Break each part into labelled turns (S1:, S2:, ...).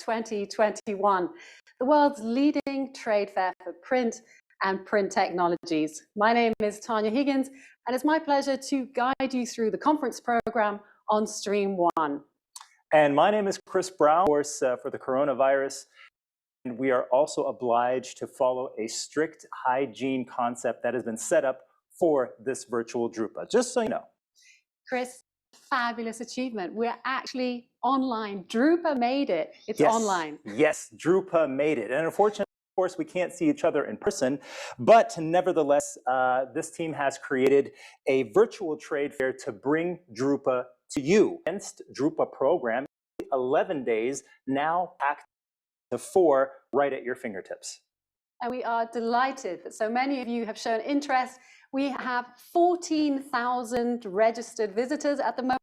S1: 2021, the world's leading trade fair for print and print technologies. My name is Tanya Higgins, and it's my pleasure to guide you through the conference program on Stream 1.
S2: And my name is Chris Brown, of course, for the coronavirus. And we are also obliged to follow a strict hygiene concept that has been set up for this virtual Drupa, just so you know.
S1: Chris, fabulous achievement. We're actually online. Drupa made it. It's
S2: yes,
S1: online.
S2: Yes, Drupa made it. And unfortunately, of course, we can't see each other in person, but nevertheless, this team has created a virtual trade fair to bring Drupa to you. Against Drupa program, 11 days, now packed to 4 right at your fingertips.
S1: And we are delighted that so many of you have shown interest. We have 14,000 registered visitors at the moment.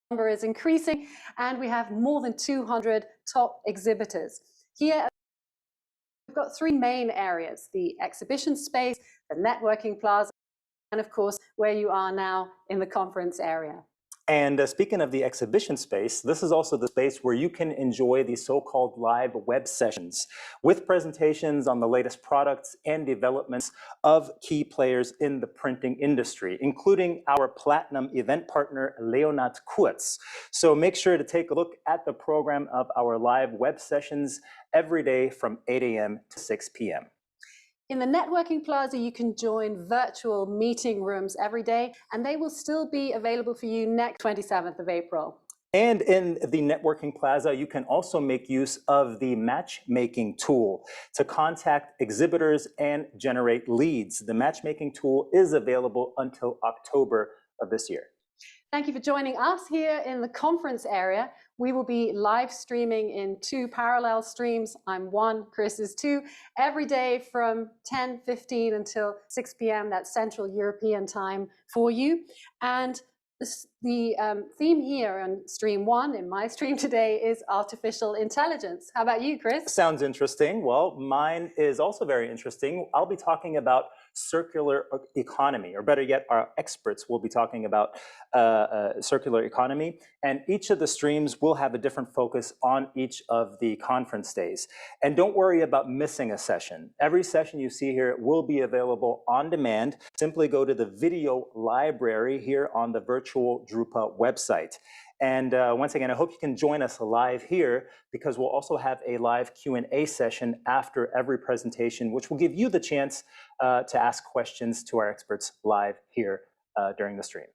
S1: The number is increasing, and we have more than 200 top exhibitors. Here, we've got 3 main areas: the exhibition space, the networking plaza, and of course, where you are now in the conference area.
S2: And speaking of the exhibition space, this is also the space where you can enjoy the so-called live web sessions with presentations on the latest products and developments of key players in the printing industry, including our platinum event partner, Leonhard Kurz. So make sure to take a look at the program of our live web sessions every day from 8 a.m. to 6 p.m.
S1: In the networking plaza, you can join virtual meeting rooms every day, and they will still be available for you next 27th of April.
S2: And in the networking plaza, you can also make use of the matchmaking tool to contact exhibitors and generate leads. The matchmaking tool is available until October of this year.
S1: Thank you for joining us here in the conference area. We will be live streaming in 2 parallel streams. I'm 1, Chris is 2, every day from 10:15 until 6 p.m. That's Central European time for you. And the theme here on Stream 1, in my stream today, is artificial intelligence. How about you, Chris?
S2: Sounds interesting. Well, mine is also very interesting. I'll be talking about circular economy, or better yet, our experts will be talking about circular economy. And each of the streams will have a different focus on each of the conference days. And don't worry about missing a session. Every session you see here will be available on demand. Simply go to the video library here on the virtual Drupa website. And once again, I hope you can join us live here, because we'll also have a live Q&A session after every presentation, which will give you the chance to ask questions to our experts live here during the stream.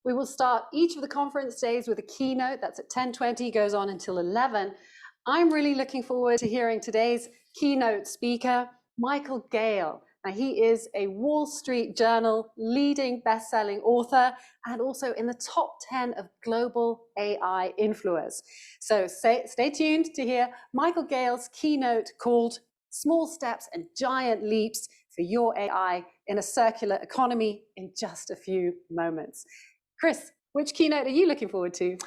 S1: We will start each of the conference days with a keynote. That's at 10:20, goes on until 11. I'm really looking forward to hearing today's keynote speaker, Michael Gale. Now, he is a Wall Street Journal leading best-selling author and also in the top 10 of global AI influencers. So stay tuned to hear Michael Gale's keynote called Small Steps and Giant Leaps for Your AI in a Circular Economy in just a few moments. Chris, which keynote are you looking forward to?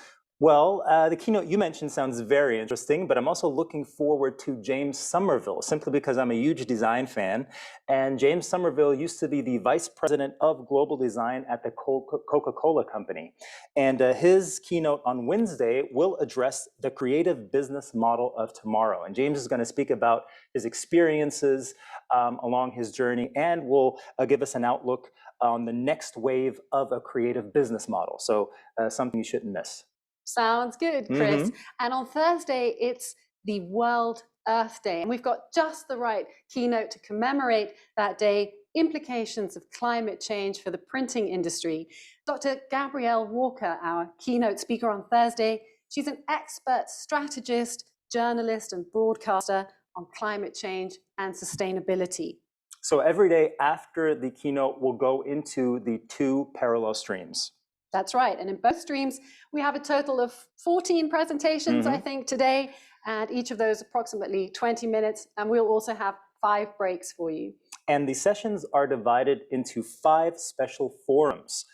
S2: Well, the keynote you mentioned sounds very interesting, but I'm also looking forward to James Somerville, simply because I'm a huge design fan. And James Somerville used to be the vice president of global design at the Coca-Cola company. And his keynote on Wednesday will address the creative business model of tomorrow. And James is going to speak about his experiences along his journey, and will give us an outlook on the next wave of a creative business model. So something you shouldn't miss.
S1: Sounds good, Chris. And on Thursday, it's the World Earth Day. And we've got just the right keynote to commemorate that day: implications of climate change for the printing industry. Dr. Gabrielle Walker, our keynote speaker on Thursday, she's an expert strategist, journalist, and broadcaster on climate change and sustainability.
S2: So every day after the keynote, we'll go into the 2 parallel streams.
S1: That's right. And in both streams, we have a total of 14 presentations, I think, today, and each of those approximately 20 minutes. And we'll also have 5 breaks for you.
S2: And the sessions are divided into 5 special forums: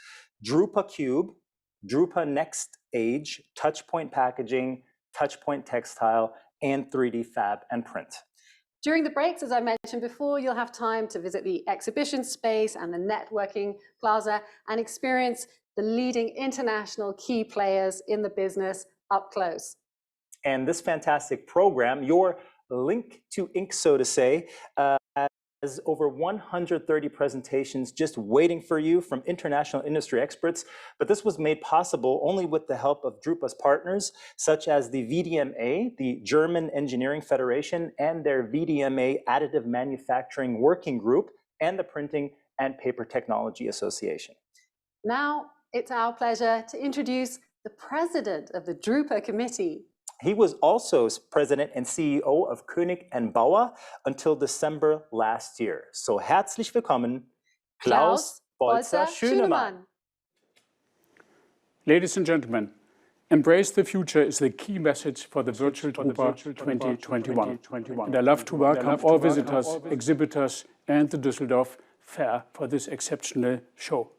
S2: Drupa Cube, Drupa Next Age, Touchpoint Packaging, Touchpoint Textile, and 3D Fab and Print.
S1: During the breaks, as I mentioned before, you'll have time to visit the exhibition space and the networking plaza and experience the leading international key players in the business up close.
S2: And this fantastic program, your link to ink, so to say, has over 130 presentations just waiting for you from international industry experts. But this was made possible only with the help of Drupa's partners, such as the VDMA, the German Engineering Federation, and their VDMA Additive Manufacturing Working Group, and the Printing and Paper Technology Association.
S1: Now it's our pleasure to introduce the president of the Drupa Committee.
S2: He was also president and CEO of König & Bauer until December last year. So herzlich willkommen, Klaus Bolzer-Schünemann.
S3: Ladies and gentlemen, embrace the future is the key message for the Virtual Drupa 2021. And I love to welcome all visitors, exhibitors, and the Düsseldorf Fair for this exceptional show.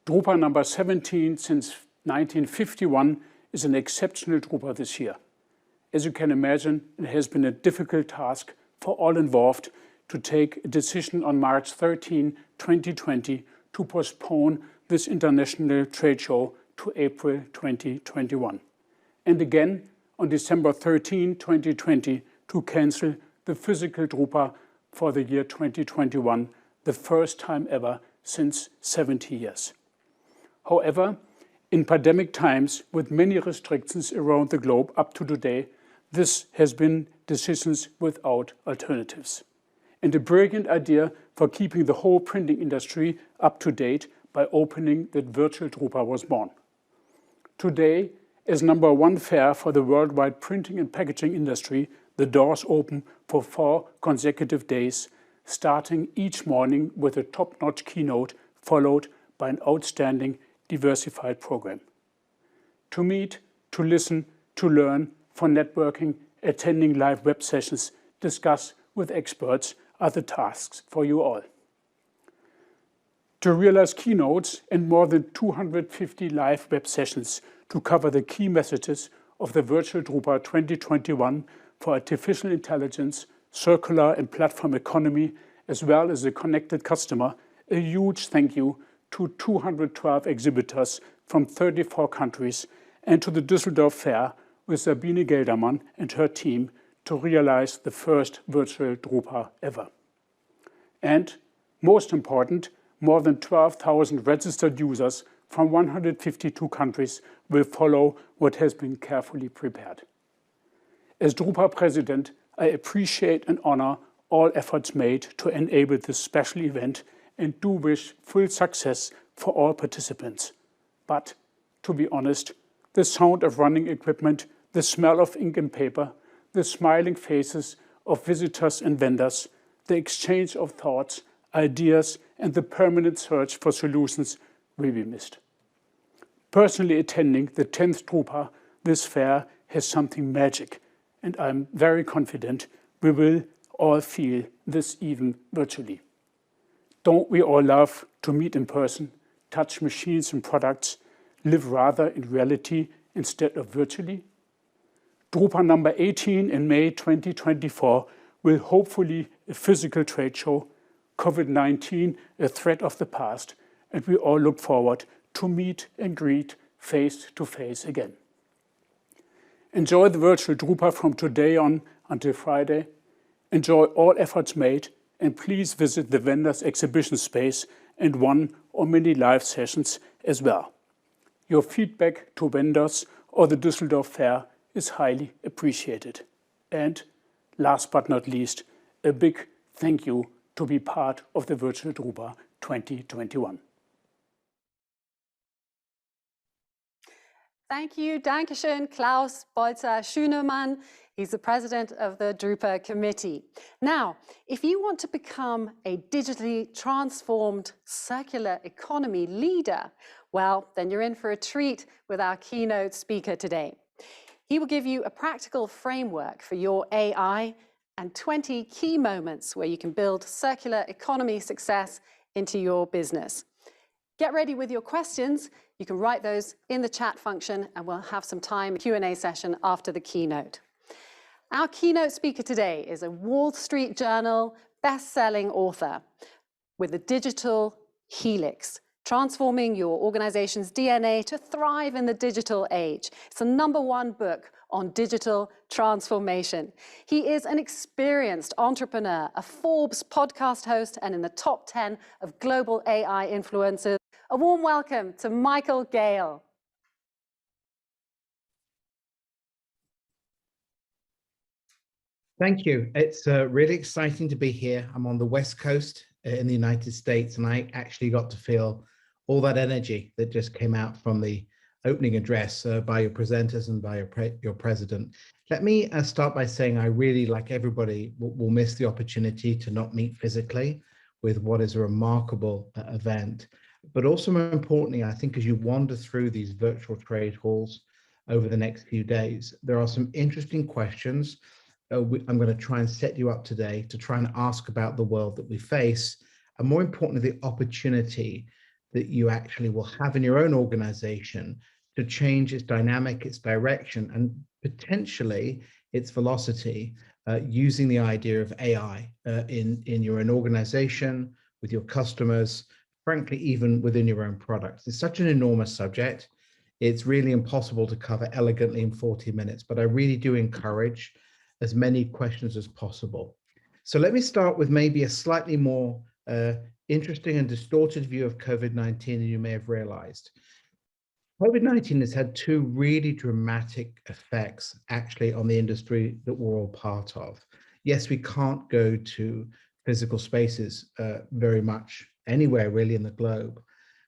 S3: Drupa number 17 since 1951 is an exceptional Drupa this year. As you can imagine, it has been a difficult task for all involved to take a decision on March 13, 2020 to postpone this international trade show to April 2021. And again on December 13, 2020 to cancel the physical Drupa for the year 2021, the first time ever since 70 years. However, in pandemic times, with many restrictions around the globe up to today, this has been decisions without alternatives. And a brilliant idea for keeping the whole printing industry up to date by opening that virtual Drupa was born. Today, as number one fair for the worldwide printing and packaging industry, the doors open for 4 consecutive days, starting each morning with a top-notch keynote, followed by an outstanding diversified program. To meet, to listen, to learn, for networking, attending live web sessions, discuss with experts are the tasks for you all. To realize keynotes and more than 250 live web sessions to cover the key messages of the Virtual Drupa 2021 for artificial intelligence, circular and platform economy, as well as the connected customer, a huge thank you to 212 exhibitors from 34 countries and to the Düsseldorf Fair with Sabine Geldermann and her team to realize the first virtual Drupa ever. And most important, more than 12,000 registered users from 152 countries will follow what has been carefully prepared. As Drupa president, I appreciate and honor all efforts made to enable this special event and do wish full success for all participants. But, to be honest, the sound of running equipment, the smell of ink and paper, the smiling faces of visitors and vendors, the exchange of thoughts, ideas, and the permanent search for solutions will be missed. Personally attending the 10th Drupa, this fair has something magic, and I'm very confident we will all feel this even virtually. Don't we all love to meet in person, touch machines and products, live rather in reality instead of virtually? Drupa number 18 in May 2024 will hopefully a physical trade show, COVID-19 a threat of the past, and we all look forward to meet and greet face to face again. Enjoy the virtual Drupa from today on until Friday. Enjoy all efforts made, and please visit the vendors' exhibition space and one or many live sessions as well. Your feedback to vendors or the Düsseldorf Fair is highly appreciated. And last but not least, a big thank you to be part of the Virtual Drupa 2021.
S1: Thank you, Dankeschön, Klaus Bolzer-Schünemann. He's the president of the Drupa Committee. Now, if you want to become a digitally transformed circular economy leader, well, then you're in for a treat with our keynote speaker today. He will give you a practical framework for your AI and 20 key moments where you can build circular economy success into your business. Get ready with your questions. You can write those in the chat function, and we'll have some time Q&A session after the keynote. Our keynote speaker today is a Wall Street Journal best-selling author with the digital helix, transforming your organization's DNA to thrive in the digital age. It's the #1 book on digital transformation. He is an experienced entrepreneur, a Forbes podcast host, and in the top 10 of global AI influencers. A warm welcome to Michael Gale.
S4: Thank you. It's really exciting to be here. I'm on the West Coast in the United States, and I actually got to feel all that energy that just came out from the opening address by your presenters and by your president. Let me start by saying I really, like everybody, will miss the opportunity to not meet physically with what is a remarkable event. But also more importantly, I think as you wander through these virtual trade halls over the next few days, there are some interesting questions I'm going to try and set you up today to try and ask about the world that we face, and more importantly, the opportunity that you actually will have in your own organization to change its dynamic, its direction, and potentially its velocity using the idea of AI in your own organization, with your customers, frankly, even within your own products. It's such an enormous subject. It's really impossible to cover elegantly in 40 minutes, but I really do encourage as many questions as possible. So let me start with maybe a slightly more interesting and distorted view of COVID-19 than you may have realized. COVID-19 has had two really dramatic effects actually on the industry that we're all part of. Yes, we can't go to physical spaces very much anywhere really in the globe.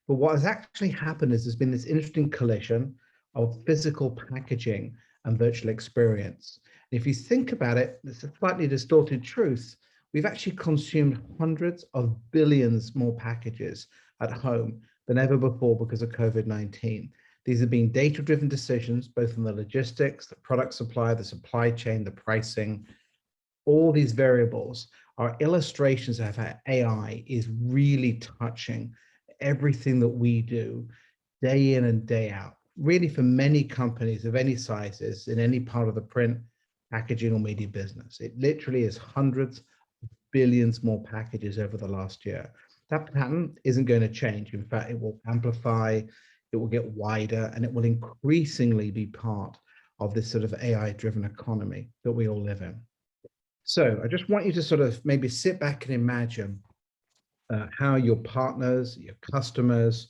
S4: But what has actually happened is there's been this interesting collision of physical packaging and virtual experience. If you think about it, it's a slightly distorted truth. We've actually consumed hundreds of billions more packages at home than ever before because of COVID-19. These have been data-driven decisions, both in the logistics, the product supply, the supply chain, the pricing. All these variables are illustrations of how AI is really touching everything that we do day in and day out. Really, for many companies of any sizes in any part of the print, packaging, or media business, it literally is hundreds of billions more packages over the last year. That pattern isn't going to change. In fact, it will amplify, it will get wider, and it will increasingly be part of this sort of AI-driven economy that we all live in. So I just want you to sort of maybe sit back and imagine how your partners, your customers,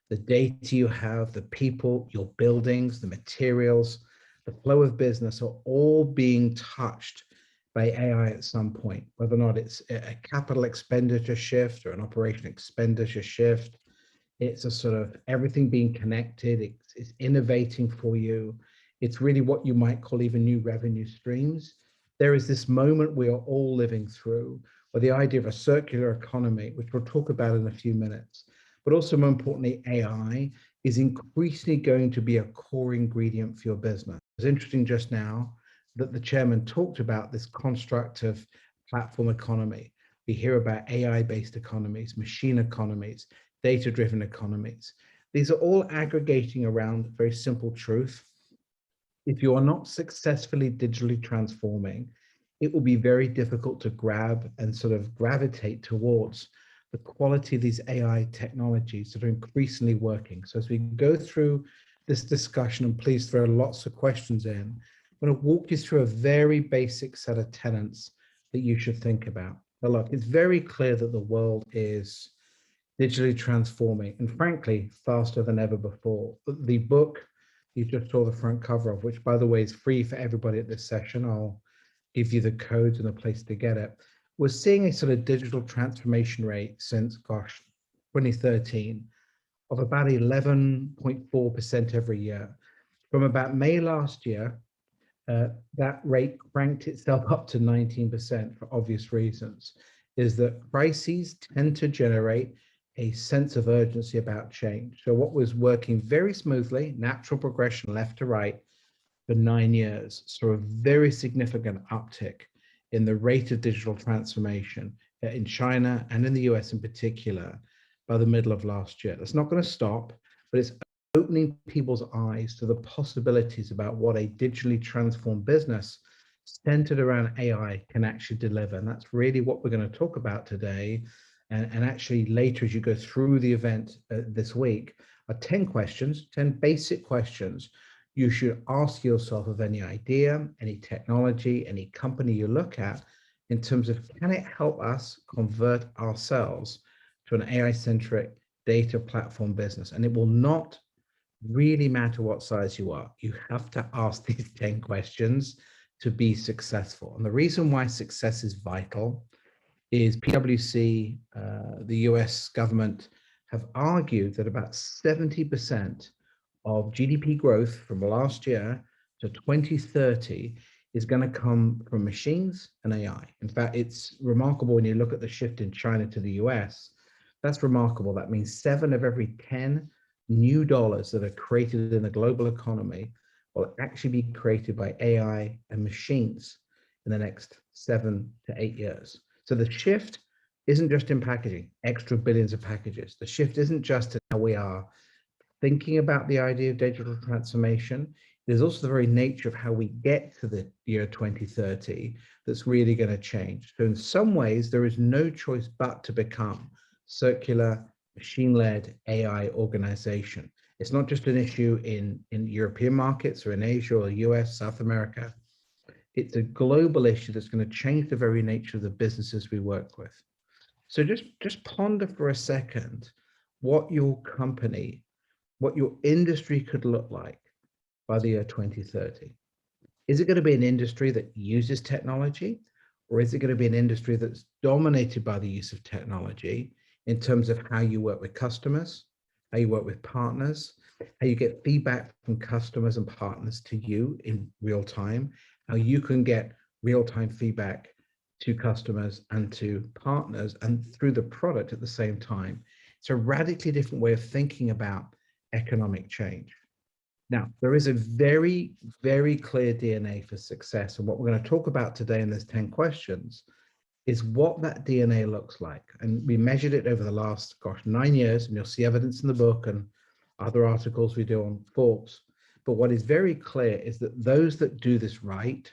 S4: the data you have, the people, your buildings, the materials, the flow of business are all being touched by AI at some point, whether or not it's a capital expenditure shift or an operation expenditure shift. It's a sort of everything being connected. It's innovating for you. It's really what you might call even new revenue streams. There is this moment we are all living through where the idea of a circular economy, which we'll talk about in a few minutes, but also more importantly, AI is increasingly going to be a core ingredient for your business. It's interesting just now that the chairman talked about this construct of platform economy. We hear about AI-based economies, machine economies, data-driven economies. These are all aggregating around a very simple truth. If you are not successfully digitally transforming, it will be very difficult to grab and sort of gravitate towards the quality of these AI technologies that are increasingly working. So as we go through this discussion, and please throw lots of questions in, I'm going to walk you through a very basic set of tenets that you should think about. But look, it's very clear that the world is digitally transforming, and frankly, faster than ever before. The book you just saw the front cover of, which by the way is free for everybody at this session, I'll give you the codes and a place to get it. We're seeing a sort of digital transformation rate since, 2013 of about 11.4% every year. From about May last year, that rate cranked itself up to 19% for obvious reasons, is that crises tend to generate a sense of urgency about change. So what was working very smoothly, natural progression left to right for 9 years, saw a very significant uptick in the rate of digital transformation in China and in the US in particular by the middle of last year. That's not going to stop, but it's opening people's eyes to the possibilities about what a digitally transformed business centered around AI can actually deliver. And that's really what we're going to talk about today. And actually later, as you go through the event this week, are 10 questions, 10 basic questions you should ask yourself of any idea, any technology, any company you look at in terms of, can it help us convert ourselves to an AI-centric data platform business? And it will not really matter what size you are. You have to ask these 10 questions to be successful. And the reason why success is vital is PwC, the US government, have argued that about 70% of GDP growth from last year to 2030 is going to come from machines and AI. In fact, it's remarkable when you look at the shift in China to the US. That's remarkable. That means 7 of every 10 new dollars that are created in the global economy will actually be created by AI and machines in the next 7 to 8 years. So the shift isn't just in packaging, extra billions of packages. The shift isn't just in how we are thinking about the idea of digital transformation. It is also the very nature of how we get to the year 2030 that's really going to change. So in some ways, there is no choice but to become circular, machine-led AI organization. It's not just an issue in European markets or in Asia or US, South America. It's a global issue that's going to change the very nature of the businesses we work with. So just ponder for a second what your company, what your industry could look like by the year 2030. Is it going to be an industry that uses technology, or is it going to be an industry that's dominated by the use of technology in terms of how you work with customers, how you work with partners, how you get feedback from customers and partners to you in real time, how you can get real-time feedback to customers and to partners and through the product at the same time? It's a radically different way of thinking about economic change. Now, there is a very, very clear DNA for success. And what we're going to talk about today in these 10 questions is what that DNA looks like. And we measured it over the last, 9 years, and you'll see evidence in the book and other articles we do on Forbes. But what is very clear is that those that do this right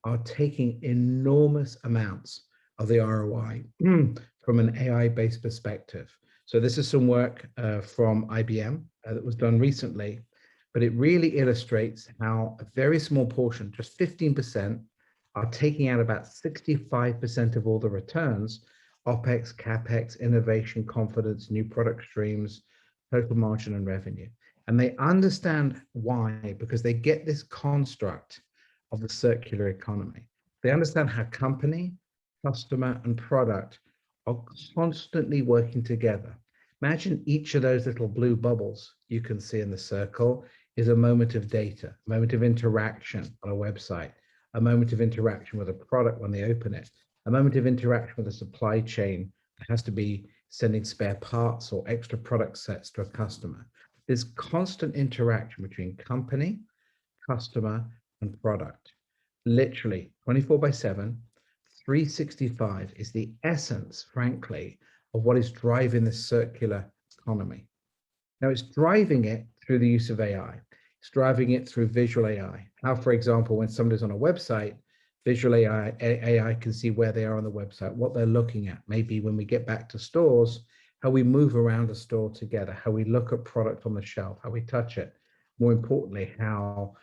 S4: are taking enormous amounts of the ROI from an AI-based perspective. So this is some work from IBM that was done recently, but it really illustrates how a very small portion, just 15%, are taking out about 65% of all the returns: OPEX, CAPEX, innovation, confidence, new product streams, total margin and revenue. And they understand why, because they get this construct of the circular economy. They understand how company, customer, and product are constantly working together. Imagine each of those little blue bubbles you can see in the circle is a moment of data, a moment of interaction on a website, a moment of interaction with a product when they open it, a moment of interaction with a supply chain that has to be sending spare parts or extra product sets to a customer. There's constant interaction between company, customer, and product. Literally 24/7, 365 is the essence, frankly, of what is driving the circular economy. Now, it's driving it through the use of AI. It's driving it through visual AI. How, for example, when somebody's on a website, visual AI can see where they are on the website, what they're looking at. Maybe when we get back to stores, how we move around a store together, how we look at product on the shelf, how we touch it. More importantly, how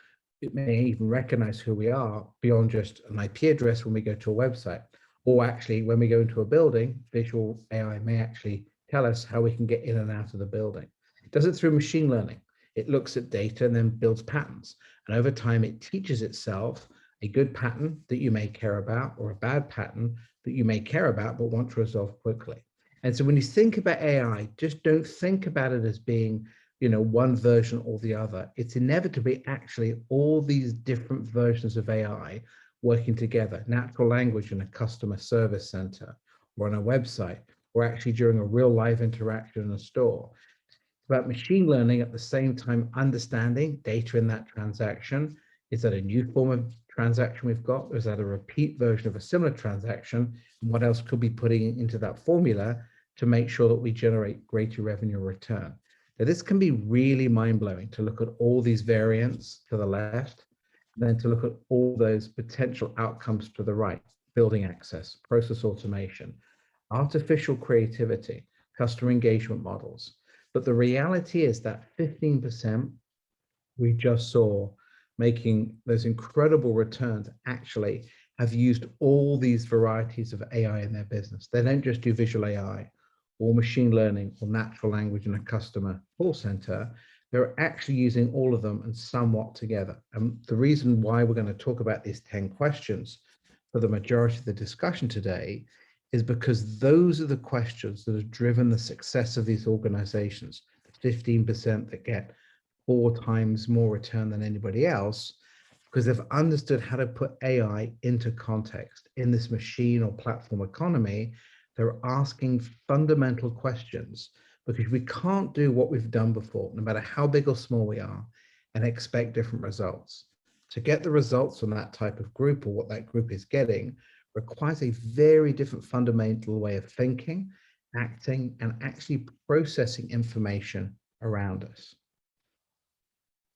S4: it may even recognize who we are beyond just an IP address when we go to a website. Or actually, when we go into a building, visual AI may actually tell us how we can get in and out of the building. It does it through machine learning. It looks at data and then builds patterns. And over time, it teaches itself a good pattern that you may care about, or a bad pattern that you may care about but want to resolve quickly. And so when you think about AI, just don't think about it as being, one version or the other. It's inevitably actually all these different versions of AI working together. Natural language in a customer service center or on a website, or actually during a real live interaction in a store. It's about machine learning at the same time understanding data in that transaction. Is that a new form of transaction we've got? Or is that a repeat version of a similar transaction? And what else could we put into that formula to make sure that we generate greater revenue return? Now, this can be really mind-blowing to look at all these variants to the left, and then to look at all those potential outcomes to the right: building access, process automation, artificial creativity, customer engagement models. But the reality is that 15% we just saw making those incredible returns actually have used all these varieties of AI in their business. They don't just do visual AI or machine learning or natural language in a customer call center. They're actually using all of them and somewhat together. And the reason why we're going to talk about these 10 questions for the majority of the discussion today is because those are the questions that have driven the success of these organizations. The 15% that get 4 times more return than anybody else, because they've understood how to put AI into context. In this machine or platform economy, they're asking fundamental questions, because we can't do what we've done before, no matter how big or small we are, and expect different results. To get the results from that type of group, or what that group is getting, requires a very different fundamental way of thinking, acting, and actually processing information around us.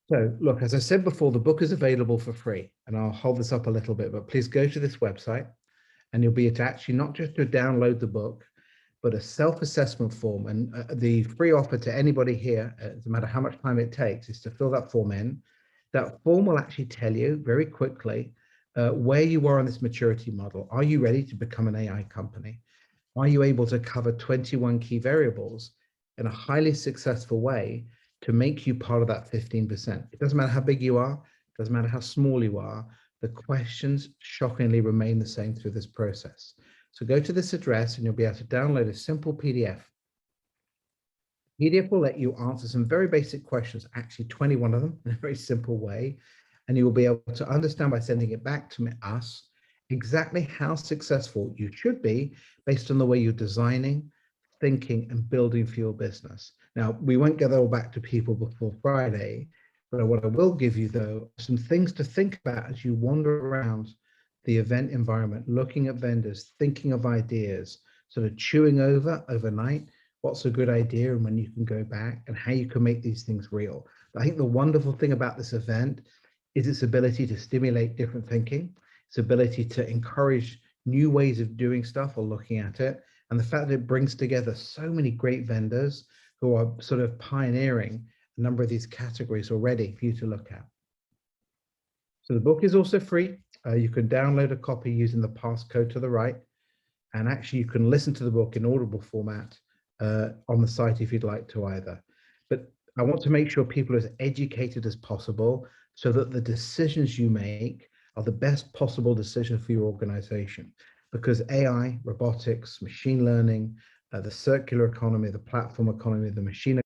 S4: So look, as I said before, the book is available for free, and I'll hold this up a little bit, but please go to this website and you'll be able to actually not just to download the book, but a self-assessment form. And the free offer to anybody here, no matter how much time it takes, is to fill that form in. That form will actually tell you very quickly where you are on this maturity model. Are you ready to become an AI company? Are you able to cover 21 key variables in a highly successful way to make you part of that 15%? It doesn't matter how big you are, it doesn't matter how small you are, the questions shockingly remain the same through this process. So go to this address and you'll be able to download a simple PDF. PDF will let you answer some very basic questions, actually 21 of them in a very simple way. And you will be able to understand by sending it back to us exactly how successful you should be based on the way you're designing, thinking, and building for your business. Now, we won't get that all back to people before Friday, but what I will give you, though, some things to think about as you wander around the event environment, looking at vendors, thinking of ideas, sort of chewing over overnight what's a good idea and when you can go back and how you can make these things real. But I think the wonderful thing about this event is its ability to stimulate different thinking, its ability to encourage new ways of doing stuff or looking at it, and the fact that it brings together so many great vendors who are sort of pioneering a number of these categories already for you to look at. So the book is also free. You can download a copy using the passcode to the right, and actually you can listen to the book in Audible format on the site if you'd like to either. But I want to make sure people are as educated as possible so that the decisions you make are the best possible decision for your organization. Because AI, robotics, machine learning, the circular economy, the platform economy, the machine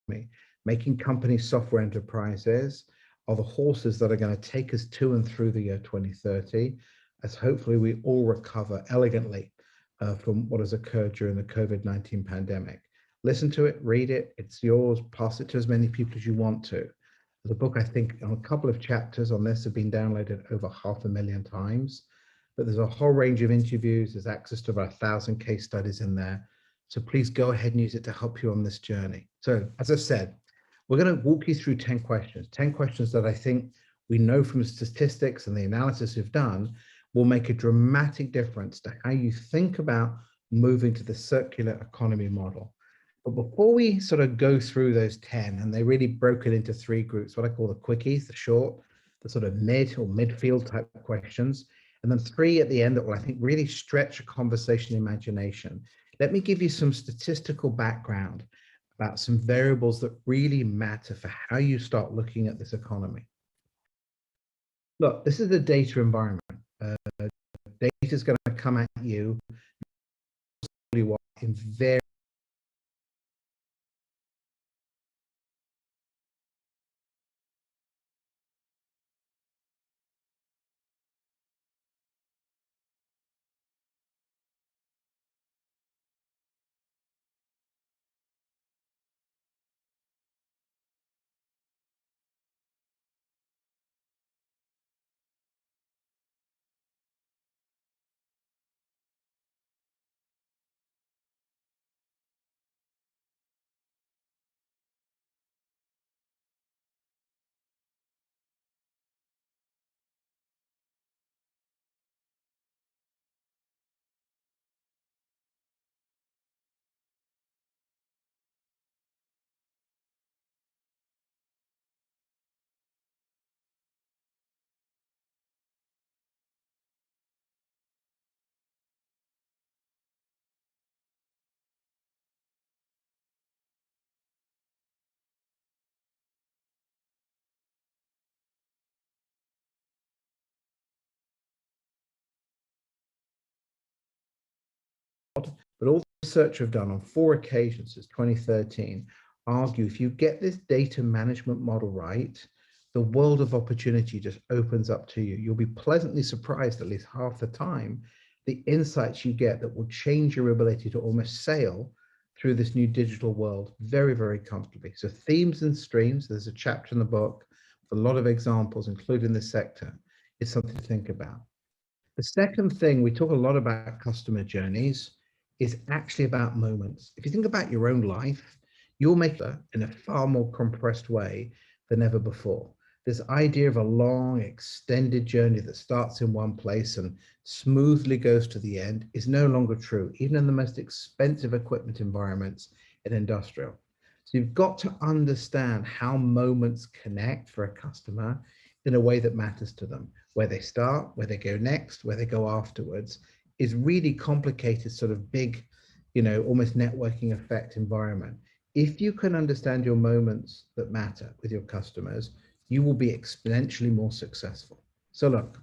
S4: economy, making companies software enterprises are the horses that are going to take us to and through the year 2030, as hopefully we all recover elegantly from what has occurred during the COVID-19 pandemic. Listen to it, read it, it's yours, pass it to as many people as you want to. The book, I think, on a couple of chapters on this have been downloaded over 500,000 times, but there's a whole range of interviews, there's access to about 1,000 case studies in there. So please go ahead and use it to help you on this journey. So as I said, we're going to walk you through 10 questions that I think we know from statistics and the analysis we've done will make a dramatic difference to how you think about moving to the circular economy model. But before we sort of go through those 10, and they really broke it into 3 groups, what I call the quickies, the short, the sort of mid or midfield type questions, and then 3 at the end that will, I think, really stretch a conversation imagination. Let me give you some statistical background about some variables that really matter for how you start looking at this economy. Look, this is a data environment. Data is going to come at you in very but all the research we've done on 4 occasions since 2013 argue if you get this data management model right, the world of opportunity just opens up to you. You'll be pleasantly surprised at least half the time, the insights you get that will change your ability to almost sail through this new digital world very, very comfortably. So themes and streams, there's a chapter in the book with a lot of examples, including this sector, is something to think about. The second thing, we talk a lot about customer journeys, is actually about moments. If you think about your own life, you'll make it in a far more compressed way than ever before. This idea of a long, extended journey that starts in one place and smoothly goes to the end is no longer true, even in the most expensive equipment environments in industrial. So you've got to understand how moments connect for a customer in a way that matters to them. Where they start, where they go next, where they go afterwards is really complicated, sort of big, almost networking effect environment. If you can understand your moments that matter with your customers, you will be exponentially more successful. So look,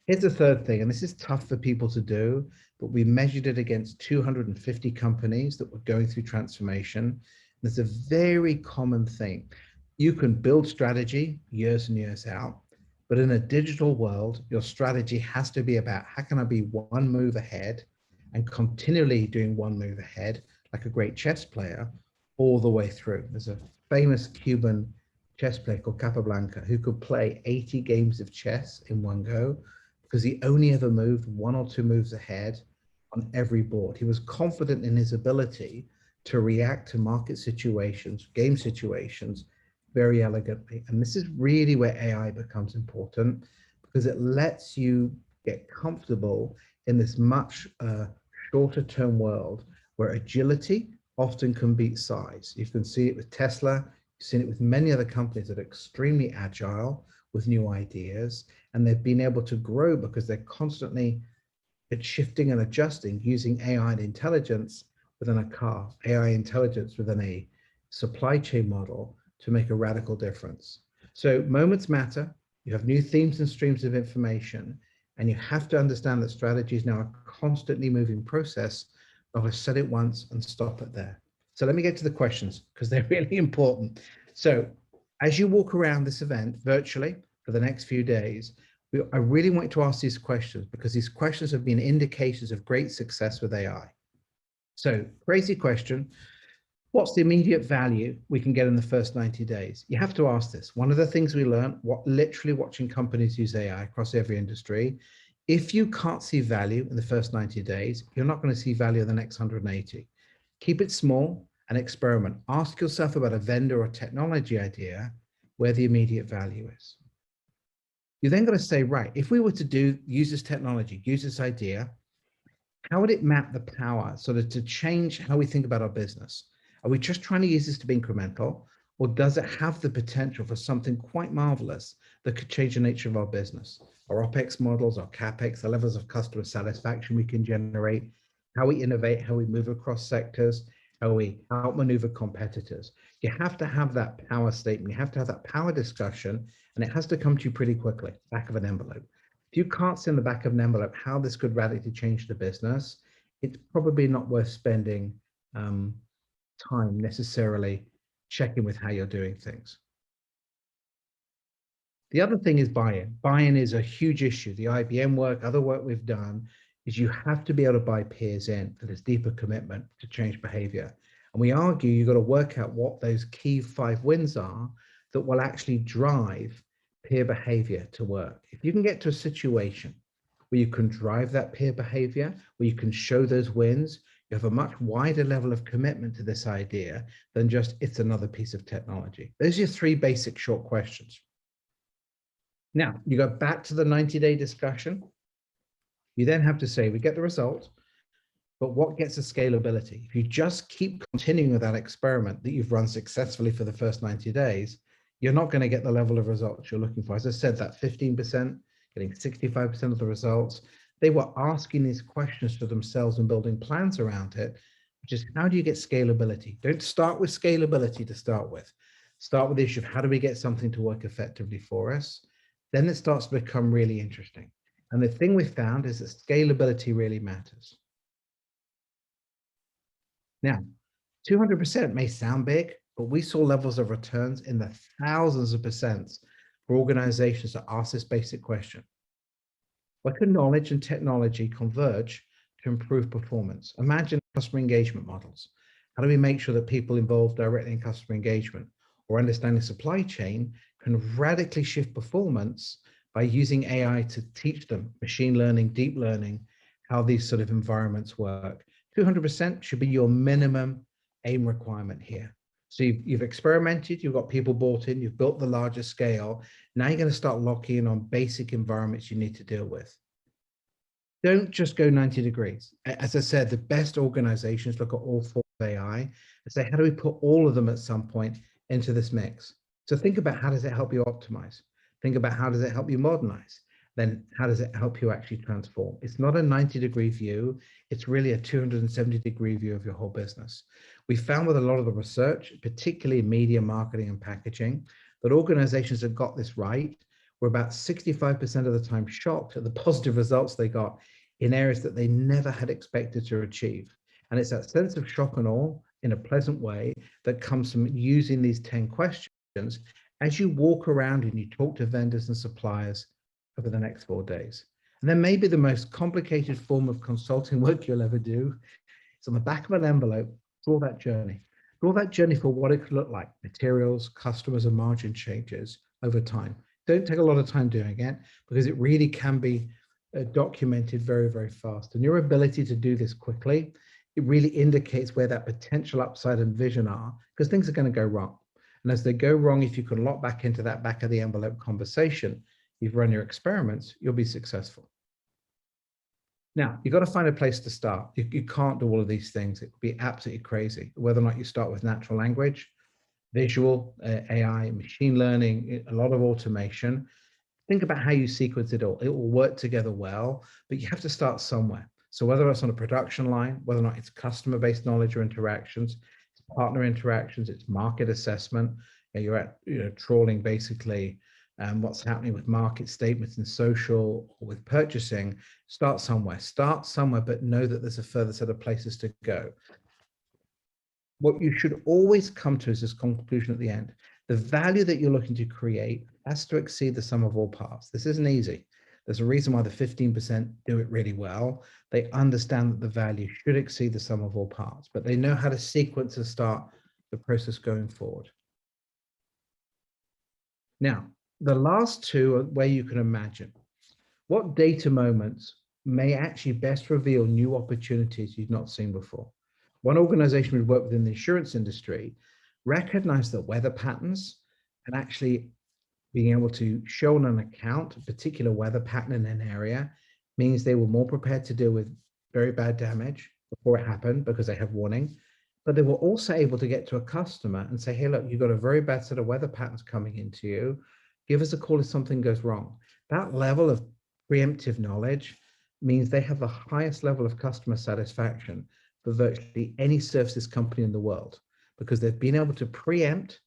S4: here's the third thing, and this is tough for people to do, but we measured it against 250 companies that were going through transformation. There's a very common thing. You can build strategy years and years out, but in a digital world, your strategy has to be about how can I be one move ahead and continually doing one move ahead, like a great chess player, all the way through. There's a famous Cuban chess player called Capablanca who could play 80 games of chess in one go because he only ever moved 1 or 2 moves ahead on every board. He was confident in his ability to react to market situations, game situations, very elegantly. And this is really where AI becomes important because it lets you get comfortable in this much shorter term world where agility often can beat size. You can see it with Tesla. You've seen it with many other companies that are extremely agile with new ideas, and they've been able to grow because they're constantly shifting and adjusting using AI and intelligence within a car, AI intelligence within a supply chain model to make a radical difference. So moments matter. You have new themes and streams of information, and you have to understand that strategy is now a constantly moving process, not a set it once and stop it there. So let me get to the questions because they're really important. So as you walk around this event virtually for the next few days, I really want to ask these questions because these questions have been indications of great success with AI. So crazy question. What's the immediate value we can get in the first 90 days? You have to ask this. One of the things we learned, literally watching companies use AI across every industry, if you can't see value in the first 90 days, you're not going to see value in the next 180. Keep it small and experiment. Ask yourself about a vendor or technology idea where the immediate value is. You're then going to say, right, if we were to use this technology, use this idea, how would it map the power sort of to change how we think about our business? Are we just trying to use this to be incremental, or does it have the potential for something quite marvelous that could change the nature of our business? Our OPEX models, our CAPEX, the levels of customer satisfaction we can generate, how we innovate, how we move across sectors, how we outmaneuver competitors. You have to have that power statement. You have to have that power discussion, and it has to come to you pretty quickly, back of an envelope. If you can't see in the back of an envelope how this could radically change the business, it's probably not worth spending time necessarily checking with how you're doing things. The other thing is buy-in. Buy-in is a huge issue. The IBM work, other work we've done, is you have to be able to buy peers in for this deeper commitment to change behavior. And we argue you've got to work out what those key 5 wins are that will actually drive peer behavior to work. If you can get to a situation where you can drive that peer behavior, where you can show those wins, you have a much wider level of commitment to this idea than just it's another piece of technology. Those are your 3 basic short questions. Now, you go back to the 90-day discussion. You then have to say, we get the result, but what gets the scalability? If you just keep continuing with that experiment that you've run successfully for the first 90 days, you're not going to get the level of results you're looking for. As I said, that 15%, getting 65% of the results, they were asking these questions for themselves and building plans around it, which is how do you get scalability? Don't start with scalability to start with. Start with the issue of how do we get something to work effectively for us? Then it starts to become really interesting. And the thing we found is that scalability really matters. Now, 200% may sound big, but we saw levels of returns in the thousands of percents for organizations that ask this basic question. Where can knowledge and technology converge to improve performance? Imagine customer engagement models. How do we make sure that people involved directly in customer engagement or understanding supply chain can radically shift performance by using AI to teach them machine learning, deep learning, how these sort of environments work? 200% should be your minimum aim requirement here. So you've experimented, you've got people bought in, you've built the larger scale. Now you're going to start locking in on basic environments you need to deal with. Don't just go 90 degrees. As I said, the best organizations look at all forms of AI and say, how do we put all of them at some point into this mix? So think about, how does it help you optimize? Think about, how does it help you modernize? Then how does it help you actually transform? It's not a 90-degree view. It's really a 270-degree view of your whole business. We found with a lot of the research, particularly in media, marketing, and packaging, that organizations that got this right were about 65% of the time shocked at the positive results they got in areas that they never had expected to achieve. And it's that sense of shock and awe in a pleasant way that comes from using these 10 questions as you walk around and you talk to vendors and suppliers over the next 4 days. And then maybe the most complicated form of consulting work you'll ever do is on the back of an envelope, draw that journey. Draw that journey for what it could look like, materials, customers, and margin changes over time. Don't take a lot of time doing it, because it really can be documented very, very fast. And your ability to do this quickly, it really indicates where that potential upside and vision are, because things are going to go wrong. And as they go wrong, if you can lock back into that back of the envelope conversation, you've run your experiments, you'll be successful. Now, you've got to find a place to start. You can't do all of these things. It would be absolutely crazy. Whether or not you start with natural language, visual, AI, machine learning, a lot of automation. Think about how you sequence it all. It will work together well, but you have to start somewhere. So whether it's on a production line, whether or not it's customer-based knowledge or interactions, it's partner interactions, it's market assessment, you're at trawling basically what's happening with market statements and social or with purchasing. Start somewhere, but know that there's a further set of places to go. What you should always come to is this conclusion at the end. The value that you're looking to create has to exceed the sum of all parts. This isn't easy. There's a reason why the 15% do it really well. They understand that the value should exceed the sum of all parts, but they know how to sequence and start the process going forward. Now, the last two are where you can imagine. What data moments may actually best reveal new opportunities you've not seen before? One organization we work with in the insurance industry recognized that weather patterns and actually being able to show on an account a particular weather pattern in an area means they were more prepared to deal with very bad damage before it happened because they have warning. But they were also able to get to a customer and say, hey, look, you've got a very bad set of weather patterns coming into you. Give us a call if something goes wrong. That level of preemptive knowledge means they have the highest level of customer satisfaction for virtually any services company in the world, because they've been able to preempt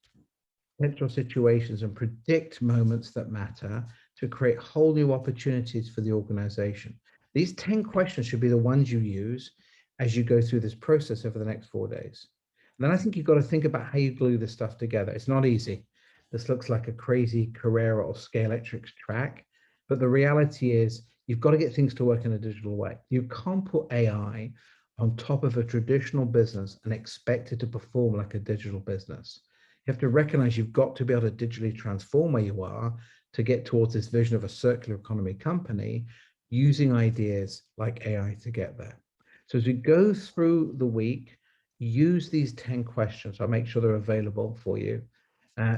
S4: potential situations and predict moments that matter to create whole new opportunities for the organization. These 10 questions should be the ones you use as you go through this process over the next 4 days. And then I think you've got to think about how you glue this stuff together. It's not easy. This looks like a crazy Carrera or Scalextric track, but the reality is you've got to get things to work in a digital way. You can't put AI on top of a traditional business and expect it to perform like a digital business. You have to recognize you've got to be able to digitally transform where you are to get towards this vision of a circular economy company, using ideas like AI to get there. So as we go through the week, use these 10 questions. I'll make sure they're available for you.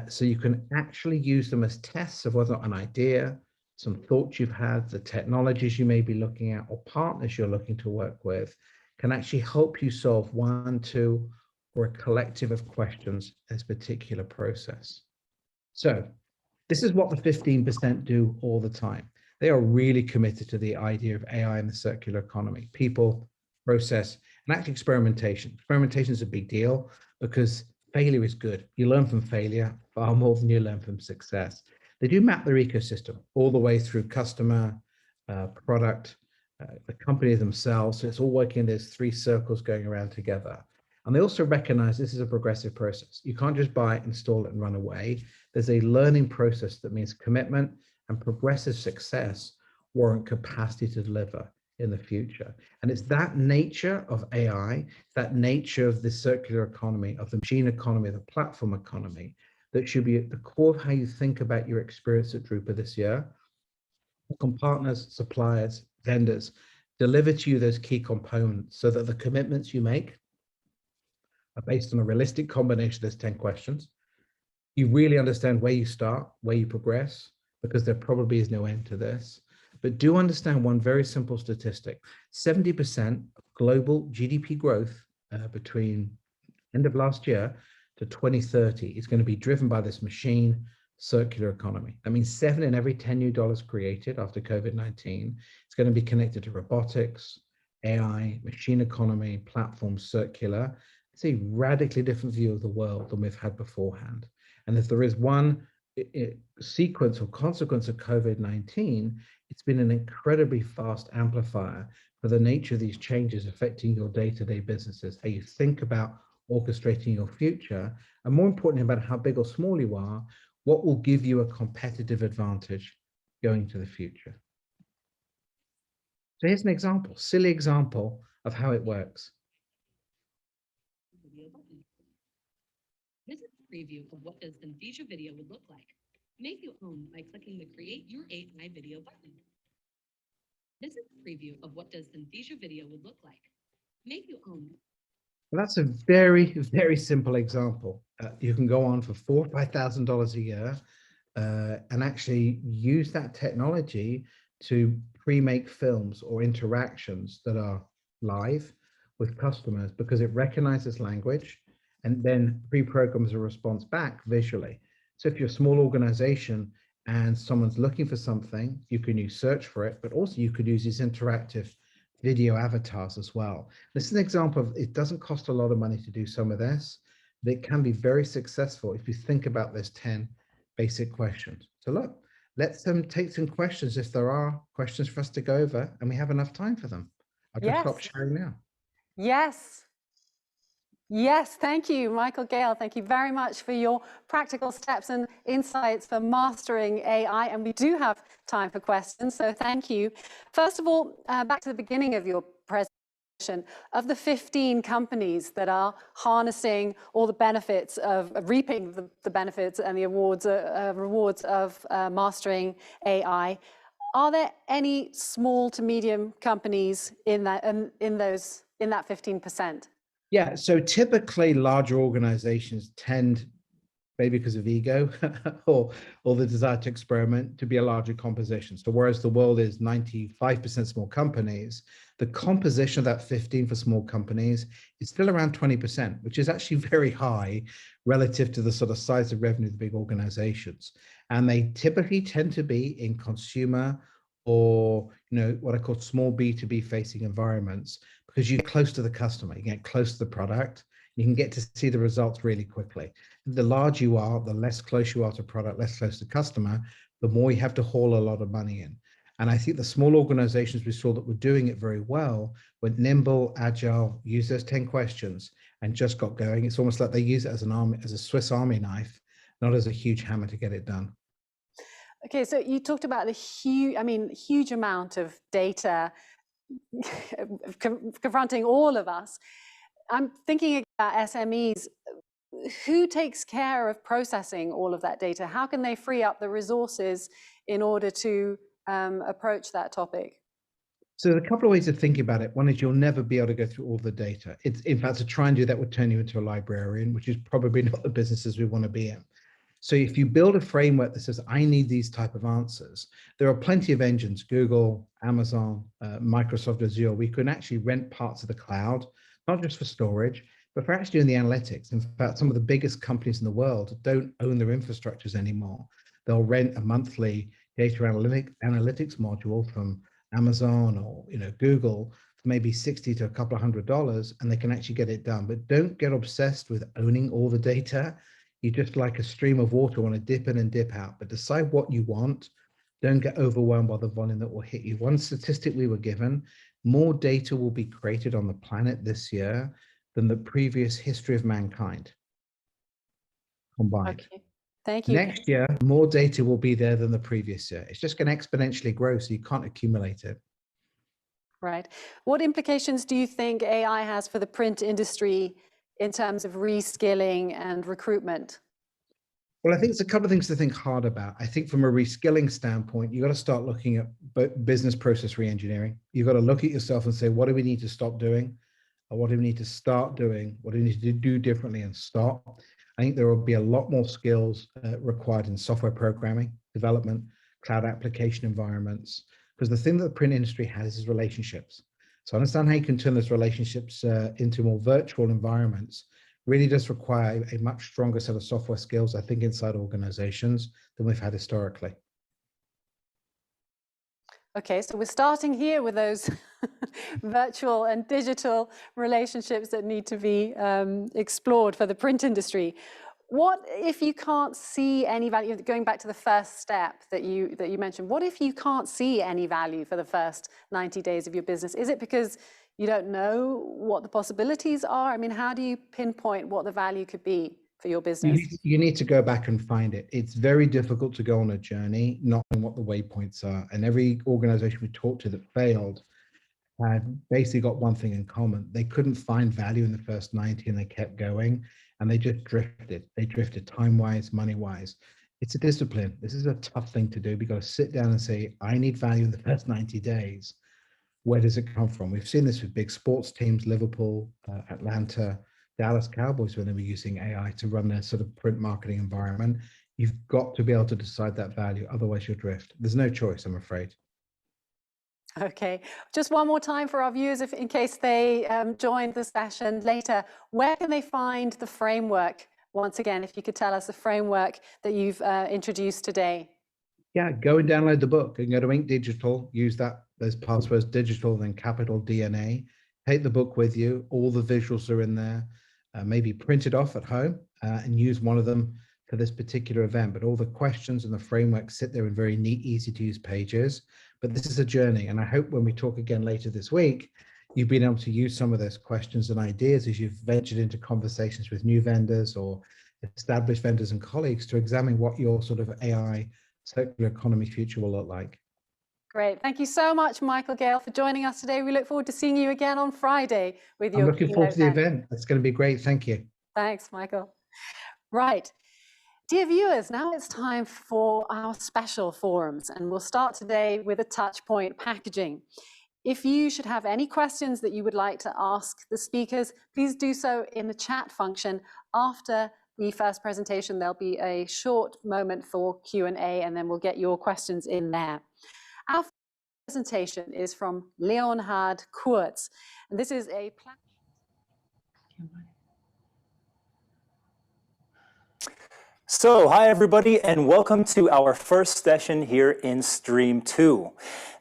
S4: So you can actually use them as tests of whether or not an idea, some thoughts you've had, the technologies you may be looking at, or partners you're looking to work with, can actually help you solve one, two, or a collective of questions in this particular process. So this is what the 15% do all the time. They are really committed to the idea of AI in the circular economy, people, process, and actually experimentation. Experimentation is a big deal because failure is good. You learn from failure far more than you learn from success. They do map their ecosystem all the way through customer, product, the company themselves. So it's all working in those three circles going around together. And they also recognize this is a progressive process. You can't just buy it, install it, and run away. There's a learning process that means commitment and progressive success warrant capacity to deliver in the future. And it's that nature of AI, that nature of the circular economy, of the machine economy, the platform economy, that should be at the core of how you think about your experience at Drupa this year. Can partners, suppliers, vendors deliver to you those key components so that the commitments you make are based on a realistic combination of those 10 questions. You really understand where you start, where you progress, because there probably is no end to this. But do understand one very simple statistic. 70% of global GDP growth between end of last year to 2030 is going to be driven by this machine circular economy. That means 7 in every 10 new dollars created after COVID-19 is going to be connected to robotics, AI, machine economy, platform, circular. It's a radically different view of the world than we've had beforehand. And if there is one sequence or consequence of COVID-19, it's been an incredibly fast amplifier for the nature of these changes affecting your day-to-day businesses, how you think about orchestrating your future, and more importantly, about how big or small you are, what will give you a competitive advantage going to the future. So here's an example, silly example of how it works.
S5: This is a preview of what does Synthesia video would look like. Make your own by clicking the Create Your AI Video button. This is a preview of what does Synthesia video would look like. Make your own.
S4: Well, that's a very, very simple example. You can go on for $4,000 or $5,000 a year and actually use that technology to pre-make films or interactions that are live with customers because it recognizes language and then pre-programs a response back visually. So if you're a small organization and someone's looking for something, you can use search for it, but also you could use these interactive video avatars as well. This is an example of, it doesn't cost a lot of money to do some of this, but it can be very successful if you think about those 10 basic questions. So look, let's take some questions if there are questions for us to go over and we have enough time for them. I'll just stop sharing now.
S1: Yes. Yes, thank you, Michael Gale. Thank you very much for your practical steps and insights for mastering AI. And we do have time for questions, so thank you. First of all, back to the beginning of your presentation, of the 15 companies that are harnessing all the benefits of reaping the benefits and the rewards of mastering AI, are there any small to medium companies in that 15%?
S4: Yeah, so typically larger organizations tend, maybe because of ego or the desire to experiment, to be a larger composition. So whereas the world is 95% small companies, the composition of that 15 for small companies is still around 20%, which is actually very high relative to the sort of size of revenue of the big organizations. And they typically tend to be in consumer or, you know, what I call small B2B facing environments, because you get close to the customer, you get close to the product, you can get to see the results really quickly. The larger you are, the less close you are to product, less close to customer, the more you have to haul a lot of money in. And I think the small organizations we saw that were doing it very well, went nimble, agile, used those 10 questions and just got going. It's almost like they use it as an army, as a Swiss Army knife, not as a huge hammer to get it done.
S1: Okay, so you talked about the huge amount of data confronting all of us. I'm thinking about SMEs. Who takes care of processing all of that data? How can they free up the resources in order to approach that topic?
S4: So there are a couple of ways of thinking about it. One is you'll never be able to go through all the data. It's, in fact, to try and do that would turn you into a librarian, which is probably not the businesses we want to be in. So if you build a framework that says, I need these type of answers, there are plenty of engines, Google, Amazon, Microsoft Azure. We can actually rent parts of the cloud, not just for storage, but for actually doing the analytics. In fact, some of the biggest companies in the world don't own their infrastructures anymore. They'll rent a monthly data analytics module from Amazon or Google for maybe $60 to a couple of $100, and they can actually get it done. But don't get obsessed with owning all the data. You just like a stream of water, want to dip in and dip out, but decide what you want. Don't get overwhelmed by the volume that will hit you. One statistic we were given, more data will be created on the planet this year than the previous history of mankind combined.
S1: Okay, thank you.
S4: Next year, more data will be there than the previous year. It's just going to exponentially grow, so you can't accumulate it.
S1: Right. What implications do you think AI has for the print industry in terms of reskilling and recruitment?
S4: Well, I think there's a couple of things to think hard about. I think from a reskilling standpoint, you've got to start looking at business process reengineering. You've got to look at yourself and say, what do we need to stop doing? Or what do we need to start doing? What do we need to do differently and stop? I think there will be a lot more skills required in software programming, development, cloud application environments, because the thing that the print industry has is relationships. So understand how you can turn those relationships into more virtual environments really does require a much stronger set of software skills, I think, inside organizations than we've had historically.
S1: Okay, so we're starting here with those virtual and digital relationships that need to be explored for the print industry. What if you can't see any value, going back to the first step that you mentioned, what if you can't see any value for the first 90 days of your business? Is it because you don't know what the possibilities are? I mean, how do you pinpoint what the value could be for your business?
S4: You need to go back and find it. It's very difficult to go on a journey not knowing what the waypoints are. And every organization we talked to that failed had basically got one thing in common. They couldn't find value in the first 90 and they kept going and they just drifted. They drifted time-wise, money-wise. It's a discipline. This is a tough thing to do. You've got to sit down and say, I need value in the first 90 days. Where does it come from? We've seen this with big sports teams, Liverpool, Atlanta, Dallas Cowboys, when they were using AI to run their sort of print marketing environment. You've got to be able to decide that value, otherwise you'll drift. There's no choice, I'm afraid.
S1: Okay, just one more time for our viewers, if in case they joined the session later, where can they find the framework? Once again, if you could tell us the framework that you've introduced today.
S4: Yeah, go and download the book and go to Ink Digital, use those passwords, digital, then capital DNA. Take the book with you. All the visuals are in there. Maybe print it off at home and use one of them for this particular event. But all the questions and the framework sit there in very neat, easy to use pages. But this is a journey. And I hope when we talk again later this week, you've been able to use some of those questions and ideas as you've ventured into conversations with new vendors or established vendors and colleagues to examine what your sort of AI circular economy future will look like.
S1: Great. Thank you so much, Michael Gale, for joining us today. We look forward to seeing you again on Friday with your
S4: I'm looking forward to the event. It's going to be great. Thank you.
S1: Thanks, Michael. Right. Dear viewers, now it's time for our special forums, and we'll start today with a touch point packaging. If you should have any questions that you would like to ask the speakers, please do so in the chat function. After the first presentation, there'll be a short moment for Q&A, and then we'll get your questions in there. Our presentation is from Leonhard Kurz, and this is a
S2: So, hi everybody, and welcome to our first session here in Stream 2.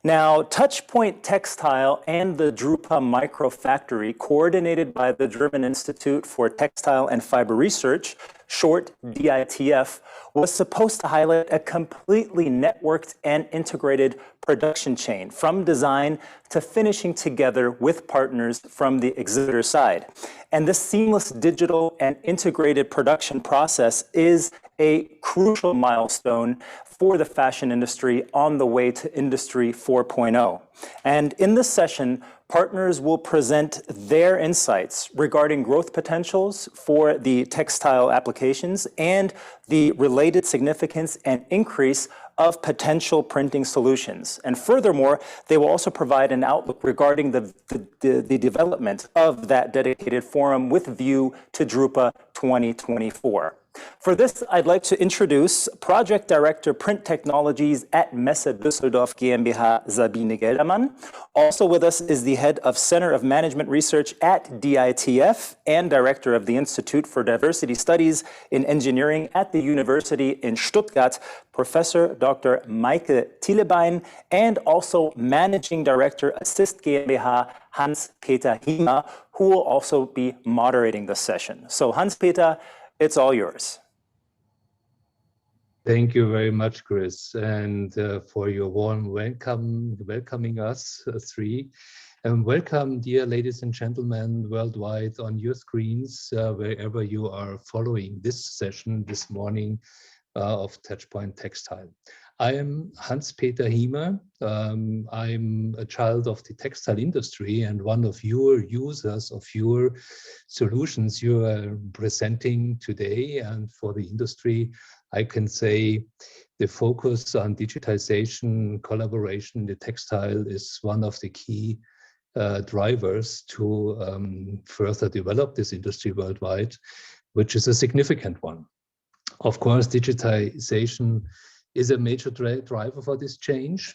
S2: Now, Touchpoint Textile and the Drupa Microfactory, coordinated by the German Institute for Textile and Fiber Research, short DITF, was supposed to highlight a completely networked and integrated production chain from design to finishing together with partners from the exhibitor side. And this seamless digital and integrated production process is a crucial milestone for the fashion industry on the way to Industry 4.0. And in this session, partners will present their insights regarding growth potentials for the textile applications and the related significance and increase of potential printing solutions. And furthermore, they will also provide an outlook regarding the development of that dedicated forum with view to Drupa 2024. For this, I'd like to introduce Project Director Print Technologies at Messe Düsseldorf GmbH, Sabine Geldermann. Also with us is the Head of Center of Management Research at DITF and Director of the Institute for Diversity Studies in Engineering at the University in Stuttgart, Professor Dr. Maike Thielebein, and also Managing Director Assist GmbH, Hans-Peter Hiemer, who will also be moderating the session. So Hans-Peter, it's all yours.
S6: Thank you very much, Chris, and for your warm welcoming us three. And welcome, dear ladies and gentlemen worldwide on your screens, wherever you are following this session this morning of Touchpoint Textile. I am Hans-Peter Hiemer. I'm a child of the textile industry and one of your users of your solutions you are presenting today. And for the industry, I can say the focus on digitization, collaboration in the textile is one of the key drivers to further develop this industry worldwide, which is a significant one. Of course, digitization is a major driver for this change.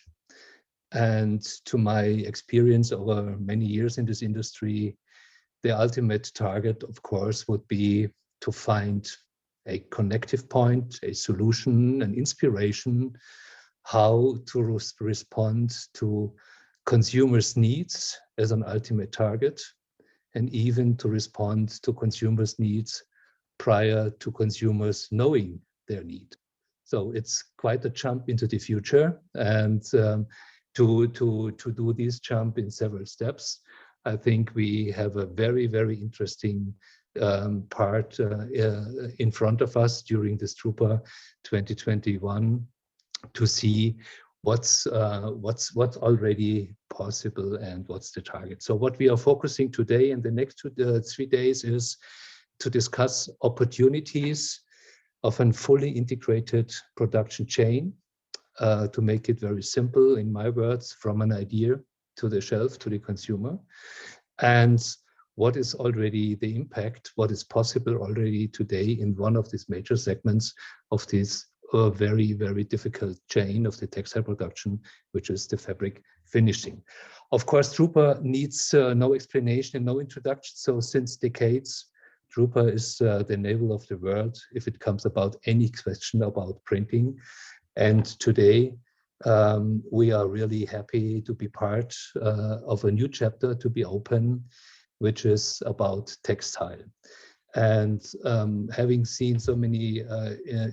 S6: And to my experience over many years in this industry, the ultimate target, of course, would be to find a connective point, a solution, an inspiration, how to respond to consumers' needs as an ultimate target, and even to respond to consumers' needs prior to consumers knowing their need. So it's quite a jump into the future, and to do this jump in several steps, I think we have a very, very interesting part in front of us during this Drupa 2021 to see what's already possible and what's the target. So what we are focusing today in the next 3 days is to discuss opportunities of a fully integrated production chain, to make it very simple, in my words, from an idea to the shelf to the consumer, and what is already the impact, what is possible already today in one of these major segments of this very, very difficult chain of the textile production, which is the fabric finishing. Of course, Drupa needs no explanation and no introduction. So since decades, Drupa is the navel of the world if it comes about any question about printing. And today, we are really happy to be part of a new chapter to be open, which is about textile. And having seen so many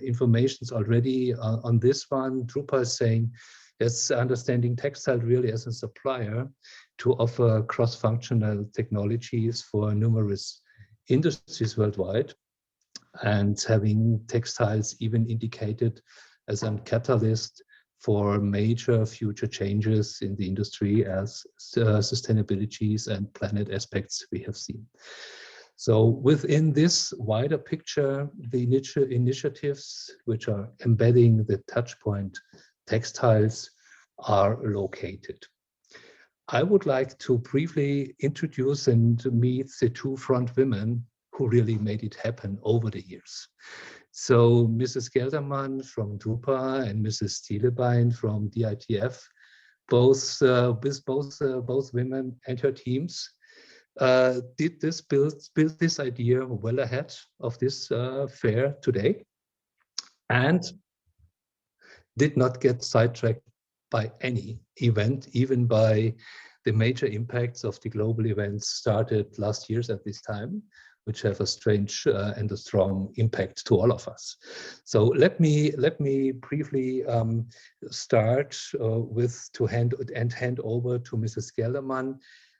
S6: informations already on this one, Drupa is saying, it's understanding textile really as a supplier to offer cross-functional technologies for numerous industries worldwide, and having textiles even indicated as a catalyst for major future changes in the industry as sustainabilities and planet aspects we have seen. So within this wider picture, the initiatives which are embedding the Touchpoint textiles are located. I would like to briefly introduce and meet the two front women who really made it happen over the years. So Mrs. Gelderman from Drupa and Mrs. Stielebein from DITF, both women and her teams did this build this idea well ahead of this fair today, and did not get sidetracked by any event, even by the major impacts of the global events started last year at this time, which have a strange and a strong impact to all of us. So let me briefly start with hand over to Mrs. Gelderman,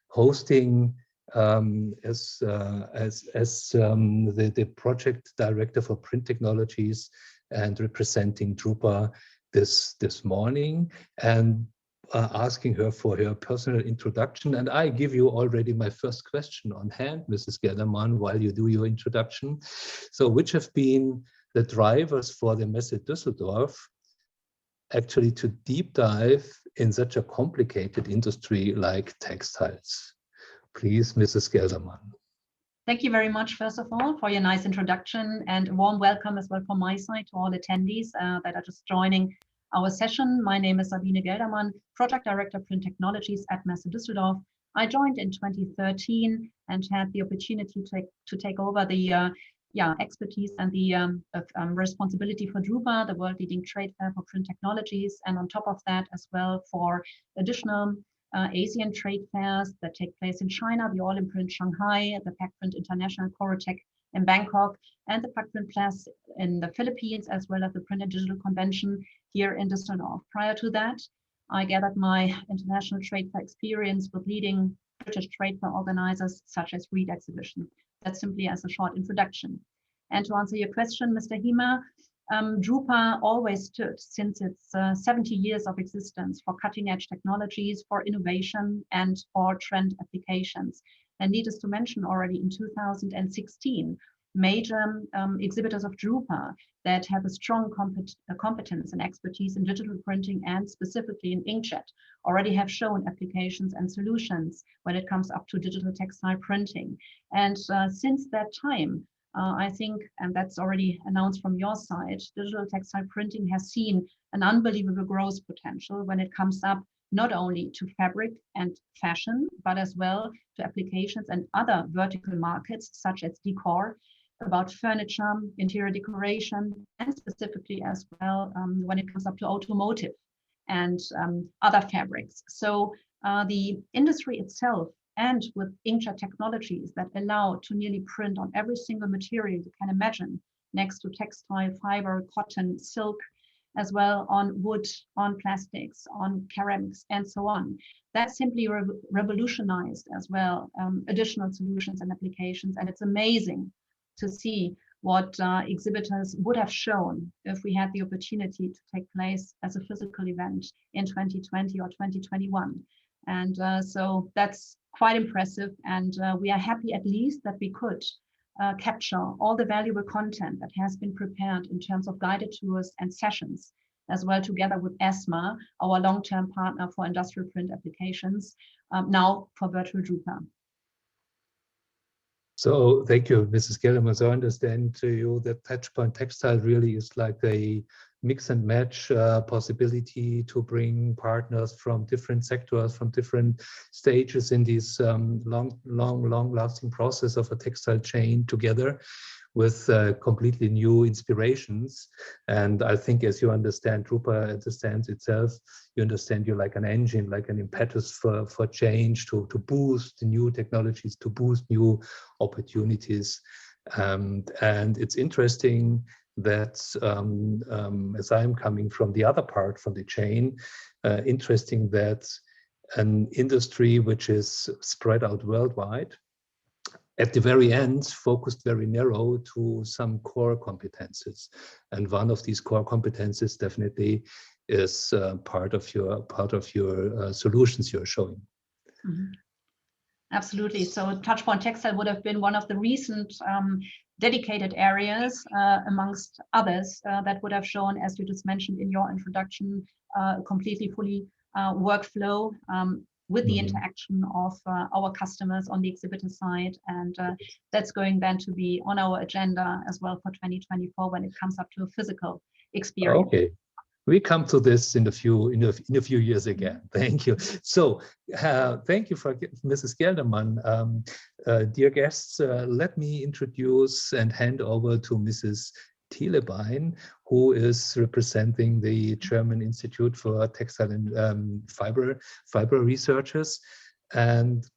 S6: hosting as the project director for print technologies and representing Drupa this morning, and asking her for her personal introduction. And I give you already my first question on hand, Mrs. Gelderman, while you do your introduction. So which have been the drivers for the Messe Düsseldorf actually to deep dive in such a complicated industry like textiles? Please, Mrs. Gelderman.
S7: Thank you very much, first of all, for your nice introduction, and a warm welcome as well from my side to all attendees that are just joining our session. My name is Sabine Gelderman, Project Director Print Technologies at Messe Düsseldorf. I joined in 2013 and had the opportunity to take over the expertise and the responsibility for Drupa, the world-leading trade fair for print technologies, and on top of that as well for additional Asian trade fairs that take place in China, the All in Print Shanghai, the Pack Print International Corotech in Bangkok, and the Pack Print Plus in the Philippines, as well as the Print and Digital Convention here in Düsseldorf. Prior to that, I gathered my international trade fair experience with leading British trade fair organizers such as Reed Exhibition. That's simply as a short introduction. And to answer your question, Mr. Hema, Drupa always stood since its 70 years of existence for cutting edge technologies, for innovation and for trend applications. And needless to mention, already in 2016, major exhibitors of Drupa that have a strong competence and expertise in digital printing and specifically in inkjet already have shown applications and solutions when it comes up to digital textile printing. And since that time, I think, and that's already announced from your side, digital textile printing has seen an unbelievable growth potential when it comes up not only to fabric and fashion, but as well to applications and other vertical markets such as decor, about furniture, interior decoration, and specifically as well when it comes up to automotive and other fabrics. So the industry itself, and with inkjet technologies that allow to nearly print on every single material you can imagine, next to textile, fiber, cotton, silk, as well on wood, on plastics, on ceramics, and so on. That simply revolutionized as well additional solutions and applications. And it's amazing to see what exhibitors would have shown if we had the opportunity to take place as a physical event in 2020 or 2021. And so that's quite impressive. And we are happy at least that we could capture all the valuable content that has been prepared in terms of guided tours and sessions, as well together with ESMA, our long-term partner for industrial print applications, now for virtual Drupa.
S6: So thank you, Mrs. Gelderman. So I understand to you that Touchpoint Textile really is like a mix and match possibility to bring partners from different sectors, from different stages in this long-lasting process of a textile chain together with completely new inspirations. And I think as you understand, Drupa understands itself, you understand you're like an engine, like an impetus for change, to boost new technologies, to boost new opportunities. And it's interesting that as I'm coming from the other part, from the chain, interesting that an industry which is spread out worldwide, at the very end, focused very narrow to some core competences. And one of these core competences definitely is part of your solutions you're showing.
S7: Mm-hmm. Absolutely. So Touchpoint Textile would have been one of the recent dedicated areas amongst others that would have shown, as you just mentioned in your introduction, completely fully workflow with the interaction of our customers on the exhibitor side. And that's going then to be on our agenda as well for 2024 when it comes up to a physical experience.
S6: Okay. We come to this in a few years again. Thank you. So thank you for Mrs. Gelderman. Dear guests, let me introduce and hand over to Mrs. Thielebein, who is representing the German Institute for Textile and Fiber Researchers. And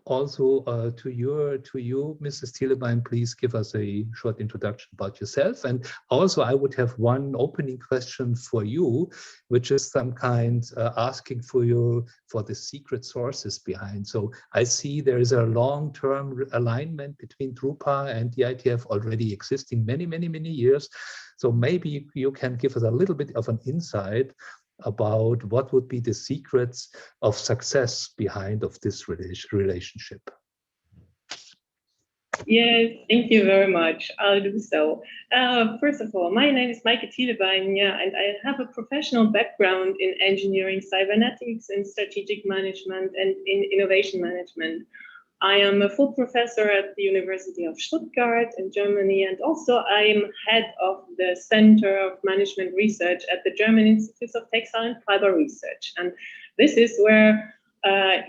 S6: also to you, Mrs. Thielebein, please give us a short introduction about yourself. And also I would have one opening question for you, which is some kind asking for the secret sources behind. So I see there is a long-term alignment between Drupa and the ITF already existing many years. So maybe you can give us a little bit of an insight about what would be the secrets of success behind of this relationship.
S8: Yes, thank you very much. I'll do so. First of all, my name is Maike Thielebein, and I have a professional background in engineering, cybernetics, and strategic management, and in innovation management. I am a full professor at the University of Stuttgart in Germany, and also I am head of the Center of Management Research at the German Institute of Textile and Fiber Research. And this is where,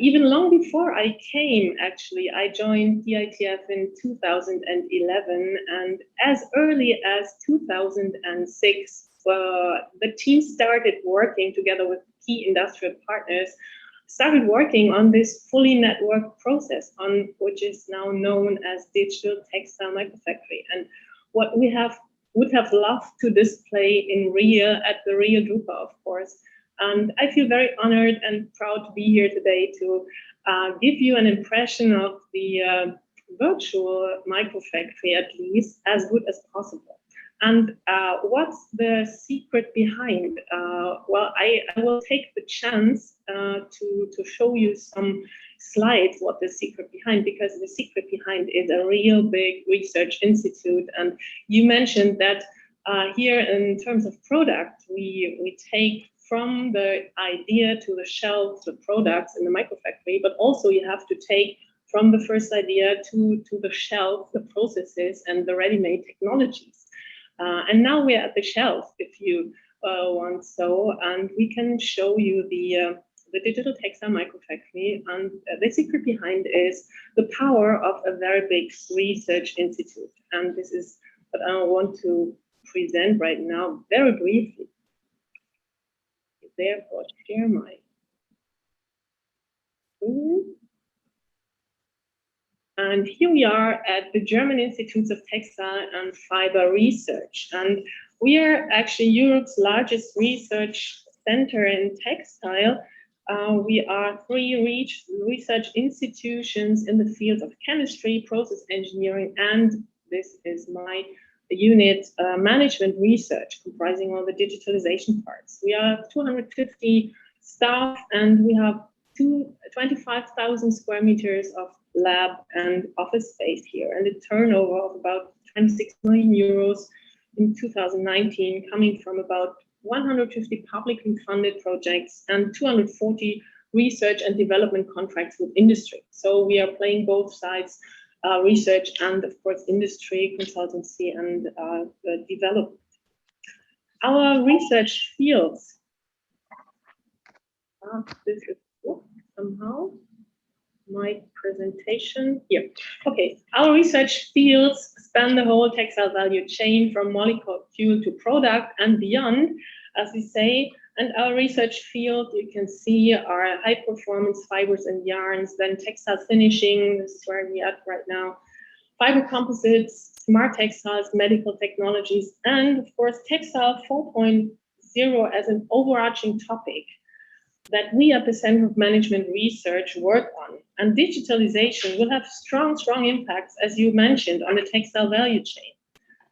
S8: even long before I came, actually, I joined the ITF in 2011, and as early as 2006, the team started working together with key industrial partners, started working on this fully networked process, on which is now known as digital textile microfactory, and what we would have loved to display in Rio at the Rio Drupa, of course. And I feel very honored and proud to be here today to give you an impression of the virtual microfactory, at least as good as possible. And what's the secret behind? Well, I will take the chance to show you some slides what the secret behind, because the secret behind is a real big research institute. And you mentioned that here in terms of product, we take from the idea to the shelf the products in the microfactory, but also you have to take from the first idea to the shelf the processes and the ready-made technologies. And now we're at the shelf, if you want so, and we can show you the digital textile microfactory. And the secret behind is the power of a very big research institute. And this is what I want to present right now very briefly. Therefore, share my screen. And here we are at the German Institutes of Textile and Fiber Research. And we are actually Europe's largest research center in textile. We are 3 research institutions in the fields of chemistry, process engineering, and this is my unit, management research, comprising all the digitalization parts. We are 250 staff, and we have 25,000 square meters of lab and office space here, and a turnover of about 26 million euros in 2019, coming from about 150 publicly funded projects and 240 research and development contracts with industry. So we are playing both sides, research and, of course, industry, consultancy, and development. Our research fields, this is somehow my presentation here. Okay, our research fields span the whole textile value chain from molecule to product and beyond, as we say. And our research field, you can see, are high performance fibers and yarns, then textile finishing, this is where we are at right now, fiber composites, smart textiles, medical technologies, and of course, textile 4.0 as an overarching topic that we at the Center of Management Research work on. And digitalization will have strong impacts, as you mentioned, on the textile value chain.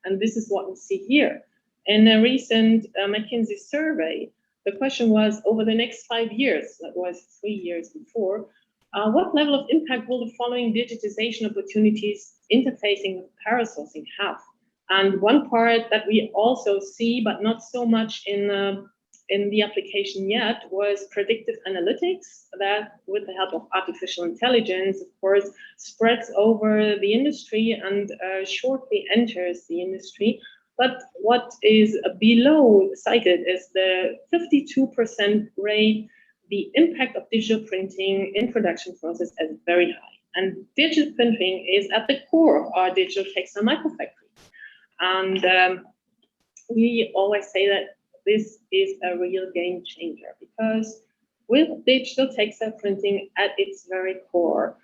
S8: And this is what we see here. In a recent McKinsey survey, the question was, over the next 5 years, that was 3 years before, what level of impact will the following digitization opportunities interfacing with parasourcing have? And one part that we also see, but not so much in the application yet, was predictive analytics that, with the help of artificial intelligence, of course, spreads over the industry and shortly enters the industry. But what is below cited is the 52% rate the impact of digital printing in production process as very high. And digital printing is at the core of our digital textile microfactory. And we always say that this is a real game changer, because with digital textile printing at its very core,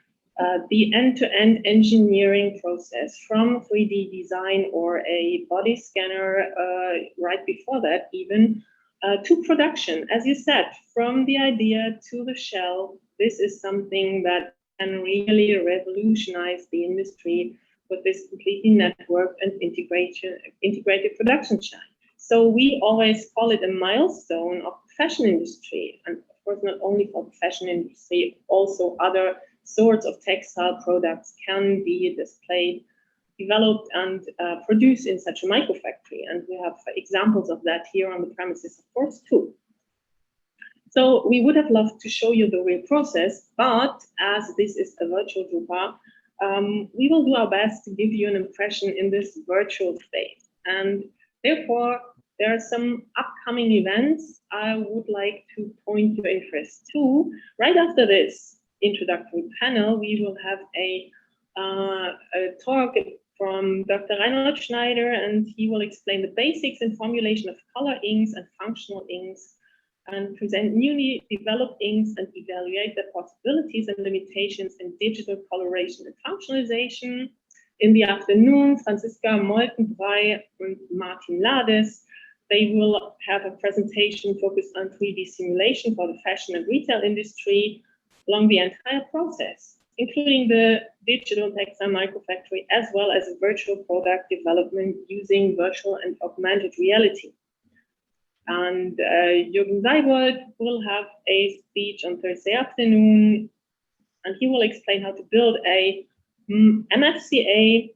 S8: the end-to-end engineering process from 3D design or a body scanner right before that even, to production, as you said, from the idea to the shelf, this is something that can really revolutionize the industry with this completely networked and integrated production chain. So we always call it a milestone of the fashion industry, and of course not only for the fashion industry, also other sorts of textile products can be displayed, developed, and produced in such a microfactory. And we have examples of that here on the premises, of course, too. So we would have loved to show you the real process, but as this is a virtual Drupa, we will do our best to give you an impression in this virtual state. And therefore, there are some upcoming events I would like to point your interest to. Right after this introductory panel, we will have a talk from Dr. Reinhold Schneider, and he will explain the basics and formulation of color inks and functional inks, and present newly developed inks and evaluate the possibilities and limitations in digital coloration and functionalization. In the afternoon, Franziska Moltenbrei and Martin Lades, they will have a presentation focused on 3D simulation for the fashion and retail industry. along the entire process, including the digital textile microfactory, as well as virtual product development using virtual and augmented reality. And Jürgen Seibold will have a speech on Thursday afternoon, and he will explain how to build a MFCA,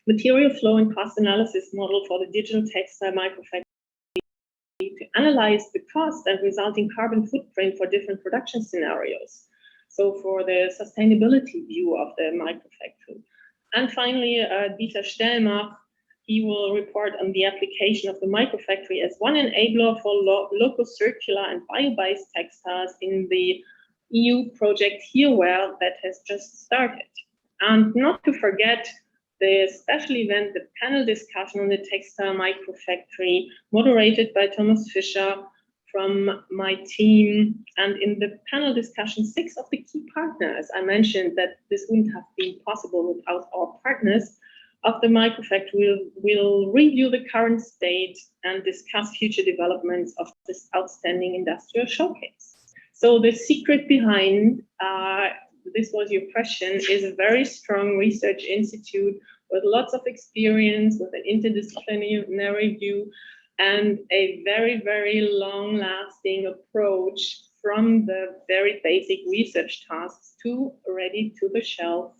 S8: material flow and cost analysis model for the digital textile microfactory to analyze the cost and resulting carbon footprint for different production scenarios. So for the sustainability view of the microfactory. And finally, Dieter Stellmach, he will report on the application of the microfactory as one enabler for local circular and bio-based textiles in the EU project HereWare that has just started. And not to forget the special event, the panel discussion on the textile microfactory, moderated by Thomas Fischer from my team. And in the panel discussion, 6 of the key partners, I mentioned that this wouldn't have been possible without our partners of the microfactory, will review the current state and discuss future developments of this outstanding industrial showcase. So the secret behind, this was your question, is a very strong research institute with lots of experience, with an interdisciplinary view, and a very, very long-lasting approach from the very basic research tasks to ready-to-the-shelf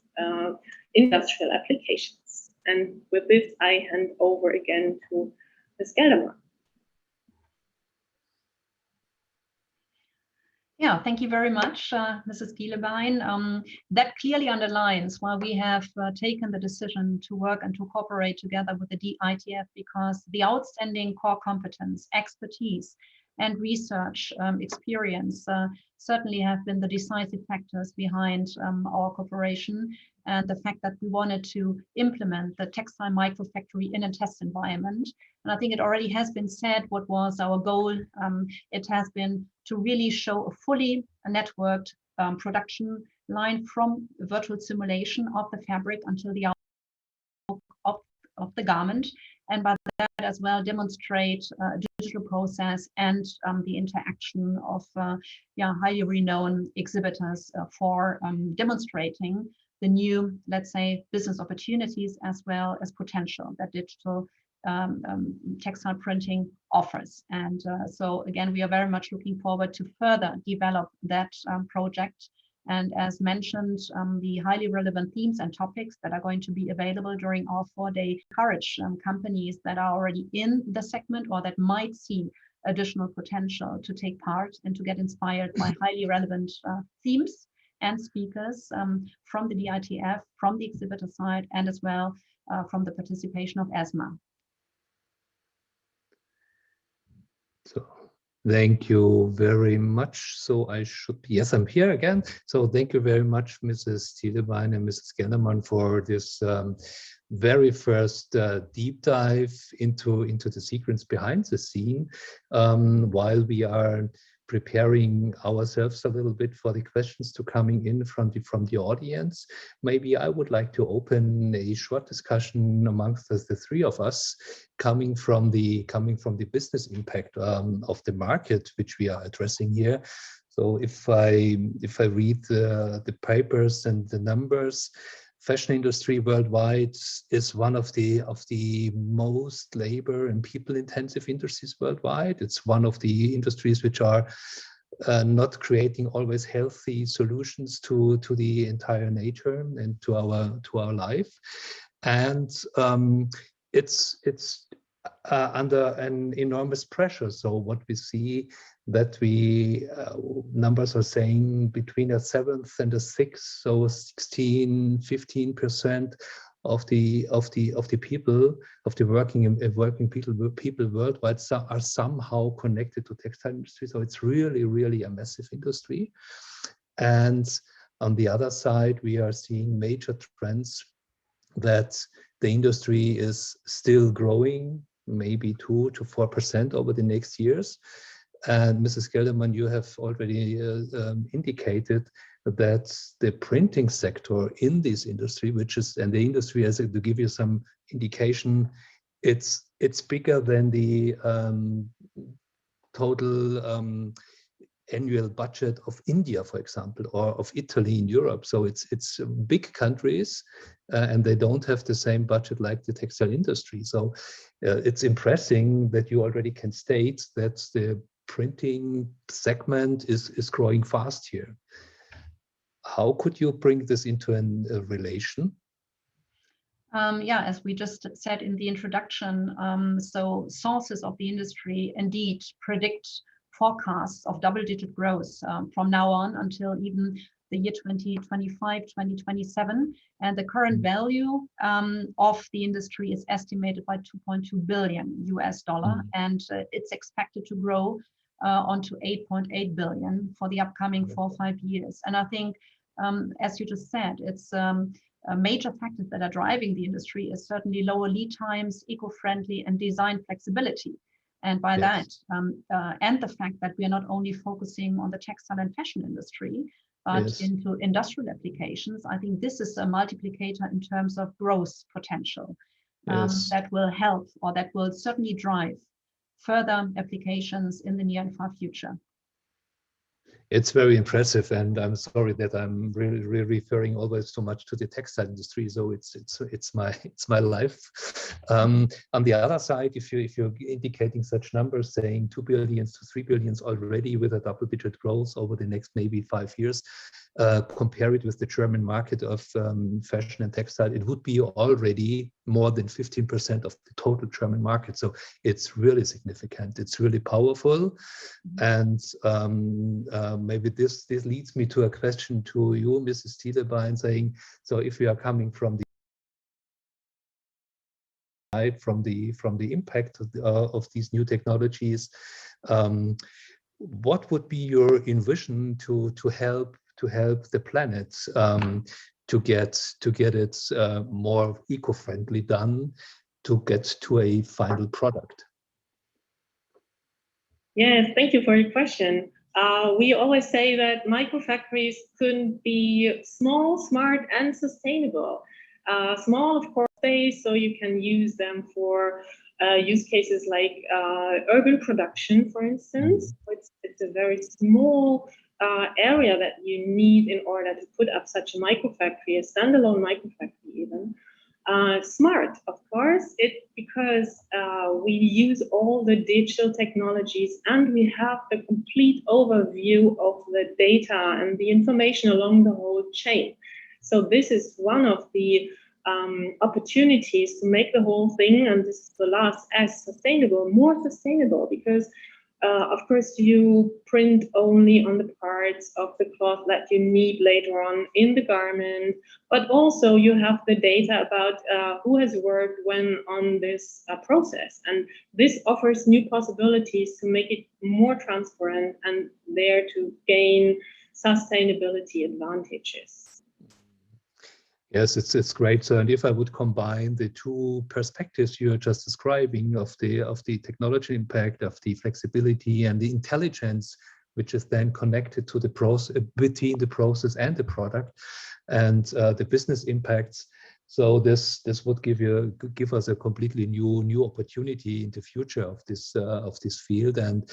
S8: industrial applications. And with this, I hand over again to Ms. Gelderman.
S7: Yeah, thank you very much, Mrs. Gielebein. That clearly underlines why we have taken the decision to work and to cooperate together with the DITF, because the outstanding core competence, expertise, and research experience certainly have been the decisive factors behind our cooperation, and the fact that we wanted to implement the textile microfactory in a test environment. And I think it already has been said what was our goal. It has been to really show a fully networked production line from virtual simulation of the fabric until the output of the garment, and by that as well demonstrate a digital process and the interaction of highly renowned exhibitors for demonstrating the new, let's say, business opportunities as well as potential that digital textile printing offers. And so again, we are very much looking forward to further develop that project. And as mentioned, the highly relevant themes and topics that are going to be available during our 4-day encourage companies that are already in the segment or that might see additional potential to take part and to get inspired by highly relevant themes and speakers from the DITF, from the exhibitor side, and as well from the participation of ESMA.
S6: So thank you very much. So I should be, yes, I'm here again. So thank you very much, Mrs. Gielebein and Mrs. Gelderman, for this very first deep dive into the sequence behind the scene, while we are preparing ourselves a little bit for the questions to coming in from the audience. Maybe I would like to open a short discussion amongst the 3 of us, coming from the business impact of the market which we are addressing here. So if I read the papers and the numbers, fashion industry worldwide is one of the most labor and people intensive industries worldwide. It's one of the industries which are not creating always healthy solutions to the entire nature and to our life. And it's under an enormous pressure. So what we see that numbers are saying between a 7th and a 6th, so 16–15% of the people, of the working people worldwide are somehow connected to textile industry. So it's really a massive industry. And on the other side, we are seeing major trends that the industry is still growing, maybe 2 to 4% over the next years. And Mrs. Gelderman, you have already indicated that the printing sector in this industry, and the industry, as to give you some indication, it's bigger than the total annual budget of India, for example, or of Italy in Europe. So it's big countries, and they don't have the same budget like the textile industry. So it's impressive that you already can state that the printing segment is growing fast here. How could you bring this into a relation?
S7: Yeah, as we just said in the introduction, so sources of the industry indeed predict forecasts of double-digit growth from now on until even the year 2025, 2027. And the current value of the industry is estimated by $2.2 billion US, and it's expected to grow onto 8.8 billion for the upcoming 4 or 5 years. And I think, as you just said, it's major factors that are driving the industry is certainly lower lead times, eco-friendly, and design flexibility. And by that, and the fact that we are not only focusing on the textile and fashion industry, but into industrial applications, I think this is a multiplicator in terms of growth potential that will help, or that will certainly drive further applications in the near and far future.
S6: It's very impressive, and I'm sorry that I'm really referring always so much to the textile industry. So it's my life. On the other side, if you're indicating such numbers, saying 2 billion to 3 billion already with a double-digit growth over the next maybe 5 years, compare it with the German market of fashion and textile, it would be already more than 15% of the total German market. So it's really significant. It's really powerful, and maybe this leads me to a question to you, Mrs. Thielebein, saying, so if we are coming from the impact of these new technologies, what would be your envision to help the planet to get it more eco-friendly done, to get to a final product?
S8: Yes, thank you for your question. We always say that microfactories couldn't be small, smart, and sustainable. Small, of course, space, so you can use them for use cases like urban production, for instance. It's a very small area that you need in order to put up such a microfactory, a standalone microfactory even. Smart, of course, because we use all the digital technologies and we have the complete overview of the data and the information along the whole chain. So this is one of the opportunities to make the whole thing, and this is the last S, sustainable, more sustainable, because of course, you print only on the parts of the cloth that you need later on in the garment, but also you have the data about who has worked when on this process. And this offers new possibilities to make it more transparent and there to gain sustainability advantages.
S6: Yes, it's great. So, and if I would combine the two perspectives you are just describing of the technology impact, of the flexibility and the intelligence, which is then connected to the process, between the process and the product, and the business impacts. So this would give us a completely new opportunity in the future of this field, and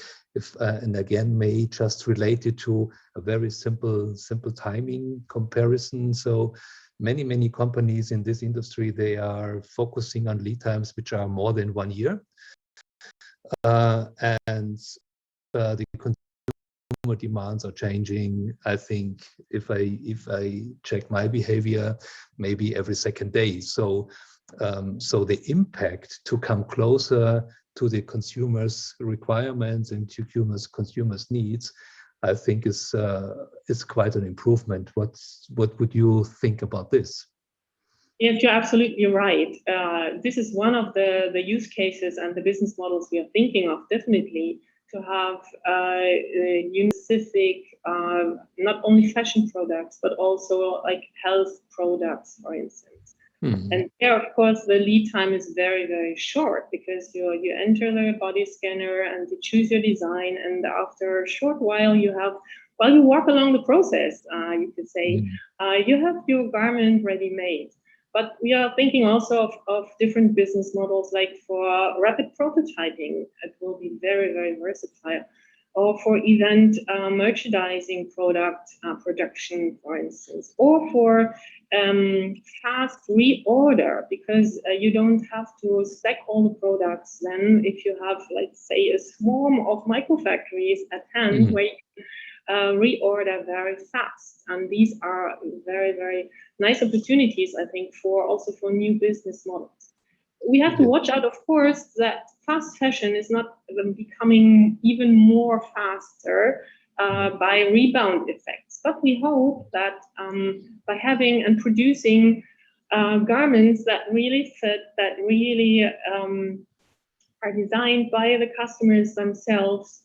S6: and again may just relate it to a very simple timing comparison. So many companies in this industry, they are focusing on lead times which are more than 1 year, and the consumer demands are changing. I think if I check my behavior, maybe every second day. So so the impact to come closer to the consumers' requirements and to consumers' needs, I think is quite an improvement. What would you think about this?
S8: Yes, you're absolutely right. This is one of the use cases and the business models we are thinking of, definitely, to have specific, not only fashion products, but also like health products, for instance. And there, of course, the lead time is very, very short, because you enter the body scanner and you choose your design, and after a short while you walk along the process, you could say, you have your garment ready-made. But we are thinking also of different business models, like for rapid prototyping. It will be very, very versatile. or for event merchandising product production, for instance, or for fast reorder, because you don't have to spec all the products then if you have, let's say, a swarm of microfactories at hand where you can reorder very fast. And these are very, very nice opportunities, I think, for also for new business models. We have to watch out, of course, that fast fashion is not becoming even more faster by rebound effects. But we hope that by having and producing garments that really fit, that really are designed by the customers themselves,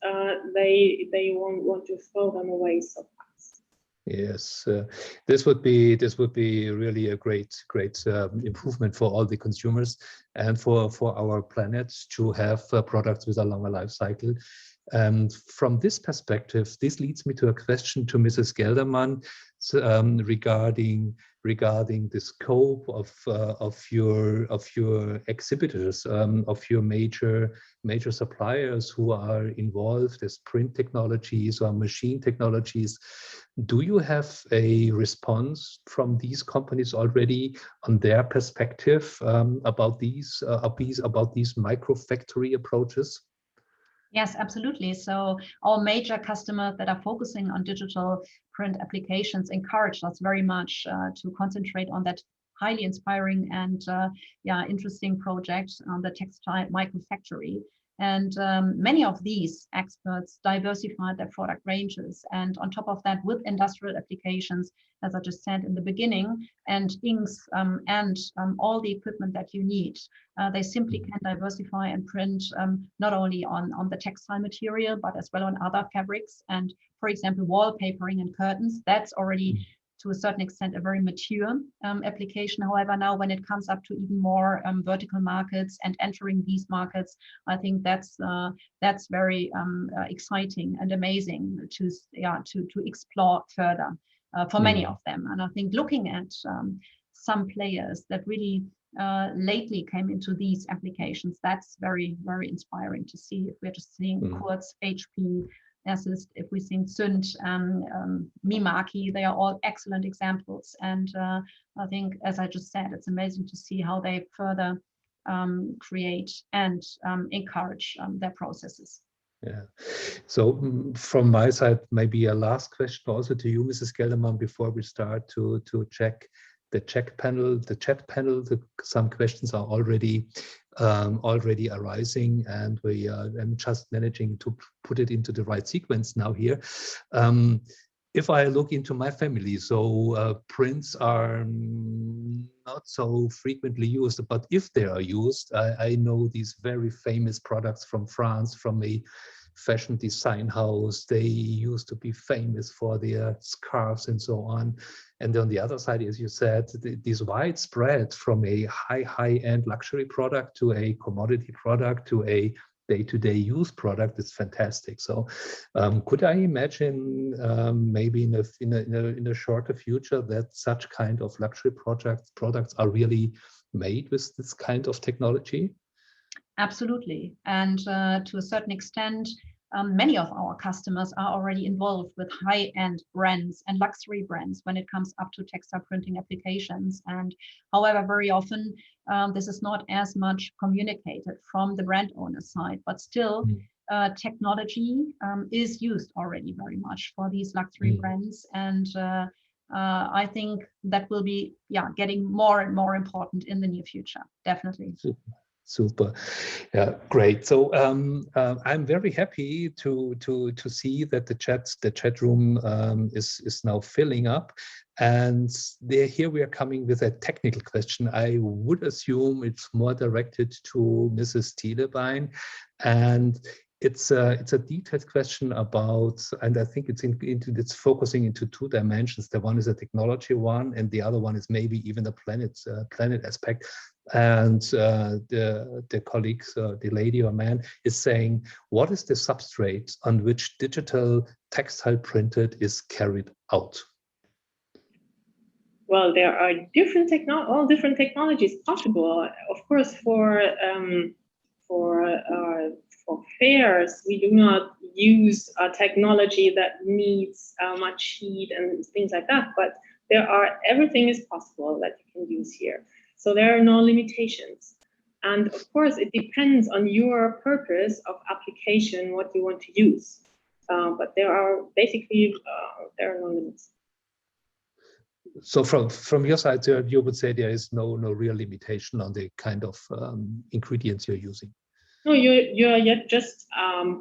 S8: they won't want to throw them away so fast.
S6: Yes, this would be really a great improvement for all the consumers and for our planet to have products with a longer life cycle. And from this perspective, this leads me to a question to Mrs. Gelderman regarding the scope of your exhibitors, of your major suppliers who are involved as print technologies or machine technologies. Do you have a response from these companies already on their perspective about these micro factory approaches?
S7: Yes, absolutely. So our major customers that are focusing on digital print applications encourage us very much to concentrate on that highly inspiring and interesting project on the textile microfactory. And many of these experts diversified their product ranges. And on top of that, with industrial applications, as I just said in the beginning, and inks and all the equipment that you need, they simply can diversify and print not only on the textile material, but as well on other fabrics. And for example, wallpapering and curtains, that's already to a certain extent a very mature application. However, now when it comes up to even more vertical markets and entering these markets, I think that's very exciting and amazing to explore further for many of them. And I think looking at some players that really lately came into these applications, that's very, very inspiring to see. If we're just seeing Kurz, HP, Assist, if we think Sünd, Mimaki, they are all excellent examples. And I think, as I just said, it's amazing to see how they further create and encourage their processes.
S6: Yeah. So from my side, maybe a last question also to you, Mrs. Gelderman, before we start to check the chat panel. Some questions are already arising, and I'm just managing to put it into the right sequence now here. If I look into my family, so prints are not so frequently used, but if they are used, I know these very famous products from France, from a fashion design house. They used to be famous for their scarves and so on. And on the other side, as you said, this widespread from a high-end luxury product to a commodity product to a day-to-day use product is fantastic. So could I imagine maybe in a shorter future that such kind of luxury products are really made with this kind of technology?
S7: Absolutely. And to a certain extent, many of our customers are already involved with high-end brands and luxury brands when it comes up to textile printing applications. And however, very often this is not as much communicated from the brand owner side, but still technology is used already very much for these luxury brands. And I think that will be getting more and more important in the near future, definitely.
S6: Super. Yeah, great. So I'm very happy to see that the chat room is now filling up, and here we are coming with a technical question. I would assume it's more directed to Mrs. Thielebein, and it's a detailed question about, and I think it's focusing into two dimensions. The one is a technology one, and the other one is maybe even the planet aspect. And the colleagues, the lady or man, is saying, what is the substrate on which digital textile printed is carried out?
S8: Well, there are all different technologies possible. Of course, for fairs, we do not use a technology that needs much heat and things like that, but everything is possible that you can use here. So there are no limitations. And of course, it depends on your purpose of application, what you want to use. But there are no limits.
S6: So from your side, you would say there is no real limitation on the kind of ingredients you're using.
S8: No, you're yet just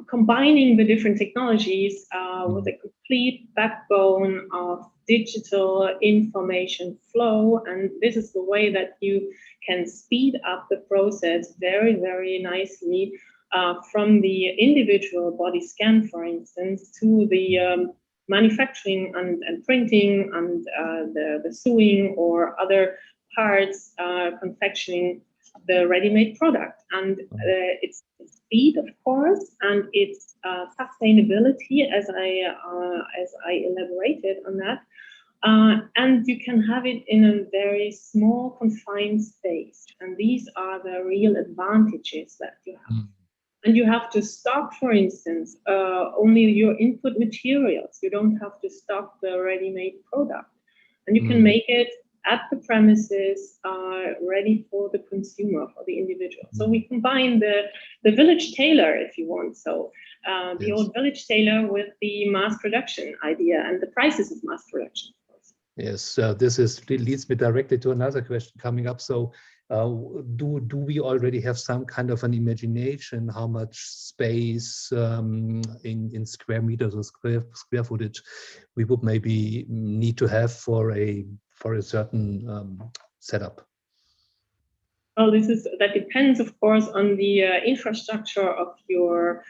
S8: combining the different technologies with a complete backbone of digital information flow, and this is the way that you can speed up the process very, very nicely from the individual body scan, for instance, to the manufacturing and printing and the sewing or other parts, confectioning the ready-made product. And it's speed, of course, and it's sustainability, as I elaborated on that. And you can have it in a very small, confined space. And these are the real advantages that you have. And you have to stock, for instance, only your input materials. You don't have to stock the ready-made product. And you can make it at the premises, ready for the consumer, for the individual. So we combine the village tailor, if you want. So the old village tailor with the mass production idea and the prices of mass production.
S6: Yes, this leads me directly to another question coming up. So do we already have some kind of an imagination how much space in square meters or square footage we would maybe need to have for a certain setup?
S8: Well, that depends, of course, on the infrastructure of your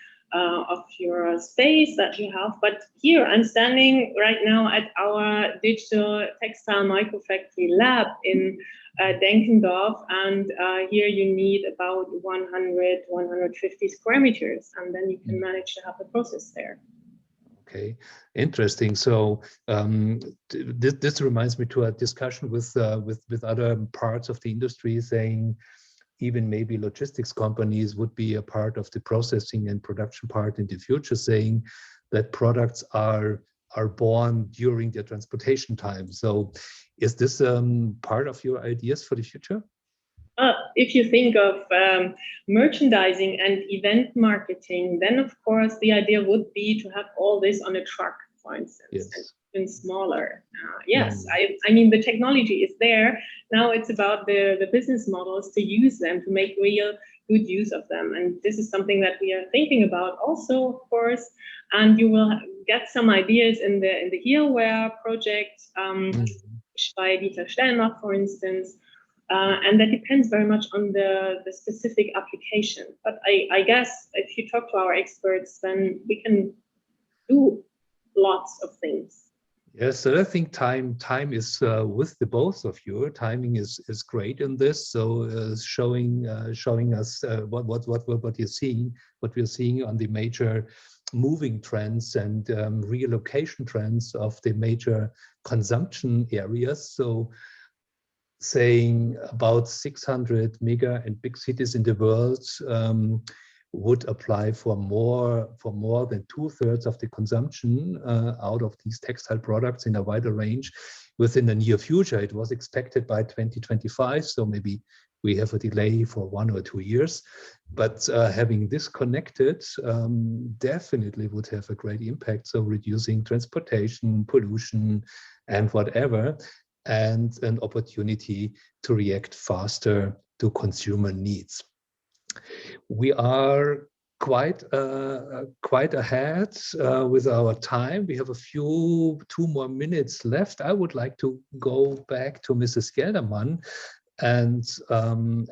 S8: space that you have. But here I'm standing right now at our digital textile microfactory lab in Denkendorf, and here you need about 100, 150 square meters, and then you can manage to have the process there.
S6: Okay, interesting. So this reminds me to a discussion with other parts of the industry, saying even maybe logistics companies would be a part of the processing and production part in the future, saying that products are born during their transportation time. So is this part of your ideas for the future?
S8: If you think of merchandising and event marketing, then of course the idea would be to have all this on a truck, for instance, and even smaller. Yes, I mean the technology is there. Now it's about the business models to use them, to make real good use of them. And this is something that we are thinking about also, of course. And you will get some ideas in the Healware project by Dieter Stellenbach, for instance. And that depends very much on the specific application. But I guess if you talk to our experts, then we can do lots of things.
S6: Yes, so I think time is with the both of you. Timing is great in this. So showing us what you're seeing, what we're seeing on the major moving trends and relocation trends of the major consumption areas. So saying about 600 mega and big cities in the world would apply for more than 2/3 of the consumption out of these textile products in a wider range within the near future. It was expected by 2025, so maybe we have a delay for 1 or 2 years. But having this connected definitely would have a great impact. So reducing transportation, pollution, and whatever, and an opportunity to react faster to consumer needs. We are quite ahead with our time. We have 2 more minutes left. I would like to go back to Mrs. Gelderman. And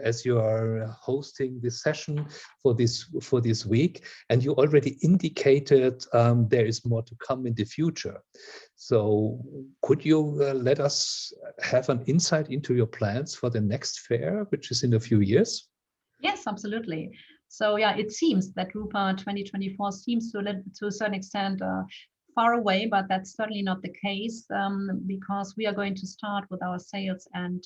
S6: as you are hosting this session for this week, and you already indicated there is more to come in the future. So could you let us have an insight into your plans for the next fair, which is in a few years?
S7: Yes, absolutely. So yeah, it seems that Drupa 2024 seems to a certain extent far away, but that's certainly not the case because we are going to start with our sales and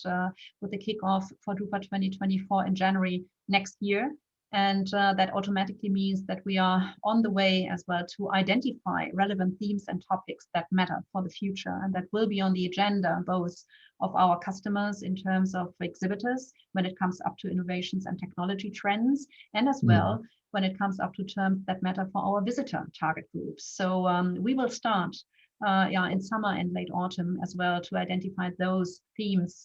S7: with the kickoff for Drupa 2024 in January next year. And that automatically means that we are on the way as well to identify relevant themes and topics that matter for the future and that will be on the agenda, both of our customers in terms of exhibitors when it comes up to innovations and technology trends, and as well when it comes up to terms that matter for our visitor target groups. So we will start in summer and late autumn as well to identify those themes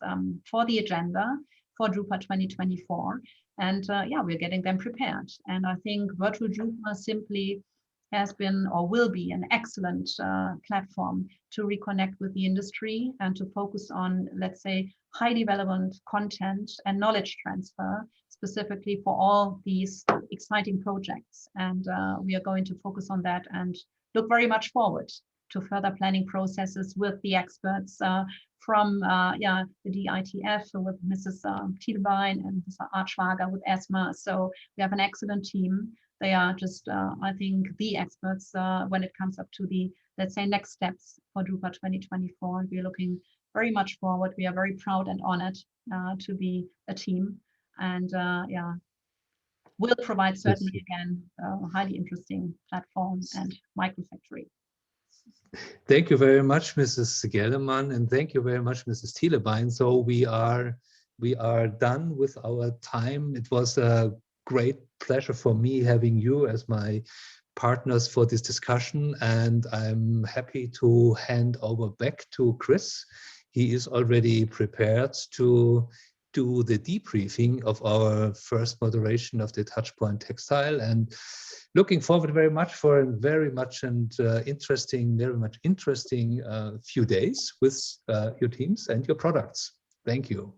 S7: for the agenda for Drupa 2024. And we're getting them prepared. And I think Virtual Drupa simply has been or will be an excellent platform to reconnect with the industry and to focus on, let's say, highly relevant content and knowledge transfer, specifically for all these exciting projects. And we are going to focus on that and look very much forward to further planning processes with the experts from the DITF with Mrs. Thielbein and Mr. Artschwager with ESMA. So we have an excellent team. They are just, I think, the experts when it comes up to the, let's say, next steps for Drupa 2024. And we're looking very much forward. We are very proud and honored to be a team. And will provide certainly again a highly interesting platform and microfactory.
S6: Thank you very much, Mrs. Gelderman, and thank you very much, Mrs. Thielebein. So we are done with our time. It was a great pleasure for me having you as my partners for this discussion, and I'm happy to hand over back to Chris. He is already prepared to do the debriefing of our first moderation of the Touchpoint Textile, and looking forward very much for a very much interesting few days with your teams and your products. Thank you.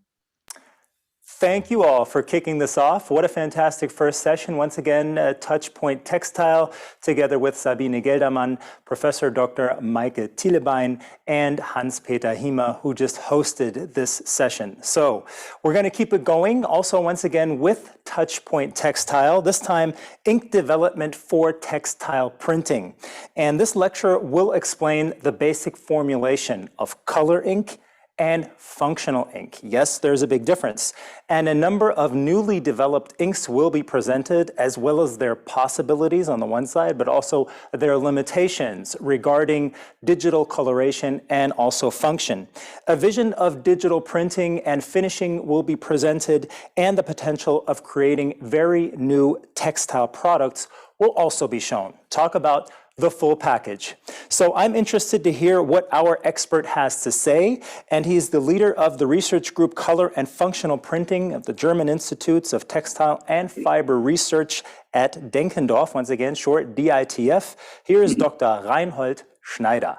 S2: Thank you all for kicking this off. What a fantastic first session. Once again, Touchpoint Textile, together with Sabine Geldermann, Professor Dr. Maike Thielebein, and Hans-Peter Hiemer, who just hosted this session. So we're going to keep it going, also once again with Touchpoint Textile, this time ink development for textile printing. And this lecture will explain the basic formulation of color ink and functional ink. Yes, there's a big difference. And a number of newly developed inks will be presented, as well as their possibilities on the one side, but also their limitations regarding digital coloration and also function. A vision of digital printing and finishing will be presented, and the potential of creating very new textile products will also be shown. Talk about the full package. So I'm interested to hear what our expert has to say, and he's the leader of the research group Color and Functional Printing of the German Institutes of Textile and Fiber Research at Denkendorf, once again, short DITF. Here is Dr. Reinhold Schneider.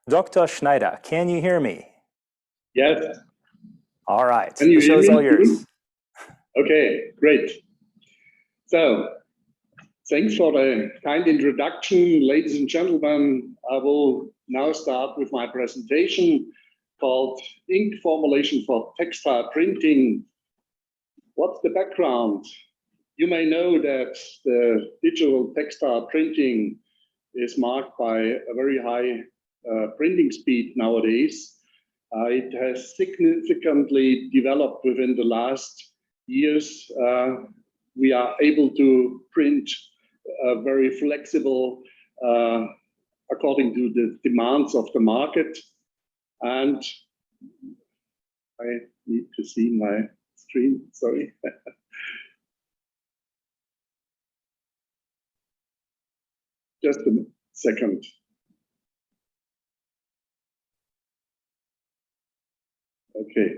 S2: Dr. Schneider, can you hear me?
S9: Yes.
S2: All right,
S9: can you
S2: the show's all yours.
S9: Okay, great. So, thanks for the kind introduction, ladies and gentlemen. I will now start with my presentation called Ink Formulation for Textile Printing. What's the background? You may know that the digital textile printing is marked by a very high printing speed nowadays. It has significantly developed within the last years. We are able to print very flexible according to the demands of the market. And I need to see my screen, sorry. Just a second. Okay.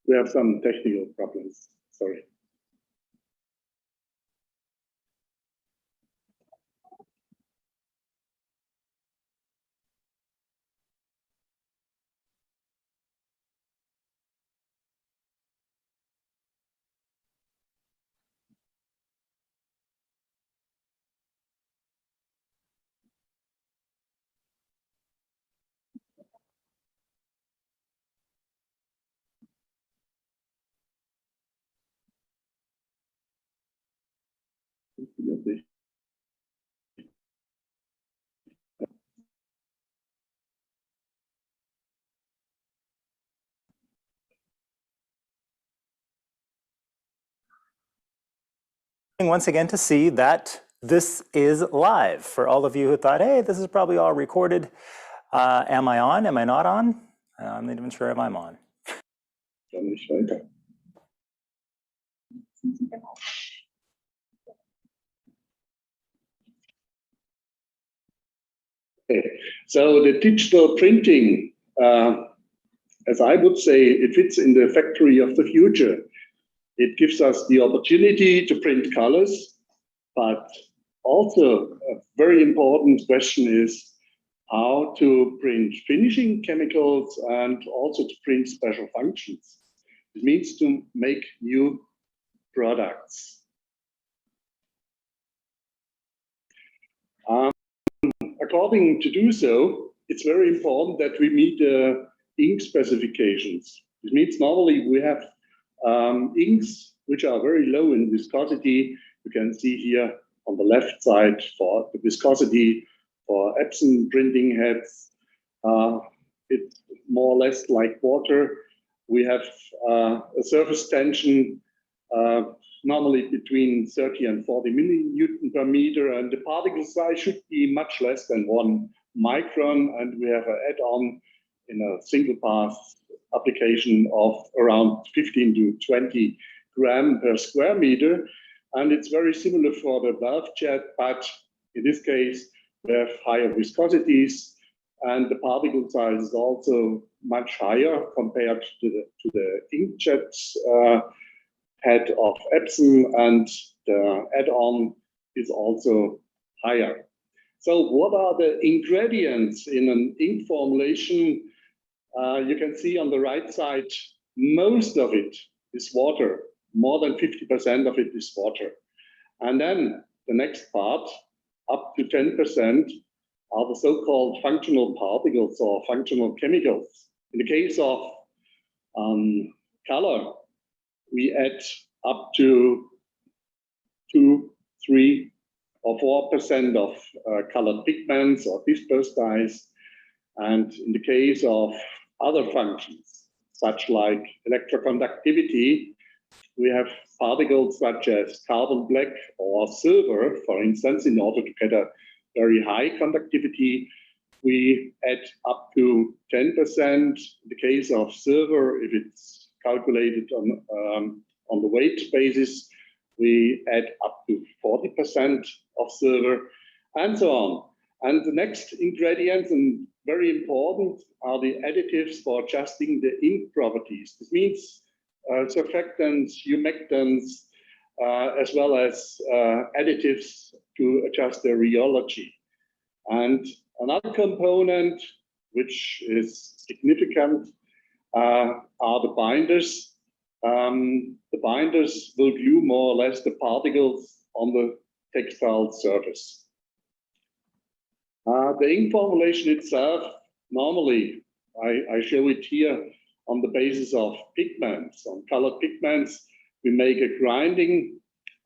S9: We have some technical problems, sorry.
S2: Once again to see that this is live. For all of you who thought, hey, this is probably all recorded. Am I on? Am I not on? I'm not even sure if I'm on.
S9: Okay. So the digital printing, as I would say, it fits in the factory of the future. It gives us the opportunity to print colors, but also a very important question is how to print finishing chemicals and also to print special functions. It means to make new products. According to do so, it's very important that we meet the ink specifications. It means normally we have inks which are very low in viscosity. You can see here on the left side for the viscosity for Epson printing heads. It's more or less like water. We have a surface tension normally between 30 and 40 millinewton per meter, and the particle size should be much less than 1 micron, and we have an add-on in a single pass application of around 15 to 20 gram per square meter. And it's very similar for the valve jet, but in this case, we have higher viscosities, and the particle size is also much higher compared to the inkjet head of Epson, and the add-on is also higher. So what are the ingredients in an ink formulation? You can see on the right side, most of it is water. More than 50% of it is water. And then the next part, up to 10%, are the so-called functional particles or functional chemicals. In the case of color, we add up to 2, 3, or 4% of colored pigments or dispersed dyes. And in the case of other functions, such like electroconductivity, we have particles such as carbon black or silver, for instance. In order to get a very high conductivity, we add up to 10%. In the case of silver, if it's calculated on the weight basis, we add up to 40% of silver, and so on. And the next ingredients, and very important, are the additives for adjusting the ink properties. This means surfactants, humectants, as well as additives to adjust the rheology. And another component which is significant are the binders. The binders will glue more or less the particles on the textile surface. The ink formulation itself, normally, I show it here on the basis of pigments. On colored pigments, we make a grinding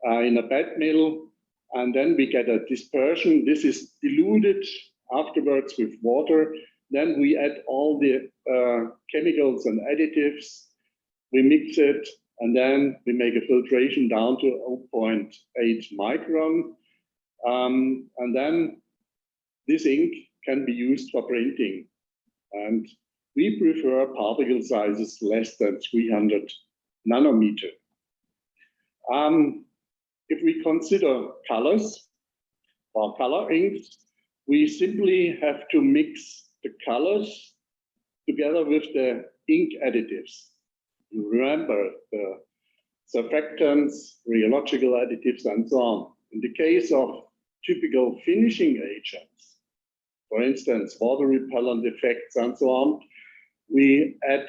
S9: in a bed mill, and then we get a dispersion. This is diluted afterwards with water. Then we add all the chemicals and additives. We mix it, and then we make a filtration down to 0.8 micron. And then this ink can be used for printing. And we prefer particle sizes less than 300 nanometer. If we consider colors or color inks, we simply have to mix the colors together with the ink additives. You remember the surfactants, rheological additives, and so on. In the case of typical finishing agents, for instance, water repellent effects and so on, we add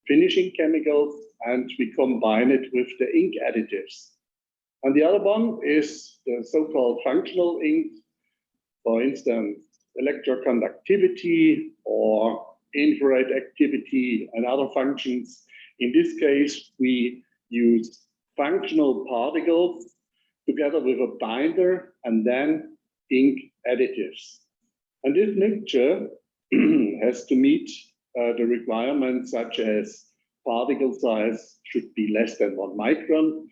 S9: finishing chemicals and we combine it with the ink additives. And the other one is the so-called functional ink, for instance, electroconductivity or infrared activity and other functions. In this case, we use functional particles together with a binder and then ink additives. And this mixture has to meet the requirements such as particle size should be less than 1 micron.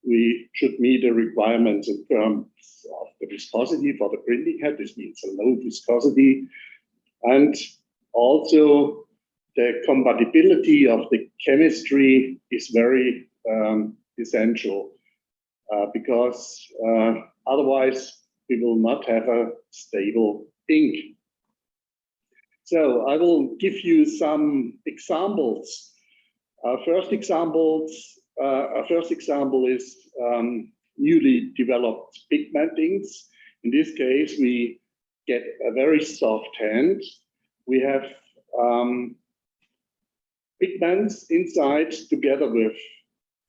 S9: We should meet the requirements in terms of the viscosity for the printing head. This means a low viscosity. And also the compatibility of the chemistry is very essential because otherwise we will not have a stable ink. So I will give you some examples. Our first example is newly developed pigment inks. In this case, we get a very soft hand. We have pigments inside together with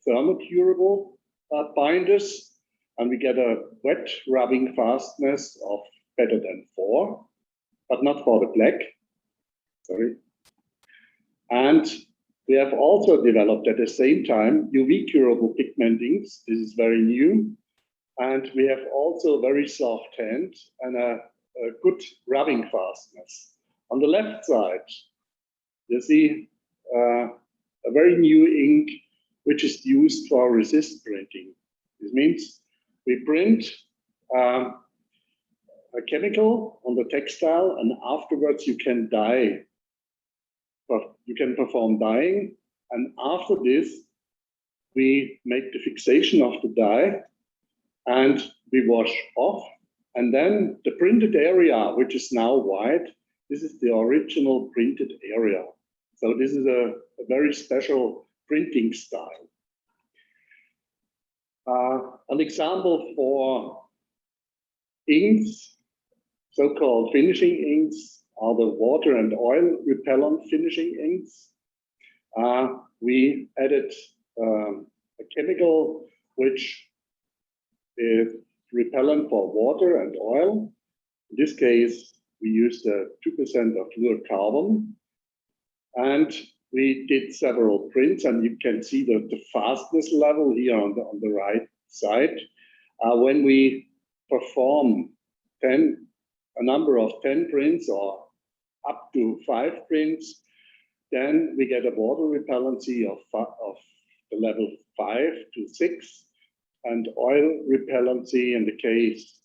S9: thermocurable binders, and we get a wet rubbing fastness of better than 4, but not for the black. Sorry. And we have also developed at the same time UV curable pigment inks. This is very new. And we have also very soft hand and a good rubbing fastness. On the left side, you see a very new ink, which is used for resist printing. This means we print a chemical on the textile, and afterwards you can dye. You can perform dyeing, and after this, we make the fixation of the dye, and we wash off, and then the printed area, which is now white, this is the original printed area. So this is a very special printing style. An example for inks, so-called finishing inks, are the water and oil repellent finishing inks. We added a chemical which is repellent for water and oil. In this case, we used 2% of fluorocarbon. And we did several prints, and you can see the fastness level here on the right side. When we perform a number of 10 prints or up to 5 prints, then we get a water repellency of the level 5 to 6, and oil repellency in the case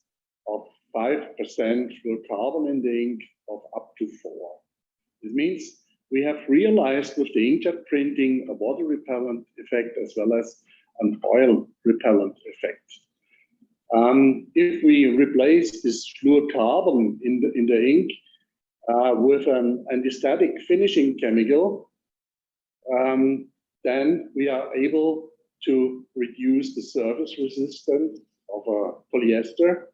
S9: of 5% fluorocarbon in the ink of up to 4. This means we have realized with the inkjet printing a water repellent effect as well as an oil repellent effect. If we replace this fluorocarbon in the ink with an antistatic finishing chemical, then we are able to reduce the surface resistance of a polyester,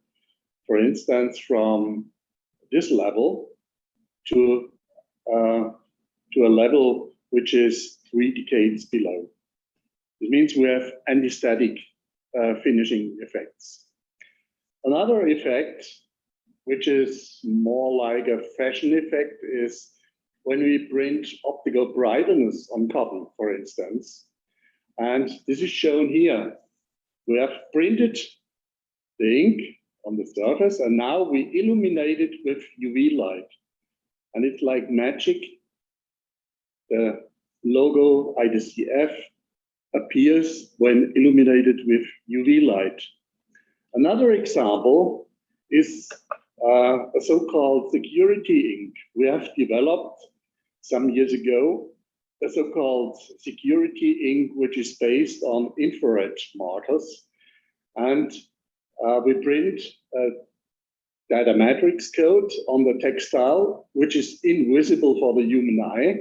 S9: for instance, from this level to a level which is 3 decades below. This means we have antistatic finishing effects. Another effect, which is more like a fashion effect, is when we print optical brightness on cotton, for instance. And this is shown here. We have printed the ink on the surface, and now we illuminate it with UV light. And it's like magic. The logo IDCF appears when illuminated with UV light. Another example is a so-called security ink. We have developed some years ago a so-called security ink, which is based on infrared markers. And we print a data matrix code on the textile, which is invisible for the human eye.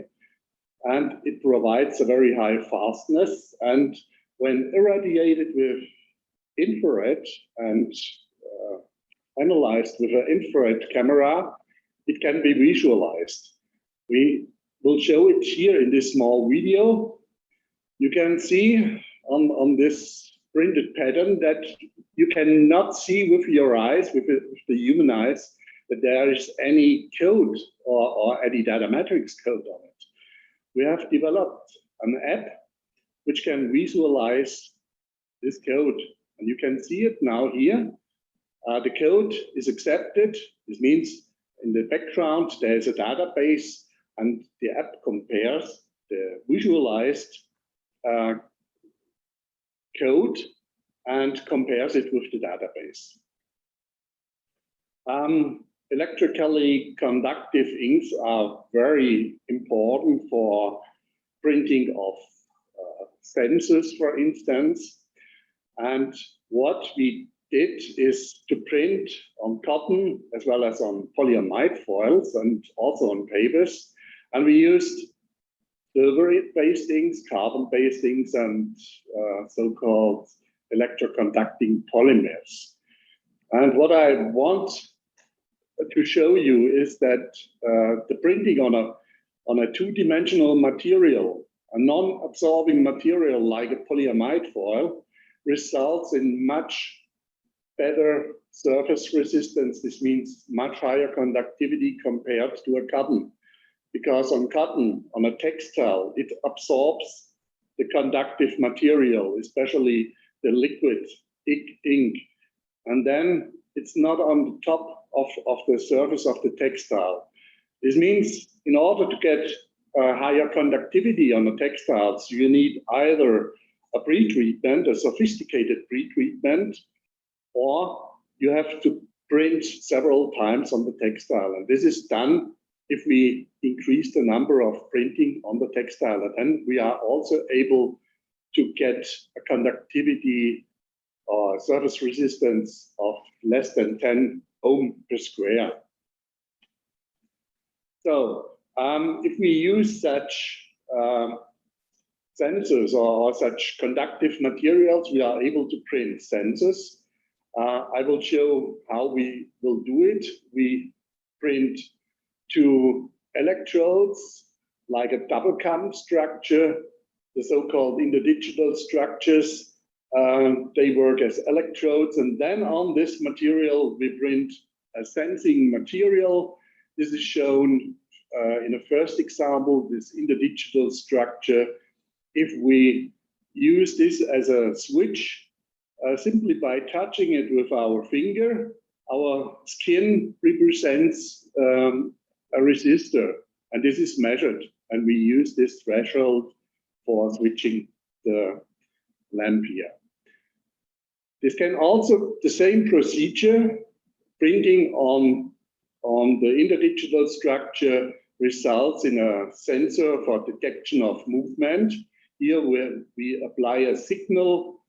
S9: And it provides a very high fastness. And when irradiated with infrared and analyzed with an infrared camera, it can be visualized. We will show it here in this small video. You can see on this printed pattern that you cannot see with your eyes, with the human eyes, that there is any code or any data matrix code on it. We have developed an app which can visualize this code. And you can see it now here. The code is accepted. This means in the background, there's a database, and the app compares the visualized code and compares it with the database. Electrically conductive inks are very important for printing of sensors, for instance. And what we did is to print on cotton as well as on polyamide foils and also on papers. And we used silver-based inks, carbon-based inks, and so-called electroconducting polymers. And what I want to show you is that the printing on a two-dimensional material, a non-absorbing material like a polyamide foil, results in much better surface resistance. This means much higher conductivity compared to a cotton. Because on cotton, on a textile, it absorbs the conductive material, especially the liquid ink. And then it's not on the top of the surface of the textile. This means in order to get higher conductivity on the textiles, you need either a pre-treatment, a sophisticated pre-treatment, or you have to print several times on the textile. And this is done if we increase the number of printing on the textile. And then we are also able to get a conductivity or surface resistance of less than 10 ohm per square. So if we use such sensors or such conductive materials, we are able to print sensors. I will show how we will do it. We print two electrodes, like a double cam structure, the so-called interdigital structures. They work as electrodes, and then on this material we print a sensing material. This is shown in a first example, this interdigital structure. If we use this as a switch, simply by touching it with our finger, our skin represents a resistor, and this is measured, and we use this threshold for switching the lamp here. This can also, the same procedure, printing on the interdigital structure results in a sensor for detection of movement. Here we apply a signal,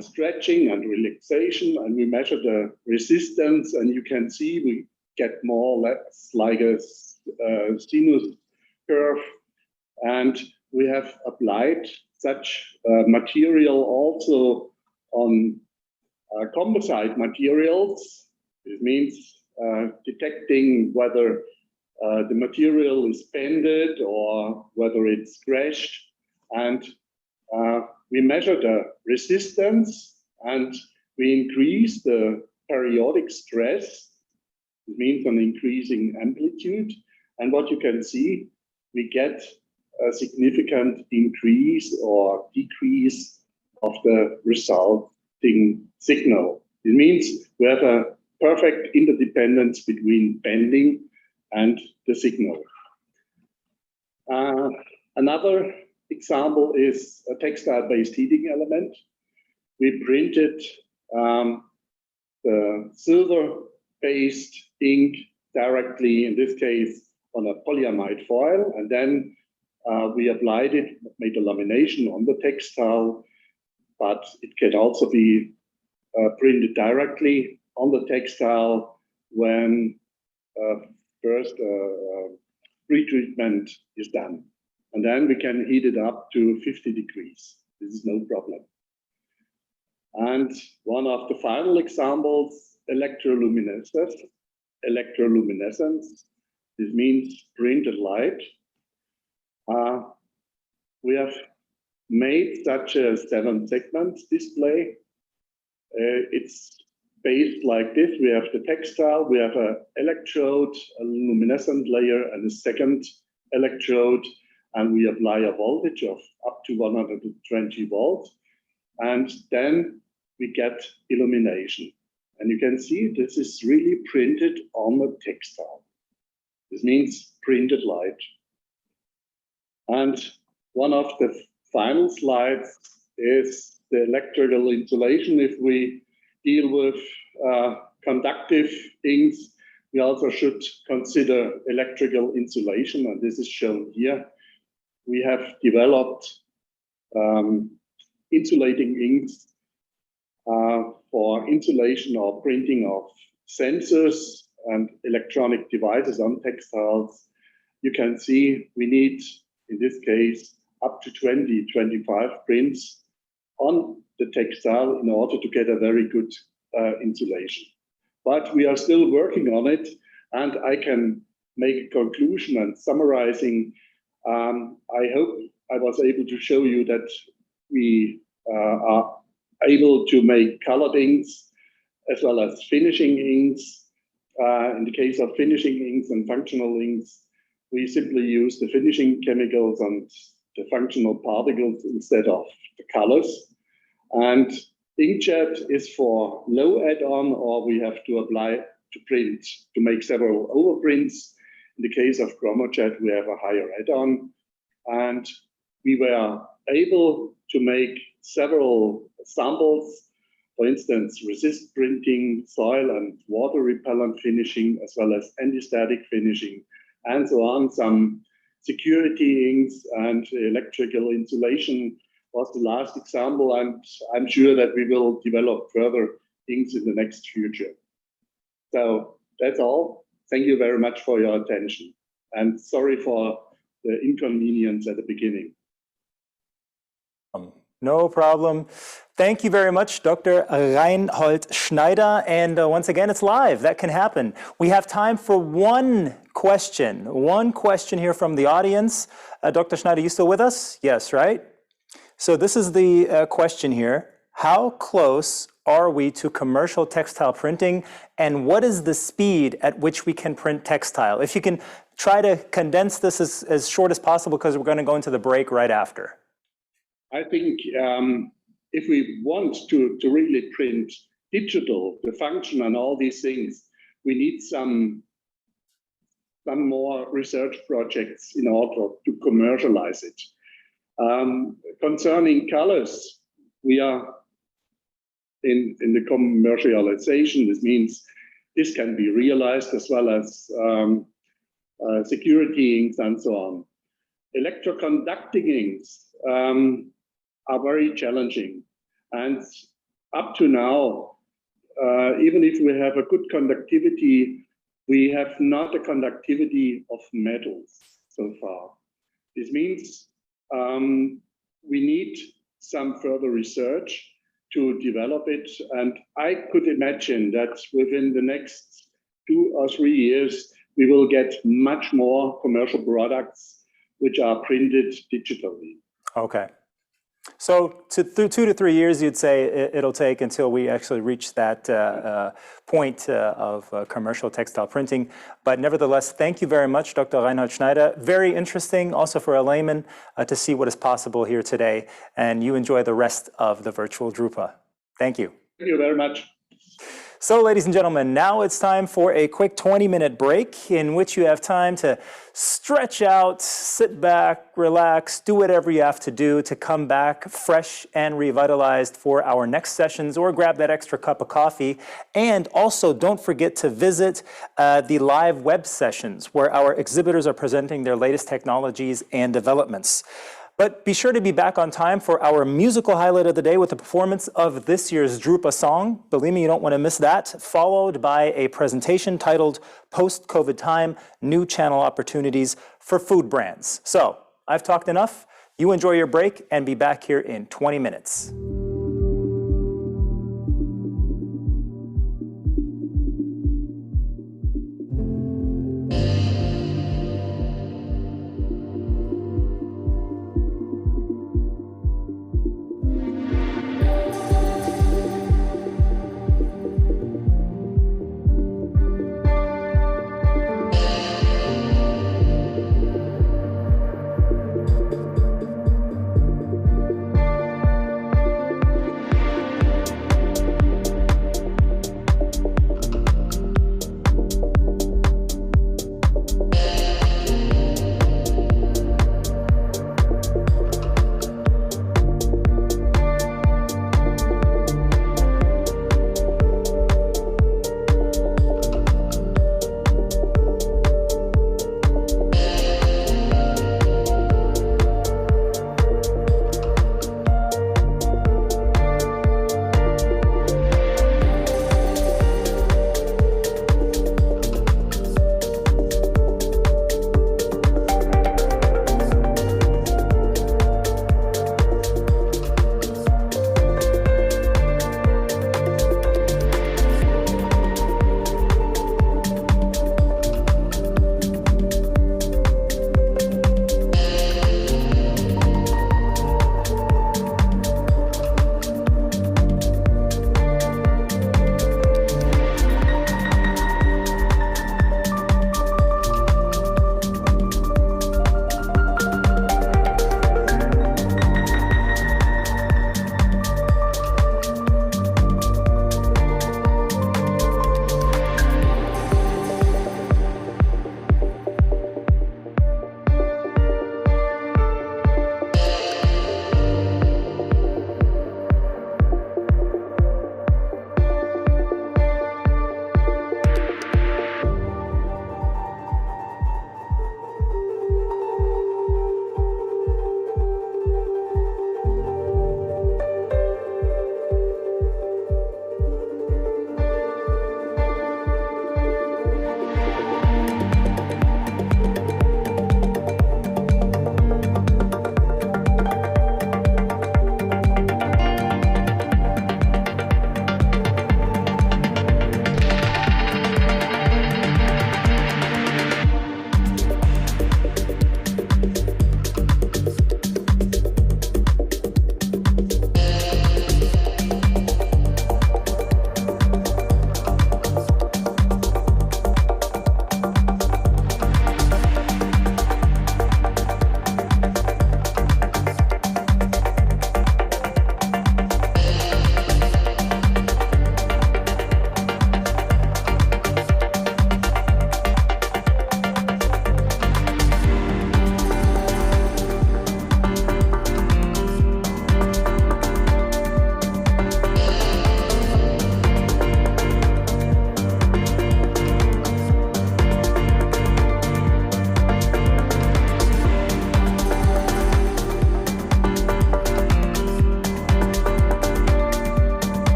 S9: stretching and relaxation, and we measure the resistance, and you can see we get more or less like a sinus curve. And we have applied such material also on composite materials. It means detecting whether the material is bended or whether it's crashed. And we measure the resistance, and we increase the periodic stress. It means an increasing amplitude. And what you can see, we get a significant increase or decrease of the resulting signal. It means we have a perfect interdependence between bending and the signal. Another example is a textile-based heating element. We printed the silver-based ink directly, in this case, on a polyamide foil, and then we applied it, made a lamination on the textile, but it can also be printed directly on the textile when first pre-treatment is done. And then we can heat it up to 50 degrees. This is no problem. And one of the final examples, electroluminescence. This means printed light. We have made such a 7-segment display. It's based like this. We have the textile, we have an electrode, a luminescent layer, and a second electrode, and we apply a voltage of up to 120 volts. And then we get illumination. And you can see this is really printed on the textile. This means printed light. And one of the final slides is the electrical insulation. If we deal with conductive inks, we also should consider electrical insulation, and this is shown here. We have developed insulating inks for insulation or printing of sensors and electronic devices on textiles. You can see we need, in this case, up to 20, 25 prints on the textile in order to get a very good insulation. But we are still working on it, and I can make a conclusion and summarizing. I hope I was able to show you that we are able to make colored inks as well as finishing inks. In the case of finishing inks and functional inks, we simply use the finishing chemicals and the functional particles instead of the colors. And inkjet is for low add-on, or we have to apply to print to make several overprints. In the case of chromojet, we have a higher add-on, and we were able to make several samples, for instance, resist printing, soil and water repellent finishing, as well as anti-static finishing, and so on. Some security inks and electrical insulation was the last example, and I'm sure that we will develop further inks in the next future. So that's all. Thank you very much for your attention, and sorry for the inconvenience at the beginning.
S2: No problem. Thank you very much, Dr. Reinhold Schneider. And once again, it's live. That can happen. We have time for one question here from the audience. Dr. Schneider, you still with us? Yes, right? So this is the question here. How close are we to commercial textile printing, and what is the speed at which we can print textile? If you can try to condense this as short as possible, because we're going to go into the break right after.
S9: I think if we want to really print digital, the function and all these things, we need some more research projects in order to commercialize it. Concerning colors, we are in the commercialization. This means this can be realized, as well as security inks and so on. Electroconducting inks are very challenging, and up to now, even if we have a good conductivity, we have not a conductivity of metals so far. This means we need some further research to develop it, and I could imagine that within the next 2 or 3 years we will get much more commercial products which are printed digitally.
S2: Okay. So through 2 to 3 years, you'd say it'll take until we actually reach that point of commercial textile printing. But nevertheless, thank you very much, Dr. Reinhold Schneider. Very interesting also for a layman to see what is possible here today. And you enjoy the rest of the virtual Drupa. Thank you.
S9: Thank you very much.
S2: So, ladies and gentlemen, now it's time for a quick 20-minute break in which you have time to stretch out, sit back, relax, do whatever you have to do to come back fresh and revitalized for our next sessions, or grab that extra cup of coffee. And also, don't forget to visit the live web sessions where our exhibitors are presenting their latest technologies and developments. But be sure to be back on time for our musical highlight of the day with the performance of this year's Drupa song. Believe me, you don't want to miss that. Followed by a presentation titled Post-COVID Time, New Channel Opportunities for Food Brands. So, I've talked enough. You enjoy your break and be back here in 20 minutes.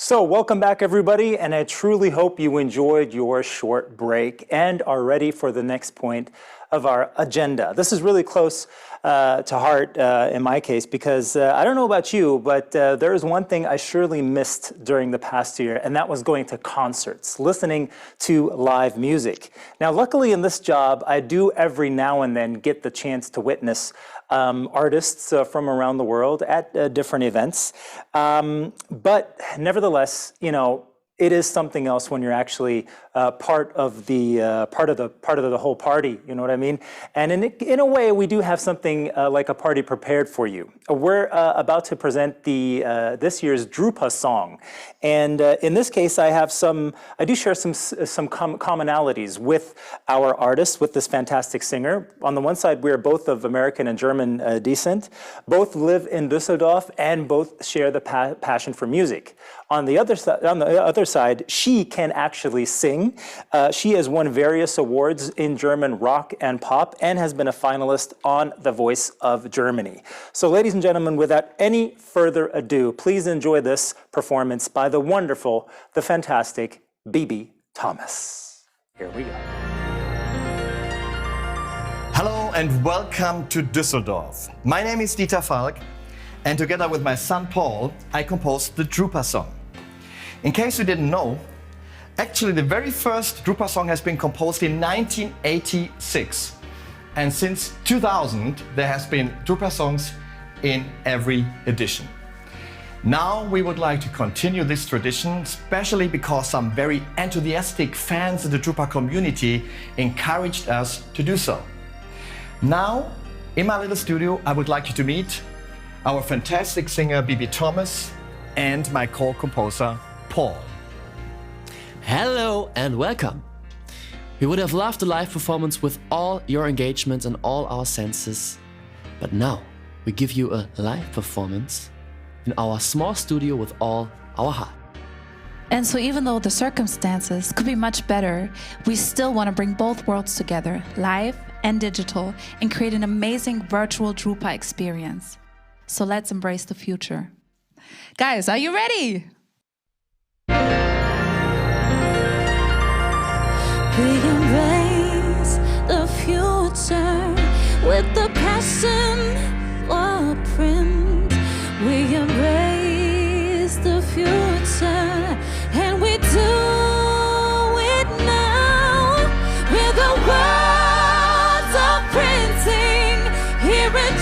S2: So welcome back, everybody, and I truly hope you enjoyed your short break and are ready for the next point of our agenda. This is really close to heart in my case because I don't know about you, but there is one thing I surely missed during the past year, and that was going to concerts, listening to live music. Now, luckily in this job, I do every now and then get the chance to witness artists from around the world at different events. But nevertheless, you know, it is something else when you're actually part of the whole party. You know what I mean? And in a way, we do have something like a party prepared for you. We're about to present the this year's Drupa song, and in this case, I do share some commonalities with our artist, with this fantastic singer. On the one side, we are both of American and German descent, both live in Düsseldorf, and both share the passion for music. On the other side, she can actually sing. She has won various awards in German rock and pop and has been a finalist on The Voice of Germany. So ladies and gentlemen, without any further ado, please enjoy this performance by the wonderful, the fantastic Bibi Thomas. Here we go.
S10: Hello and welcome to Düsseldorf. My name is Dieter Falk, and together with my son Paul, I composed the Drupa song. In case you didn't know, actually the very first Drupa song has been composed in 1986. And since 2000, there has been Drupa songs in every edition. Now we would like to continue this tradition, especially because some very enthusiastic fans in the Drupa community encouraged us to do so. Now, in my little studio, I would like you to meet our fantastic singer Bibi Thomas and my co-composer Paul.
S11: Hello and welcome. We would have loved a live performance with all your engagement and all our senses, but now we give you a live performance in our small studio with all our heart.
S12: And so even though the circumstances could be much better, we still want to bring both worlds together, live and digital, and create an amazing virtual Drupa experience. So let's embrace the future. Guys, are you ready?
S13: We embrace the future with the passion for print. We embrace the future and we do it now with the words of printing here in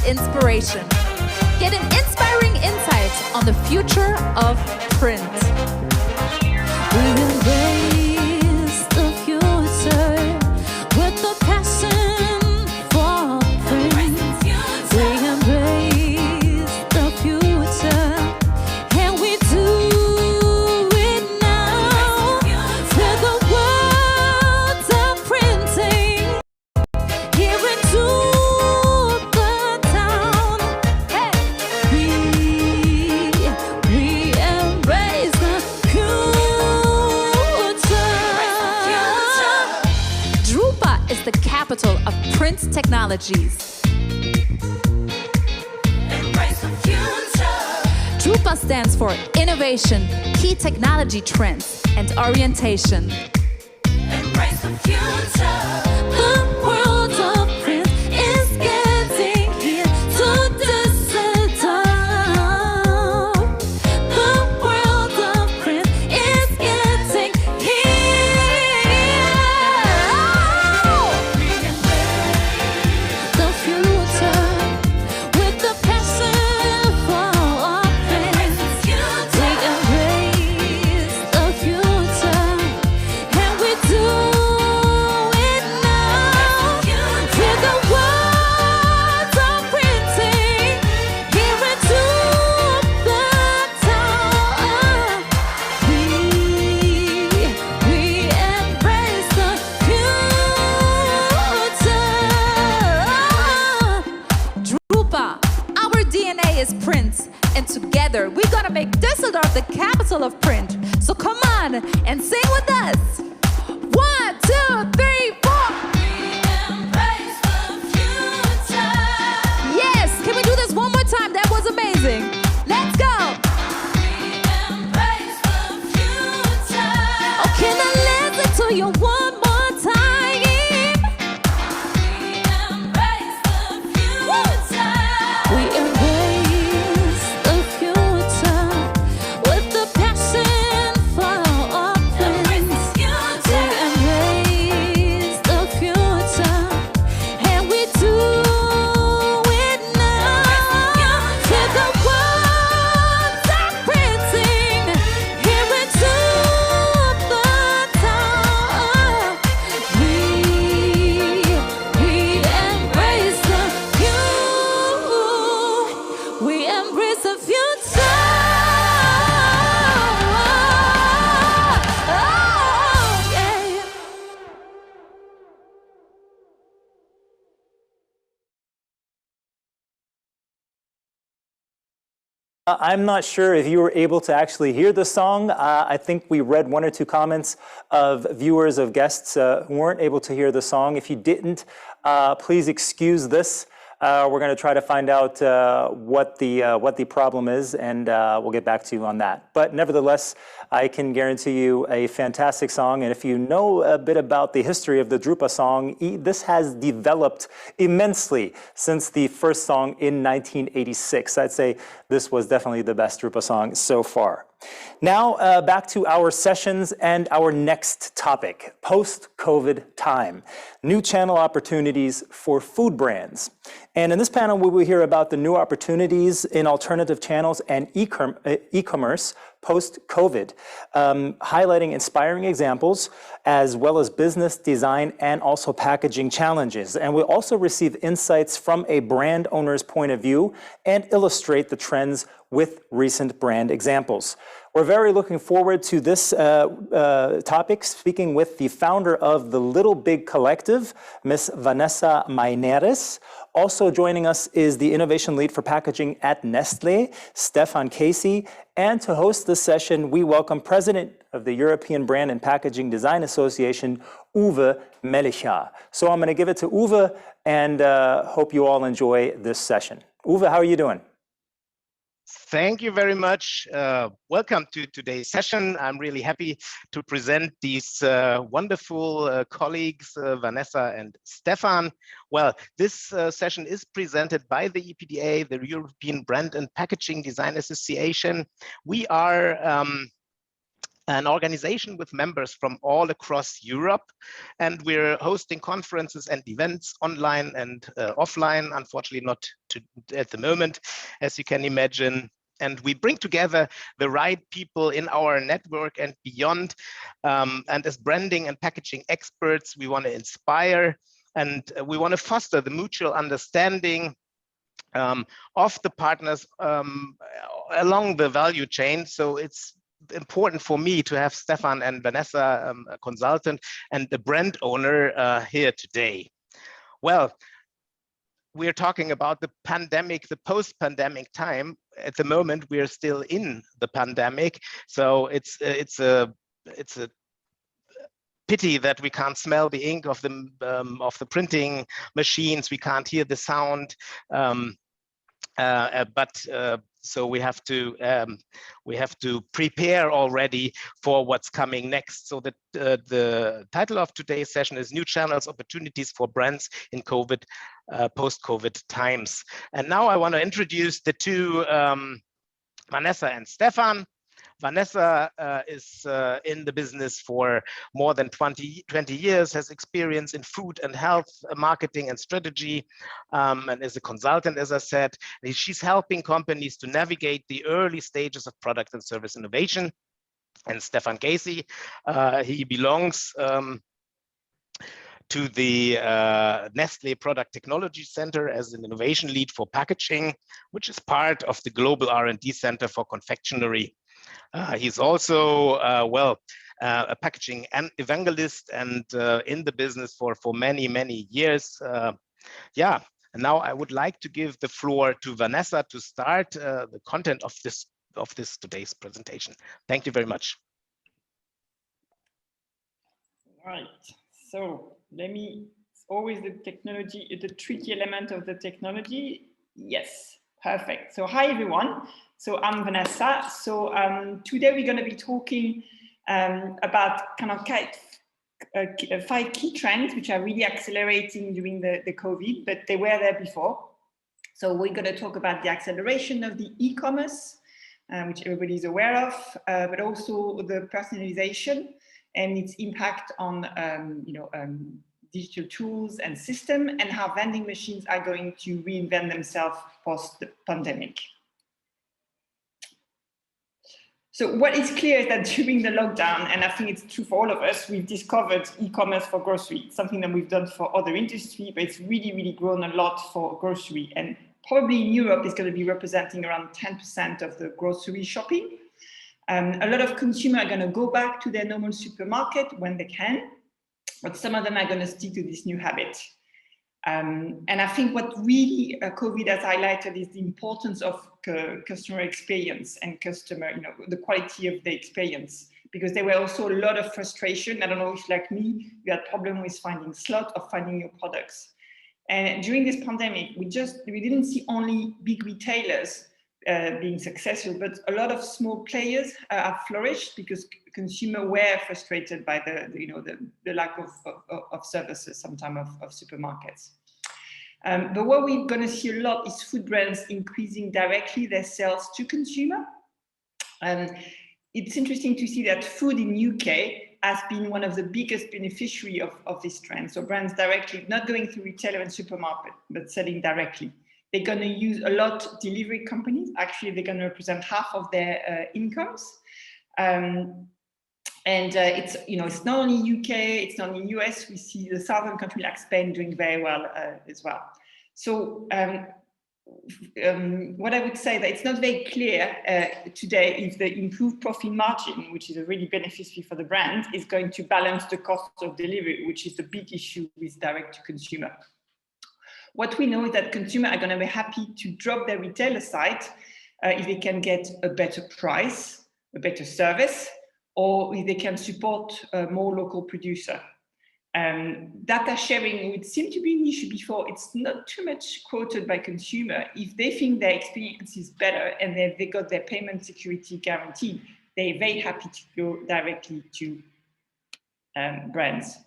S12: inspiration. Get an inspiring insight on the future of print.
S13: We embrace the future with the passion for print. We embrace the future and we do it now with the words of printing here into
S12: the capital of print technologies. Drupa stands for Innovation, Key Technology Trends, and Orientation.
S13: Embrace the future. The world of print is getting here to Düsseldorf. The world of print is getting here. The future with the passion for print. We embrace the future and we do it now.
S12: together. We're gonna make Düsseldorf the capital of print. So come on and sing with us. 1, 2, 3, 4.
S13: We embrace the future.
S12: Yes, can we do this one more time? That was amazing. Let's go.
S13: We embrace the future.
S12: Oh, can I listen to you one more time?
S13: We embrace the future.
S12: We embrace the future with the passion for our friends. We embrace the future, and we do it now. Till the words are printing here into the town. We embrace the future. We embrace the future. Oh, yeah.
S2: I'm not sure if you were able to actually hear the song. I think we read 1 or 2 comments of viewers, of guests who weren't able to hear the song. If you didn't, please excuse this. We're going to try to find out what the problem is, and we'll get back to you on that. But nevertheless, I can guarantee you a fantastic song. And if you know a bit about the history of the Drupa song, this has developed immensely since the first song in 1986. I'd say this was definitely the best Drupa song so far. Now, back to our sessions and our next topic, post-COVID time, new channel opportunities for food brands. And in this panel, we will hear about the new opportunities in alternative channels and e-commerce post-COVID, highlighting inspiring examples, as well as business design and also packaging challenges. And we'll also receive insights from a brand owner's point of view and illustrate the trends with recent brand examples. We're very looking forward to this topic, speaking with the founder of the Little Big Collective, Miss Vanessa Maineres. Also joining us is the innovation lead for packaging at Nestlé, Stefan Casey. And to host this session, we welcome President of the European Brand and Packaging Design Association, Uwe Mellicha. So I'm going to give it to Uwe, and hope you all enjoy this session. Uwe, how are you doing?
S14: Thank you very much. Welcome to today's session. I'm really happy to present these wonderful colleagues, Vanessa and Stefan. Well, this session is presented by the EPDA, the European Brand and Packaging Design Association. We are an organization with members from all across Europe, and we're hosting conferences and events online and offline, unfortunately not at the moment, as you can imagine. And we bring together the right people in our network and beyond. And as branding and packaging experts, we want to inspire and we want to foster the mutual understanding of the partners along the value chain. So it's important for me to have Stefan and Vanessa, a consultant and the brand owner here today. Well, we're talking about the pandemic, the post-pandemic time. At the moment, we are still in the pandemic, so it's a pity that we can't smell the ink of the printing machines. We can't hear the sound, so we have to prepare already for what's coming next. So the title of today's session is New Channels, Opportunities for Brands in COVID, Post-COVID Times. And now I want to introduce the two, Vanessa and Stefan. Vanessa is in the business for more than 20 years, has experience in food and health, marketing and strategy, and is a consultant, as I said. She's helping companies to navigate the early stages of product and service innovation. And Stefan Casey, he belongs to the Nestlé Product Technology Center as an innovation lead for packaging, which is part of the Global R&D Center for Confectionery. He's also, a packaging evangelist and in the business for many years. And now I would like to give the floor to Vanessa to start the content of this today's presentation. Thank you very much.
S15: Right. So let me. It's always the technology, the tricky element of the technology. Yes. Perfect. So hi everyone. So I'm Vanessa. So today we're going to be talking about kind of 5 key trends which are really accelerating during the COVID, but they were there before. So we're going to talk about the acceleration of the e-commerce, which everybody's aware of, but also the personalization and its impact on digital tools and system, and how vending machines are going to reinvent themselves post-pandemic. So what is clear is that during the lockdown, and I think it's true for all of us, we've discovered e-commerce for grocery. It's something that we've done for other industry, but it's really, really grown a lot for grocery. And probably in Europe, it's going to be representing around 10% of the grocery shopping. A lot of consumers are going to go back to their normal supermarket when they can, but some of them are going to stick to this new habit. And I think what really COVID has highlighted is the importance of customer experience and the quality of the experience, because there were also a lot of frustration. I don't know if, like me, you had problem with finding slots or finding your products. And during this pandemic, we didn't see only big retailers being successful, but a lot of small players have flourished because consumers were frustrated by the lack of services sometimes of supermarkets. But what we're going to see a lot is food brands increasing directly their sales to consumer. It's interesting to see that food in UK has been one of the biggest beneficiary of this trend. So brands directly, not going through retailer and supermarket, but selling directly. They're going to use a lot delivery companies. Actually, they're going to represent half of their incomes. It's not only UK, it's not only US. We see the southern country like Spain doing very well as well. So what I would say that it's not very clear today if the improved profit margin, which is a really beneficiary for the brand, is going to balance the cost of delivery, which is the big issue with direct to consumer. What we know is that consumers are going to be happy to drop their retailer site if they can get a better price, a better service, or if they can support more local producer. Data sharing would seem to be an issue before. It's not too much quoted by consumer. If they think their experience is better and they got their payment security guaranteed, they're very happy to go directly to brands.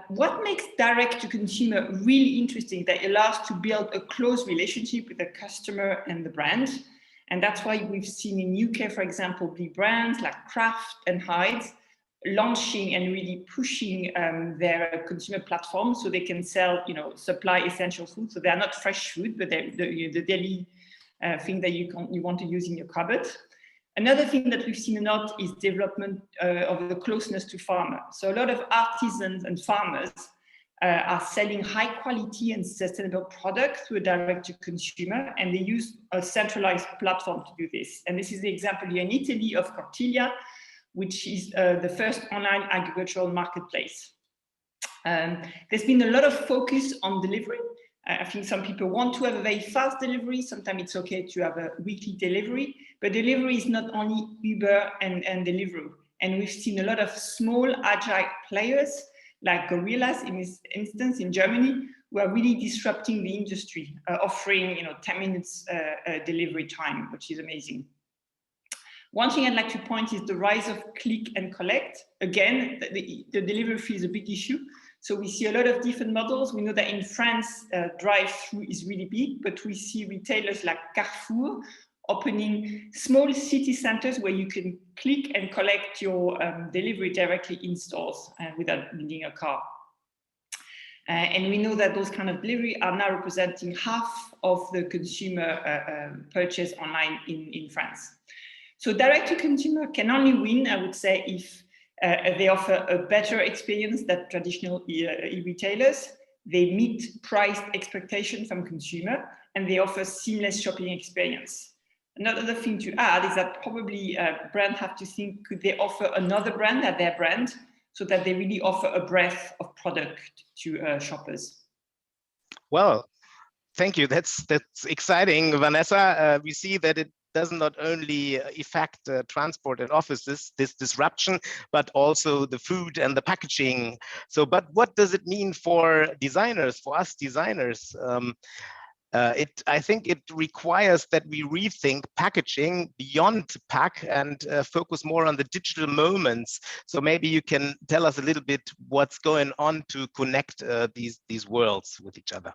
S15: What makes direct to consumer really interesting, that allows to build a close relationship with the customer and the brand. And that's why we've seen in UK, for example, big brands like Kraft and Hyde launching and really pushing their consumer platform so they can sell, supply essential food. So they are not fresh food, but they're the daily thing that you want to use in your cupboard. Another thing that we've seen a lot is development of the closeness to farmer. So a lot of artisans and farmers are selling high quality and sustainable products through a direct to consumer, and they use a centralized platform to do this. And this is the example here in Italy of Cortiglia, which is the first online agricultural marketplace. There's been a lot of focus on delivery. I think some people want to have a very fast delivery. Sometimes it's okay to have a weekly delivery, but delivery is not only Uber and Deliveroo. And we've seen a lot of small agile players like Gorillas in this instance in Germany, who are really disrupting the industry, offering 10 minutes delivery time, which is amazing. One thing I'd like to point is the rise of click and collect. Again, the delivery fee is a big issue. So we see a lot of different models. We know that in France, drive-through is really big, but we see retailers like Carrefour opening small city centers where you can click and collect your delivery directly in stores without needing a car. And we know that those kind of delivery are now representing half of the consumer purchase online in France. So direct to consumer can only win, I would say, if they offer a better experience than traditional e-retailers. They meet price expectations from consumer, and they offer seamless shopping experience. Another thing to add is that probably brands have to think, could they offer another brand at their brand, so that they really offer a breadth of product to shoppers.
S14: Well, thank you. That's exciting, Vanessa. We see that it does not only affect transport and offices, this disruption, but also the food and the packaging. So, but what does it mean for designers, for us designers? I think it requires that we rethink packaging beyond pack and focus more on the digital moments. So maybe you can tell us a little bit what's going on to connect these worlds with each other.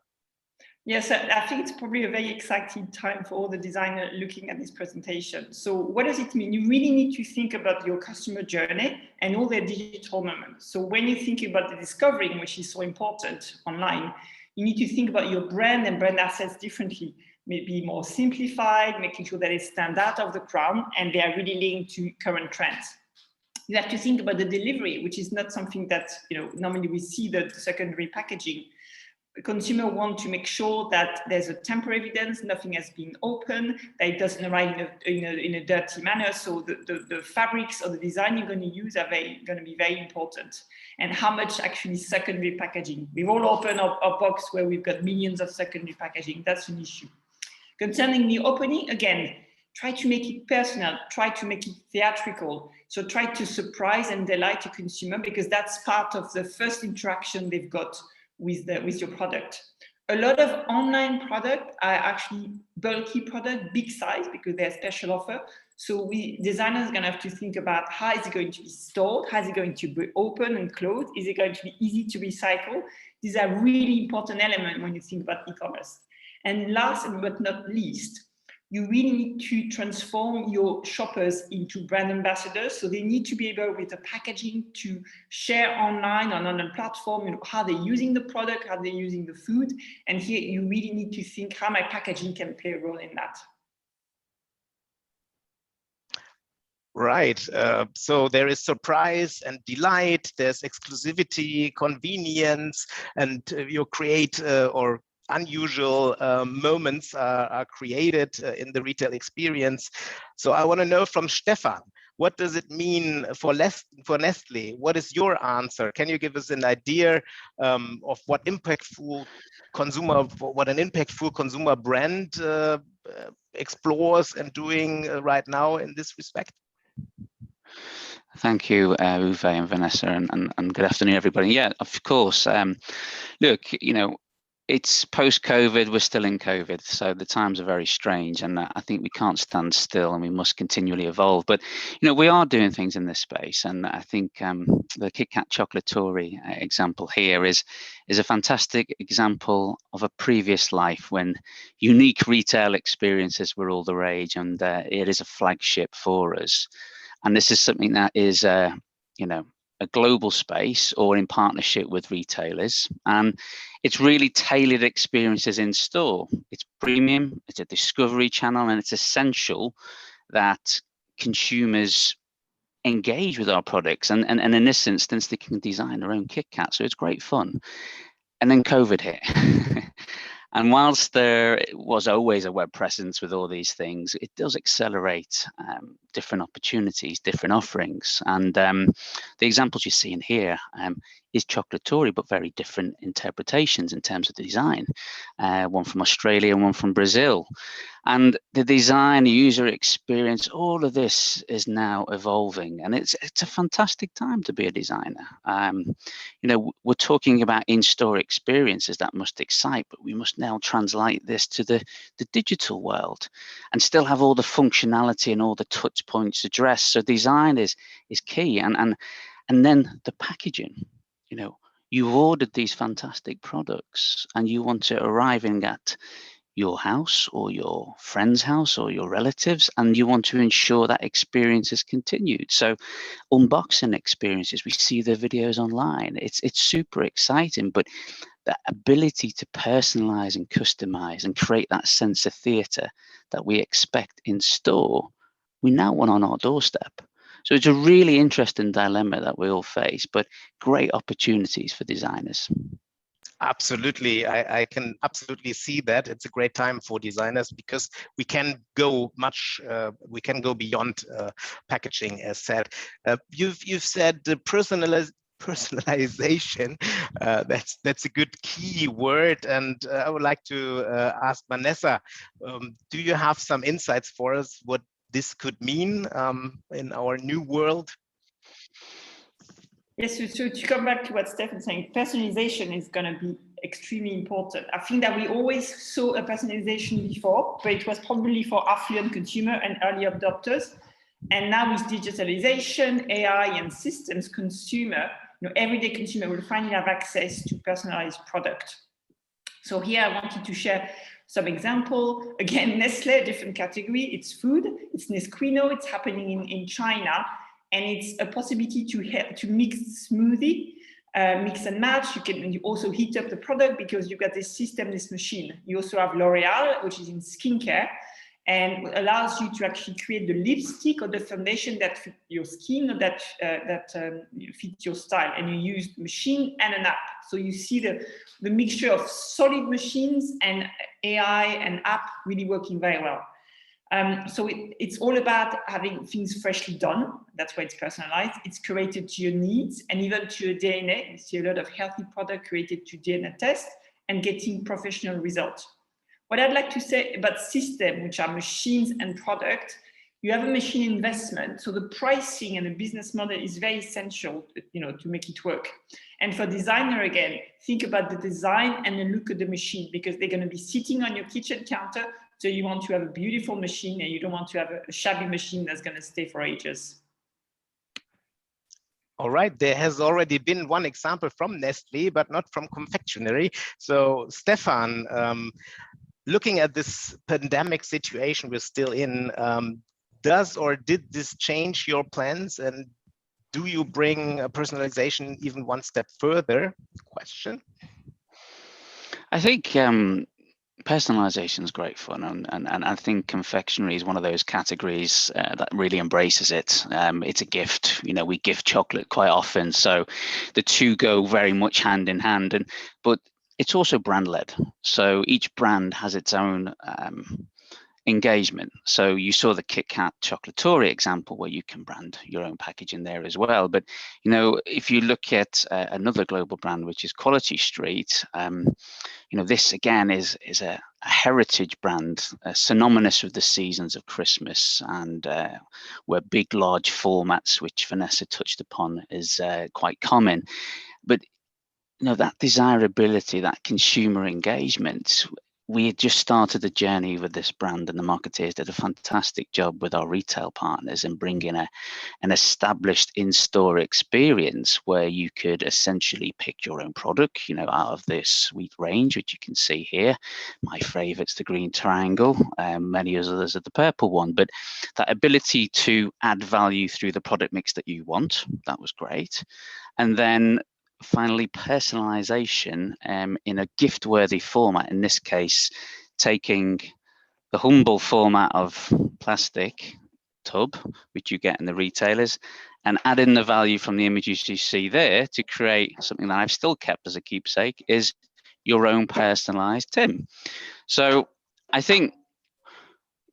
S15: Yes, I think it's probably a very exciting time for all the designers looking at this presentation. So what does it mean? You really need to think about your customer journey and all their digital moments. So when you think about the discovering, which is so important online, you need to think about your brand and brand assets differently, maybe more simplified, making sure that they stand out of the crowd and they are really linked to current trends. You have to think about the delivery, which is not something that normally we see the secondary packaging. The consumer want to make sure that there's a temporary evidence, nothing has been opened, that it doesn't arrive in a dirty manner. So the fabrics or the design you're going to use are going to be very important. And how much actually secondary packaging. We've all opened our box where we've got millions of secondary packaging. That's an issue. Concerning the opening, again, try to make it personal, try to make it theatrical. So try to surprise and delight the consumer, because that's part of the first interaction they've got with your product. A lot of online products are actually bulky product, big size, because they're special offer. So designers are going to have to think about how is it going to be stored, how is it going to be open and closed, is it going to be easy to recycle? These are really important elements when you think about e-commerce. And last but not least, you really need to transform your shoppers into brand ambassadors. So they need to be able, with the packaging, to share online on a platform, how they're using the product, how they're using the food. And here you really need to think how my packaging can play a role in that.
S14: Right. So there is surprise and delight, there's exclusivity, convenience, and you create or unusual moments are created in the retail experience. So I want to know from Stefan, what does it mean for Nestle? What is your answer? Can you give us an idea of what an impactful consumer brand explores and doing right now in this respect?
S16: Thank you, Uwe and Vanessa, and good afternoon, everybody. Yeah, of course. Look, it's post-COVID, we're still in COVID, so the times are very strange, and I think we can't stand still and we must continually evolve. But, we are doing things in this space, and I think the Kit Kat Chocolatory example here is a fantastic example of a previous life when unique retail experiences were all the rage, and it is a flagship for us. And this is something that is, a global space or in partnership with retailers. And it's really tailored experiences in store. It's premium, it's a discovery channel, and it's essential that consumers engage with our products. And in this instance, they can design their own Kit Kat. So it's great fun. And then COVID hit. And whilst there was always a web presence with all these things, it does accelerate different opportunities, different offerings. And the examples you see in here is chocolatory, but very different interpretations in terms of the design. One from Australia and one from Brazil. And the design, the user experience, all of this is now evolving, and it's a fantastic time to be a designer. We're talking about in-store experiences that must excite, but we must now translate this to the digital world and still have all the functionality and all the touch points addressed. So design is key, and then the packaging. You've ordered these fantastic products, and you want to arrive at your house or your friend's house or your relatives, and you want to ensure that experience is continued. So unboxing experiences, we see the videos online, it's super exciting, but the ability to personalize and customize and create that sense of theater that we expect in store, we now want on our doorstep. So it's a really interesting dilemma that we all face, but great opportunities for designers.
S14: Absolutely, I can absolutely see that. It's a great time for designers because we can go we can go beyond packaging, as said. You've said the personalization. That's a good key word, and I would like to ask Vanessa, do you have some insights for us what this could mean in our new world?
S15: Yes, so to come back to what Stefan's saying, personalization is going to be extremely important. I think that we always saw a personalization before, but it was probably for affluent consumer and early adopters. And now with digitalization, AI, and systems, consumer, everyday consumer will finally have access to personalized product. So here I wanted to share some example. Again, Nestle, a different category. It's food. It's Nesquino. It's happening in China. And it's a possibility to mix smoothie, mix and match. You also heat up the product because you've got this system, this machine. You also have L'Oreal, which is in skincare, and allows you to actually create the lipstick or the foundation that fits your skin, or that fits your style. And you use the machine and an app. So you see the mixture of solid machines and AI and app really working very well. So it's all about having things freshly done. That's why it's personalized. It's curated to your needs and even to your DNA. You see a lot of healthy product created to DNA test and getting professional results. What I'd like to say about system, which are machines and product, you have a machine investment. So the pricing and the business model is very essential, to make it work. And for designer, again, think about the design and the look of the machine, because they're going to be sitting on your kitchen counter. So you want to have a beautiful machine, and you don't want to have a shabby machine that's going to stay for ages.
S14: All right, there has already been one example from Nestle, but not from confectionery. So Stefan, looking at this pandemic situation we're still in, does or did this change your plans, and do you bring personalization even one step further? Question.
S16: I think personalization is great fun, and I think confectionery is one of those categories that really embraces it. It's a gift. We gift chocolate quite often, so the two go very much hand in hand. But it's also brand led. So each brand has its own engagement. So you saw the Kit Kat Chocolatory example where you can brand your own package in there as well. But if you look at another global brand, which is Quality Street, this again is a heritage brand, synonymous with the seasons of Christmas, and where big, large formats, which Vanessa touched upon, is quite common. But that desirability, that consumer engagement, we had just started the journey with this brand, and the marketeers did a fantastic job with our retail partners in bringing an established in-store experience where you could essentially pick your own product, out of this sweet range, which you can see here. My favorite's the green triangle, many others are the purple one, but that ability to add value through the product mix that you want, that was great. And then finally, personalization in a gift-worthy format, in this case, taking the humble format of plastic tub, which you get in the retailers, and adding the value from the images you see there to create something that I've still kept as a keepsake, is your own personalized tin. So I think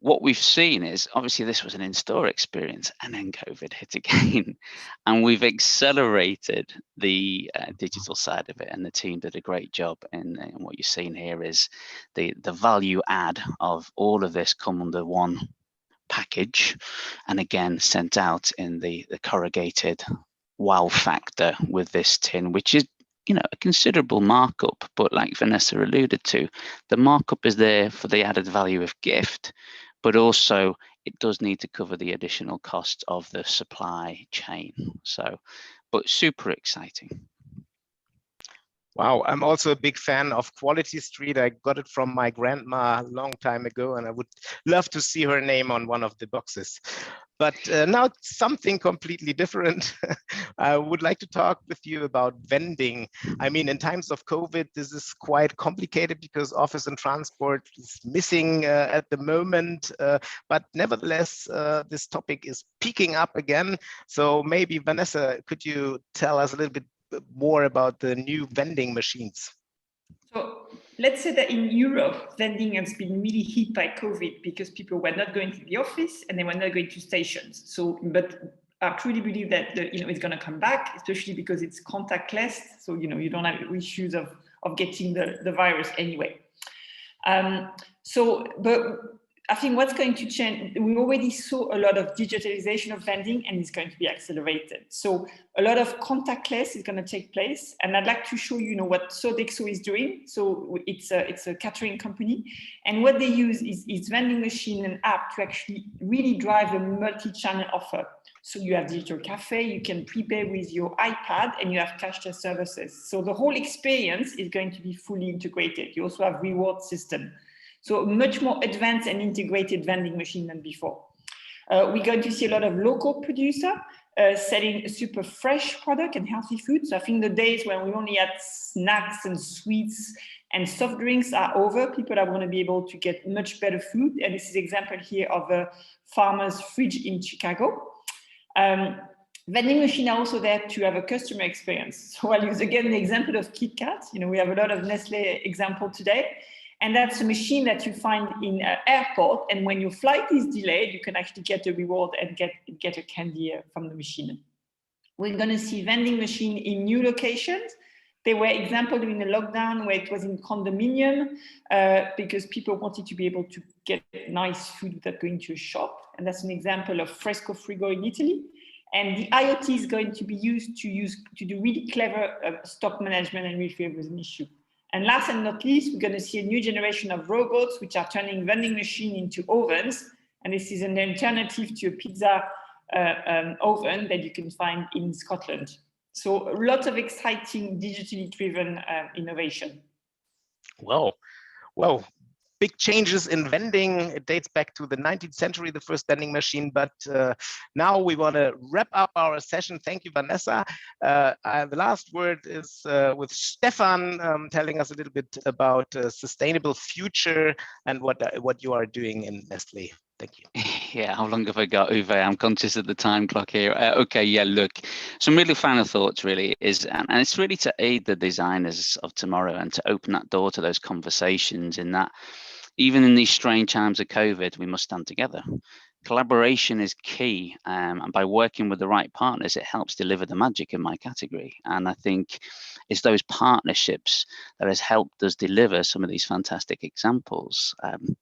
S16: what we've seen is, obviously this was an in-store experience, and then COVID hit again, and we've accelerated the digital side of it, and the team did a great job. And what you're seeing here is the value add of all of this come under one package, and again sent out in the corrugated wow factor with this tin, which is a considerable markup, but like Vanessa alluded to, the markup is there for the added value of gift, but also it does need to cover the additional cost of the supply chain. So, but super exciting.
S14: Wow, I'm also a big fan of Quality Street. I got it from my grandma a long time ago, and I would love to see her name on one of the boxes. But now something completely different. I would like to talk with you about vending. I mean, in times of COVID, this is quite complicated because office and transport is missing at the moment. But nevertheless, this topic is picking up again. So maybe Vanessa, could you tell us a little bit more about the new vending machines?
S15: So let's say that in Europe, vending has been really hit by COVID because people were not going to the office and they were not going to stations. So, but I truly believe that it's going to come back, especially because it's contactless. So you don't have issues of getting the virus anyway. But I think what's going to change, we already saw a lot of digitalization of vending, and it's going to be accelerated. So a lot of contactless is going to take place. And I'd like to show you what Sodexo is doing. So it's a catering company. And what they use is vending machine and app to actually really drive a multi-channel offer. So you have digital cafe, you can prepay with your iPad, and you have cashless services. So the whole experience is going to be fully integrated. You also have reward system. So much more advanced and integrated vending machine than before. We're going to see a lot of local producer selling super fresh product and healthy food. So I think the days when we only had snacks and sweets and soft drinks are over. People are going to be able to get much better food. And this is an example here of a farmer's fridge in Chicago. Vending machine are also there to have a customer experience. So I'll use again the example of KitKat. We have a lot of Nestle example today. And that's a machine that you find in an airport. And when your flight is delayed, you can actually get a reward and get a candy from the machine. We're going to see vending machine in new locations. There were examples during the lockdown where it was in condominium because people wanted to be able to get nice food without going to a shop. And that's an example of Fresco Frigo in Italy. And the IoT is going to be used to do really clever stock management and refill with an issue. And last and not least, we're going to see a new generation of robots which are turning vending machine into ovens. And this is an alternative to a pizza oven that you can find in Scotland. So lots of exciting digitally driven innovation.
S14: Well, big changes in vending. It dates back to the 19th century, the first vending machine. But now we want to wrap up our session. Thank you, Vanessa. The last word is with Stefan telling us a little bit about sustainable future and what you are doing in Nestle. Thank you.
S16: Yeah, how long have I got, Uwe? I'm conscious of the time clock here. Okay, yeah, look, some really final thoughts really is, and it's really to aid the designers of tomorrow and to open that door to those conversations in that even in these strange times of COVID, we must stand together. Collaboration is key, and by working with the right partners, it helps deliver the magic in my category. And I think it's those partnerships that has helped us deliver some of these fantastic examples.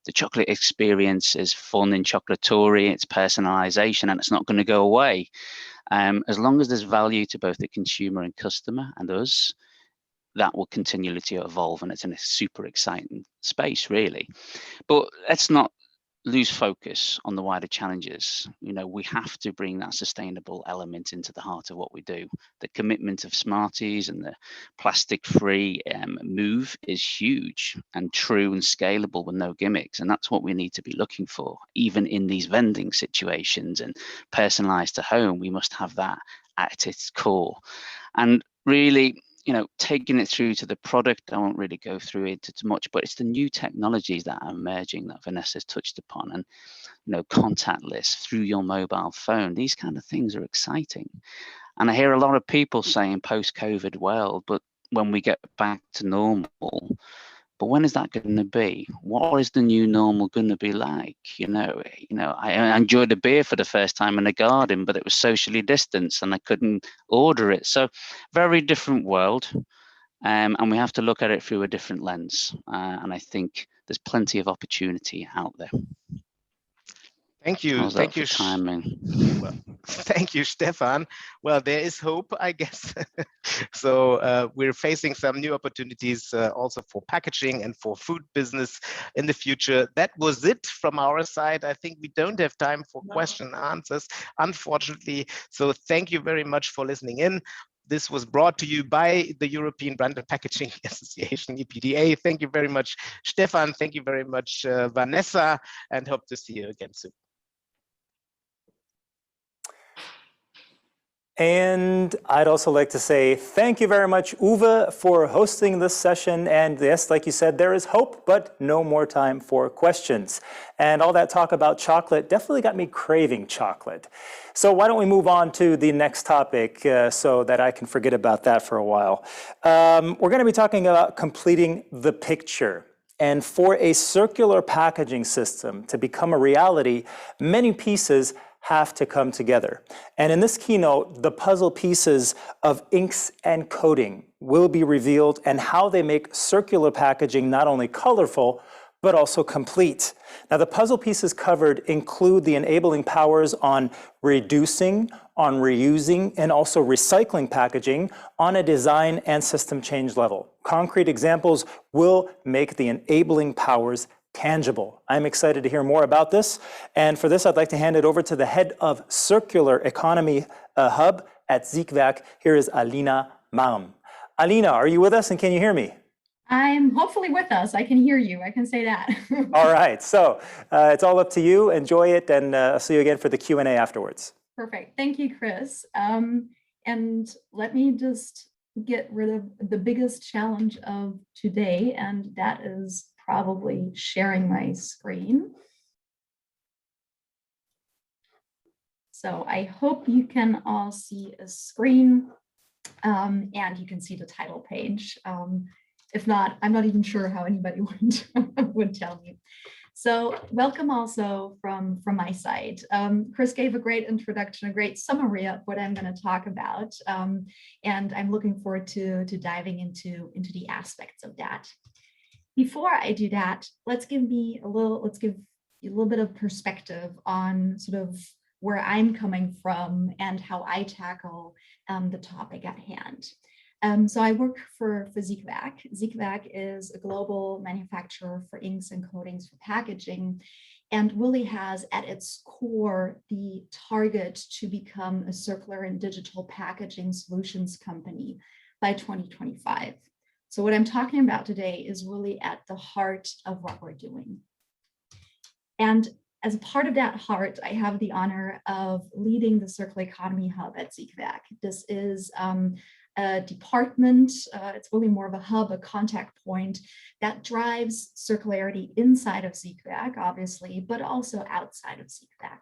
S16: The chocolate experience is fun in chocolatory, it's personalization, and it's not going to go away. As long as there's value to both the consumer and customer and us, that will continually to evolve, and it's in a super exciting space, really. But let's not lose focus on the wider challenges. We have to bring that sustainable element into the heart of what we do. The commitment of Smarties and the plastic-free move is huge and true and scalable with no gimmicks. And that's what we need to be looking for. Even in these vending situations and personalized to home, we must have that at its core. And really, taking it through to the product, I won't really go through it too much, but it's the new technologies that are emerging that Vanessa's touched upon, and contactless through your mobile phone. These kind of things are exciting. And I hear a lot of people saying post-COVID world, but when we get back to normal, but when is that going to be? What is the new normal going to be like? I enjoyed a beer for the first time in a garden, but it was socially distanced and I couldn't order it. So very different world. And we have to look at it through a different lens. And I think there's plenty of opportunity out there.
S14: Thank you.
S16: Thank you, timing.
S14: Well, thank you, Stefan. Well, there is hope, I guess. So we're facing some new opportunities also for packaging and for food business in the future. That was it from our side. I think we don't have time for question and answers, unfortunately. So thank you very much for listening in. This was brought to you by the European Branded Packaging Association, EPDA. Thank you very much, Stefan. Thank you very much, Vanessa, and hope to see you again soon.
S2: And I'd also like to say thank you very much, Uwe, for hosting this session. And yes, like you said, there is hope, but no more time for questions. And all that talk about chocolate definitely got me craving chocolate. So why don't we move on to the next topic so that I can forget about that for a while. We're going to be talking about completing the picture. And for a circular packaging system to become a reality, many pieces have to come together. And in this keynote, the puzzle pieces of inks and coating will be revealed and how they make circular packaging not only colorful, but also complete. Now, the puzzle pieces covered include the enabling powers on reducing, on reusing, and also recycling packaging on a design and system change level. Concrete examples will make the enabling powers tangible. I'm excited to hear more about this. And for this, I'd like to hand it over to the head of Circular Economy Hub at ZIKVAK. Here is Alina Malm. Alina, are you with us and can you hear me?
S17: I'm hopefully with us. I can hear you. I can say that.
S2: All right. So it's all up to you. Enjoy it. And I'll see you again for the Q&A afterwards.
S17: Perfect. Thank you, Chris. And let me just get rid of the biggest challenge of today, and that is probably sharing my screen. So I hope you can all see a screen and you can see the title page. If not, I'm not even sure how anybody would tell me. So welcome also from my side. Chris gave a great introduction, a great summary of what I'm going to talk about. And I'm looking forward to diving into the aspects of that. Before I do that, let's give you a little bit of perspective on sort of where I'm coming from and how I tackle the topic at hand. So I work for ZIKVAK. ZIKVAK is a global manufacturer for inks and coatings for packaging, and really has at its core the target to become a circular and digital packaging solutions company by 2025. So what I'm talking about today is really at the heart of what we're doing. And as a part of that heart, I have the honor of leading the Circular Economy Hub at ZIKVAK. This is a department, it's really more of a hub, a contact point that drives circularity inside of ZIKVAK, obviously, but also outside of ZIKVAK.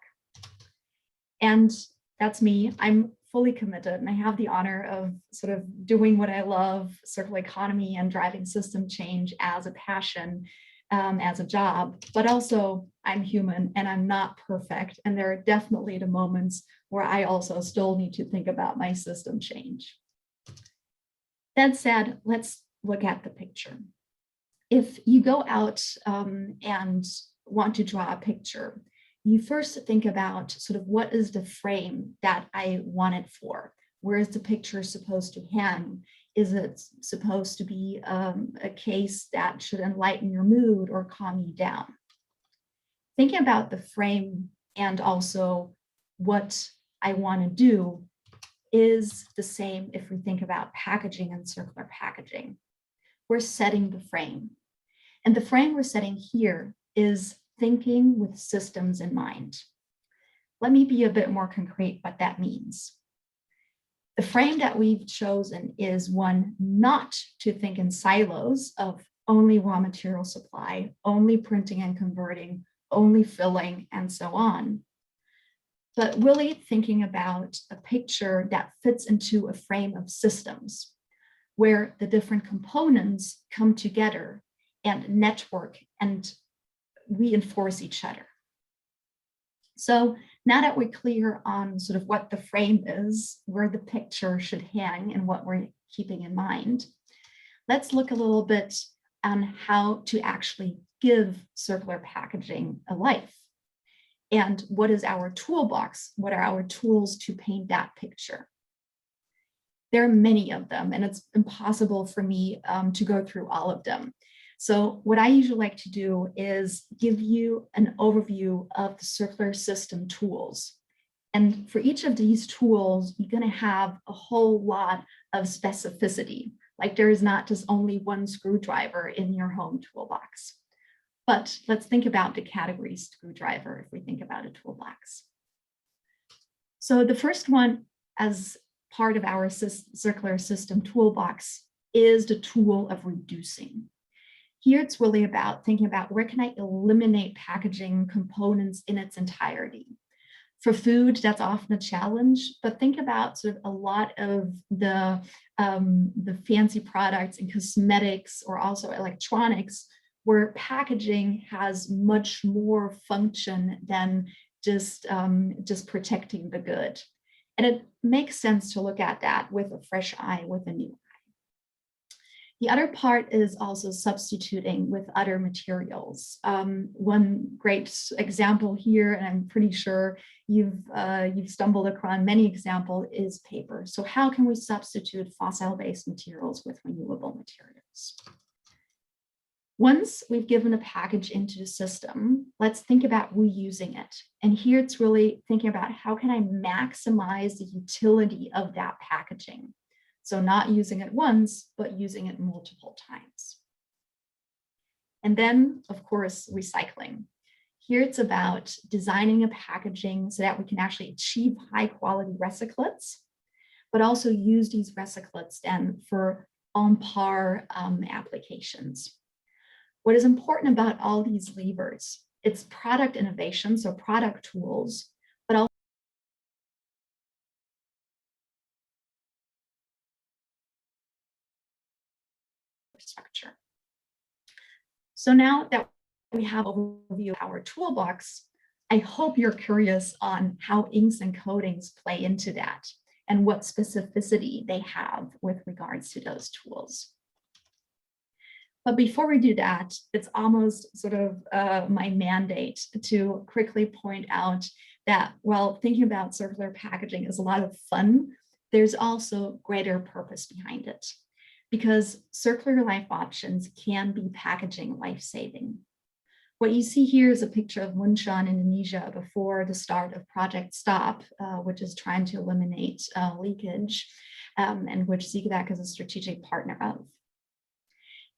S17: And that's me. I'm fully committed, and I have the honor of sort of doing what I love, circular economy and driving system change as a passion, as a job, but also I'm human and I'm not perfect. And there are definitely the moments where I also still need to think about my system change. That said, let's look at the picture. If you go out and want to draw a picture, you first think about sort of what is the frame that I want it for? Where is the picture supposed to hang? Is it supposed to be a case that should enlighten your mood or calm you down? Thinking about the frame and also what I want to do is the same if we think about packaging and circular packaging. We're setting the frame. And the frame we're setting here is thinking with systems in mind. Let me be a bit more concrete what that means. The frame that we've chosen is one not to think in silos of only raw material supply, only printing and converting, only filling, and so on, but really thinking about a picture that fits into a frame of systems where the different components come together and network and reinforce each other. So now that we're clear on sort of what the frame is, where the picture should hang and what we're keeping in mind, let's look a little bit on how to actually give circular packaging a life. And what is our toolbox? What are our tools to paint that picture? There are many of them, and it's impossible for me to go through all of them. So what I usually like to do is give you an overview of the circular system tools. And for each of these tools, you're going to have a whole lot of specificity. Like there is not just only one screwdriver in your home toolbox. But let's think about the category screwdriver if we think about a toolbox. So the first one, as part of our circular system toolbox, is the tool of reducing. Here it's really about thinking about where can I eliminate packaging components in its entirety. For food, that's often a challenge, but think about sort of a lot of the fancy products in cosmetics or also electronics, where packaging has much more function than just protecting the good. And it makes sense to look at that with a fresh eye, with a new eye. The other part is also substituting with other materials. One great example here, and I'm pretty sure you've stumbled across many examples, is paper. So how can we substitute fossil-based materials with renewable materials? Once we've given a package into the system, let's think about reusing it. And here it's really thinking about how can I maximize the utility of that packaging? So not using it once, but using it multiple times. And then, of course, recycling. Here it's about designing a packaging so that we can actually achieve high quality recyclates, but also use these recyclates then for on par applications. What is important about all these levers, it's product innovation, so product tools, but also structure. So now that we have an overview of our toolbox, I hope you're curious on how inks and coatings play into that and what specificity they have with regards to those tools. But before we do that, it's almost sort of my mandate to quickly point out that while thinking about circular packaging is a lot of fun, there's also greater purpose behind it, because circular life options can be packaging life-saving. What you see here is a picture of Munchen, Indonesia, before the start of Project Stop, which is trying to eliminate leakage, and which ZigZag is a strategic partner of.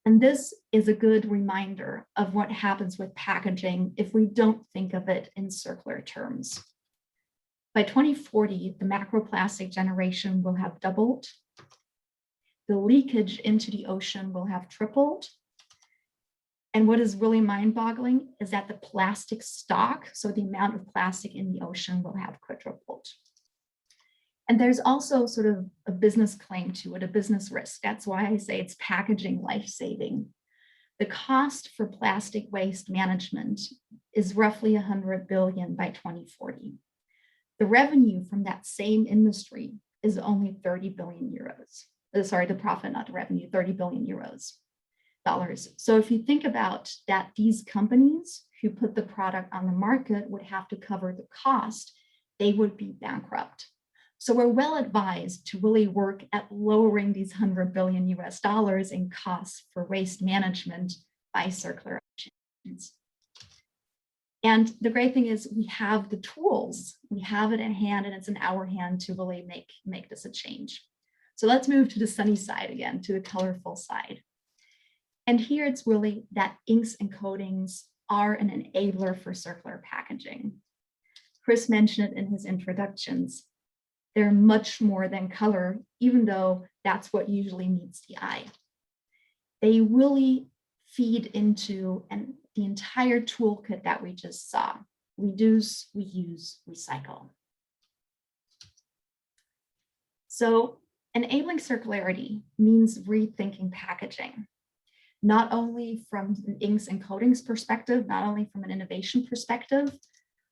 S17: And this is a good reminder of what happens with packaging if we don't think of it in circular terms. By 2040, the macroplastic generation will have doubled. The leakage into the ocean will have tripled. And what is really mind-boggling is that the plastic stock, so the amount of plastic in the ocean, will have quadrupled. And there's also sort of a business claim to it, a business risk. That's why I say it's packaging life-saving. The cost for plastic waste management is roughly 100 billion by 2040. The revenue from that same industry is only 30 billion euros. Sorry, the profit, not the revenue, 30 billion euros. So if you think about that, these companies who put the product on the market would have to cover the cost, they would be bankrupt. So we're well advised to really work at lowering these 100 billion US dollars in costs for waste management by circular options. And the great thing is we have the tools, we have it in hand, and it's in our hand to really make this a change. So let's move to the sunny side again, to the colorful side. And here it's really that inks and coatings are an enabler for circular packaging. Chris mentioned it in his introductions. They're much more than color, even though that's what usually meets the eye. They really feed into the entire toolkit that we just saw. Reduce, reuse, recycle. So enabling circularity means rethinking packaging, not only from an inks and coatings perspective, not only from an innovation perspective,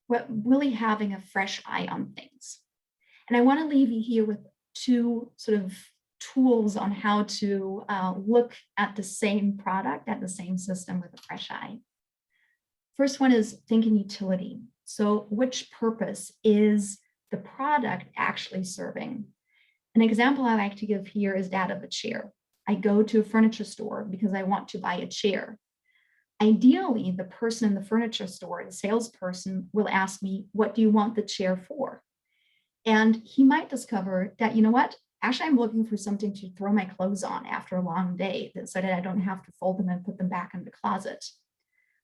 S17: but really having a fresh eye on things. And I want to leave you here with two sort of tools on how to look at the same product, at the same system with a fresh eye. First one is thinking utility. So which purpose is the product actually serving? An example I like to give here is that of a chair. I go to a furniture store because I want to buy a chair. Ideally, the person in the furniture store, the salesperson, will ask me, what do you want the chair for? And he might discover that, you know what, actually I'm looking for something to throw my clothes on after a long day so that I don't have to fold them and put them back in the closet.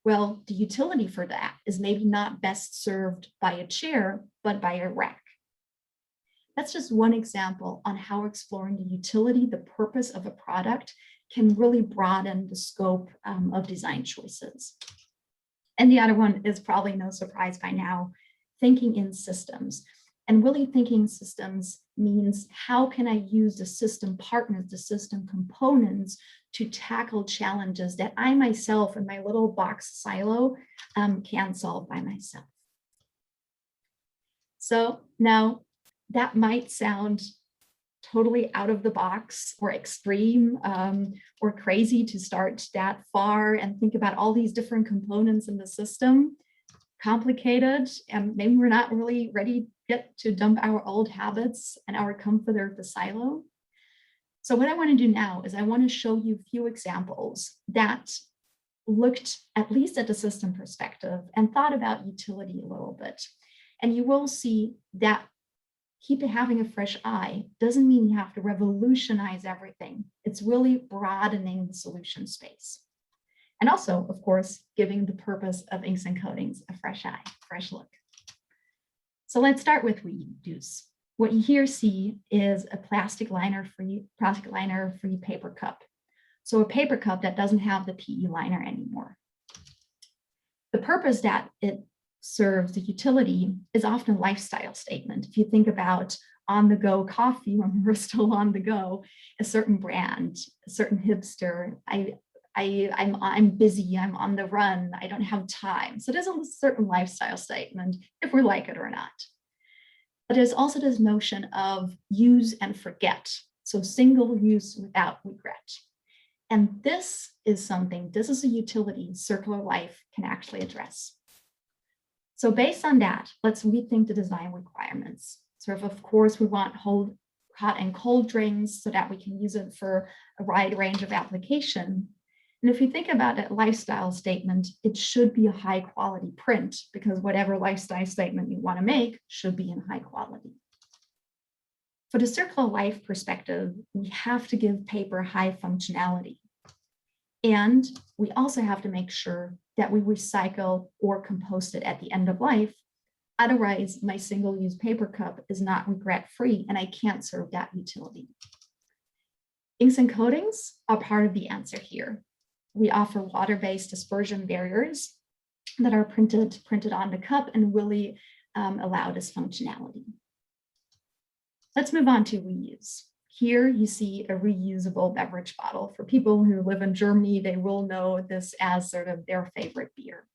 S17: Well, the utility for that is maybe not best served by a chair, but by a rack. That's just one example on how exploring the utility, the purpose of a product can really broaden the scope of design choices. And the other one is probably no surprise by now, thinking in systems. And really thinking systems means how can I use the system partners, the system components to tackle challenges that I myself in my little box silo can solve by myself. So now that might sound totally out of the box or extreme or crazy to start that far and think about all these different components in the system, complicated, and maybe we're not really ready yet to dump our old habits and our comforter of the silo. So what I want to do now is I want to show you a few examples that looked at least at the system perspective and thought about utility a little bit. And you will see that having a fresh eye doesn't mean you have to revolutionize everything. It's really broadening the solution space. And also, of course, giving the purpose of inks and coatings a fresh eye, fresh look. So let's start with reuse. What you here see is a plastic liner-free paper cup. So a paper cup that doesn't have the PE liner anymore. The purpose that it serves, the utility, is often a lifestyle statement. If you think about on-the-go coffee, when we're still on the go, a certain brand, a certain hipster, I'm busy, I'm on the run, I don't have time. So there's a certain lifestyle statement, if we like it or not. But there's also this notion of use and forget. So single use without regret. And this is a utility Circular Life can actually address. So based on that, let's rethink the design requirements. Of course, we want hot and cold drinks so that we can use it for a wide range of application. And if you think about that lifestyle statement, it should be a high quality print, because whatever lifestyle statement you want to make should be in high quality. For the Circular Life perspective, we have to give paper high functionality. And we also have to make sure that we recycle or compost it at the end of life. Otherwise, my single-use paper cup is not regret-free and I can't serve that utility. Inks and coatings are part of the answer here. We offer water-based dispersion barriers that are printed on the cup and really allow this functionality. Let's move on to reuse. Here you see a reusable beverage bottle. For people who live in Germany, they will know this as sort of their favorite beer.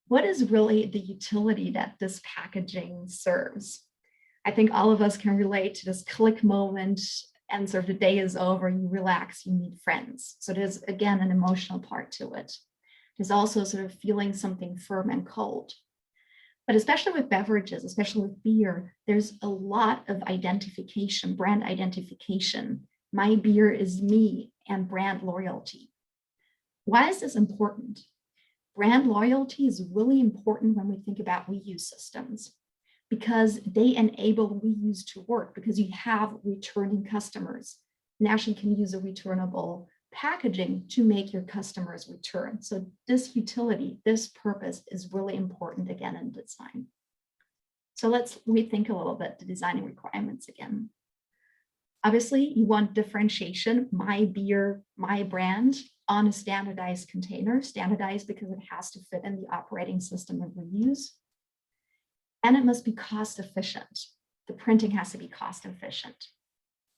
S17: What is really the utility that this packaging serves? I think all of us can relate to this click moment and sort of the day is over, you relax, you meet friends. So there's, again, an emotional part to it. There's also sort of feeling something firm and cold. But especially with beverages, especially with beer, there's a lot of identification, brand identification. My beer is me, and brand loyalty. Why is this important? Brand loyalty is really important when we think about reuse systems, because they enable reuse to work, because you have returning customers. And actually can use a returnable packaging to make your customers return. So this utility, this purpose is really important again in design. So let's rethink a little bit the designing requirements again. Obviously, you want differentiation, my beer, my brand, on a standardized container, standardized because it has to fit in the operating system of reuse. And it must be cost efficient. The printing has to be cost efficient,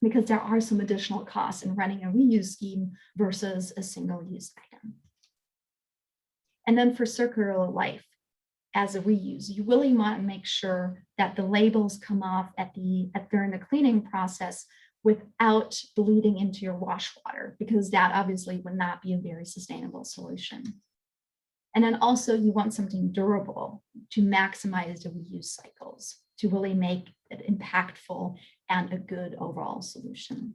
S17: because there are some additional costs in running a reuse scheme versus a single-use item. And then for Circular Life, as a reuse, you really want to make sure that the labels come off during the cleaning process without bleeding into your wash water, because that obviously would not be a very sustainable solution. And then also you want something durable to maximize the reuse cycles, to really make it impactful and a good overall solution.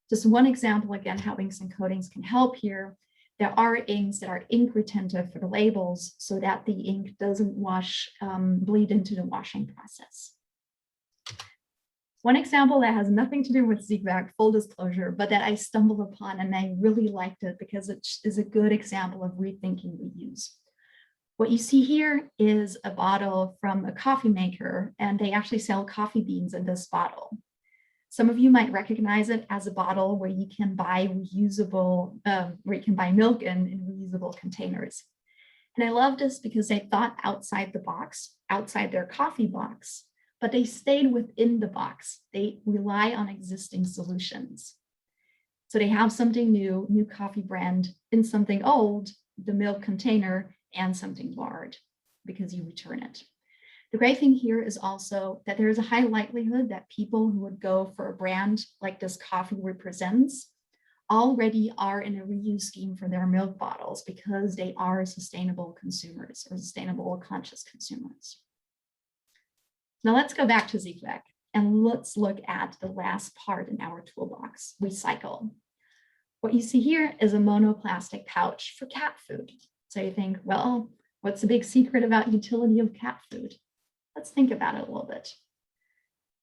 S17: Just one example, again, how inks and coatings can help here. There are inks that are ink retentive for the labels so that the ink doesn't bleed into the washing process. One example that has nothing to do with ZigZag, full disclosure, but that I stumbled upon and I really liked it because it is a good example of rethinking reuse. What you see here is a bottle from a coffee maker, and they actually sell coffee beans in this bottle. Some of you might recognize it as a bottle where you can buy reusable, where you can buy milk in reusable containers. And I love this because they thought outside the box, outside their coffee box, but they stayed within the box. They rely on existing solutions. So they have something new coffee brand in something old, the milk container, and something barred because you return it. The great thing here is also that there is a high likelihood that people who would go for a brand like this coffee represents already are in a reuse scheme for their milk bottles because they are sustainable consumers or sustainable conscious consumers. Now let's go back to ZQuick and let's look at the last part in our toolbox, recycle. What you see here is a monoplastic pouch for cat food. So you think, well, what's the big secret about utility of cat food? Let's think about it a little bit.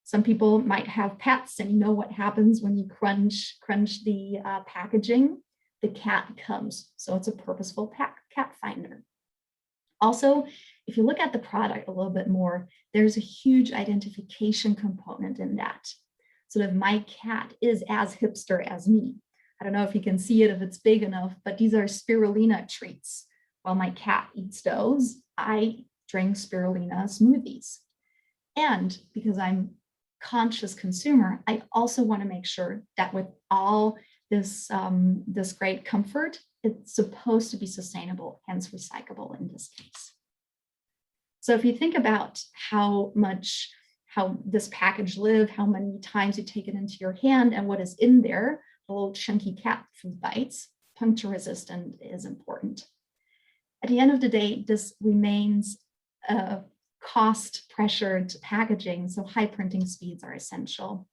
S17: Some people might have pets and you know what happens when you crunch the packaging, the cat comes. So it's a purposeful cat finder. Also, if you look at the product a little bit more, there's a huge identification component in that. So that my cat is as hipster as me. I don't know if you can see it if it's big enough, but these are spirulina treats. While my cat eats those, I drink spirulina smoothies. And because I'm conscious consumer, I also want to make sure that with all this, this great comfort, it's supposed to be sustainable, hence recyclable in this case. So if you think about how this package live, how many times you take it into your hand and what is in there, the little chunky cat food bites, puncture resistant is important. At the end of the day, this remains a cost pressured packaging, so high printing speeds are essential.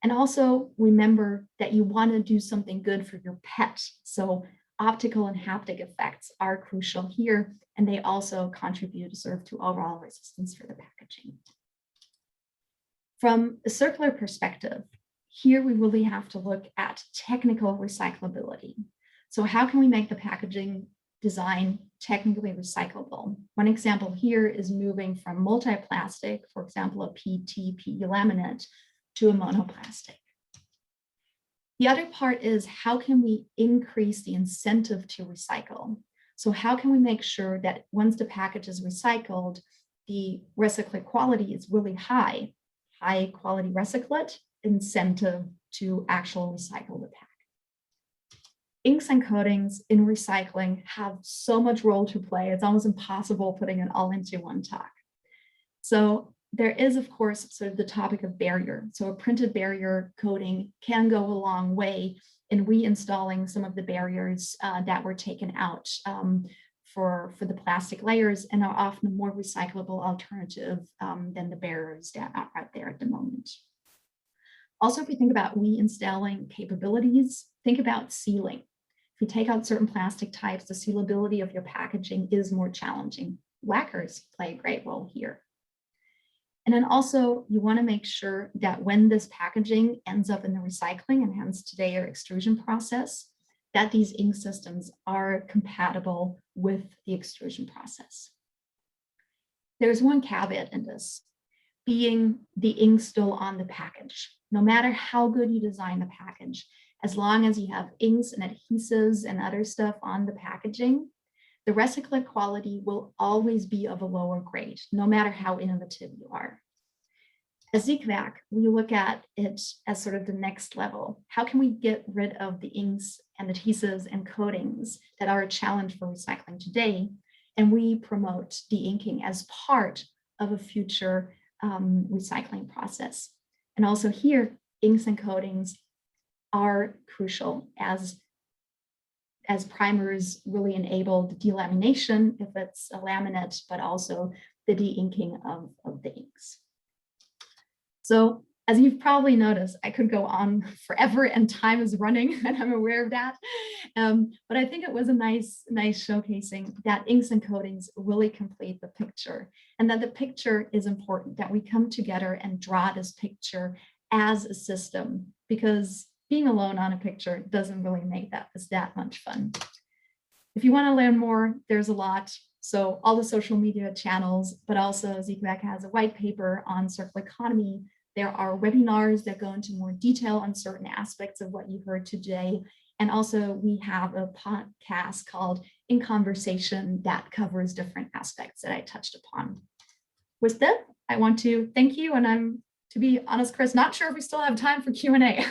S17: And also remember that you want to do something good for your pet. So optical and haptic effects are crucial here, and they also contribute to overall resistance for the packaging. From a circular perspective, here we really have to look at technical recyclability. So how can we make the packaging design technically recyclable? One example here is moving from multi-plastic, for example, a PET laminate, to a monoplastic. The other part is how can we increase the incentive to recycle? So how can we make sure that once the package is recycled, the recyclate quality is really high quality recyclate, incentive to actually recycle the pack. Inks and coatings in recycling have so much role to play. It's almost impossible putting it all into one talk. So there is, of course, sort of the topic of barrier. So a printed barrier coating can go a long way in reinstalling some of the barriers that were taken out for the plastic layers and are often a more recyclable alternative than the barriers that are out there at the moment. Also, if we think about reinstalling capabilities, think about sealing. If you take out certain plastic types, the sealability of your packaging is more challenging. Lacquers play a great role here. And then also, you want to make sure that when this packaging ends up in the recycling, and hence today your extrusion process, that these ink systems are compatible with the extrusion process. There's one caveat in this, being the ink still on the package. No matter how good you design the package, as long as you have inks and adhesives and other stuff on the packaging, the recyclate quality will always be of a lower grade, no matter how innovative you are. As ZQuick, we look at it as sort of the next level. How can we get rid of the inks and adhesives and coatings that are a challenge for recycling today? And we promote de-inking as part of a future recycling process. And also here, inks and coatings are crucial as primers really enable the delamination if it's a laminate, but also the de-inking of the inks. So as you've probably noticed, I could go on forever and time is running and I'm aware of that. But I think it was a nice showcasing that inks and coatings really complete the picture and that the picture is important, that we come together and draw this picture as a system, because being alone on a picture doesn't really make that much fun. If you want to learn more, there's a lot. So all the social media channels, but also ZQuick has a white paper on circular economy. There are webinars that go into more detail on certain aspects of what you heard today. And also we have a podcast called In Conversation that covers different aspects that I touched upon. With that, I want to thank you. And I'm, to be honest, Chris, not sure if we still have time for Q&A.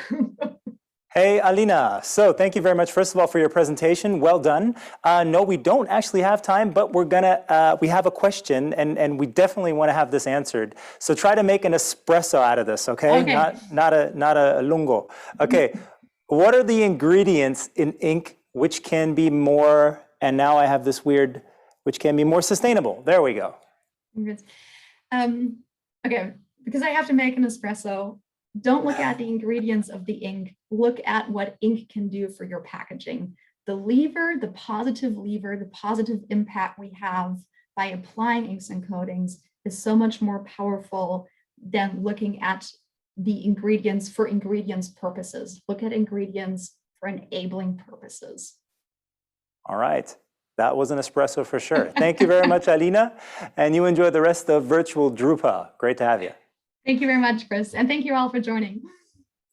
S2: Hey, Alina. So thank you very much, first of all, for your presentation. Well done. No, we don't actually have time, but we have a question, and we definitely want to have this answered. So try to make an espresso out of this, okay?
S17: Okay.
S2: Not a lungo. Okay. What are the ingredients in ink which can be more, and now I have this weird, which can be more sustainable? There we go.
S17: Okay, because I have to make an espresso, don't look at the ingredients of the ink, look at what ink can do for your packaging. The lever, the positive impact we have by applying inks and coatings is so much more powerful than looking at the ingredients for ingredients purposes. Look at ingredients for enabling purposes.
S2: All right. That was an espresso for sure. Thank you very much, Alina. And you enjoy the rest of virtual Drupa. Great to have you.
S17: Thank you very much, Chris. And thank you all for joining.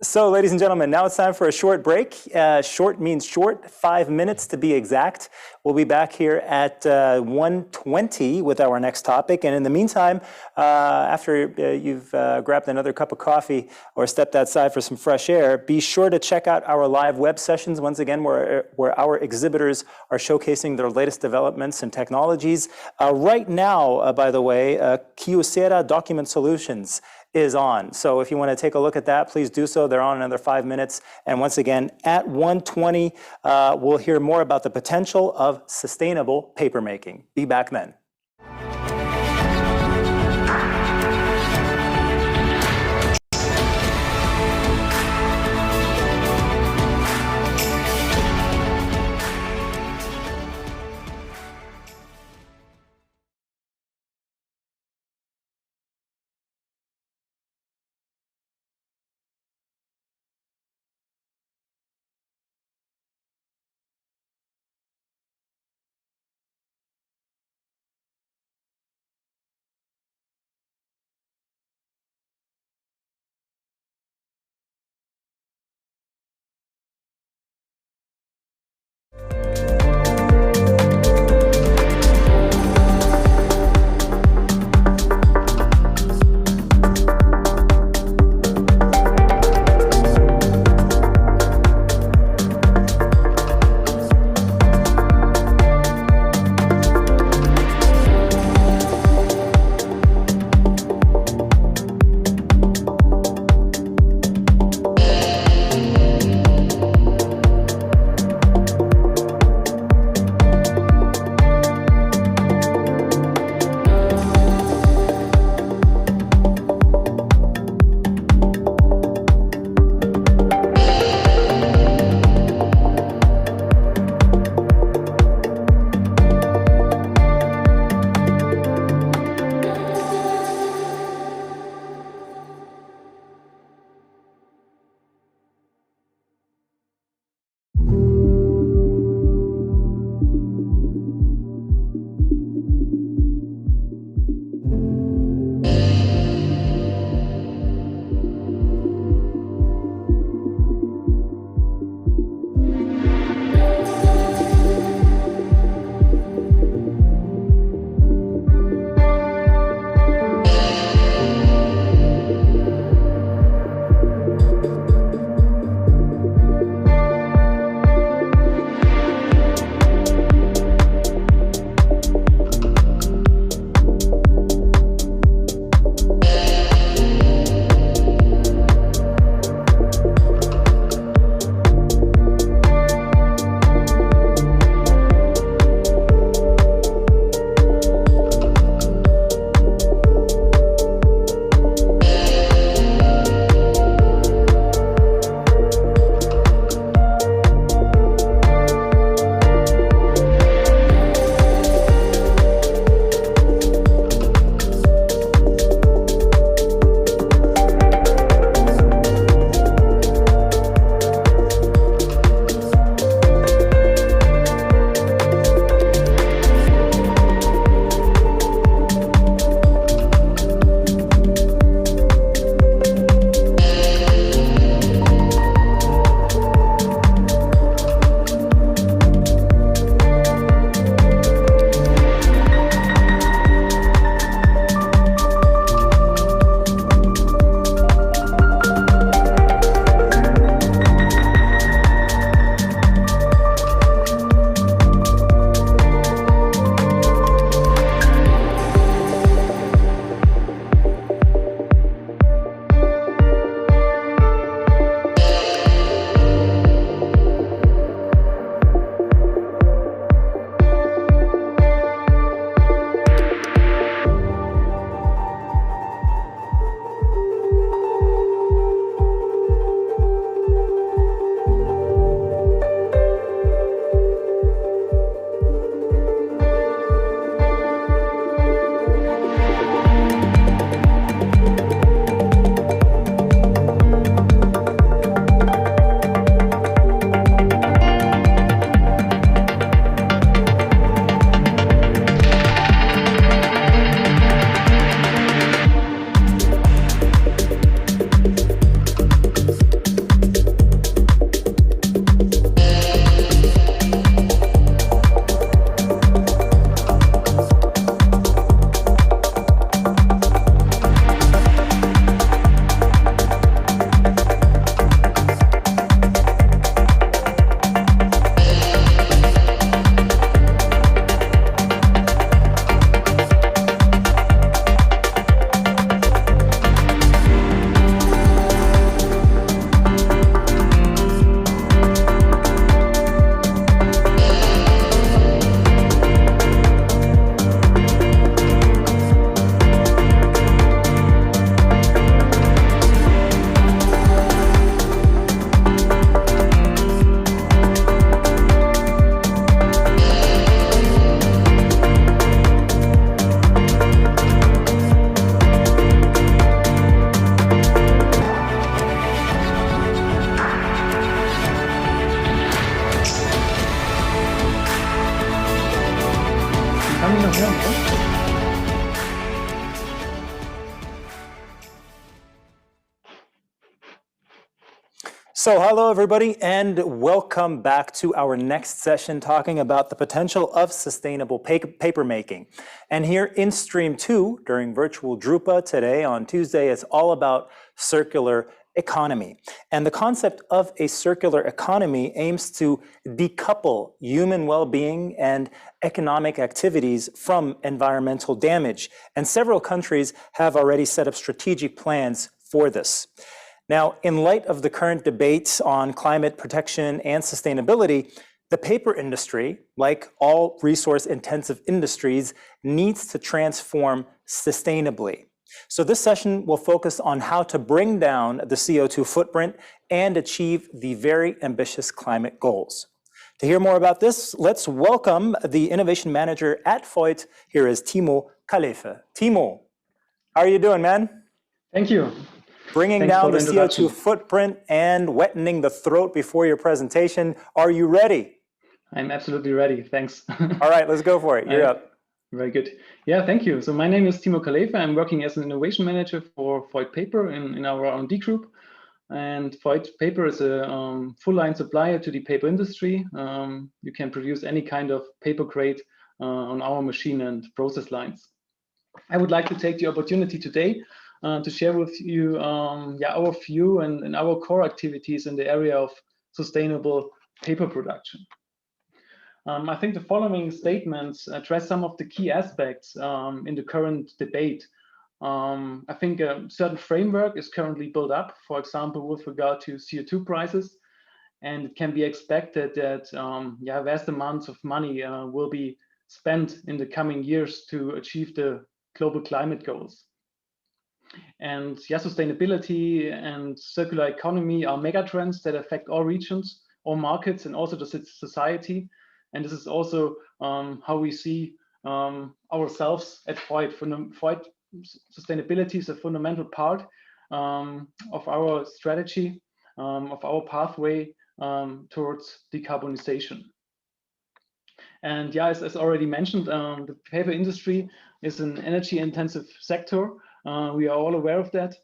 S2: So, ladies and gentlemen, now it's time for a short break. Short means short, 5 minutes to be exact. We'll be back here at 1:20 with our next topic. And in the meantime, after you've grabbed another cup of coffee or stepped outside for some fresh air, be sure to check out our live web sessions, once again, where our exhibitors are showcasing their latest developments and technologies. Right now, by the way, Kyocera Document Solutions is on. So if you want to take a look at that, please do so. They're on another 5 minutes. And once again, at 1:20, we'll hear more about the potential of sustainable papermaking. Be back then. So hello everybody and welcome back to our next session talking about the potential of sustainable paper making. And here in stream 2 during virtual Drupa today on Tuesday, it's all about circular economy. And the concept of a circular economy aims to decouple human well-being and economic activities from environmental damage. And several countries have already set up strategic plans for this. Now, in light of the current debates on climate protection and sustainability, the paper industry, like all resource-intensive industries, needs to transform sustainably. So this session will focus on how to bring down the CO2 footprint and achieve the very ambitious climate goals. To hear more about this, let's welcome the innovation manager at Voigt. Here is Timo Kalefe. Timo, how are you doing, man?
S18: Thank you.
S2: Bringing down the CO2 footprint and wettening the throat before your presentation. Are you ready?
S18: I'm absolutely ready. Thanks.
S2: All right, let's go for it. You're up.
S18: Very good. Yeah, thank you. So my name is Timo Kalefe. I'm working as an innovation manager for Voigt Paper in our R&D group. And Voigt Paper is a full-line supplier to the paper industry. You can produce any kind of paper grade on our machine and process lines. I would like to take the opportunity today to share with you our view and our core activities in the area of sustainable paper production. I think the following statements address some of the key aspects in the current debate. I think a certain framework is currently built up, for example, with regard to CO2 prices, and it can be expected that vast amounts of money will be spent in the coming years to achieve the global climate goals. And sustainability and circular economy are megatrends that affect all regions, all markets, and also the society. And this is also how we see ourselves at Voigt. Voigt sustainability is a fundamental part of our strategy, of our pathway towards decarbonization. And as already mentioned, the paper industry is an energy-intensive sector. We are all aware of that.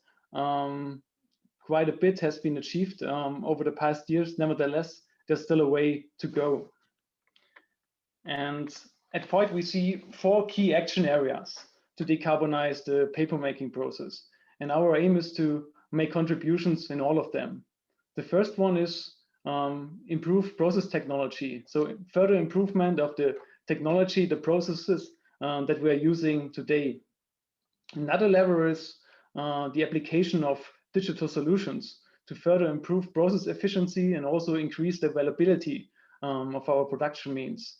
S18: Quite a bit has been achieved over the past years. Nevertheless, there's still a way to go. And at Voigt, we see 4 key action areas to decarbonize the papermaking process. And our aim is to make contributions in all of them. The first one is improve process technology. So further improvement of the technology, the processes that we are using today. Another lever is the application of digital solutions to further improve process efficiency and also increase the availability of our production means.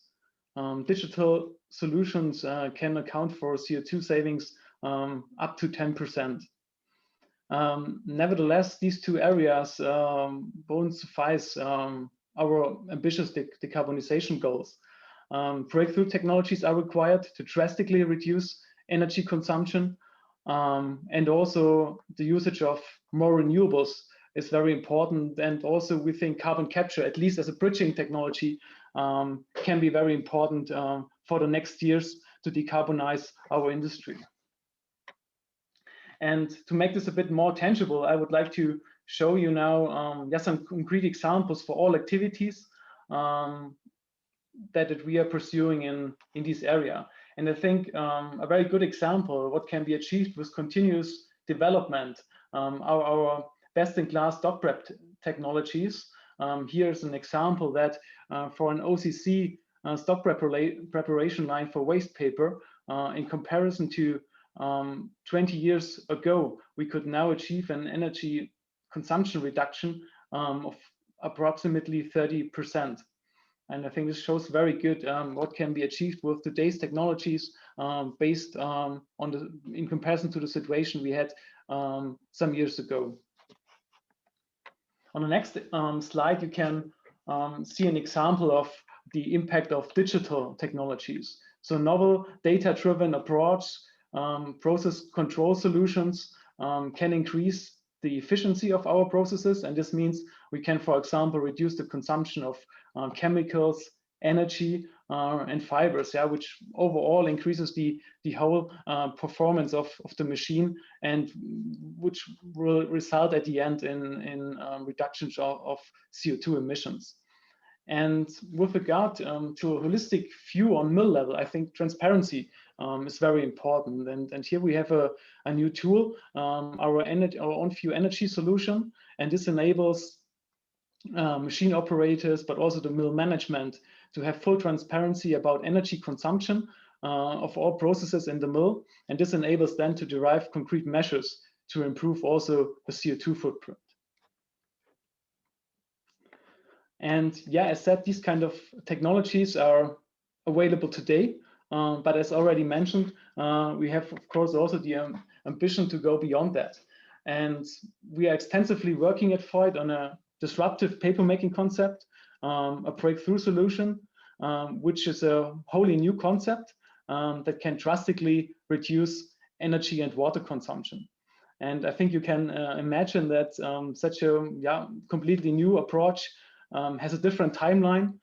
S18: Digital solutions can account for CO2 savings up to 10%. Nevertheless, these 2 areas won't suffice our ambitious decarbonization goals. Breakthrough technologies are required to drastically reduce energy consumption, and also the usage of more renewables is very important. And also we think carbon capture, at least as a bridging technology, can be very important for the next years to decarbonize our industry. And to make this a bit more tangible, I would like to show you now some concrete examples for all activities that we are pursuing in this area. And I think a very good example of what can be achieved with continuous development, our best-in-class stock prep technologies. Here's an example that for an OCC stock preparation line for waste paper, in comparison to 20 years ago, we could now achieve an energy consumption reduction of approximately 30%. And I think this shows very good what can be achieved with today's technologies based in comparison to the situation we had some years ago. On the next slide, you can see an example of the impact of digital technologies. So novel data-driven approach, process control solutions can increase the efficiency of our processes. And this means we can, for example, reduce the consumption of chemicals, energy, and fibers, which overall increases the whole performance of the machine, and which will result at the end in reductions of CO2 emissions. And with regard to a holistic view on mill level, I think transparency is very important. And here we have a new tool, our own view energy solution, and this enables machine operators, but also the mill management, to have full transparency about energy consumption of all processes in the mill. And this enables them to derive concrete measures to improve also the CO2 footprint. And as said, these kind of technologies are available today. But as already mentioned, we have, of course, also the ambition to go beyond that. And we are extensively working at Voith on a disruptive paper-making concept, a breakthrough solution, which is a wholly new concept that can drastically reduce energy and water consumption. And I think you can imagine that such a completely new approach has a different timeline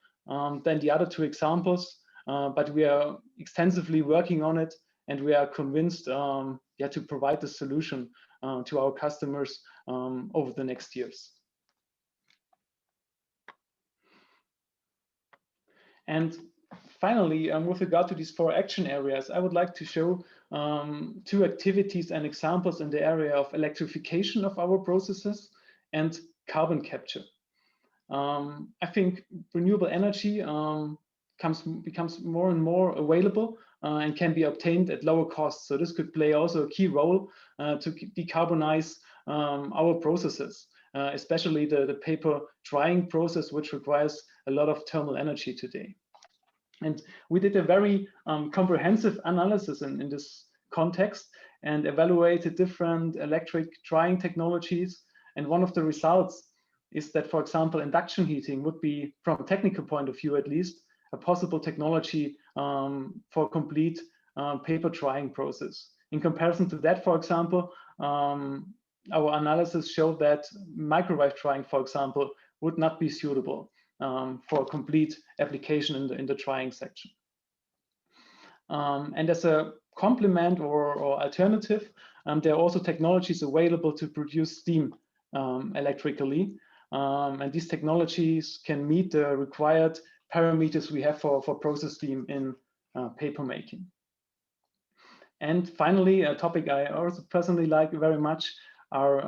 S18: than the other two examples, but we are extensively working on it, and we are convinced to provide the solution to our customers over the next years. And finally, with regard to these 4 action areas, I would like to show 2 activities and examples in the area of electrification of our processes and carbon capture. I think renewable energy becomes more and more available and can be obtained at lower costs. So this could play also a key role to decarbonize our processes, especially the paper drying process, which requires a lot of thermal energy today. And we did a very comprehensive analysis in this context and evaluated different electric drying technologies. And one of the results is that, for example, induction heating would be, from a technical point of view at least, a possible technology for a complete paper drying process. In comparison to that, for example, our analysis showed that microwave drying, for example, would not be suitable for a complete application in the drying section. And as a complement or alternative, there are also technologies available to produce steam electrically. And these technologies can meet the required parameters we have for process steam in paper making. And finally, a topic I also personally like very much are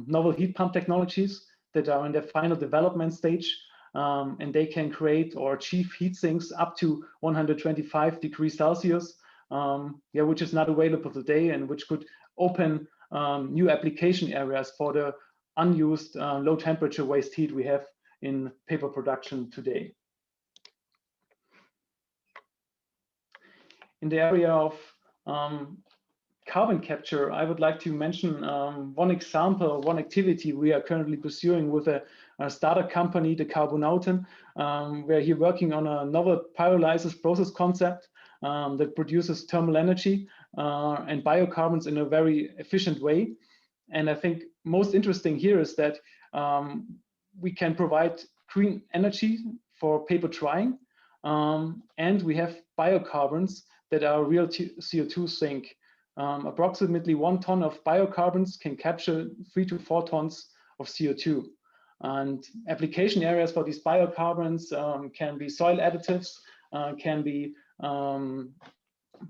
S18: novel heat pump technologies that are in their final development stage, and they can create or achieve heat sinks up to 125 degrees Celsius, which is not available today, and which could open new application areas for the unused low temperature waste heat we have in paper production today. In the area of carbon capture, I would like to mention one example, one activity we are currently pursuing with a startup company, the Carbonauten, where he's working on a novel pyrolysis process concept that produces thermal energy and biocarbons in a very efficient way. And I think most interesting here is that we can provide green energy for paper drying, and we have biocarbons that are real CO2 sink. Approximately 1 ton of biocarbons can capture 3 to 4 tons of CO2. And application areas for these biocarbons can be soil additives, can be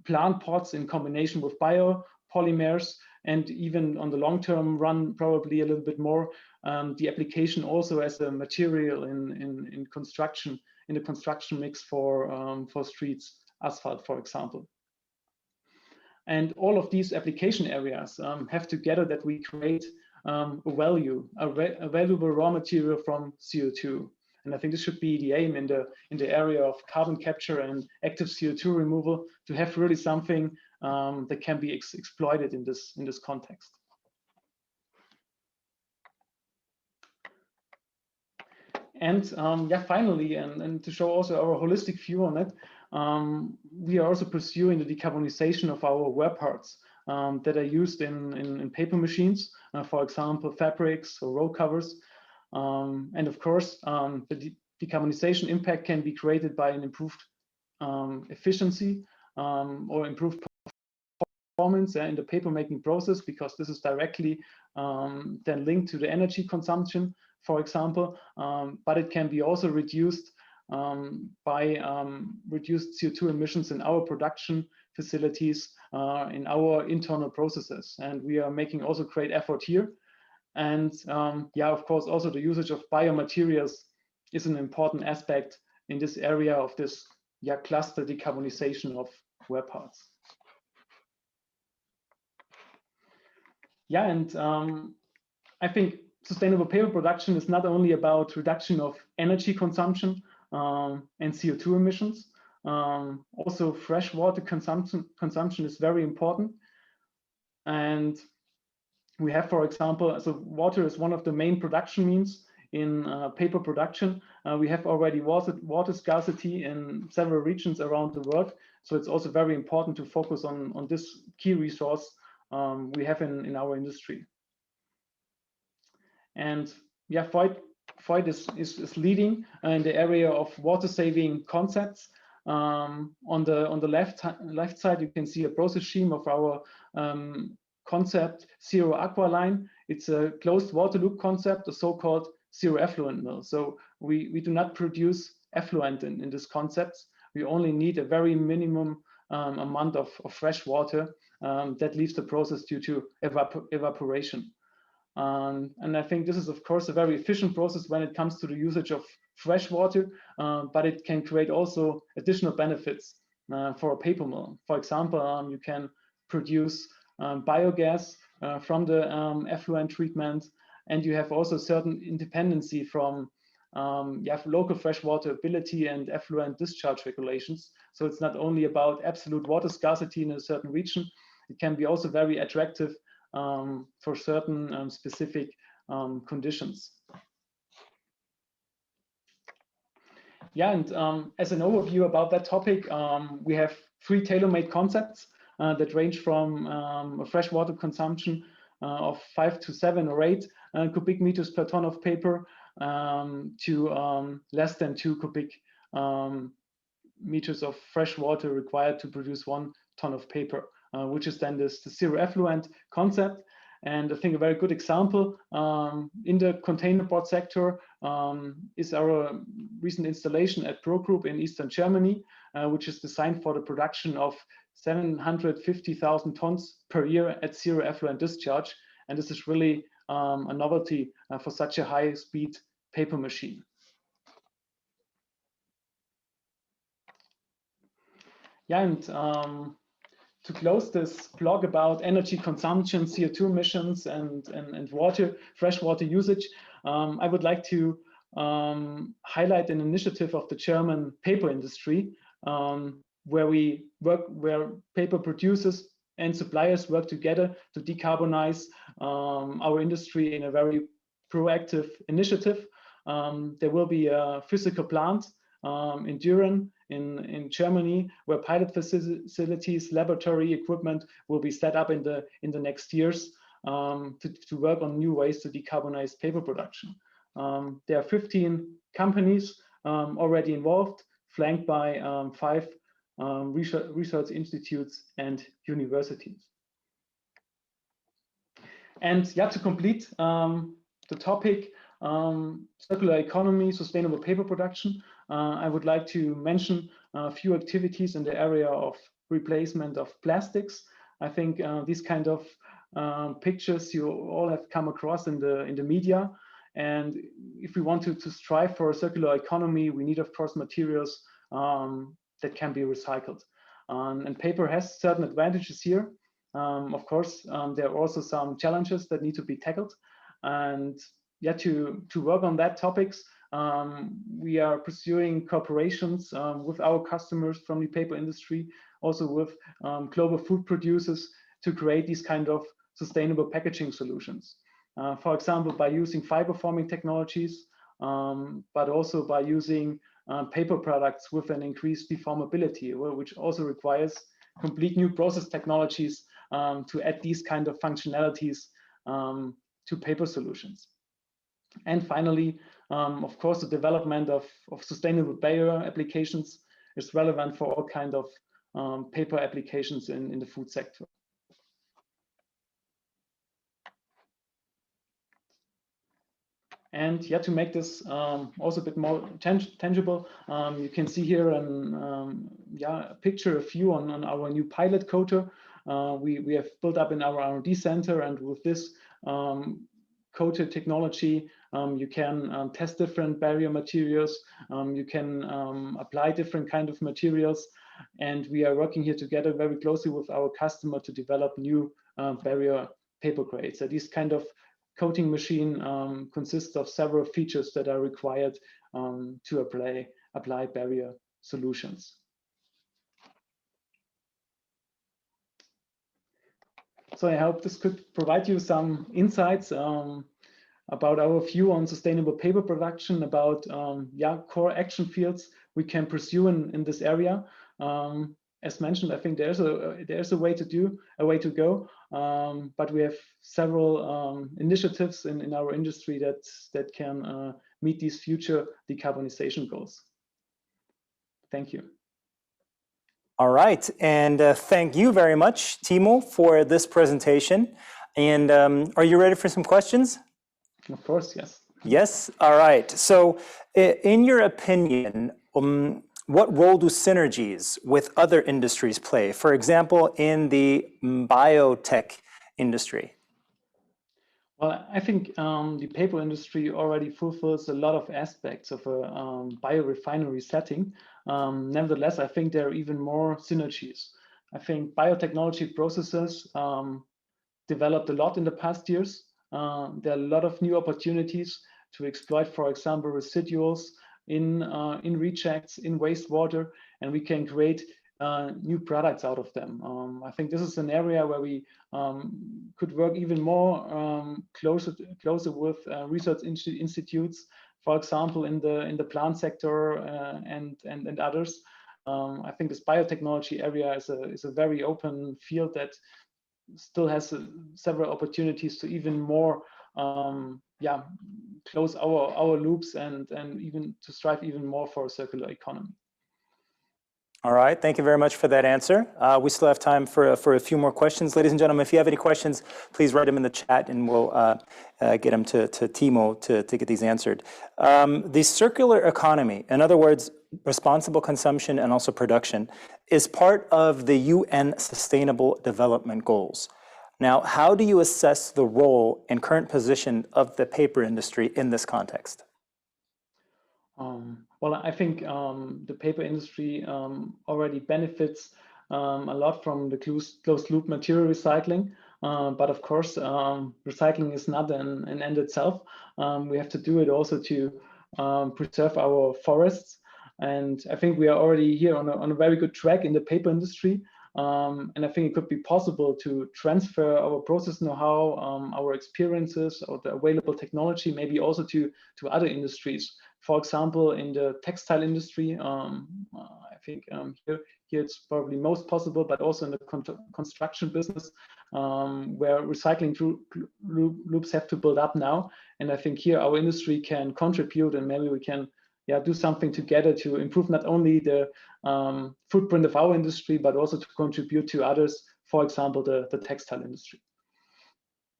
S18: plant pots in combination with biopolymers, and even on the long-term run, probably a little bit more, the application also as a material in construction, in the construction mix for streets, asphalt, for example. And all of these application areas have together that we create a valuable raw material from CO2. And I think this should be the aim in the area of carbon capture and active CO2 removal, to have really something that can be exploited in this context. And finally, and to show also our holistic view on it, we are also pursuing the decarbonization of our wear parts that are used in paper machines, for example, fabrics or roll covers. And of course, the decarbonization impact can be created by an improved efficiency or improve performance in the paper making process, because this is directly then linked to the energy consumption, for example, but it can be also reduced by reduced CO2 emissions in our production facilities, in our internal processes. And we are making also great effort here. And yeah, of course, also the usage of biomaterials is an important aspect in this area of this cluster decarbonization of wear parts. Yeah, and I think sustainable paper production is not only about reduction of energy consumption and CO2 emissions. Also, freshwater consumption is very important. And we have, for example, so water is one of the main production means in paper production. We have already water scarcity in several regions around the world. So it's also very important to focus on this key resource we have in our industry. And yeah, Voigt is leading in the area of water saving concepts. On the left side, you can see a process scheme of our concept Zero Aqua Line. It's a closed water loop concept, a so-called zero effluent mill. So we do not produce effluent in this concept. We only need a very minimum amount of fresh water that leaves the process due to evaporation. And I think this is, of course, a very efficient process when it comes to the usage of fresh water, but it can create also additional benefits for a paper mill. For example, you can produce biogas from the effluent treatment, and you have also certain independency from you have local freshwater ability and effluent discharge regulations. So it's not only about absolute water scarcity in a certain region, it can be also very attractive for certain specific conditions. Yeah, and as an overview about that topic, we have 3 tailor-made concepts that range from a freshwater consumption of 5 to 7 or 8 cubic meters per ton of paper to less than 2 cubic meters of fresh water required to produce 1 ton of paper, which is then the zero effluent concept. And I think a very good example in the containerboard sector is our recent installation at Pro Group in Eastern Germany, which is designed for the production of 750,000 tons per year at zero effluent discharge. And this is really a novelty for such a high-speed paper machine. Yeah, and to close this blog about energy consumption, CO2 emissions, and freshwater usage, I would like to highlight an initiative of the German paper industry, where paper producers and suppliers work together to decarbonize our industry in a very proactive initiative. There will be a physical plant in Düren in Germany, where pilot facilities, laboratory equipment will be set up in the next years to work on new ways to decarbonize paper production. There are 15 companies already involved, flanked by 5 research institutes and universities. And yeah, to complete the topic, circular economy, sustainable paper production, I would like to mention a few activities in the area of replacement of plastics. I think these kind of pictures you all have come across in the media. And if we want to strive for a circular economy, we need, of course, materials that can be recycled. And paper has certain advantages here. Of course, there are also some challenges that need to be tackled. And yeah, to work on that topics, we are pursuing cooperations with our customers from the paper industry, also with global food producers, to create these kind of sustainable packaging solutions. For example, by using fiber forming technologies, but also by using paper products with an increased deformability, which also requires complete new process technologies to add these kind of functionalities to paper solutions. And finally, of course, the development of sustainable bio applications is relevant for all kind of paper applications in the food sector. And yeah, to make this also a bit more tangible, you can see here a picture, a view on our new pilot coater we have built up in our R&D center. And with this coater technology, you can test different barrier materials. You can apply different kind of materials. And we are working here together very closely with our customer to develop new barrier paper grades. So these kind of coating machine consists of several features that are required to apply barrier solutions. So I hope this could provide you some insights about our view on sustainable paper production, about core action fields we can pursue in this area. As mentioned, I think there's a way to go, but we have several initiatives in our industry that can meet these future decarbonization goals. Thank you.
S2: All right, and thank you very much, Timo, for this presentation. And are you ready for some questions?
S18: Of course, yes.
S2: Yes, all right. So in your opinion, what role do synergies with other industries play? For example, in the biotech industry?
S18: Well, I think the paper industry already fulfills a lot of aspects of a biorefinery setting. Nevertheless, I think there are even more synergies. I think biotechnology processes developed a lot in the past years. There are a lot of new opportunities to exploit, for example, residuals in rejects, in wastewater, and we can create new products out of them. I think this is an area where we could work even more closer with research institutes, for example, in the plant sector and others. I think this biotechnology area is a very open field that still has several opportunities to even more close our loops and even to strive even more for a circular economy.
S2: All right, thank you very much for that answer. We still have time for a few more questions. Ladies and gentlemen, if you have any questions, please write them in the chat and we'll get them to Timo to get these answered. The circular economy, in other words, responsible consumption and also production, is part of the UN Sustainable Development Goals. Now, how do you assess the role and current position of the paper industry in this context?
S18: Well, I think the paper industry already benefits a lot from the closed loop material recycling. But of course, recycling is not an end itself. We have to do it also to preserve our forests. And I think we are already here on a very good track in the paper industry. And I think it could be possible to transfer our process know-how, our experiences, or the available technology, maybe also to other industries. For example, in the textile industry, I think here it's probably most possible, but also in the construction business, where recycling loops have to build up now. And I think here our industry can contribute, and maybe we can do something together to improve not only the footprint of our industry, but also to contribute to others, for example, the textile industry.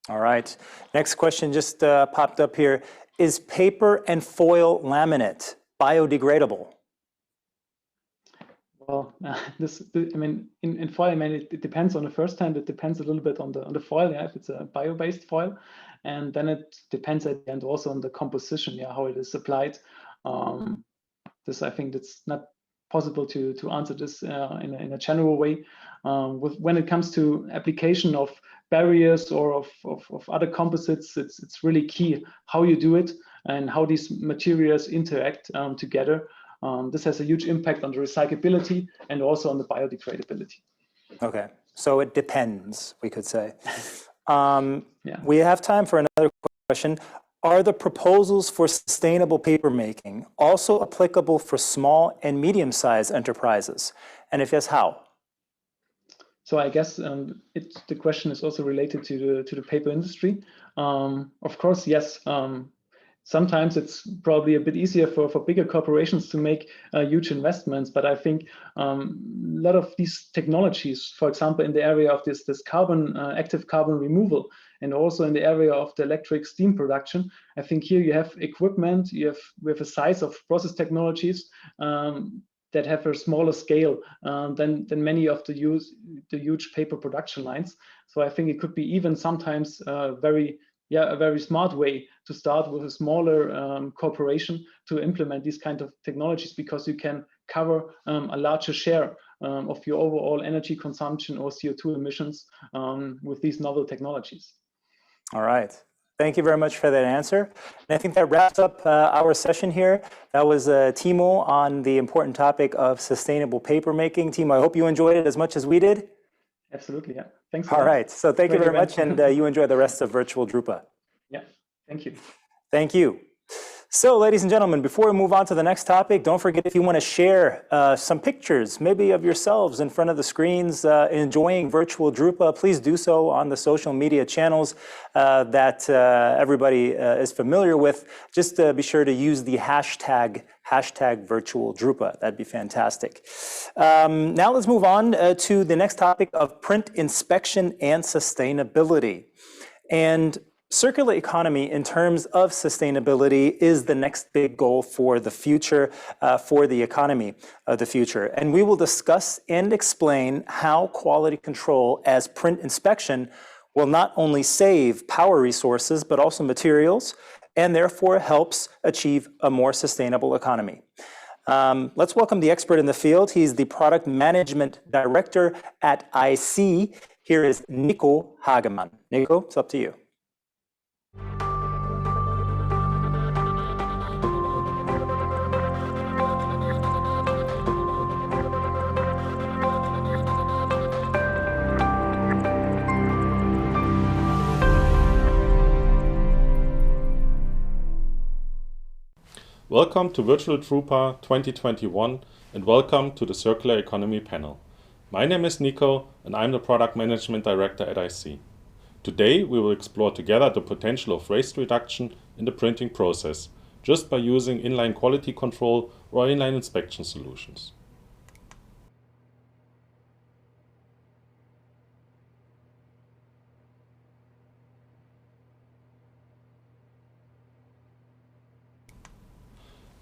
S2: All right, next question just popped up here. Is paper and foil laminate biodegradable?
S18: Well, in foil, it depends on the first hand. It depends a little bit on the foil, if it's a bio-based foil, and then it depends at the end also on the composition, how it is applied. I think it's not possible to answer this in a general way. When it comes to application of barriers or of other composites, it's really key how you do it and how these materials interact together. This has a huge impact on the recyclability and also on the biodegradability.
S2: Okay, so it depends, we could say. We have time for another question. Are the proposals for sustainable paper making also applicable for small and medium-sized enterprises? And if yes, how?
S18: So I guess the question is also related to the paper industry. Of course, yes. sometimes it's probably a bit easier for bigger corporations to make huge investments. But I think a lot of these technologies, for example, in the area of this carbon active carbon removal, and also in the area of the electric steam production, I think here you have equipment, we have a size of process technologies that have a smaller scale than many of the huge paper production lines. So I think it could be even sometimes a very smart way to start with a smaller corporation to implement these kind of technologies, because you can cover a larger share of your overall energy consumption or CO2 emissions with these novel technologies.
S2: All right. Thank you very much for that answer. And I think that wraps up our session here. That was Timo on the important topic of sustainable paper making. Timo, I hope you enjoyed it as much as we did.
S18: Absolutely, yeah. Thanks.
S2: All right. So thank you very much, and you enjoy the rest of Virtual Drupa.
S18: Yeah, thank you.
S2: Thank you. So, ladies and gentlemen, before we move on to the next topic, don't forget, if you want to share some pictures, maybe of yourselves in front of the screens enjoying Virtual Drupa, please do so on the social media channels that everybody is familiar with. Just be sure to use the hashtag Virtual Drupa. That'd be fantastic. Now let's move on to the next topic of print inspection and sustainability. And circular economy in terms of sustainability is the next big goal for the future, for the economy of the future. And we will discuss and explain how quality control as print inspection will not only save power resources, but also materials, and therefore helps achieve a more sustainable economy. Let's welcome the expert in the field. He's the Product Management Director at IC. Here is Nico Hagemann. Nico, it's up to you.
S19: Welcome to Virtual Drupa 2021 and welcome to the Circular Economy panel. My name is Nico and I'm the Product Management Director at IC. Today we will explore together the potential of waste reduction in the printing process just by using inline quality control or inline inspection solutions.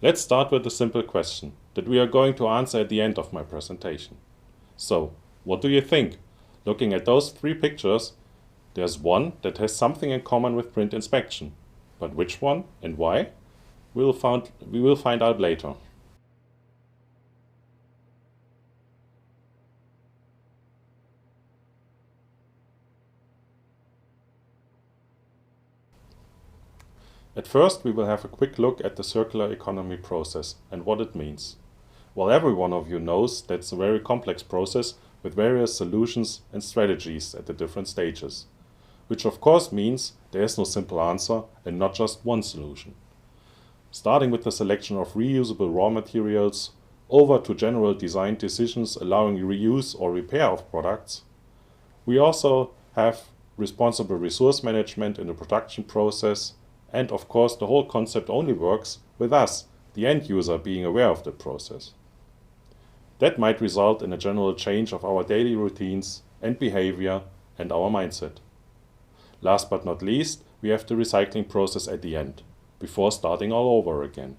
S19: Let's start with a simple question that we are going to answer at the end of my presentation. So, what do you think? Looking at those three pictures, there's one that has something in common with print inspection. But which one and why? We will find out later. At first, we will have a quick look at the circular economy process and what it means. Well, every one of you knows that it's a very complex process with various solutions and strategies at the different stages, which of course means there is no simple answer and not just one solution. Starting with the selection of reusable raw materials, over to general design decisions allowing reuse or repair of products. We also have responsible resource management in the production process. And of course, the whole concept only works with us, the end user, being aware of the process. That might result in a general change of our daily routines and behavior and our mindset. Last but not least, we have the recycling process at the end, before starting all over again.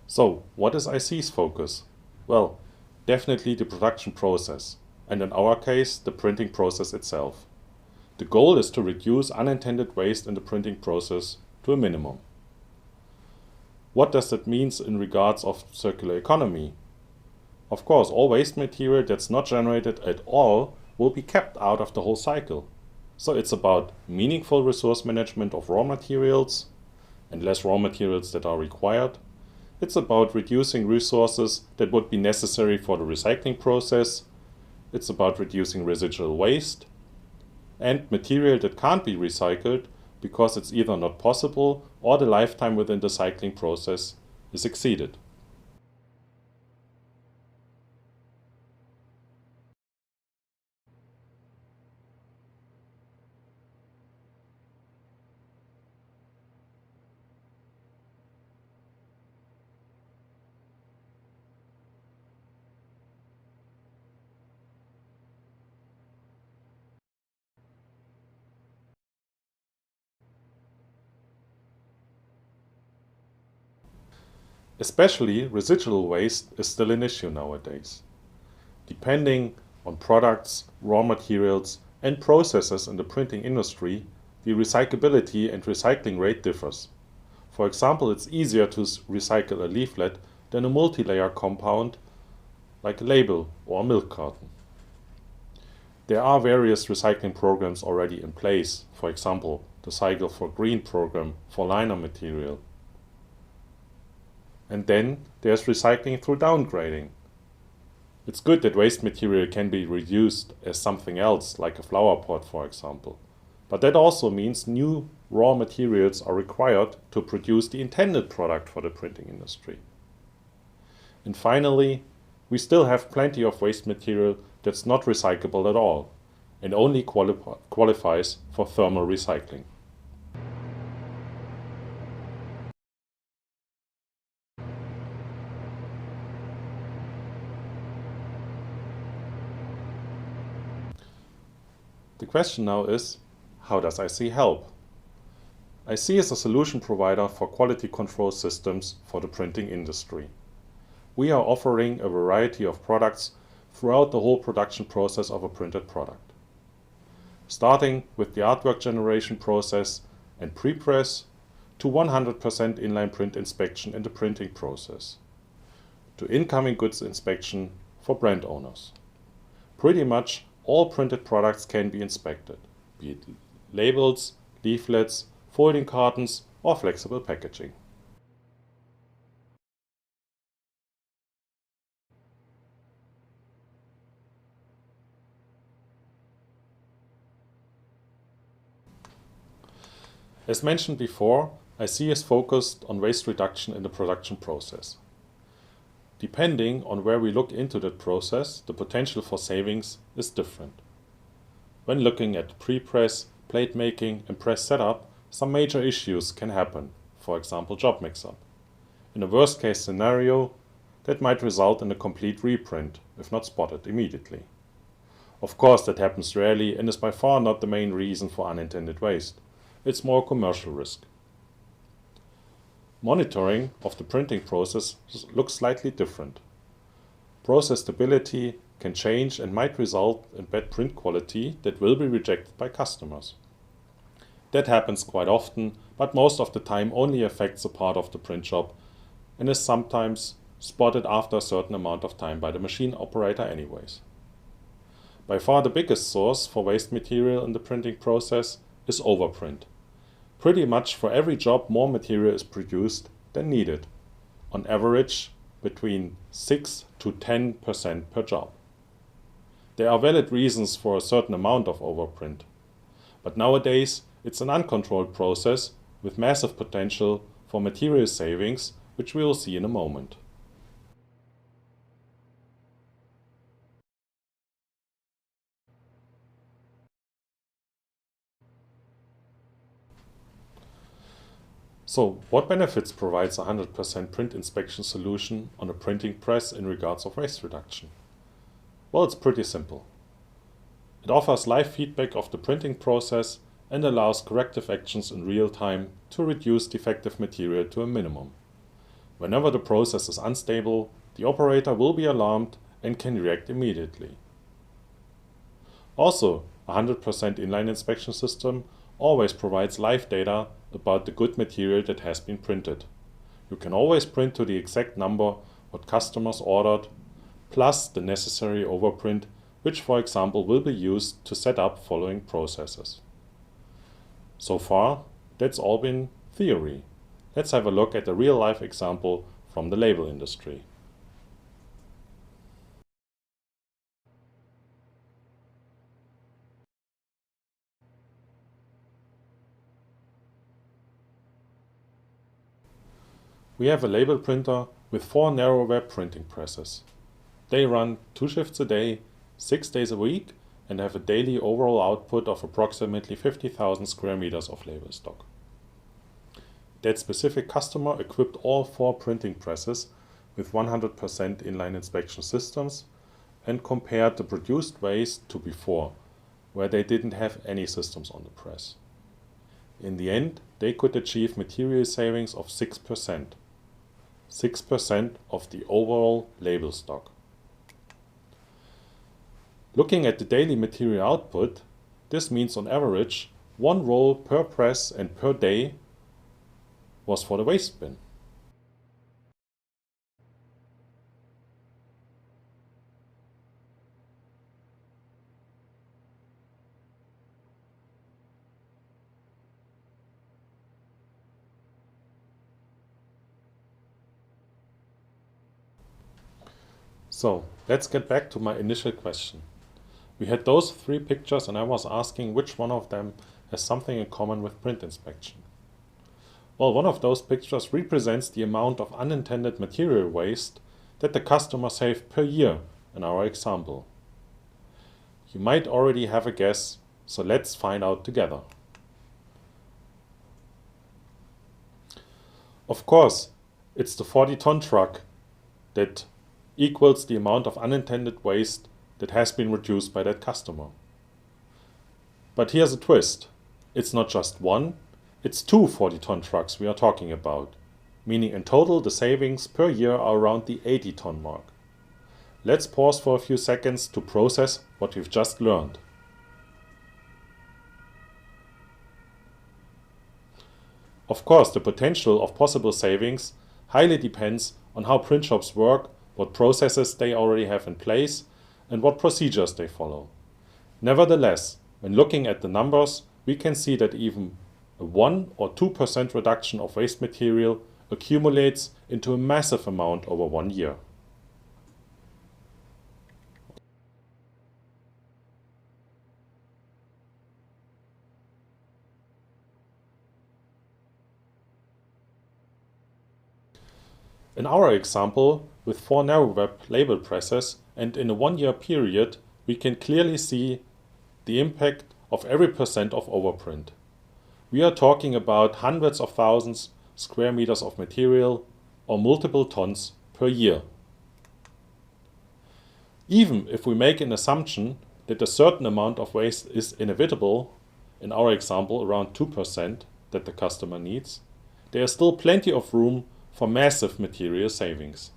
S19: So, what is IC's focus? Well, definitely the production process, and in our case, the printing process itself. The goal is to reduce unintended waste in the printing process to a minimum. What does that mean in regards of circular economy? Of course, all waste material that's not generated at all will be kept out of the whole cycle. So it's about meaningful resource management of raw materials and less raw materials that are required. It's about reducing resources that would be necessary for the recycling process. It's about reducing residual waste and material that can't be recycled because it's either not possible or the lifetime within the cycling process is exceeded. Especially residual waste is still an issue nowadays. Depending on products, raw materials, and processes in the printing industry, the recyclability and recycling rate differs. For example, it's easier to recycle a leaflet than a multi-layer compound like a label or a milk carton. There are various recycling programs already in place, for example, the Cycle for Green program for liner material. And then there's recycling through downgrading. It's good that waste material can be reused as something else, like a flower pot, for example. But that also means new raw materials are required to produce the intended product for the printing industry. And finally, we still have plenty of waste material that's not recyclable at all and only qualifies for thermal recycling. The question now is, how does IC help? IC is a solution provider for quality control systems for the printing industry. We are offering a variety of products throughout the whole production process of a printed product. Starting with the artwork generation process and prepress to 100% inline print inspection in the printing process, to incoming goods inspection for brand owners. Pretty much all printed products can be inspected, be it labels, leaflets, folding cartons, or flexible packaging. As mentioned before, IC is focused on waste reduction in the production process. Depending on where we look into that process, the potential for savings is different. When looking at pre-press, plate making, and press setup, some major issues can happen, for example job mix-up. In a worst-case scenario, that might result in a complete reprint, if not spotted immediately. Of course, that happens rarely and is by far not the main reason for unintended waste. It's more a commercial risk. Monitoring of the printing process looks slightly different. Process stability can change and might result in bad print quality that will be rejected by customers. That happens quite often, but most of the time only affects a part of the print job and is sometimes spotted after a certain amount of time by the machine operator anyways. By far the biggest source for waste material in the printing process is overprint. Pretty much for every job more material is produced than needed, on average between 6 to 10% per job. There are valid reasons for a certain amount of overprint, but nowadays it's an uncontrolled process with massive potential for material savings, which we will see in a moment. So, what benefits provides a 100% print inspection solution on a printing press in regards of waste reduction? Well, it's pretty simple. It offers live feedback of the printing process and allows corrective actions in real time to reduce defective material to a minimum. Whenever the process is unstable, the operator will be alarmed and can react immediately. Also, a 100% inline inspection system always provides live data about the good material that has been printed. You can always print to the exact number what customers ordered, plus the necessary overprint, which for example will be used to set up following processes. So far, that's all been theory. Let's have a look at a real-life example from the label industry. We have a label printer with 4 narrow web printing presses. They run 2 shifts a day, 6 days a week, and have a daily overall output of approximately 50,000 square meters of label stock. That specific customer equipped all 4 printing presses with 100% inline inspection systems and compared the produced waste to before, where they didn't have any systems on the press. In the end, they could achieve material savings of 6%. 6% of the overall label stock. Looking at the daily material output, this means on average 1 roll per press and per day was for the waste bin. So let's get back to my initial question. We had those 3 pictures and I was asking which one of them has something in common with print inspection. Well, one of those pictures represents the amount of unintended material waste that the customer saved per year in our example. You might already have a guess, so let's find out together. Of course, it's the 40-ton truck that equals the amount of unintended waste that has been reduced by that customer. But here's a twist. It's not just one, it's 2 40-ton trucks we are talking about, meaning in total the savings per year are around the 80-ton mark. Let's pause for a few seconds to process what we've just learned. Of course, the potential of possible savings highly depends on how print shops work, what processes they already have in place, and what procedures they follow. Nevertheless, when looking at the numbers, we can see that even a 1 or 2% reduction of waste material accumulates into a massive amount over 1 year. In our example, with 4 narrow web label presses and in a 1-year period, we can clearly see the impact of every percent of overprint. We are talking about hundreds of thousands square meters of material or multiple tons per year. Even if we make an assumption that a certain amount of waste is inevitable, in our example around 2% that the customer needs, there is still plenty of room for massive material savings.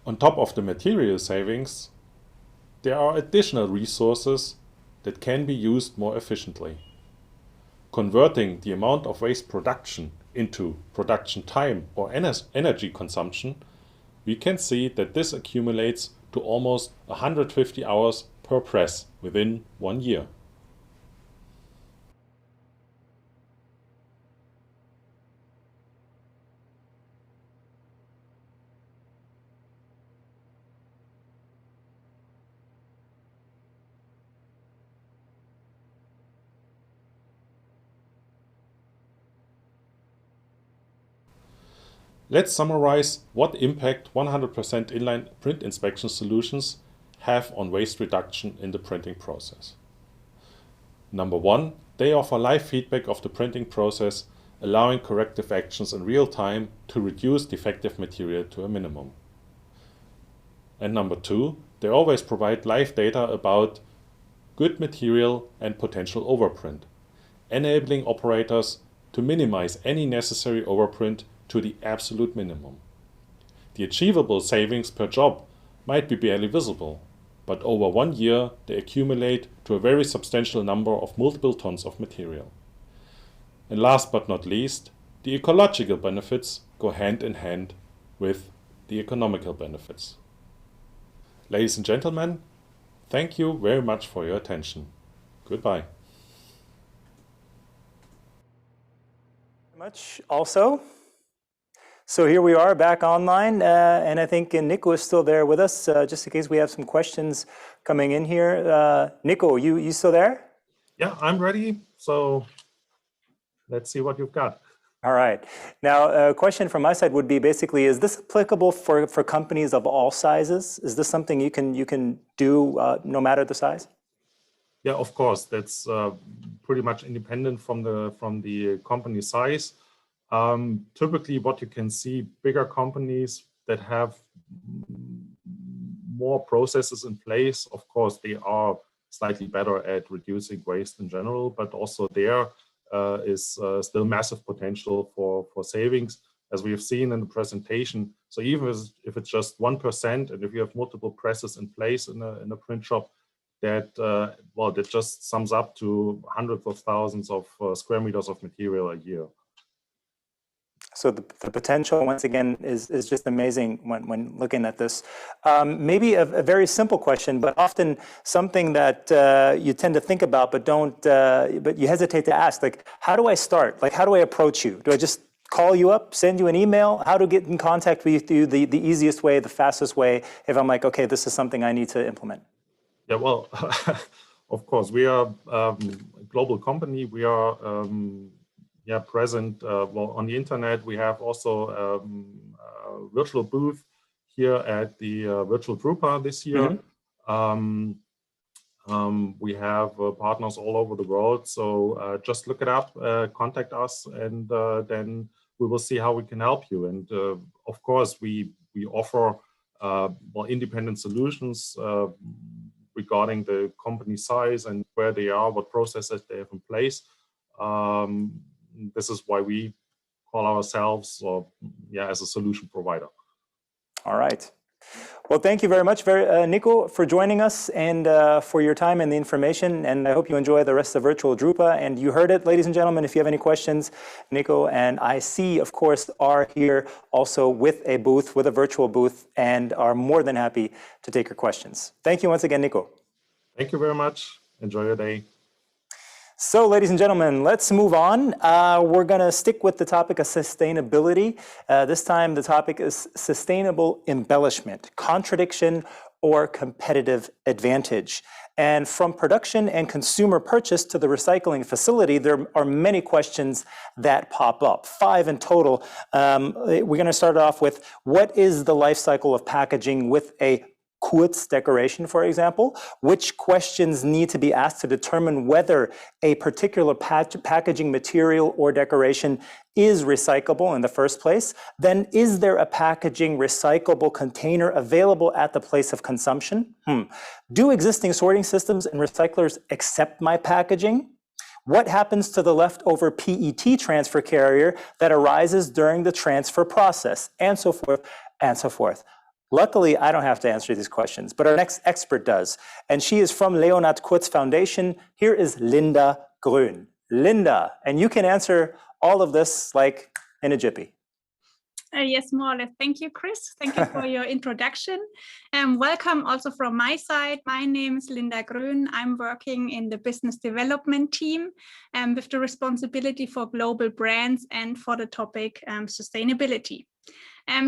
S19: On top of the material savings, there are additional resources that can be used more efficiently. Converting the amount of waste production into production time or energy consumption, we can see that this accumulates to almost 150 hours per press within 1 year. Let's summarize what impact 100% inline print inspection solutions have on waste reduction in the printing process. Number 1, they offer live feedback of the printing process, allowing corrective actions in real time to reduce defective material to a minimum. And number 2, they always provide live data about good material and potential overprint, enabling operators to minimize any necessary overprint to the absolute minimum. The achievable savings per job might be barely visible, but over 1 year they accumulate to a very substantial number of multiple tons of material. And last but not least, the ecological benefits go hand in hand with the economical benefits. Ladies and gentlemen, thank you very much for your attention. Goodbye.
S2: Much also. So here we are back online, and I think Nico is still there with us, just in case we have some questions coming in here. Nico, you still there?
S19: Yeah, I'm ready. So let's see what you've got.
S2: All right. Now, a question from my side would be basically, is this applicable for companies of all sizes? Is this something you can do no matter the size?
S19: Yeah, of course. That's pretty much independent from the company size. Typically, what you can see, bigger companies that have more processes in place. Of course, they are slightly better at reducing waste in general, but also there is still massive potential for savings, as we have seen in the presentation. So even if it's just 1%, and if you have multiple presses in place in a print shop, that that just sums up to hundreds of thousands of square meters of material a year.
S2: So the potential, once again, is just amazing when looking at this. Maybe a very simple question, but often something that you tend to think about, but but you hesitate to ask. Like, how do I start? Like, how do I approach you? Do I just call you up, send you an email? How to get in contact with you? The easiest way, the fastest way, if I'm like, okay, this is something I need to implement. Yeah, well, of course, we are a global company. We are present on the internet. We have also a virtual booth here at the Virtual Drupa this year. We have partners all over the world. So just look it up, contact us, and then we will see how we can help you. And of course, we offer independent solutions regarding the company size and where they are, what processes they have in place. This is why we call ourselves as a solution provider. All right. Well, thank you very much, Nico, for joining us and for your time and the information. And I hope you enjoy the rest of Virtual Drupa. And you heard it, ladies and gentlemen. If you have any questions, Nico and IC, of course, are here also with a booth, with a virtual booth, and are more than happy to take your questions. Thank you once again, Nico. Thank you very much. Enjoy your day. So, ladies and gentlemen, let's move on. We're going to stick with the topic of sustainability. This time, the topic is sustainable embellishment, contradiction, or competitive advantage. And from production and consumer purchase to the recycling facility, there are many questions that pop up, 5 in total. We're going to start off with, what is the life cycle of packaging with a Kurz decoration, for example? Which questions need to be asked to determine whether a particular packaging material or decoration is recyclable in the first place? Then, is there a packaging recyclable container available at the place of consumption? Do existing sorting systems and recyclers accept my packaging? What happens to the leftover PET transfer carrier that arises during the transfer process? And so forth, and so forth. Luckily, I don't have to answer these questions, but our next expert does. And she is from Leonhard Kurz Foundation. Here is Linda Grün. Linda, and you can answer all of this like in a jiffy.
S20: Yes, more or less. Thank you, Chris. Thank you for your introduction. Welcome also from my side. My name is Linda Grün. I'm working in the business development team with the responsibility for global brands and for the topic sustainability.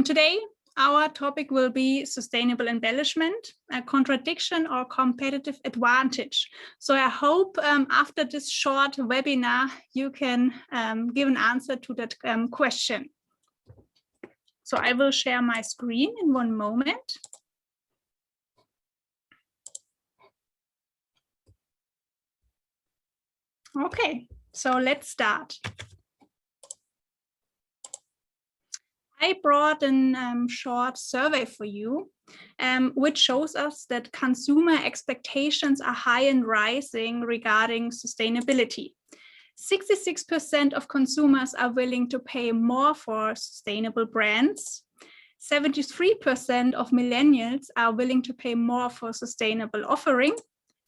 S20: Today, our topic will be sustainable embellishment, a contradiction or competitive advantage. So I hope after this short webinar, you can give an answer to that question. So I will share my screen in one moment. Okay, so let's start. I brought a short survey for you, which shows us that consumer expectations are high and rising regarding sustainability. 66% of consumers are willing to pay more for sustainable brands. 73% of millennials are willing to pay more for sustainable offering,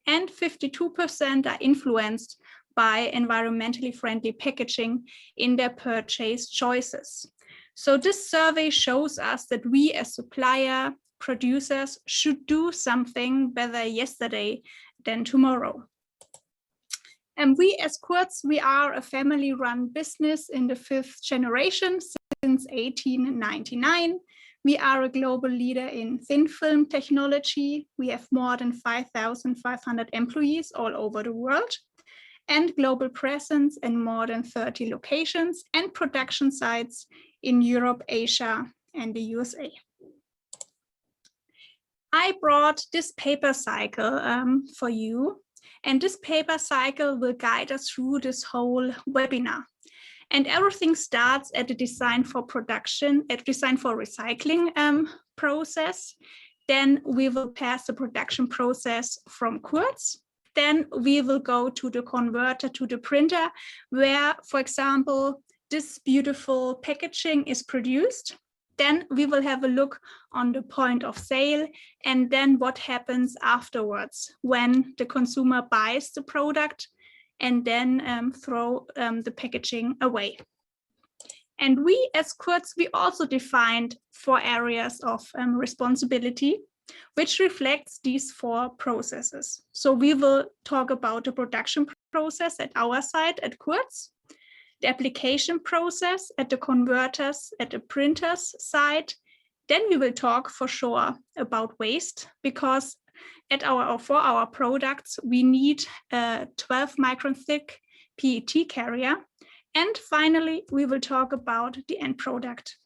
S20: and 52% are influenced by environmentally friendly packaging in their purchase choices. So this survey shows us that we as supplier, producers should do something better yesterday than tomorrow. And we as Kurz, we are a family-run business in the 5th generation since 1899. We are a global leader in thin film technology. We have more than 5,500 employees all over the world and global presence in more than 30 locations and production sites in Europe, Asia, and the USA. I brought this paper cycle for you, and this paper cycle will guide us through this whole webinar. And everything starts at the design for production, at design for recycling process. Then we will pass the production process from Kurz. Then we will go to the converter, to the printer, where, for example, this beautiful packaging is produced. Then we will have a look on the point of sale, and then what happens afterwards when the consumer buys the product and then throw the packaging away. And we as Kurz, we also defined 4 areas of responsibility, which reflects these 4 processes. So we will talk about the production process at our side at Kurz, the application process at the converters at the printers side. Then we will talk for sure about waste, because for our products, we need a 12 micron thick PET carrier. And finally, we will talk about the end product.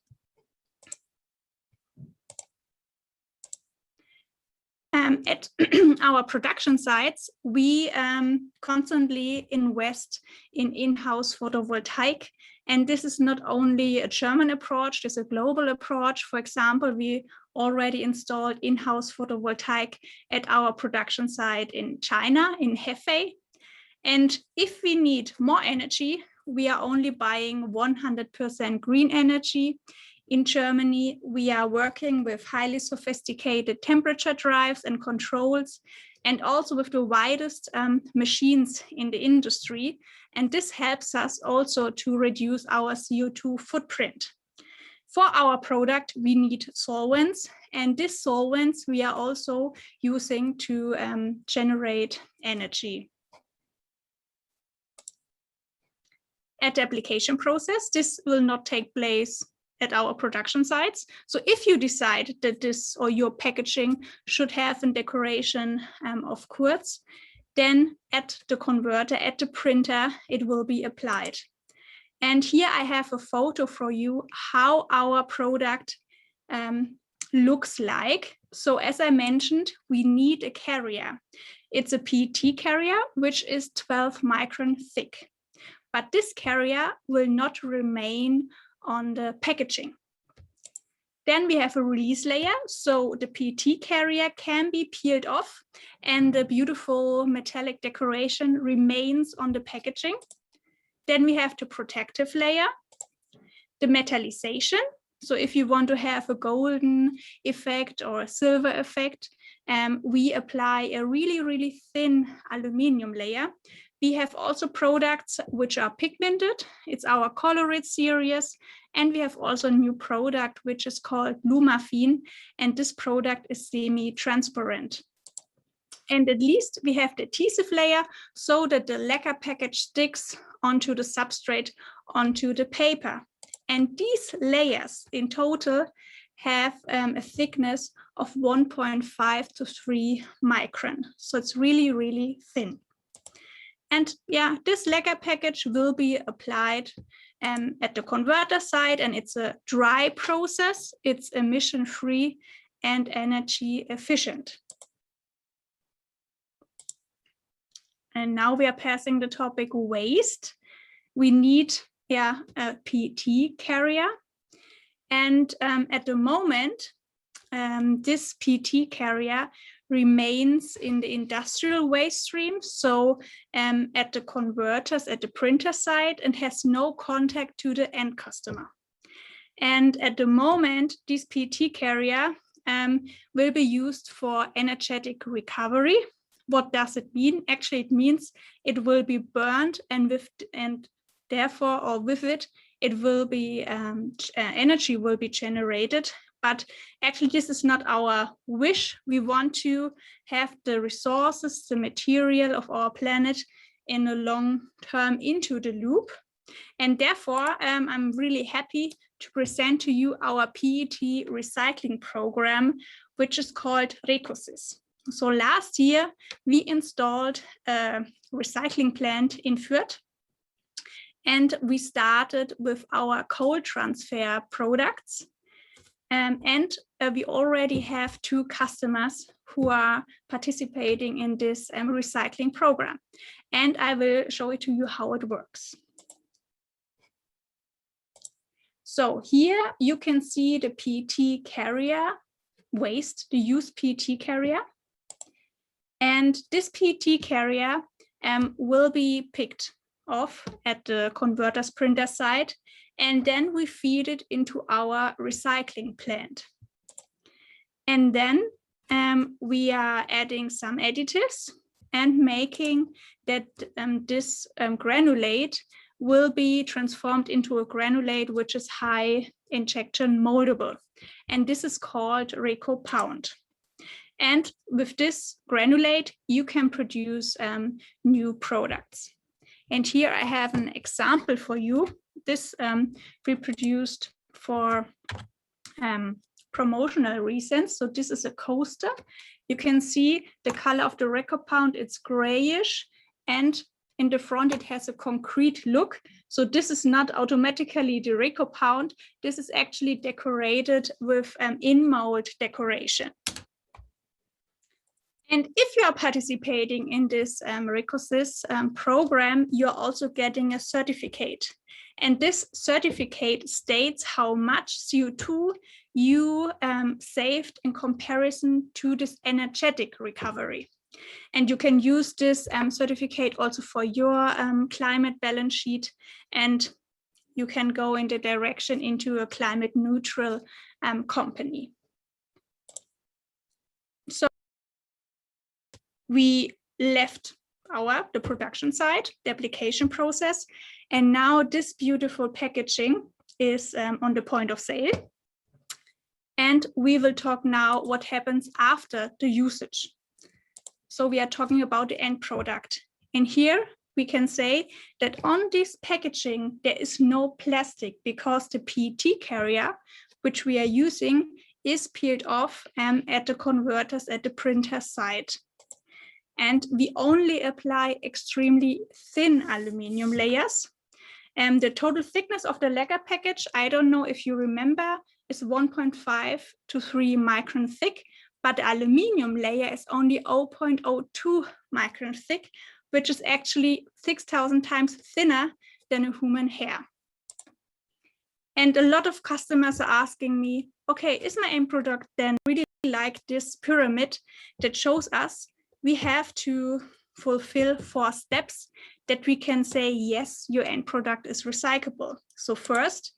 S20: At our production sites, we constantly invest in in-house photovoltaic. And this is not only a German approach, this is a global approach. For example, we already installed in-house photovoltaic at our production site in China, in Hefei. And if we need more energy, we are only buying 100% green energy. In Germany, we are working with highly sophisticated temperature drives and controls, and also with the widest machines in the industry. And this helps us also to reduce our CO2 footprint. For our product, we need solvents, and these solvents we are also using to generate energy. At the application process, this will not take place at our production sites. So if you decide that this or your packaging should have a decoration of Kurz, then at the converter, at the printer, it will be applied. And here I have a photo for you how our product looks like. So as I mentioned, we need a carrier. It's a PET carrier, which is 12 micron thick. But this carrier will not remain on the packaging. Then we have a release layer. So the PET carrier can be peeled off and the beautiful metallic decoration remains on the packaging. Then we have the protective layer, the metallization. So if you want to have a golden effect or a silver effect, we apply a really, really thin aluminum layer. We have also products which are pigmented. It's our Colorit series. And we have also a new product which is called Lumafin. And this product is semi-transparent. And at least we have the adhesive layer so that the lacquer package sticks onto the substrate, onto the paper. And these layers in total have a thickness of 1.5 to 3 micron. So it's really, really thin. And yeah, this lacquer package will be applied at the converter side, and it's a dry process. It's emission-free and energy efficient. And now we are passing the topic waste. We need a PET carrier. And at the moment, this PET carrier remains in the industrial waste stream, so at the converters, at the printer side, and has no contact to the end customer. And at the moment, this PET carrier will be used for energetic recovery. What does it mean? Actually, it means it will be burned, and therefore, or with it, it will be energy will be generated. But actually, this is not our wish. We want to have the resources, the material of our planet in a long term into the loop. And therefore, I'm really happy to present to you our PET recycling program, which is called Recosys. So last year, we installed a recycling plant in Fürth. And we started with our cold transfer products. We already have 2 customers who are participating in this recycling program. And I will show it to you how it works. So here you can see the PET carrier waste, the used PET carrier. And this PET carrier will be picked off at the converter's printer site, and then we feed it into our recycling plant. And then we are adding some additives and making that this granulate will be transformed into a granulate which is high injection moldable. And this is called recopound. And with this granulate, you can produce new products. And here I have an example for you. This we produced for promotional reasons. So this is a coaster. You can see the color of the recopound, it's grayish, and in the front it has a concrete look. So this is not automatically the recopound. This is actually decorated with in-mold decoration. And if you are participating in this RecoSys program, you're also getting a certificate. And this certificate states how much CO2 you saved in comparison to this energetic recovery. And you can use this certificate also for your climate balance sheet, and you can go in the direction into a climate neutral company. So we left the production site, the application process, and now this beautiful packaging is on the point of sale. And we will talk now what happens after the usage. So we are talking about the end product. And here we can say that on this packaging, there is no plastic because the PET carrier, which we are using, is peeled off at the converters at the printer site. And we only apply extremely thin aluminum layers. And the total thickness of the lacquer package, I don't know if you remember, is 1.5 to 3 micron thick, but the aluminum layer is only 0.02 micron thick, which is actually 6,000 times thinner than a human hair. And a lot of customers are asking me, okay, is my end product then really like this pyramid that shows us we have to fulfill 4 steps that we can say, yes, your end product is recyclable. So first,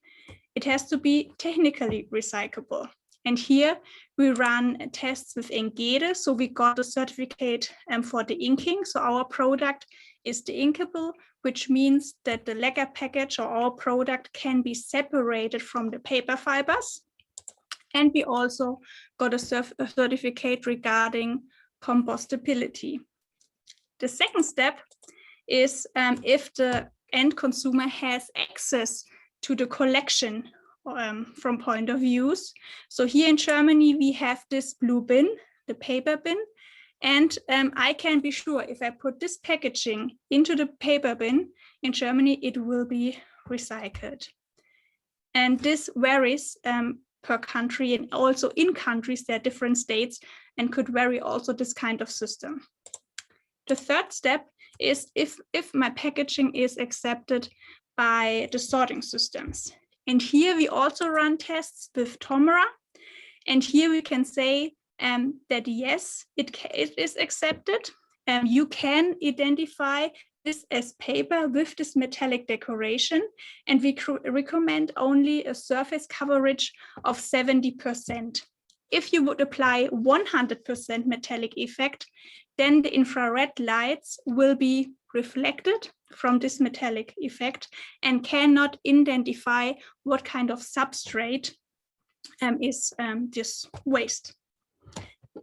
S20: it has to be technically recyclable. And here we run tests with Engede. So we got a certificate for the inking. So our product is the inkable, which means that the lacquer package or our product can be separated from the paper fibers. And we also got a certificate regarding compostability. The second step is if the end consumer has access to the collection from point of use. So here in Germany, we have this blue bin, the paper bin, and I can be sure if I put this packaging into the paper bin in Germany, it will be recycled. And this varies per country, and also in countries, there are different states and could vary also this kind of system. The third step is if my packaging is accepted by the sorting systems. And here we also run tests with TOMRA. And here we can say that yes, it is accepted. You can identify this as paper with this metallic decoration. And we recommend only a surface coverage of 70%. If you would apply 100% metallic effect, then the infrared lights will be reflected from this metallic effect and cannot identify what kind of substrate is this waste.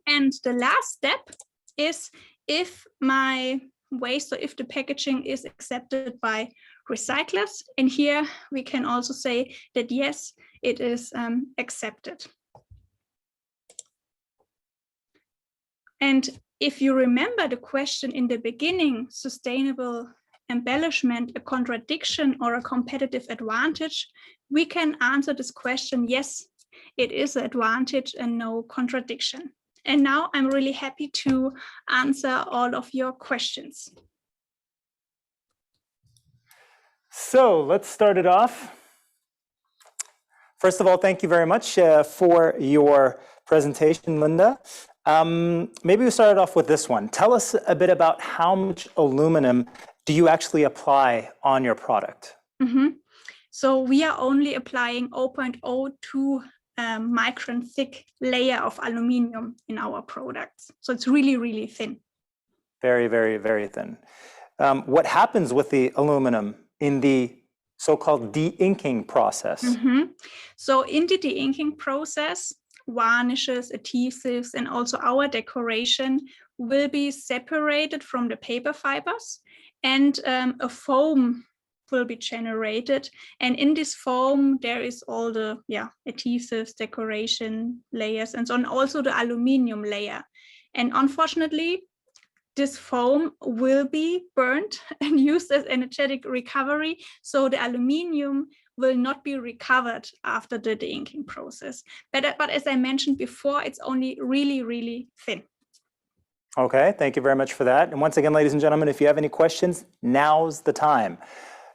S20: And the last step is if my waste or if the packaging is accepted by recyclers. And here we can also say that yes, it is accepted. And if you remember the question in the beginning, sustainable embellishment, a contradiction or a competitive advantage, we can answer this question, yes, it is an advantage and no contradiction. And now I'm really happy to answer all of your questions.
S2: So let's start it off. First of all, thank you very much for your presentation, Linda. Maybe we started off with this one. Tell us a bit about how much aluminum do you actually apply on your product?
S20: So we are only applying 0.02 micron thick layer of aluminium in our products. So it's really, really thin.
S2: Very, very, very thin. What happens with the aluminum in the so-called de-inking process?
S20: So in the de-inking process, varnishes, adhesives, and also our decoration will be separated from the paper fibers, and a foam will be generated. And in this foam, there is all the adhesives, decoration layers, and so on, also the aluminium layer. And unfortunately, this foam will be burned and used as energetic recovery. So the aluminium will not be recovered after the de-inking process. But as I mentioned before, it's only really, really thin.
S2: Okay, thank you very much for that. And once again, ladies and gentlemen, if you have any questions, now's the time.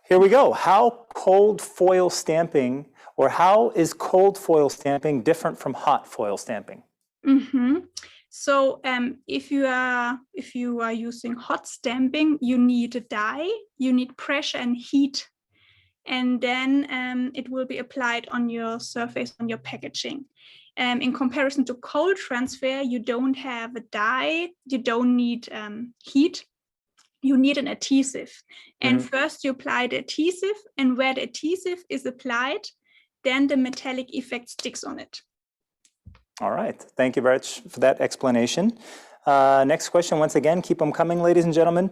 S2: Here we go. How cold foil stamping, or how is cold foil stamping different from hot foil stamping?
S20: So if you are using hot stamping, you need a dye, you need pressure and heat, and then it will be applied on your surface, on your packaging. In comparison to cold transfer, you don't have a dye, you don't need heat, you need an adhesive. And first you apply the adhesive, and where the adhesive is applied, then the metallic effect sticks on it.
S2: All right, thank you very much for that explanation. Next question, once again, keep them coming, ladies and gentlemen.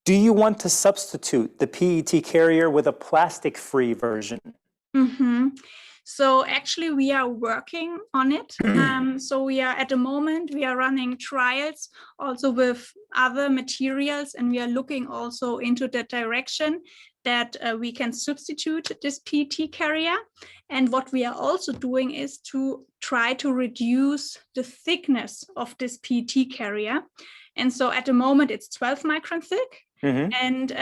S2: Do you want to substitute the PET carrier with a plastic-free version?
S20: So actually we are working on it. So we are, at the moment, we are running trials also with other materials, and we are looking also into that direction that we can substitute this PET carrier. And what we are also doing is to try to reduce the thickness of this PET carrier. And so at the moment it's 12 micron thick. And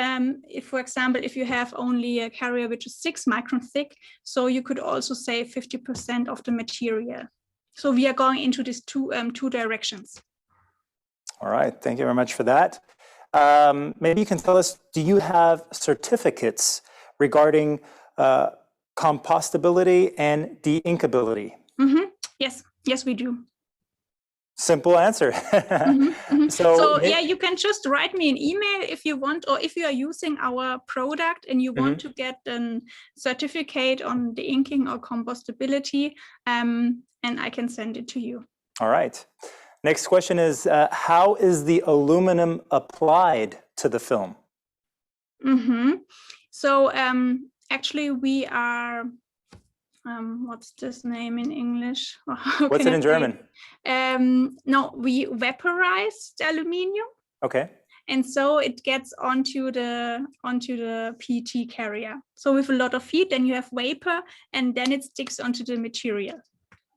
S20: if, for example, if you have only a carrier which is 6 micron thick, so you could also save 50% of the material. So we are going into these two directions.
S2: All right, thank you very much for that. Maybe you can tell us, do you have certificates regarding compostability and de-inkability?
S20: Yes, we do.
S2: Simple answer.
S20: So yeah, you can just write me an email if you want, or if you are using our product and you want to get a certificate on the inking or compostability, and I can send it to you.
S2: All right. Next question is, how is the aluminum applied to the film?
S20: So actually we are, what's this name in English?
S2: What's it in German?
S20: No, we vaporize the aluminium.
S2: Okay.
S20: And so it gets onto the PET carrier. So with a lot of heat, then you have vapor, and then it sticks onto the material.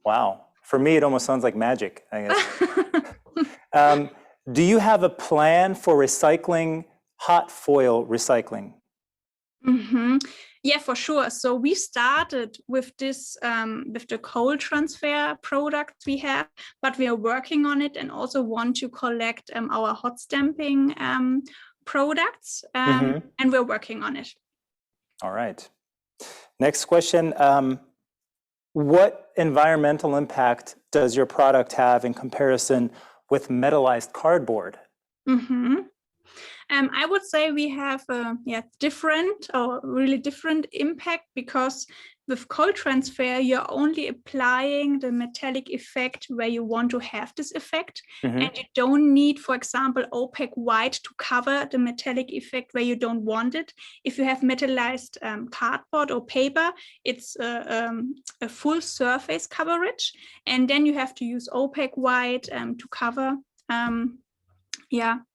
S2: Wow. For me, it almost sounds like magic, I guess. Do you have a plan for recycling hot foil recycling?
S20: Yeah, for sure. So we started with this, with the cold transfer products we have, but we are working on it and also want to collect our hot stamping products, and we're working on it. All
S2: right. Next question. What environmental impact does your product have in comparison with metallized cardboard?
S20: I would say we have a different or really different impact, because with cold transfer, you're only applying the metallic effect where you want to have this effect. And you don't need, for example, opaque white to cover the metallic effect where you don't want it. If you have metallized cardboard or paper, it's a full surface coverage. And then you have to use opaque white to cover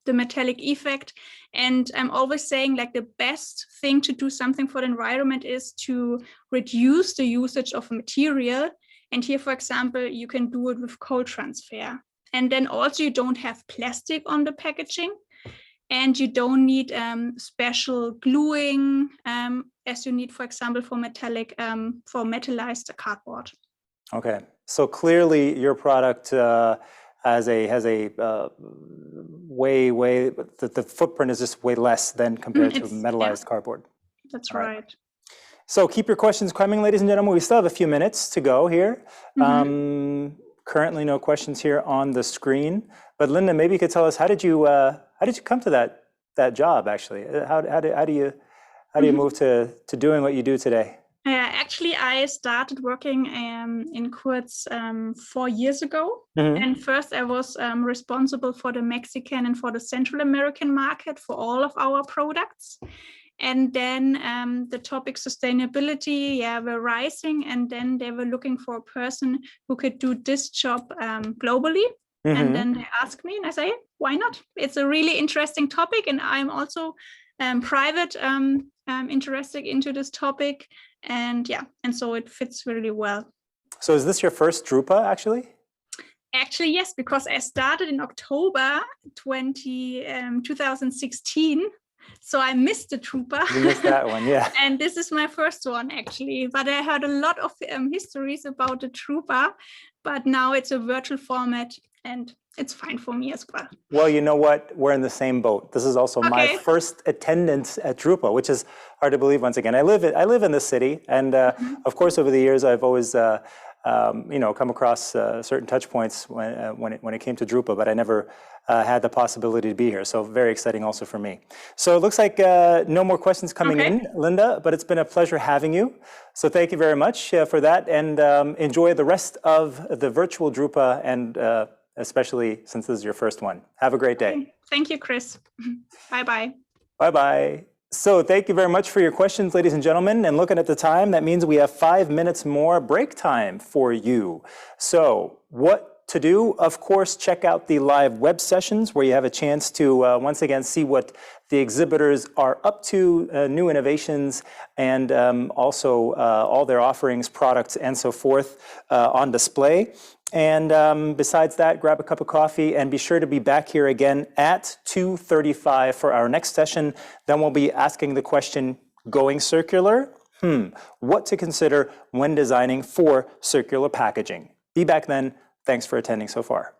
S20: the metallic effect. And I'm always saying, like, the best thing to do something for the environment is to reduce the usage of material. And here, for example, you can do it with cold transfer. And then also you don't have plastic on the packaging, and you don't need special gluing as you need, for example, for metallized cardboard.
S2: Okay, So clearly your product has a way the footprint is just way less than compared to metallized cardboard.
S20: That's
S2: All
S20: right.
S2: So keep your questions coming, ladies and gentlemen. We still have a few minutes to go here. Currently no questions here on the screen, but Linda, maybe you could tell us how did you come to that job actually? How do you move to doing what you do today?
S20: Actually, I started working in Kurz 4 years ago. And first I was responsible for the Mexican and for the Central American market for all of our products. And then the topic sustainability, were rising. And then they were looking for a person who could do this job globally. And then they asked me and I say, why not? It's a really interesting topic. And I'm also private interested into this topic. And so it fits really well.
S2: So is this your first Drupa actually?
S20: Actually, yes, because I started in October 2016. So I missed the Drupa.
S2: You missed that one, yeah.
S20: And this is my first one actually. But I heard a lot of histories about the Drupa, but now it's a virtual format and it's fine for me as well.
S2: Well, you know what? We're in the same boat. This is also my first attendance at Drupa, which is hard to believe once again. I live in this city, and of course, over the years, I've always come across certain touch points when it came to Drupa, but I never had the possibility to be here. So very exciting also for me. So it looks like no more questions coming in, Linda, but it's been a pleasure having you. So thank you very much for that, and enjoy the rest of the virtual Drupa, and especially since this is your first one. Have a great day.
S20: Thank you, Chris. Bye-bye.
S2: Bye-bye. So thank you very much for your questions, ladies and gentlemen. And looking at the time, that means we have 5 minutes more break time for you. So what to do? Of course, check out the live web sessions where you have a chance to once again see what the exhibitors are up to, new innovations, and also all their offerings, products, and so forth on display. And besides that, grab a cup of coffee and be sure to be back here again at 2:35 for our next session. Then we'll be asking the question, going circular? What to consider when designing for circular packaging. Be back then. Thanks for attending so far.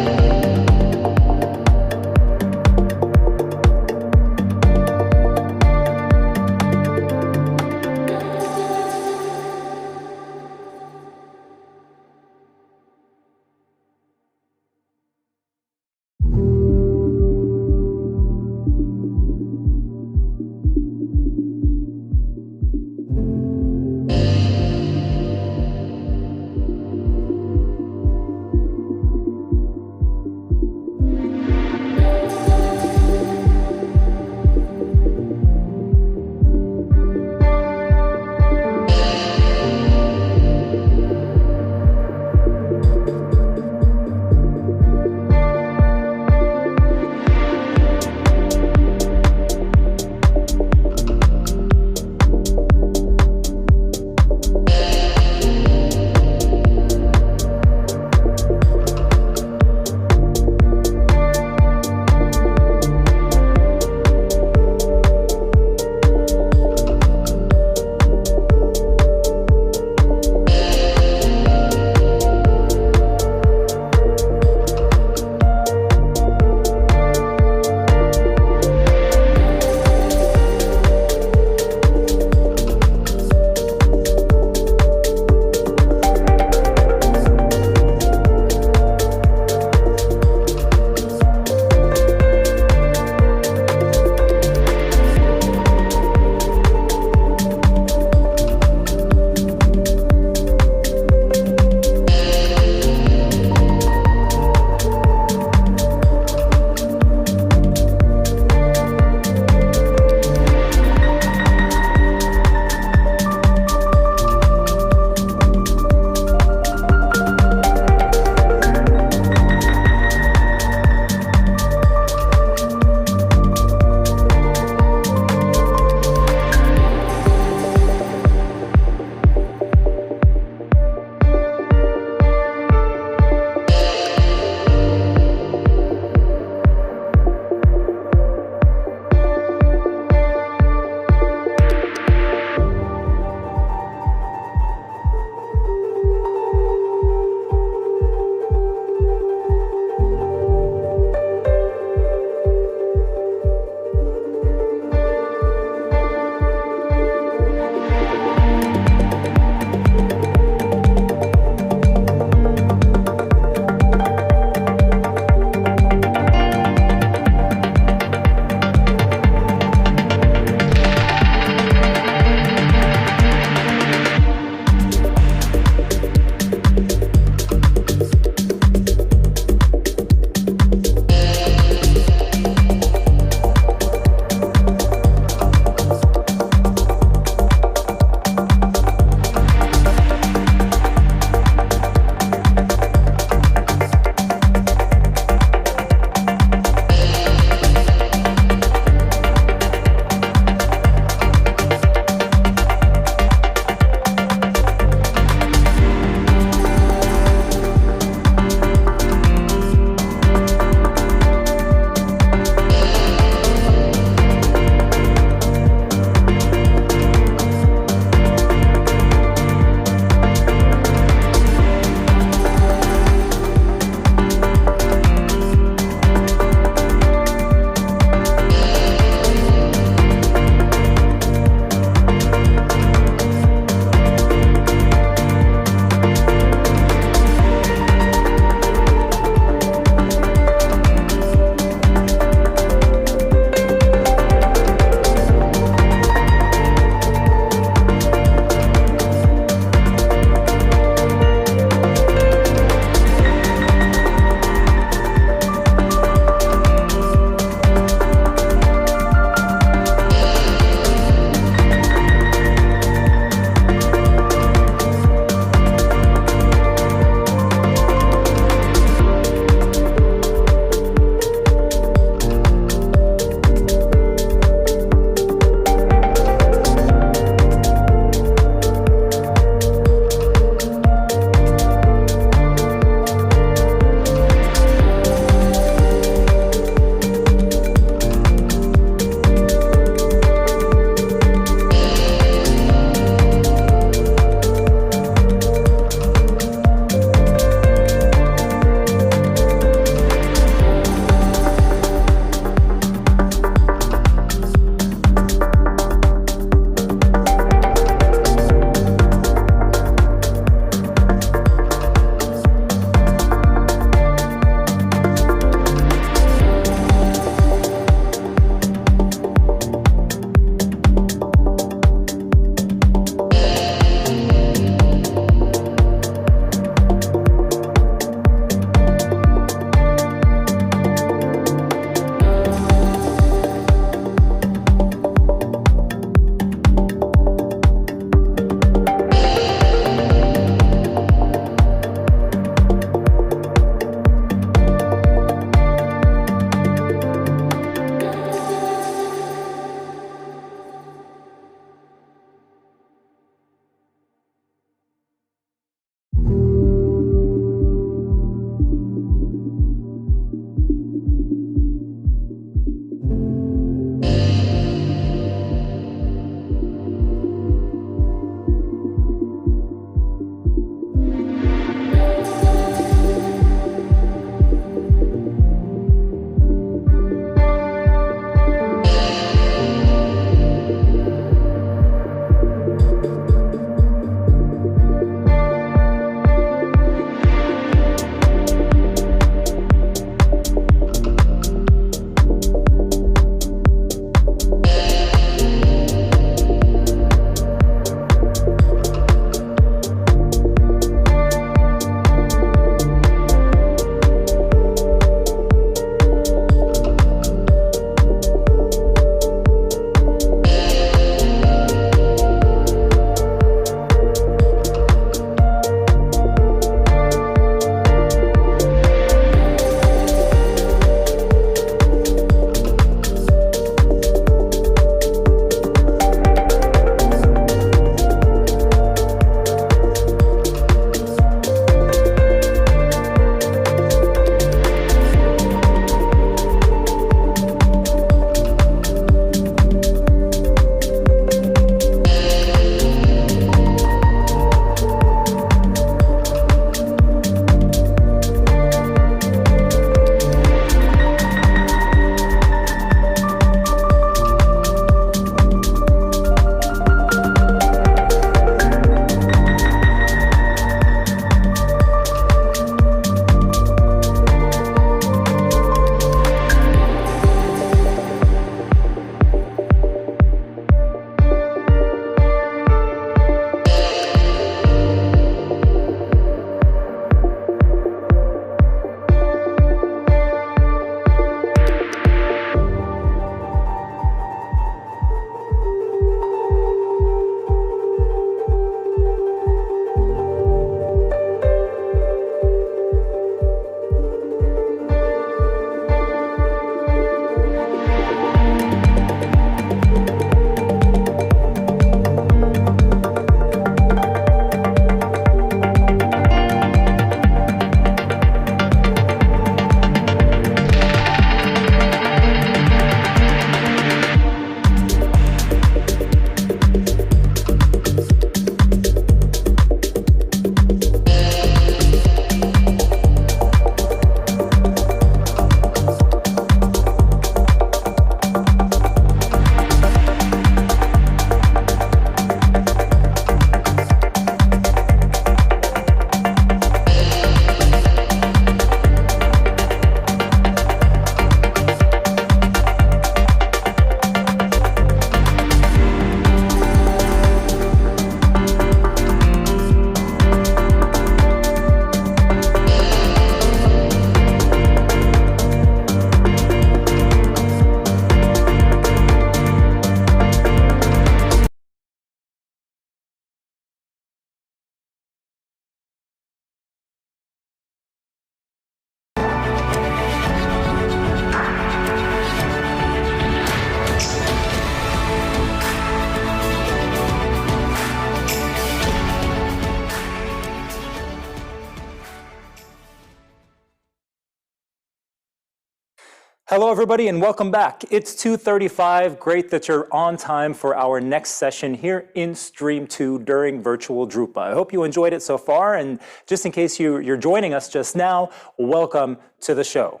S2: Hello, everybody, and welcome back. It's 2:35. Great that you're on time for our next session here in Stream 2 during Virtual Drupa. I hope you enjoyed it so far, and just in case you're joining us just now, welcome to the show.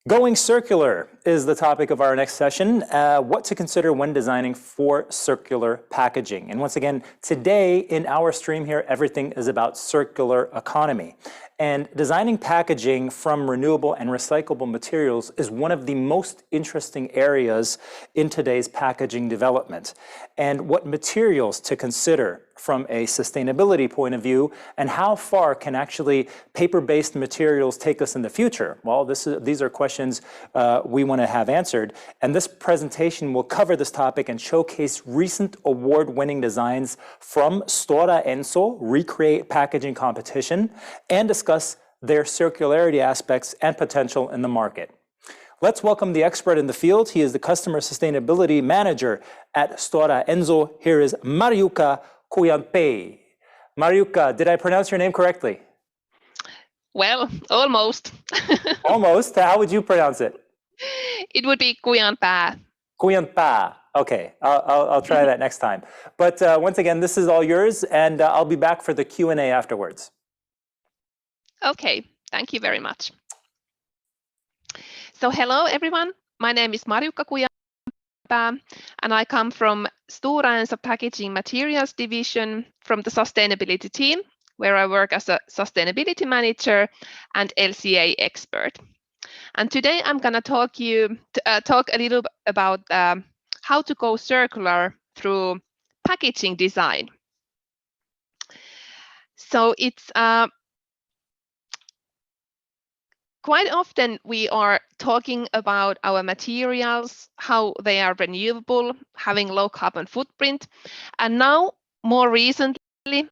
S2: Going circular is the topic of our next session, what to consider when designing for circular packaging. And once again, today in our stream here, everything is about circular economy. And designing packaging from renewable and recyclable materials is one of the most interesting areas in today's packaging development. And what materials to consider from a sustainability point of view, and how far can actually paper-based materials take us in the future? Well, these are questions we want to have answered. And this presentation will cover this topic and showcase recent award-winning designs from Stora Enso Recreate Packaging Competition and discuss their circularity aspects and potential in the market. Let's welcome the expert in the field. He is the Customer Sustainability Manager at Stora Enso. Here is Marjukka Kujanpää. Marjukka, did I pronounce your name correctly?
S21: Well, almost.
S2: Almost? How would you pronounce it?
S21: It would be Kujanpää.
S2: Kujanpää. Okay, I'll try that next time. But once again, this is all yours, and I'll be back for the Q&A afterwards.
S21: Okay, thank you very much. So hello, everyone. My name is Marjukka Kujanpää, and I come from Stora Enso Packaging Materials Division from the Sustainability team, where I work as a Sustainability Manager and LCA expert. And today I'm going to talk a little about how to go circular through packaging design. So it's quite often we are talking about our materials, how they are renewable, having low carbon footprint. And now, more recently,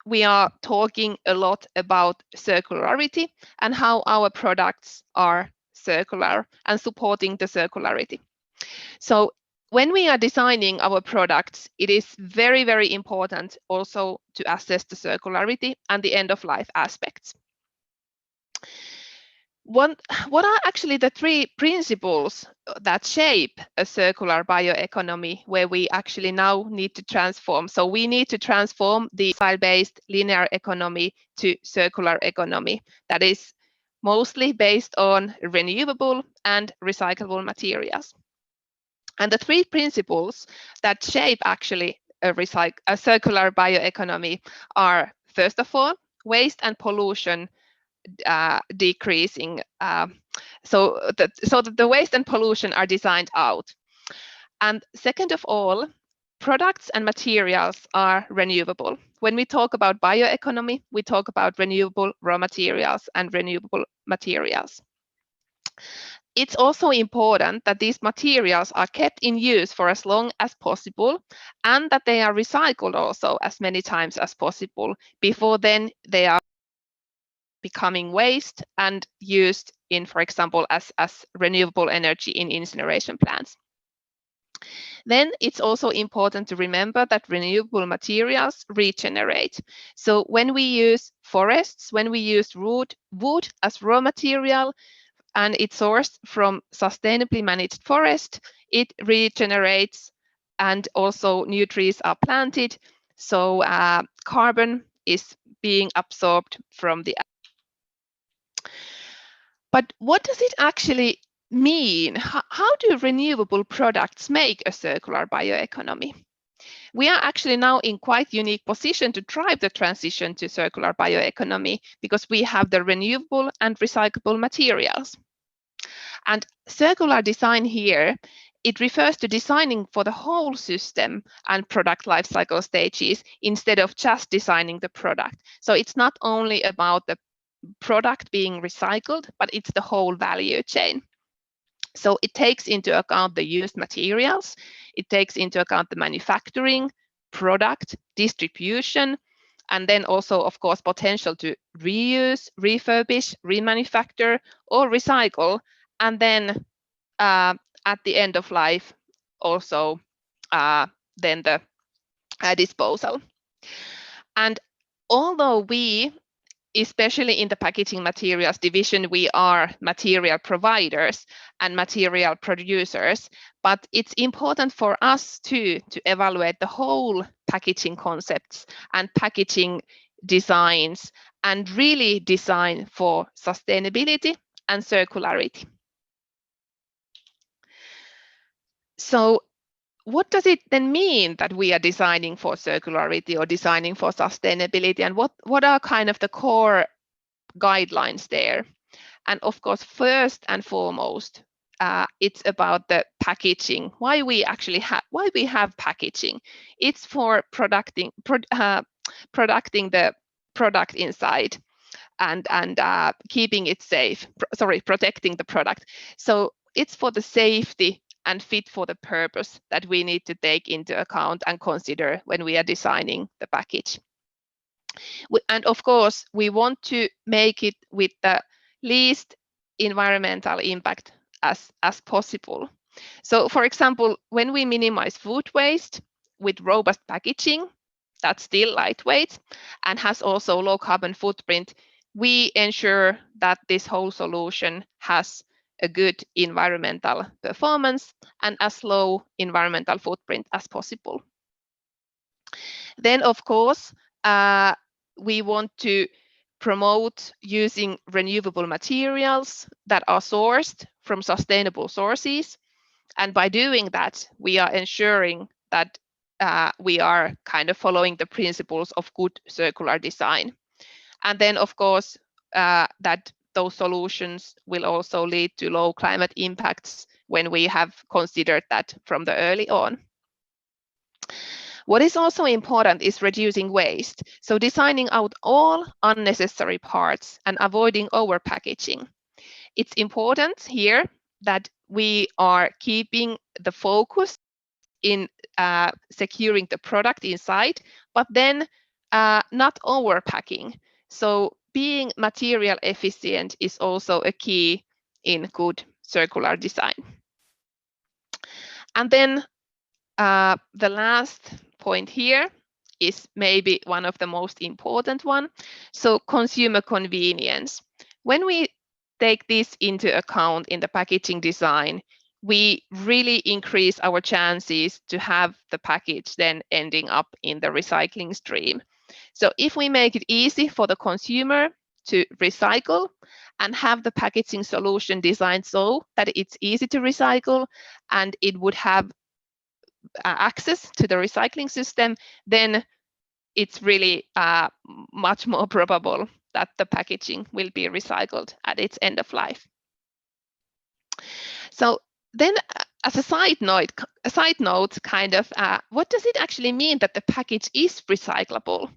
S21: we are talking a lot about circularity and how our products are circular and supporting the circularity. So when we are designing our products, it is very, very important also to assess the circularity and the end-of-life aspects. What are actually the three principles that shape a circular bioeconomy where we actually now need to transform? So we need to transform the fossil-based linear economy to circular economy that is mostly based on renewable and recyclable materials. And the three principles that shape actually a circular bioeconomy are, first of all, waste and pollution decreasing, so that the waste and pollution are designed out. And second of all, products and materials are renewable. When we talk about bioeconomy, we talk about renewable raw materials and renewable materials. It's also important that these materials are kept in use for as long as possible and that they are recycled also as many times as possible before then they are becoming waste and used in, for example, as renewable energy in incineration plants. Then it's also important to remember that renewable materials regenerate. So when we use forests, when we use wood as raw material, and it's sourced from sustainably managed forest, it regenerates and also new trees are planted. So carbon is being absorbed from the. But what does it actually mean? How do renewable products make a circular bioeconomy? We are actually now in quite unique position to drive the transition to circular bioeconomy because we have the renewable and recyclable materials. And circular design here, it refers to designing for the whole system and product lifecycle stages instead of just designing the product. So it's not only about the product being recycled, but it's the whole value chain. So it takes into account the used materials, it takes into account the manufacturing, product, distribution, and then also, of course, potential to reuse, refurbish, remanufacture, or recycle, and then at the end of life, also then the disposal. And although we especially in the packaging materials division, we are material providers and material producers, but it's important for us too to evaluate the whole packaging concepts and packaging designs and really design for sustainability and circularity. So what does it then mean that we are designing for circularity or designing for sustainability, and what are kind of the core guidelines there? And of course, first and foremost, it's about the packaging. Why we have packaging? It's for protecting the product inside and keeping it safe. Protecting the product. So it's for the safety and fit for the purpose that we need to take into account and consider when we are designing the package. And of course, we want to make it with the least environmental impact as possible. So for example, when we minimize food waste with robust packaging, that's still lightweight and has also low carbon footprint, we ensure that this whole solution has a good environmental performance and as low environmental footprint as possible. Then, of course, we want to promote using renewable materials that are sourced from sustainable sources. And by doing that, we are ensuring that we are kind of following the principles of good circular design. And then, of course, that those solutions will also lead to low climate impacts when we have considered that from the early on. What is also important is reducing waste. So designing out all unnecessary parts and avoiding overpackaging. It's important here that we are keeping the focus in securing the product inside, but then not overpacking. So being material efficient is also a key in good circular design. And then the last point here is maybe one of the most important one. So consumer convenience. When we take this into account in the packaging design, we really increase our chances to have the package then ending up in the recycling stream. So if we make it easy for the consumer to recycle and have the packaging solution designed so that it's easy to recycle and it would have access to the recycling system, then it's really much more probable that the packaging will be recycled at its end of life. So then as a side note, kind of, what does it actually mean that the package is recyclable?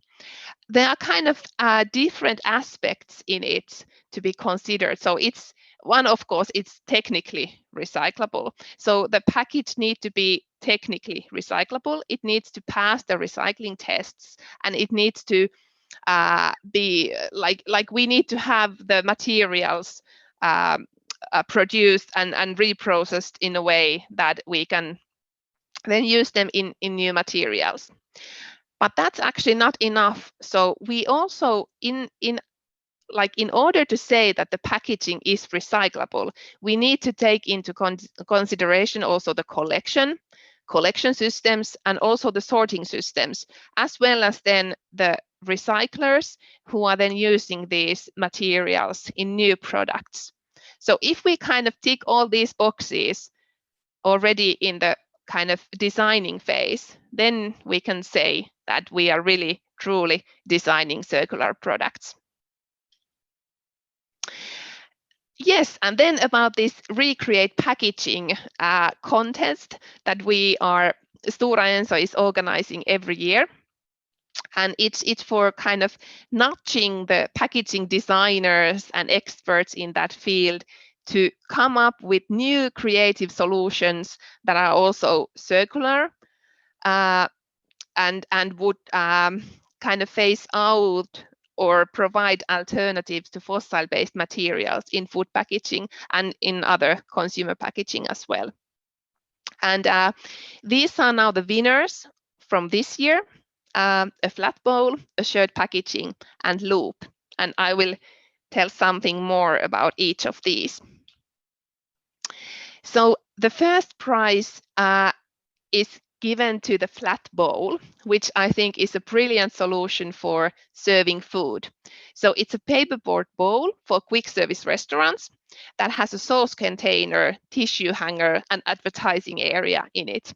S21: There are kind of different aspects in it to be considered. So it's one, of course, it's technically recyclable. So the package needs to be technically recyclable. It needs to pass the recycling tests, and it needs to be like we need to have the materials produced and reprocessed in a way that we can then use them in new materials. But that's actually not enough. So we also, in order to say that the packaging is recyclable, we need to take into consideration also the collection systems and also the sorting systems, as well as then the recyclers who are then using these materials in new products. So if we kind of tick all these boxes already in the kind of designing phase, then we can say that we are really truly designing circular products. Yes, and then about this Recreate Packaging contest that Stora Enso is organizing every year. And it's for kind of nudging the packaging designers and experts in that field to come up with new creative solutions that are also circular and would kind of phase out or provide alternatives to fossil-based materials in food packaging and in other consumer packaging as well. And these are now the winners from this year, a flat bowl, a shared packaging, and loop. and I will tell something more about each of these. So the first prize is given to the flat bowl, which I think is a brilliant solution for serving food. So it's a paperboard bowl for quick service restaurants that has a sauce container, tissue hanger, and advertising area in it.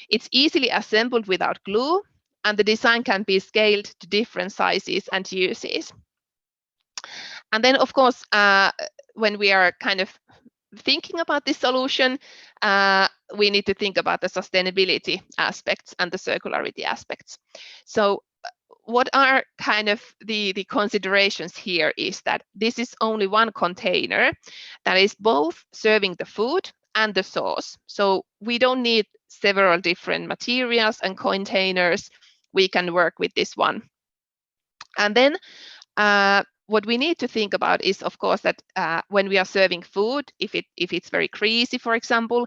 S21: It's easily assembled without glue, and the design can be scaled to different sizes and uses. And then, of course, when we are kind of thinking about this solution, we need to think about the sustainability aspects and the circularity aspects. So what are kind of the considerations here is that this is only one container that is both serving the food and the sauce. So we don't need several different materials and containers. We can work with this one. And then what we need to think about is, of course, that when we are serving food, if it's very greasy, for example,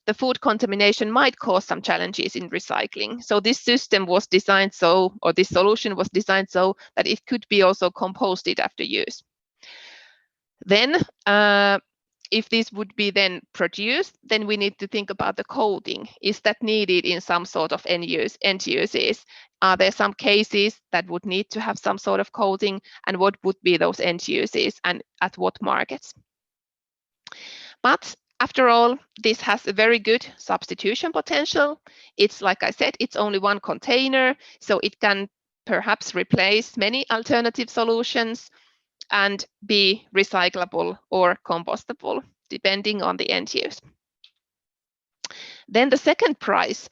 S21: the food contamination might cause some challenges in recycling. So this system was designed so, or this solution was designed so that it could be also composted after use. Then, if this would be then produced, then we need to think about the coating. Is that needed in some sort of end uses? Are there some cases that would need to have some sort of coating, and what would be those end uses and at what markets? But after all, this has a very good substitution potential. It's, like I said, it's only one container, so it can perhaps replace many alternative solutions and be recyclable or compostable, depending on the end use. Then the second prize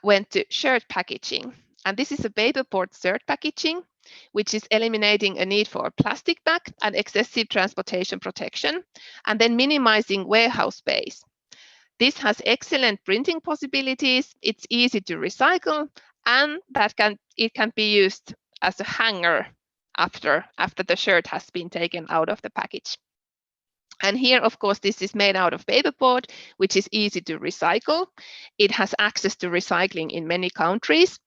S21: went to shirt packaging. And this is a paperboard shirt packaging, which is eliminating a need for a plastic bag and excessive transportation protection, and then minimizing warehouse space. This has excellent printing possibilities. It's easy to recycle, and it can be used as a hanger after the shirt has been taken out of the package. And here, of course, this is made out of paperboard, which is easy to recycle. It has access to recycling in many countries,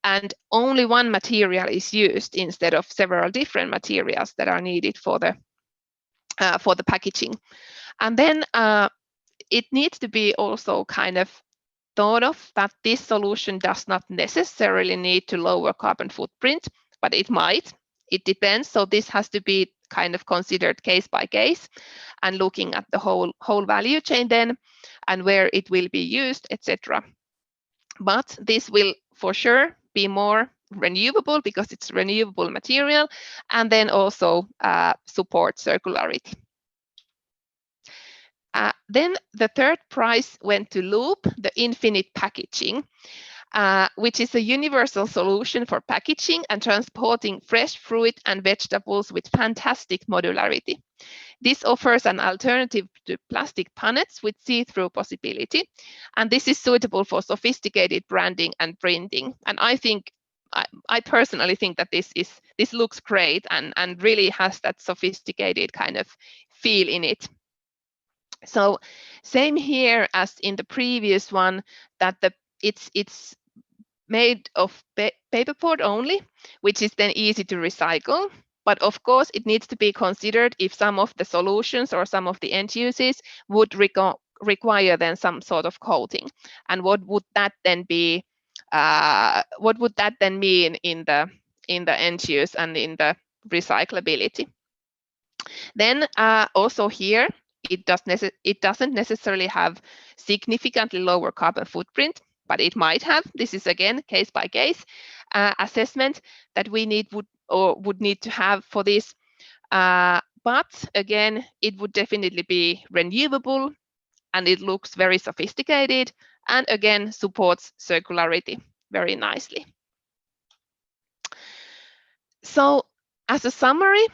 S21: and only one material is used instead of several different materials that are needed for the packaging. And then it needs to be also kind of thought of that this solution does not necessarily need to lower carbon footprint, but it might. It depends. So this has to be kind of considered case by case and looking at the whole value chain then and where it will be used, etc. But this will for sure be more renewable because it's renewable material, and then also support circularity. Then the third prize went to Loop, the infinite packaging, which is a universal solution for packaging and transporting fresh fruit and vegetables with fantastic modularity. This offers an alternative to plastic punnets with see-through possibility, and this is suitable for sophisticated branding and printing. And I personally think that this looks great and really has that sophisticated kind of feel in it. So same here as in the previous one, that it's made of paperboard only, which is then easy to recycle. But of course, it needs to be considered if some of the solutions or some of the end uses would require then some sort of coating. And what would that then be? What would that then mean in the end use and in the recyclability? Then also here, it doesn't necessarily have significantly lower carbon footprint, but it might have. This is again case by case assessment that we would need to have for this. But again, it would definitely be renewable, and it looks very sophisticated, and again supports circularity very nicely. So as a summary,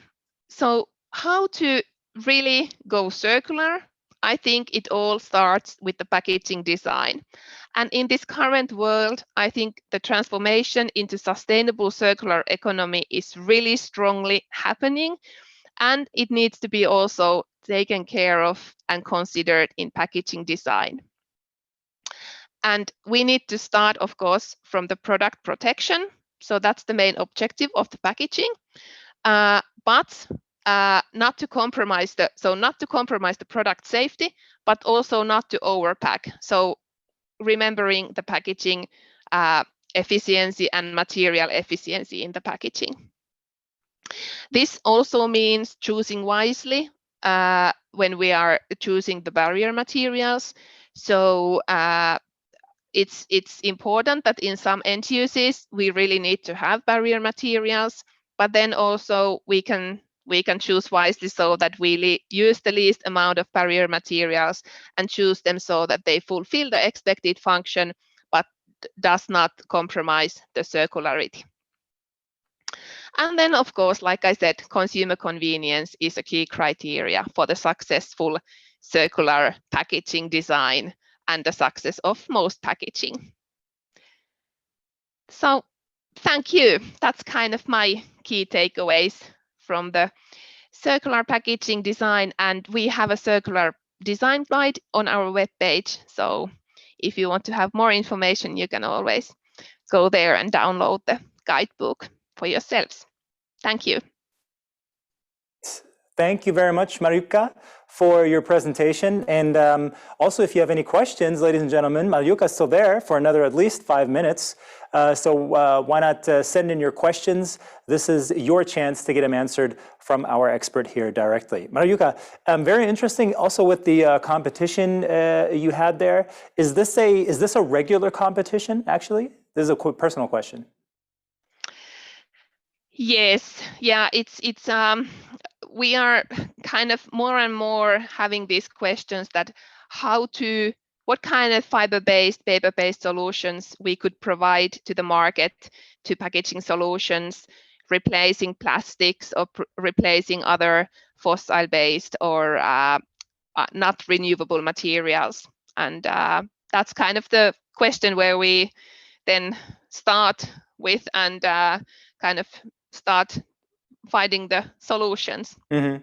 S21: so how to really go circular? I think it all starts with the packaging design. And in this current world, I think the transformation into sustainable circular economy is really strongly happening, and it needs to be also taken care of and considered in packaging design. And we need to start, of course, from the product protection. So that's the main objective of the packaging. but not to compromise the product safety, but also not to overpack. So remembering the packaging efficiency and material efficiency in the packaging. This also means choosing wisely when we are choosing the barrier materials. So it's important that in some end uses we really need to have barrier materials, but then also we can choose wisely so that we use the least amount of barrier materials and choose them so that they fulfill the expected function, but does not compromise the circularity. And then, of course, like I said, consumer convenience is a key criteria for the successful circular packaging design and the success of most packaging. So thank you. That's kind of my key takeaways from the circular packaging design. And we have a circular design guide on our webpage. So if you want to have more information, you can always go there and download the guidebook for yourselves. Thank you.
S2: Thank you very much, Marjuka, for your presentation. And also, if you have any questions, ladies and gentlemen, Marjuka is still there for another at least 5 minutes. So why not send in your questions? This is your chance to get them answered from our expert here directly. Marjuka, very interesting also with the competition you had there. Is this a regular competition, actually? This is a quick personal question.
S21: Yes, yeah, it's we are kind of more and more having these questions that what kind of fiber-based, paper-based solutions we could provide to the market, to packaging solutions, replacing plastics or replacing other fossil-based or not renewable materials. And that's kind of the question where we then start with and kind of start finding the solutions.
S2: Mm-hmm.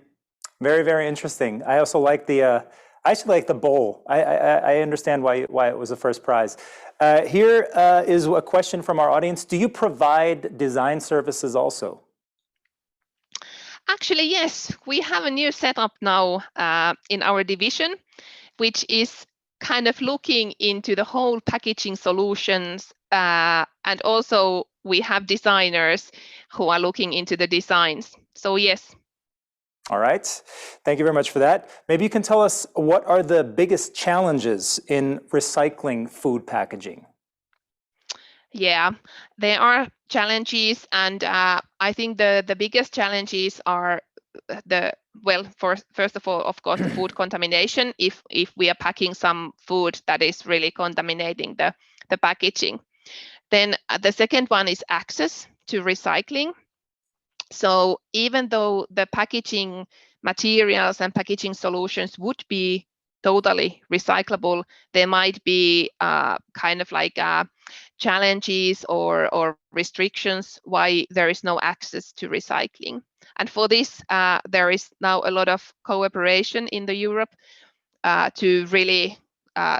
S2: Very, very interesting. I also like I actually like the bowl. I understand why it was the first prize. Here is a question from our audience. Do you provide design services also?
S21: Actually, yes. We have a new setup now in our division, which is kind of looking into the whole packaging solutions, and also we have designers who are looking into the designs. So yes.
S2: All right. Thank you very much for that. Maybe you can tell us what are the biggest challenges in recycling food packaging?
S21: Yeah, there are challenges, and I think the biggest challenges are first of all, of course, the food contamination. If we are packing some food that is really contaminating the packaging, then the second one is access to recycling. So even though the packaging materials and packaging solutions would be totally recyclable, there might be kind of like challenges or restrictions why there is no access to recycling. And for this, there is now a lot of cooperation in the Europe to really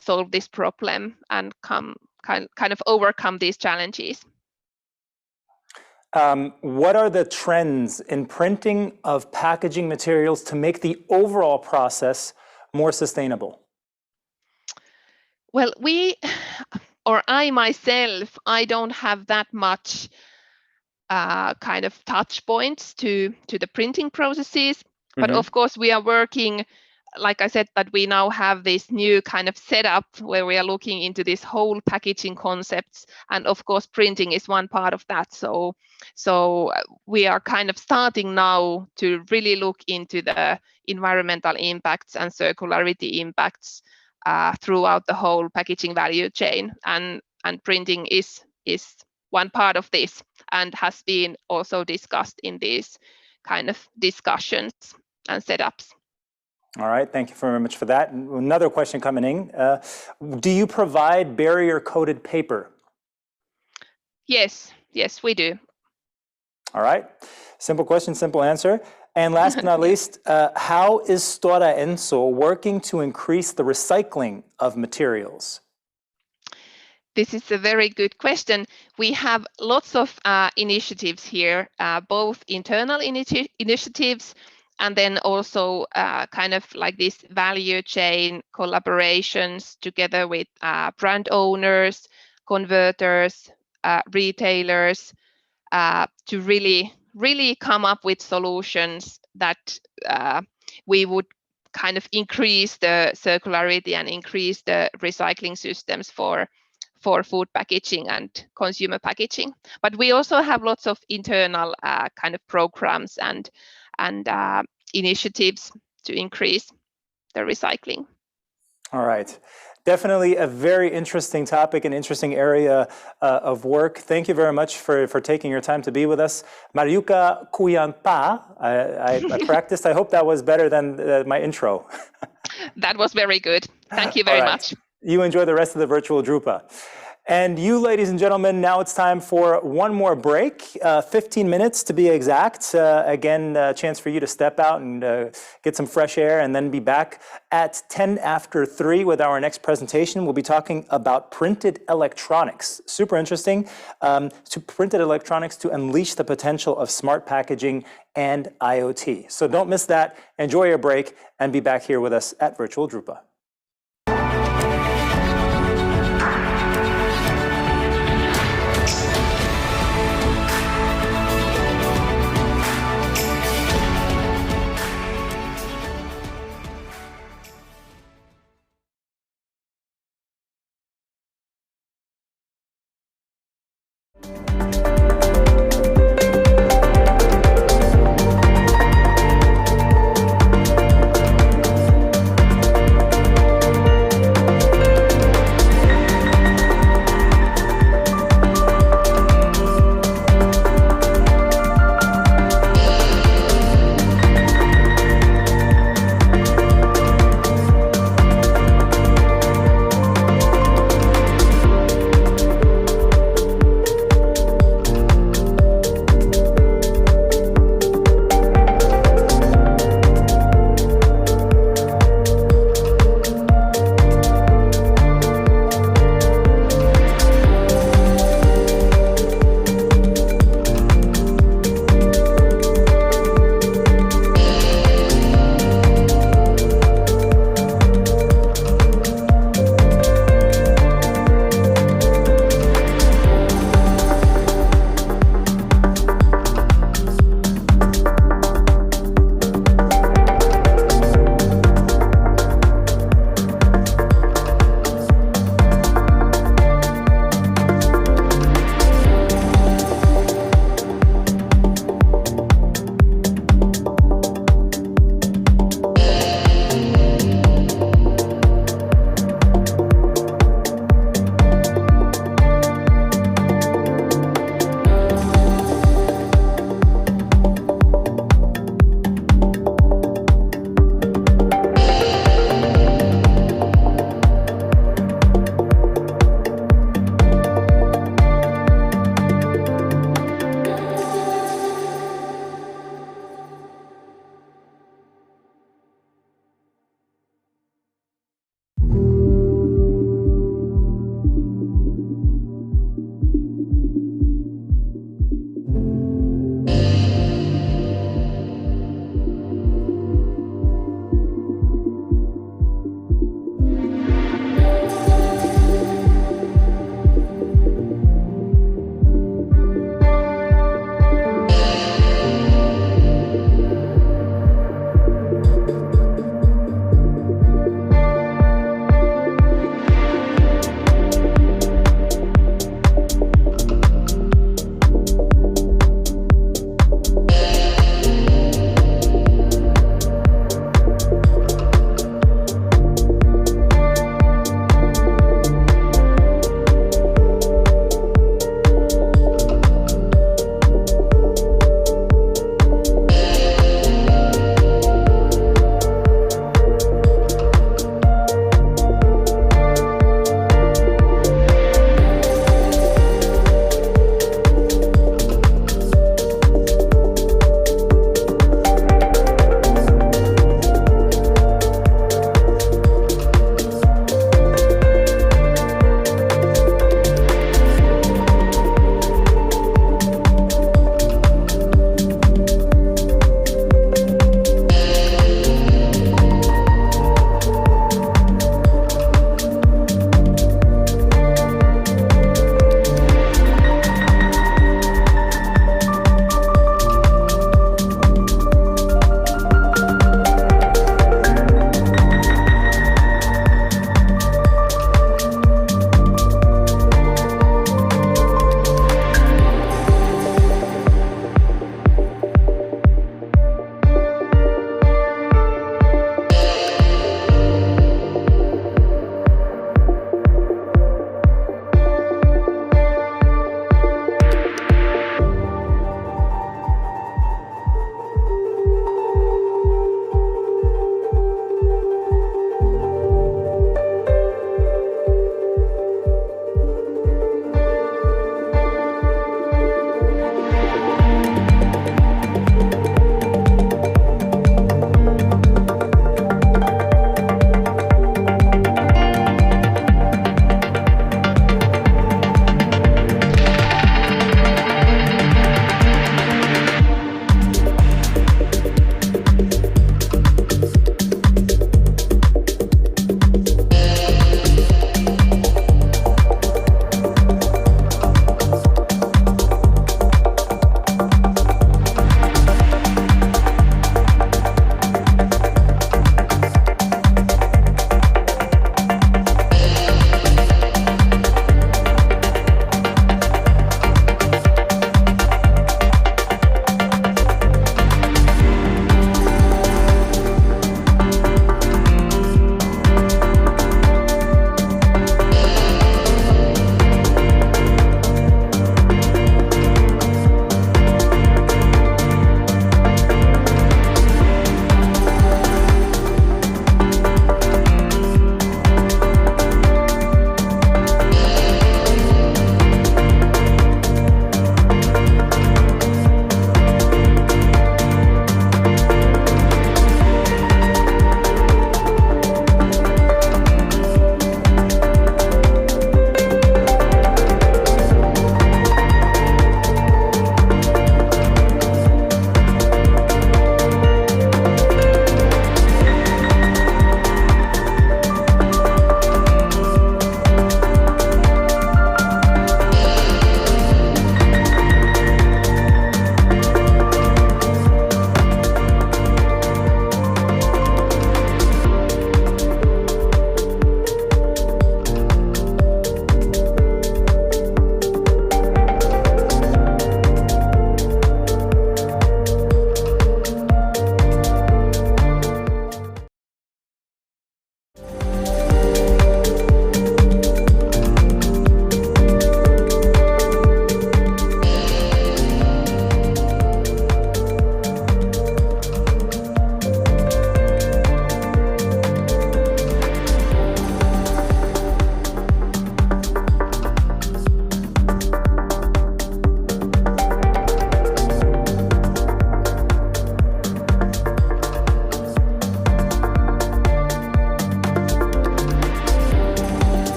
S21: solve this problem and kind of overcome these challenges.
S2: What are the trends in printing of packaging materials to make the overall process more sustainable?
S21: Well, I myself, I don't have that much kind of touch points to the printing processes, but of course we are working, like I said, that we now have this new kind of setup where we are looking into this whole packaging concepts, and of course printing is one part of that. So we are kind of starting now to really look into the environmental impacts and circularity impacts throughout the whole packaging value chain, and printing is one part of this and has been also discussed in these kind of discussions and setups.
S2: All right, thank you very much for that. Another question coming in. Do you provide barrier-coated paper?
S21: Yes, we do.
S2: All right, simple question, simple answer. And last but not least, how is Stora Enso working to increase the recycling of materials?
S21: This is a very good question. We have lots of initiatives here, both internal initiatives and then also kind of like this value chain collaborations together with brand owners, converters, retailers, to really come up with solutions that we would kind of increase the circularity and increase the recycling systems for food packaging and consumer packaging. But we also have lots of internal kind of programs and initiatives to increase the recycling.
S2: All right. Definitely a very interesting topic, an interesting area of work. Thank you very much for taking your time to be with us. Mariuka Kuyanpa, I practiced. I hope that was better than my intro.
S21: That was very good. Thank you very much.
S2: You enjoy the rest of the virtual Drupa. And you, ladies and gentlemen, now it's time for one more break, 15 minutes to be exact. Again, a chance for you to step out and get some fresh air and then be back at 10 after 3 with our next presentation. We'll be talking about printed electronics. Super interesting. To printed electronics to unleash the potential of smart packaging and IoT. So don't miss that. Enjoy your break and be back here with us at Virtual Drupa.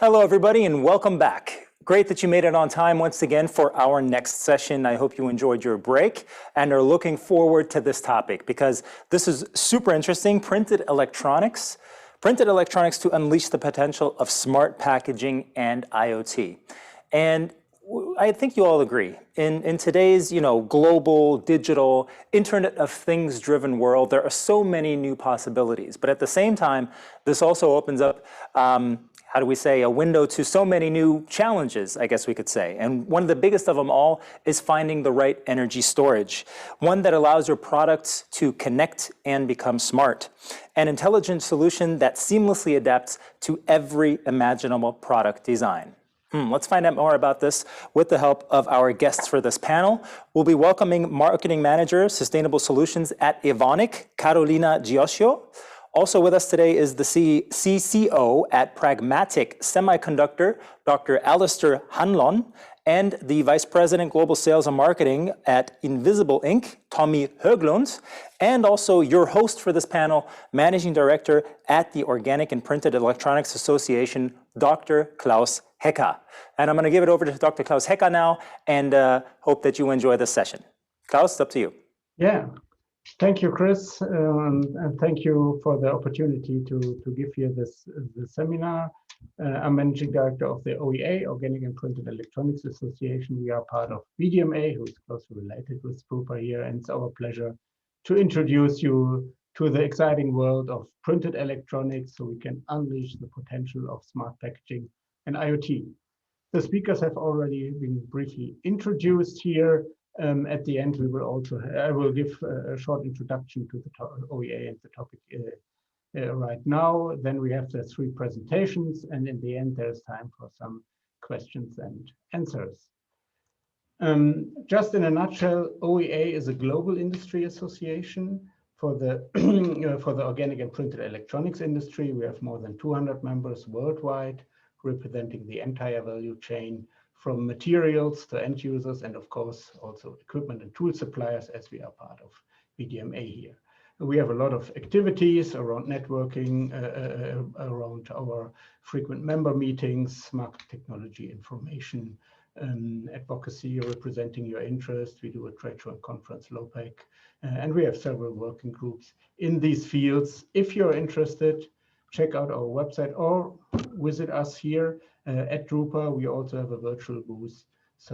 S2: Hello, everybody, and welcome back. Great that you made it on time once again for our next session. I hope you enjoyed your break and are looking forward to this topic because this is super interesting. Printed electronics to unleash the potential of smart packaging and IoT. And I think you all agree. In today's, global, digital, Internet of Things driven world, there are so many new possibilities. But at the same time, this also opens up, a window to so many new challenges, I guess we could say. And one of the biggest of them all is finding the right energy storage, one that allows your products to connect and become smart. An intelligent solution that seamlessly adapts to every imaginable product design. Let's find out more about this with the help of our guests for this panel. We'll be welcoming Marketing Manager, Sustainable Solutions at Evonik, Carolina Giosio. Also with us today is the CCO at Pragmatic Semiconductor, Dr. Alistair Hanlon, and the Vice President Global Sales and Marketing at Invisible Inc., Tommy Höglund, and also your host for this panel, Managing Director at the Organic and Printed Electronics Association, Dr. Klaus Hecker. And I'm going to give it over to Dr. Klaus Hecker now and hope that you enjoy this session. Klaus, it's up to you.
S3: Yeah, thank you, Chris, and thank you for the opportunity to give you this seminar. I'm Managing Director of the OEA, Organic and Printed Electronics Association. We are part of VDMA, who is closely related with Drupa here, and it's our pleasure to introduce you to the exciting world of printed electronics so we can unleash the potential of smart packaging and IoT. The speakers have already been briefly introduced here. At the end, I will give a short introduction to the OEA and the topic right now. Then we have the 3 presentations, and in the end, there's time for some questions and answers. Just in a nutshell, OEA is a global industry association for the for the organic and printed electronics industry. We have more than 200 members worldwide, representing the entire value chain from materials to end users, and of course also equipment and tool suppliers, as we are part of VDMA here. We have a lot of activities around networking, around our frequent member meetings, market technology information, advocacy, representing your interest. We do a trade show and conference, LOPEC, and we have several working groups in these fields. If you're interested, check out our website or visit us here at Drupa. We also have a virtual booth, so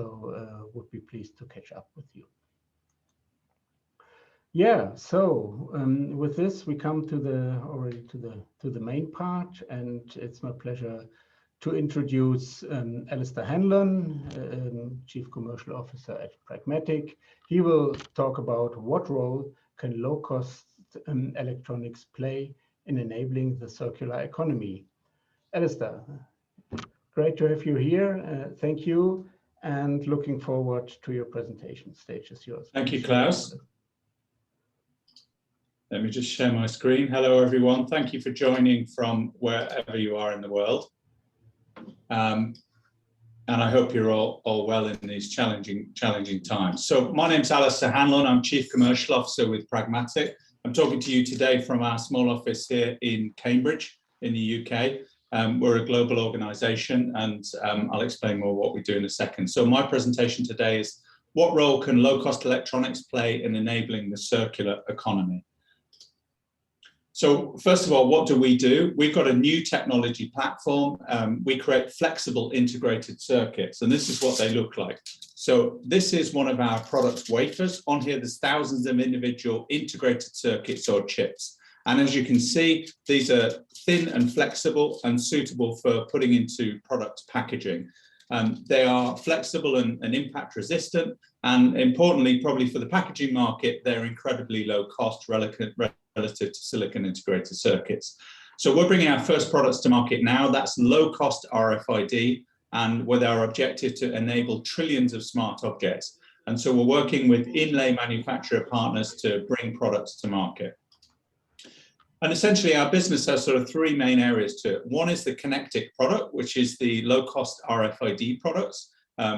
S3: would be pleased to catch up with you. Yeah, so with this we come to the main part, and it's my pleasure to introduce Alistair Hanlon, Chief Commercial Officer at Pragmatic. He will talk about what role can low-cost electronics play in enabling the circular economy. Alistair, great to have you here. Thank you, and looking forward to your presentation. Stage is yours.
S22: Thank you, Klaus. Let me just share my screen. Hello, everyone. Thank you for joining from wherever you are in the world. And I hope you're all well in these challenging times. So my name's Alistair Hanlon. I'm Chief Commercial Officer with Pragmatic. I'm talking to you today from our small office here in Cambridge in the UK. We're a global organization, and I'll explain more what we do in a second. So my presentation today is what role can low-cost electronics play in enabling the circular economy? So first of all, what do? We've got a new technology platform. We create flexible integrated circuits, and this is what they look like. So this is one of our product wafers. On here, there's thousands of individual integrated circuits or chips. And as you can see, these are thin and flexible and suitable for putting into product packaging. They are flexible and impact resistant. And importantly, probably for the packaging market, they're incredibly low cost relative to silicon integrated circuits. So we're bringing our first products to market now. That's low cost RFID, and with our objective to enable trillions of smart objects. And so we're working with inlay manufacturer partners to bring products to market. And essentially our business has sort of 3 main areas to it. One is the Connectic product, which is the low cost RFID products,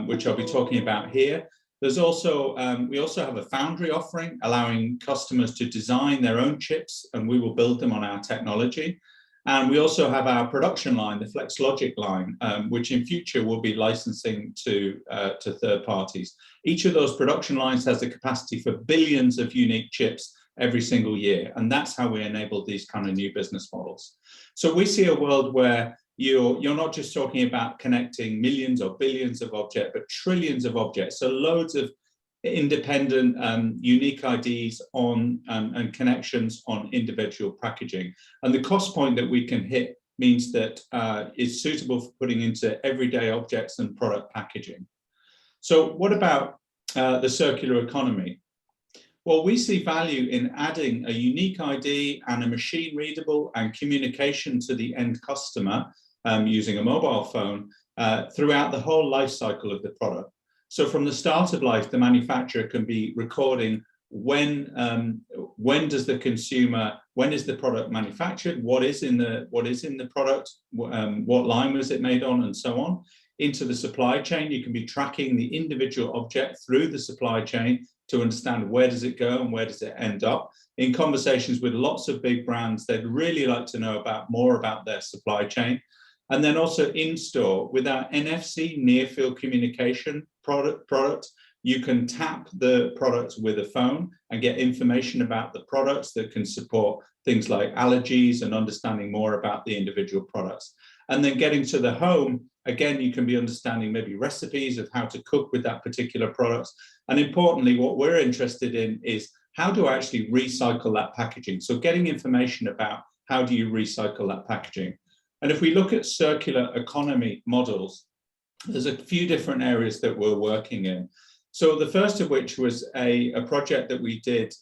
S22: which I'll be talking about here. There's also, we also have a foundry offering, allowing customers to design their own chips, and we will build them on our technology. And we also have our production line, the FlexLogic line, which in future will be licensing to third parties. Each of those production lines has the capacity for billions of unique chips every single year. And that's how we enable these kind of new business models. So we see a world where you're not just talking about connecting millions or billions of objects, but trillions of objects. So loads of independent unique IDs on and connections on individual packaging. And the cost point that we can hit means that it's suitable for putting into everyday objects and product packaging. So what about the circular economy? Well, we see value in adding a unique ID and a machine readable and communication to the end customer using a mobile phone throughout the whole life cycle of the product. So from the start of life, the manufacturer can be recording when does the consumer, when is the product manufactured, what is in the product, what line was it made on, and so on. Into the supply chain, you can be tracking the individual object through the supply chain to understand where does it go and where does it end up. In conversations with lots of big brands, they'd really like to know more about their supply chain. And then also in store, with our NFC near field communication product, you can tap the product with a phone and get information about the products that can support things like allergies and understanding more about the individual products. And then getting to the home, again, you can be understanding maybe recipes of how to cook with that particular product. And importantly, what we're interested in is how do I actually recycle that packaging? So getting information about how do you recycle that packaging? And if we look at circular economy models, there's a few different areas that we're working in. So the first of which was a project that we did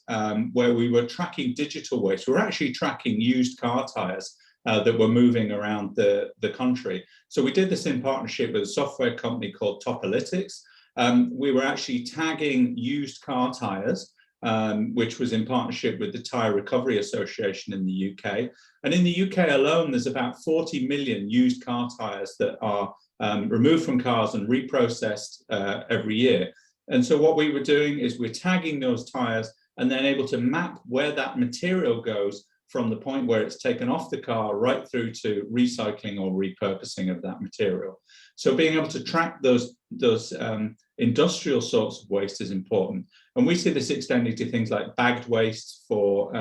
S22: where we were tracking digital waste. We're actually tracking used car tires that were moving around the country. So we did this in partnership with a software company called Topolytics. We were actually tagging used car tires, which was in partnership with the Tyre Recovery Association in the UK. And in the UK alone, there's about 40 million used car tires that are removed from cars and reprocessed every year. And so what we were doing is we're tagging those tires and then able to map where that material goes from the point where it's taken off the car right through to recycling or repurposing of that material. So being able to track those industrial sorts of waste is important. And we see this extending to things like bagged waste for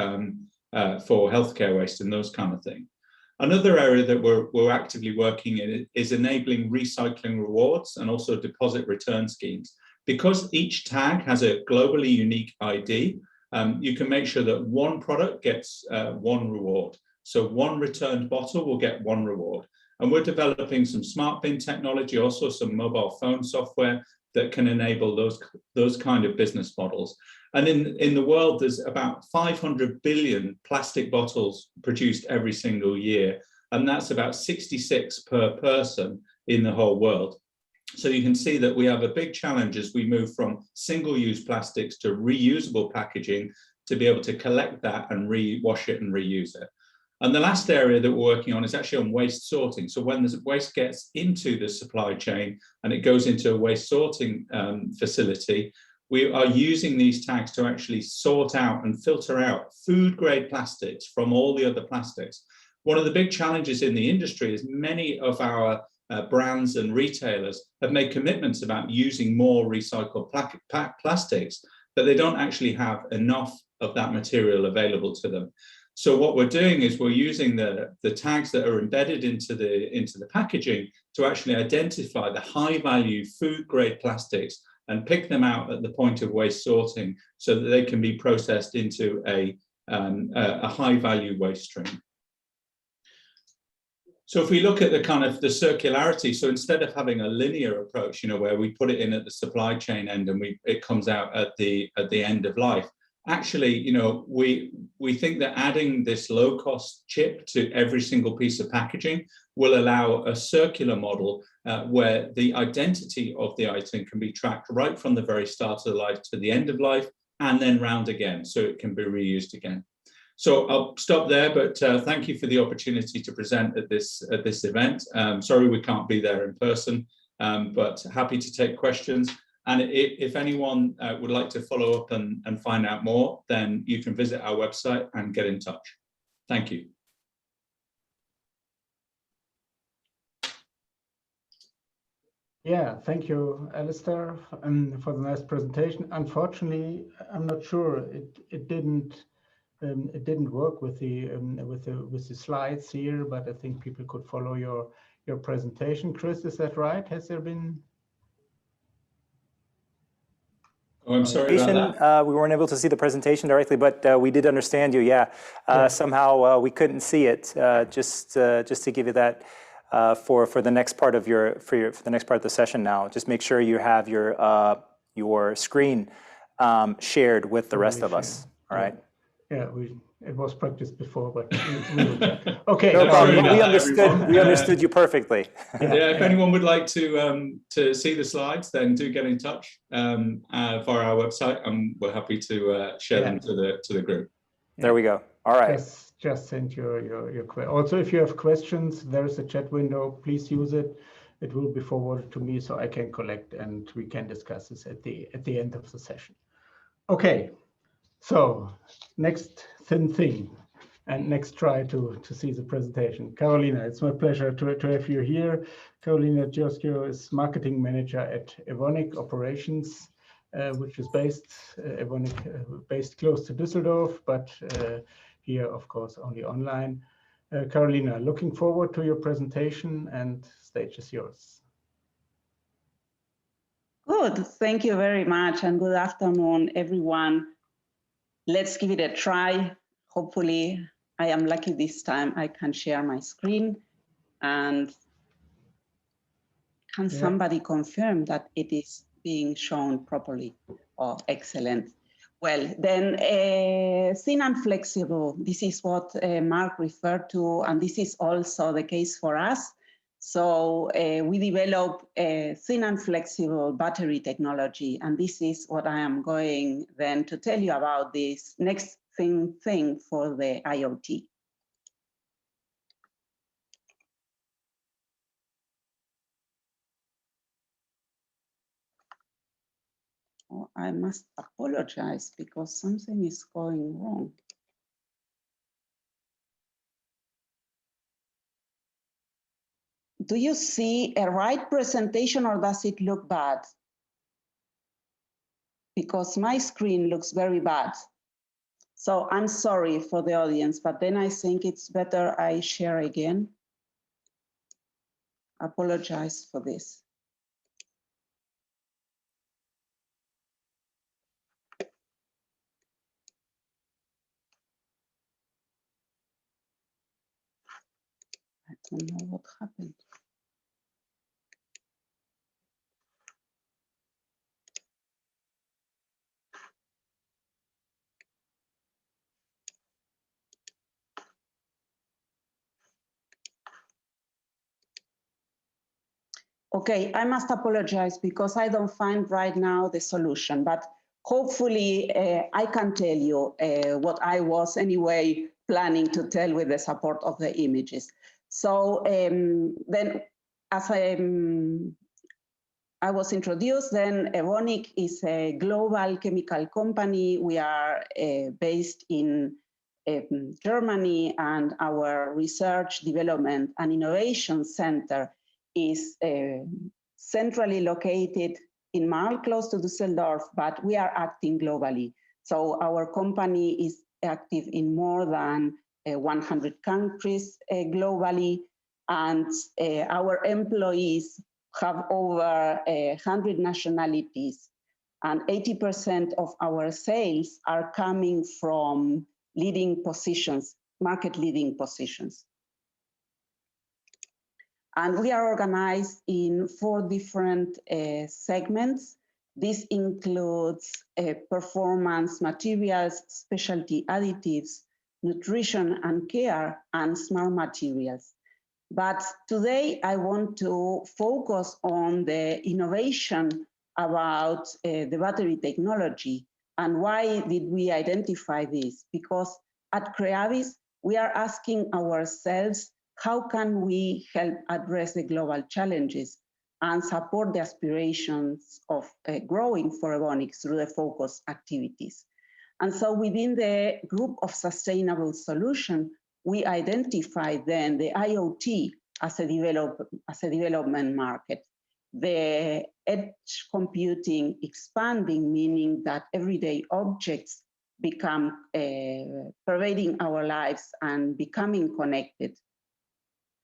S22: healthcare waste and those kind of things. Another area that we're actively working in is enabling recycling rewards and also deposit return schemes. Because each tag has a globally unique ID, you can make sure that one product gets one reward. So one returned bottle will get one reward. And we're developing some smart bin technology, also some mobile phone software that can enable those kind of business models. And in the world, there's about 500 billion plastic bottles produced every single year. And that's about 66 per person in the whole world. So you can see that we have a big challenge as we move from single-use plastics to reusable packaging to be able to collect that and wash it and reuse it. And the last area that we're working on is actually on waste sorting. So when the waste gets into the supply chain and it goes into a waste sorting facility, we are using these tags to actually sort out and filter out food-grade plastics from all the other plastics. One of the big challenges in the industry is many of our brands and retailers have made commitments about using more recycled plastics, but they don't actually have enough of that material available to them. So what we're doing is we're using the tags that are embedded into the packaging to actually identify the high value food grade plastics and pick them out at the point of waste sorting so that they can be processed into a high value waste stream. So if we look at the kind of the circularity, so instead of having a linear approach, where we put it in at the supply chain end and it comes out at the end of life, actually, we think that adding this low cost chip to every single piece of packaging will allow a circular model where the identity of the item can be tracked right from the very start of the life to the end of life and then round again, so it can be reused again. So I'll stop there, but thank you for the opportunity to present at this event. Sorry we can't be there in person, but happy to take questions. And if anyone would like to follow up and find out more, then you can visit our website and get in touch. Thank you.
S3: Yeah, thank you, Alistair, for the nice presentation. Unfortunately, I'm not sure it didn't work with the slides here, but I think people could follow your presentation. Chris, is that right? Has there been?
S22: Oh, I'm sorry about that.
S2: We weren't able to see the presentation directly, but we did understand you. Yeah, somehow we couldn't see it. Just to give you that for the next part of for the next part of the session. Now, just make sure you have your screen shared with the rest of us. All right.
S3: Yeah, it was practiced before, but okay.
S2: No problem. We understood you perfectly.
S22: Yeah, if anyone would like to see the slides, then do get in touch via our website, and we're happy to share them to the group.
S2: There we go. All right.
S3: Just send your question. Also, if you have questions, there's a chat window. Please use it. It will be forwarded to me so I can collect and we can discuss this at the end of the session. Okay. So next thin thing and next try to see the presentation. Carolina, it's my pleasure to have you here. Carolina Giosco is marketing manager at Evonik Operations, which is based close to Düsseldorf, but here, of course, only online. Carolina, looking forward to your presentation, and stage is yours.
S4: Good, thank you very much, and good afternoon, everyone. Let's give it a try. Hopefully, I am lucky this time. I can share my screen. And can somebody confirm that it is being shown properly? Oh, excellent. Well, then thin and flexible. This is what Mark referred to, and this is also the case for us. So we develop thin and flexible battery technology, and this is what I am going then to tell you about this next thing for the IoT. Oh, I must apologize because something is going wrong. Do you see a right presentation or does it look bad? Because my screen looks very bad. So I'm sorry for the audience, but then I think it's better I share again. Apologize for this. I don't know what happened. Okay, I must apologize because I don't find right now the solution, but hopefully I can tell you what I was anyway planning to tell with the support of the images. So then as I was introduced, then Evonik is a global chemical company. We are based in Germany, and our research, development, and innovation center is centrally located in Marl, close to Düsseldorf, but we are acting globally. So our company is active in more than 100 countries globally, and our employees have over 100 nationalities, and 80% of our sales are coming from leading positions, market leading positions. And we are organized in 4 different segments. This includes performance materials, specialty additives, nutrition and care, and smart materials. But today I want to focus on the innovation about the battery technology. And why did we identify this? Because at Creavis, we are asking ourselves, how can we help address the global challenges and support the aspirations of growing for Evonik through the focus activities? And so within the group of sustainable solutions, we identified then the IoT as a development market. the edge computing expanding, meaning that everyday objects become pervading our lives and becoming connected.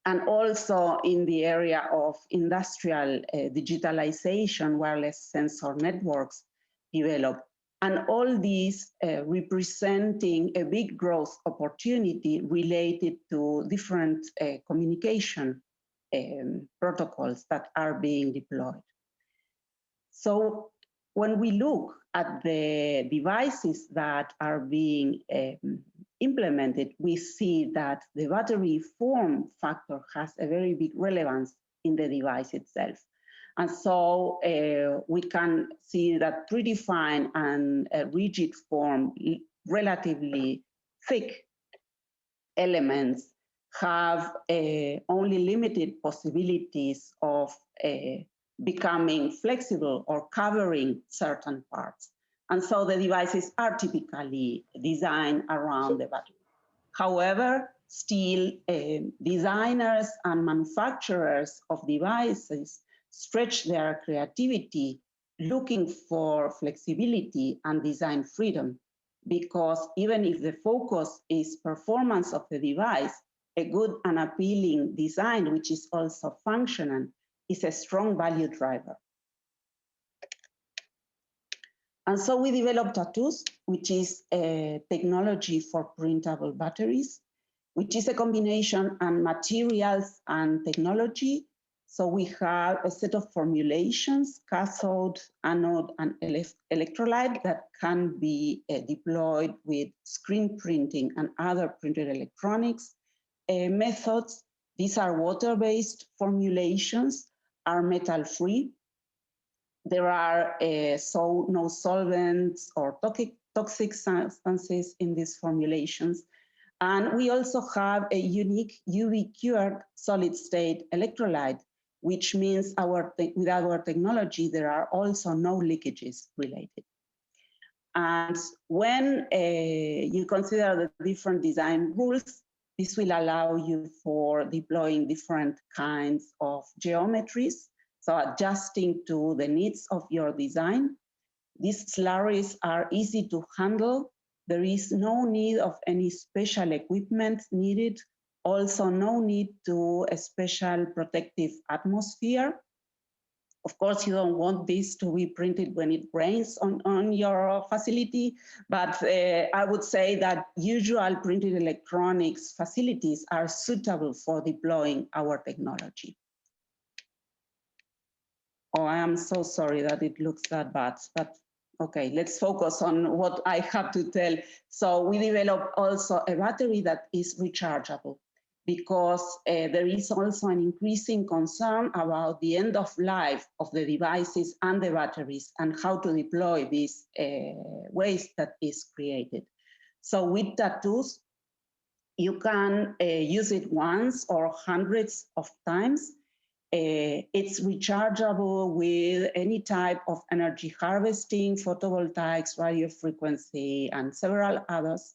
S4: And also in the area of industrial digitalization, wireless sensor networks develop. And all these representing a big growth opportunity related to different communication protocols that are being deployed. So when we look at the devices that are being implemented, we see that the battery form factor has a very big relevance in the device itself. And so we can see that pretty fine and rigid form, relatively thick elements have only limited possibilities of becoming flexible or covering certain parts. And so the devices are typically designed around the battery. However, still designers and manufacturers of devices stretch their creativity looking for flexibility and design freedom, because even if the focus is performance of the device, a good and appealing design, which is also functional, is a strong value driver. And so we developed Tattoos, which is a technology for printable batteries, which is a combination and materials and technology. So we have a set of formulations, cathode, anode, and electrolyte that can be deployed with screen printing and other printed electronics methods. These are water-based formulations, are metal-free. There are no solvents or toxic substances in these formulations. And we also have a unique UV-cured solid-state electrolyte, which means with our technology, there are also no leakages related. And when you consider the different design rules, this will allow you for deploying different kinds of geometries, so adjusting to the needs of your design. These slurries are easy to handle. There is no need of any special equipment needed. Also, no need to a special protective atmosphere. Of course, you don't want this to be printed when it rains on your facility, but I would say that usual printed electronics facilities are suitable for deploying our technology. Oh, I am so sorry that it looks that bad, but okay, let's focus on what I have to tell. So we developed also a battery that is rechargeable, because there is also an increasing concern about the end of life of the devices and the batteries and how to deploy this waste that is created. So with Tattoos, you can use it once or hundreds of times. It's rechargeable with any type of energy harvesting, photovoltaics, radio frequency, and several others.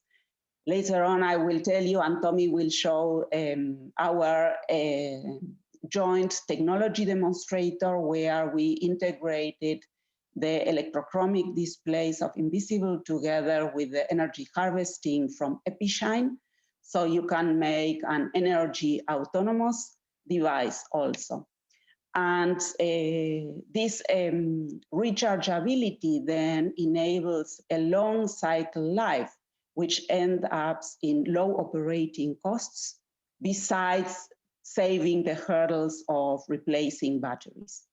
S4: Later on, I will tell you, and Tommy will show our joint technology demonstrator where we integrated the electrochromic displays of Invisible together with the energy harvesting from Epishine. So you can make an energy autonomous device also. And this rechargeability then enables a long cycle life, which ends up in low operating costs, besides saving the hurdles of replacing batteries.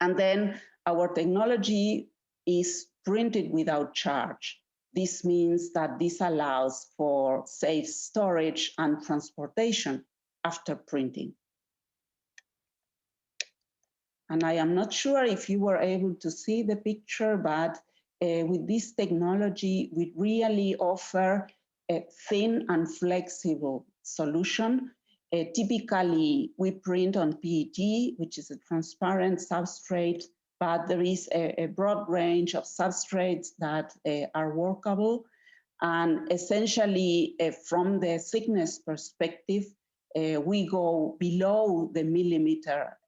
S4: And then our technology is printed without charge. This means that this allows for safe storage and transportation after printing. And I am not sure if you were able to see the picture, but with this technology, we really offer a thin and flexible solution. Typically, we print on PET, which is a transparent substrate, but there is a broad range of substrates that are workable. And essentially, from the thickness perspective, we go below the millimeter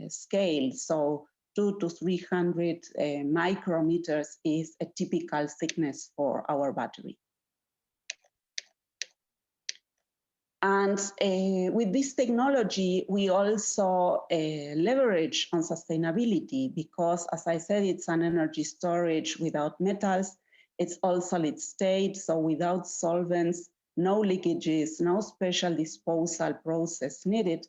S4: scale. So 200 to 300 micrometers is a typical thickness for our battery. And with this technology, we also leverage on sustainability because, as I said, it's an energy storage without metals. It's all solid state, so without solvents, no leakages, no special disposal process needed.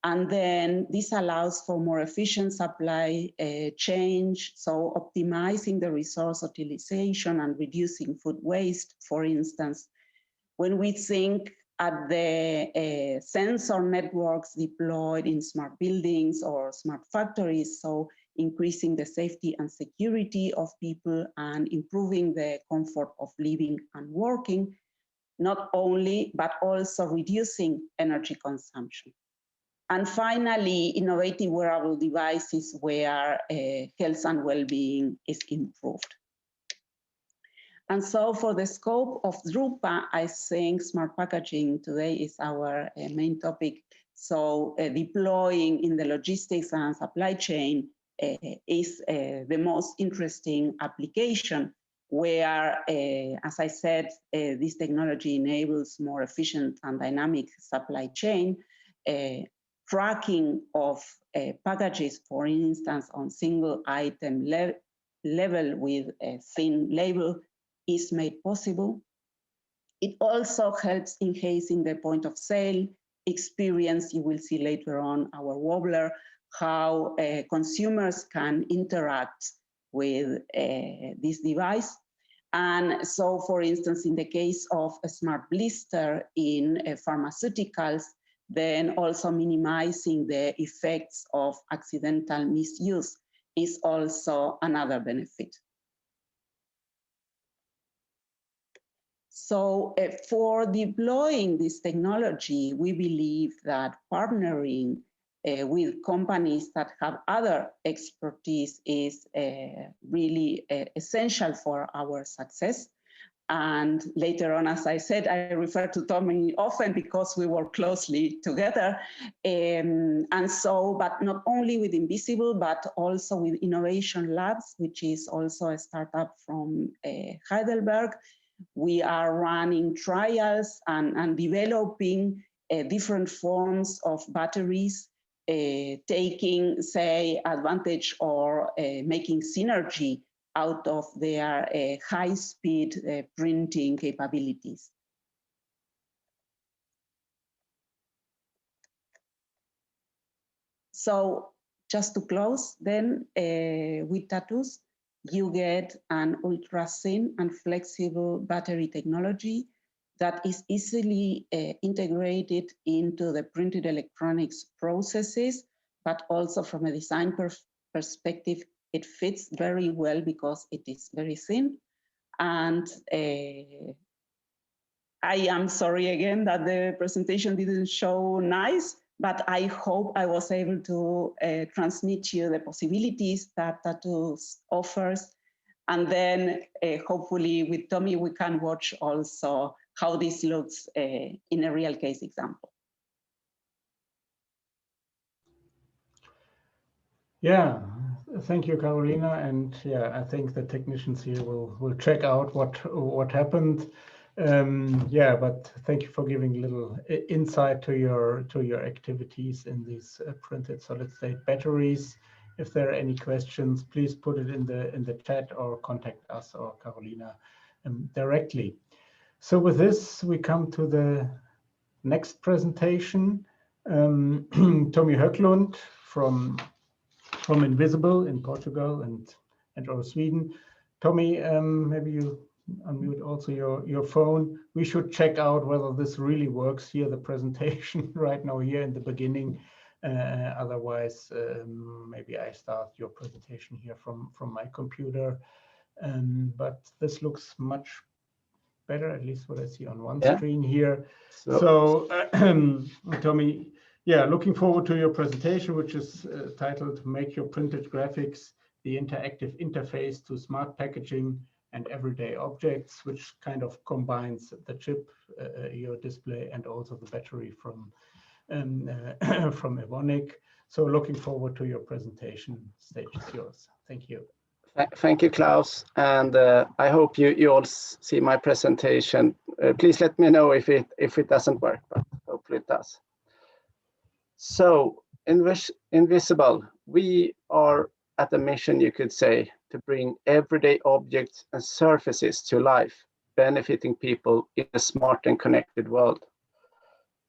S4: And then this allows for more efficient supply chain, so optimizing the resource utilization and reducing food waste, for instance. When we think at the sensor networks deployed in smart buildings or smart factories, so increasing the safety and security of people and improving the comfort of living and working, not only, but also reducing energy consumption. And finally, innovative wearable devices where health and well-being is improved. And so for the scope of Drupa, I think smart packaging today is our main topic. So deploying in the logistics and supply chain is the most interesting application where, as I said, this technology enables more efficient and dynamic supply chain, tracking of packages, for instance, on single item level with a thin label is made possible. It also helps enhancing the point of sale experience. You will see later on our wobbler, how consumers can interact with this device. And so, for instance, in the case of a smart blister in pharmaceuticals, then also minimizing the effects of accidental misuse is also another benefit. So for deploying this technology, we believe that partnering with companies that have other expertise is really essential for our success. And later on, as I said, I refer to Tommy often because we work closely together. And so, but not only with Invisible, but also with Innovation Labs, which is also a startup from Heidelberg. We are running trials and developing different forms of batteries, taking, say, advantage or making synergy out of their high-speed printing capabilities. So just to close then, with Tatus, you get an ultra-thin and flexible battery technology that is easily integrated into the printed electronics processes, but also from a design perspective, it fits very well because it is very thin. And I am sorry again that the presentation didn't show nice, but I hope I was able to transmit you the possibilities that Tatus offers. And then hopefully with Tommy, we can watch also how this looks in a real case example.
S3: Yeah, thank you, Carolina. And yeah, I think the technicians here will check out what happened. Yeah, but thank you for giving a little insight to your activities in these printed solid state batteries. If there are any questions, please put it in the chat or contact us or Carolina directly. So with this, we come to the next presentation. Tommy Höglund from Invisible in Portugal and or Sweden. Tommy, maybe you unmute also your phone. We should check out whether this really works here, the presentation right now here in the beginning. Otherwise, maybe I start your presentation here from my computer. But this looks much better, at least what I see on one screen here. So Tommy, yeah, looking forward to your presentation, which is titled Make Your Printed Graphics the Interactive Interface to Smart Packaging and Everyday Objects, which kind of combines the chip, your display, and also the battery from from Evonik. So looking forward to your presentation. Stage is yours. Thank you.
S1: Thank you, Klaus. And I hope you all see my presentation. Please let me know if it doesn't work, but hopefully it does. So Invisible, we are at a mission, you could say, to bring everyday objects and surfaces to life, benefiting people in a smart and connected world.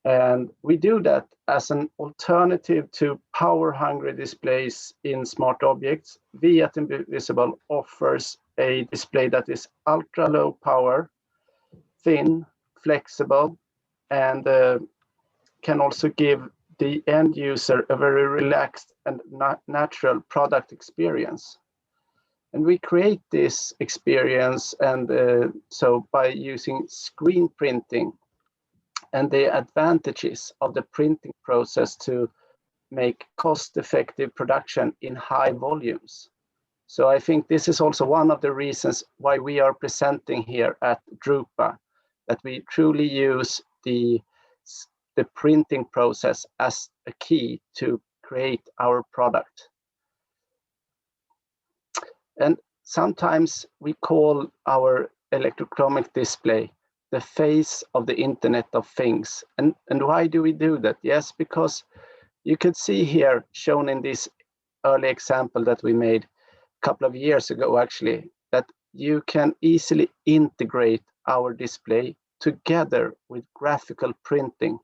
S1: And we do that as an alternative to power-hungry displays in smart objects. We at Invisible offers a display that is ultra-low power, thin, flexible, and can also give the end user a very relaxed and natural product experience. And we create this experience and so by using screen printing and the advantages of the printing process to make cost-effective production in high volumes. So I think this is also one of the reasons why we are presenting here at Drupa, that we truly use the printing process as a key to create our product. And sometimes we call our electrochromic display the face of the Internet of Things. And why do we do that? Yes, because you could see here, shown in this early example that we made a couple of years ago, actually, that you can easily integrate our display together with graphical printing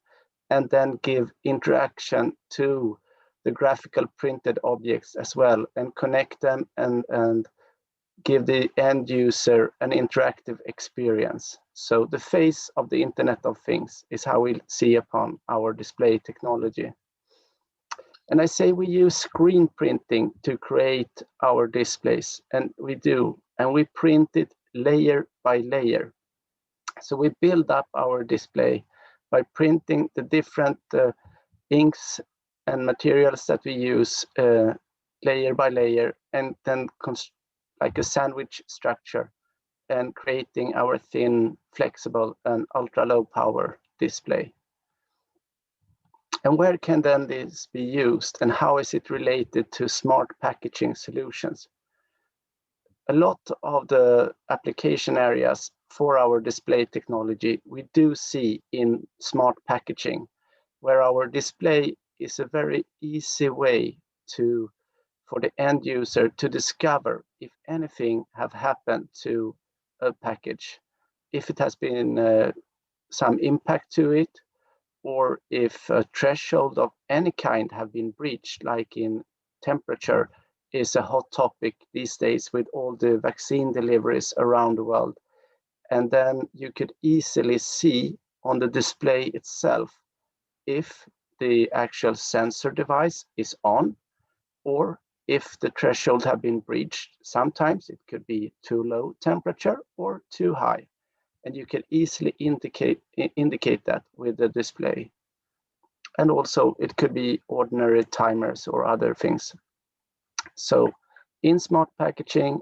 S1: and then give interaction to the graphical printed objects as well and connect them and give the end user an interactive experience. So the face of the Internet of Things is how we see upon our display technology. And I say we use screen printing to create our displays, and we do, and we print it layer by layer. So we build up our display by printing the different inks and materials that we use layer by layer, and then like a sandwich structure, and creating our thin, flexible, and ultra-low power display. And where can then this be used, and how is it related to smart packaging solutions? A lot of the application areas for our display technology we do see in smart packaging, where our display is a very easy way for the end user to discover if anything have happened to a package, if it has been some impact to it, or if a threshold of any kind have been breached, like in temperature is a hot topic these days with all the vaccine deliveries around the world. And then you could easily see on the display itself if the actual sensor device is on, or if the threshold have been breached. Sometimes it could be too low temperature or too high. And you can easily indicate that with the display. And also it could be ordinary timers or other things. So in smart packaging,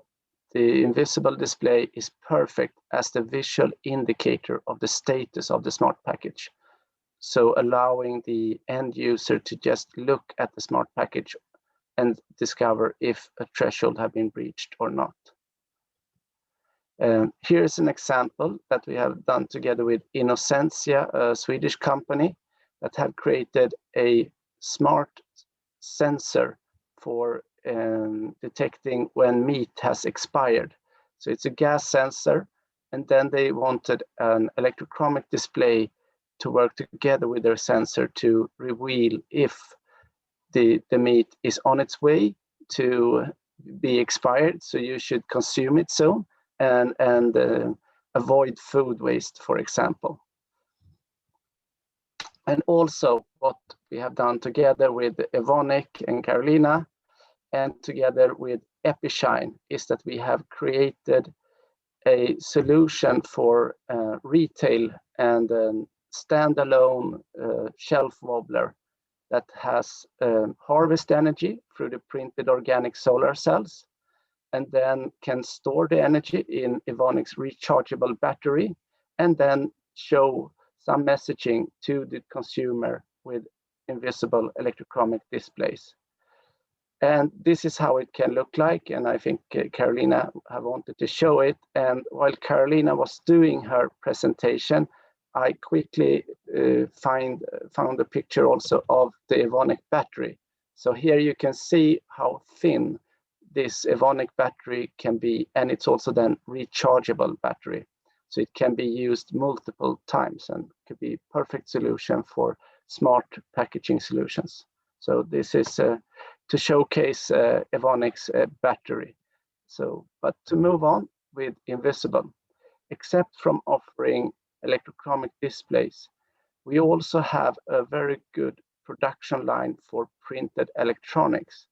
S1: the invisible display is perfect as the visual indicator of the status of the smart package. So allowing the end user to just look at the smart package and discover if a threshold have been breached or not. Here's an example that we have done together with Innocentia, a Swedish company that have created a smart sensor for detecting when meat has expired. So it's a gas sensor, and then they wanted an electrochromic display to work together with their sensor to reveal if the meat is on its way to be expired, so you should consume it soon, and avoid food waste, for example. And also what we have done together with Evonik and Carolina, and together with Epishine, is that we have created a solution for retail and standalone shelf wobbler that has harvest energy through the printed organic solar cells, and then can store the energy in Evonik's rechargeable battery, and then show some messaging to the consumer with invisible electrochromic displays. And this is how it can look like. And I think Carolina have wanted to show it. And while Carolina was doing her presentation, I quickly found a picture also of the Evonik battery. So here you can see how thin this Evonik battery can be, and it's also then rechargeable battery. So it can be used multiple times and could be a perfect solution for smart packaging solutions. So this is to showcase Evonik's battery. So, but to move on with invisible, except from offering electrochromic displays, we also have a very good production line for printed electronics.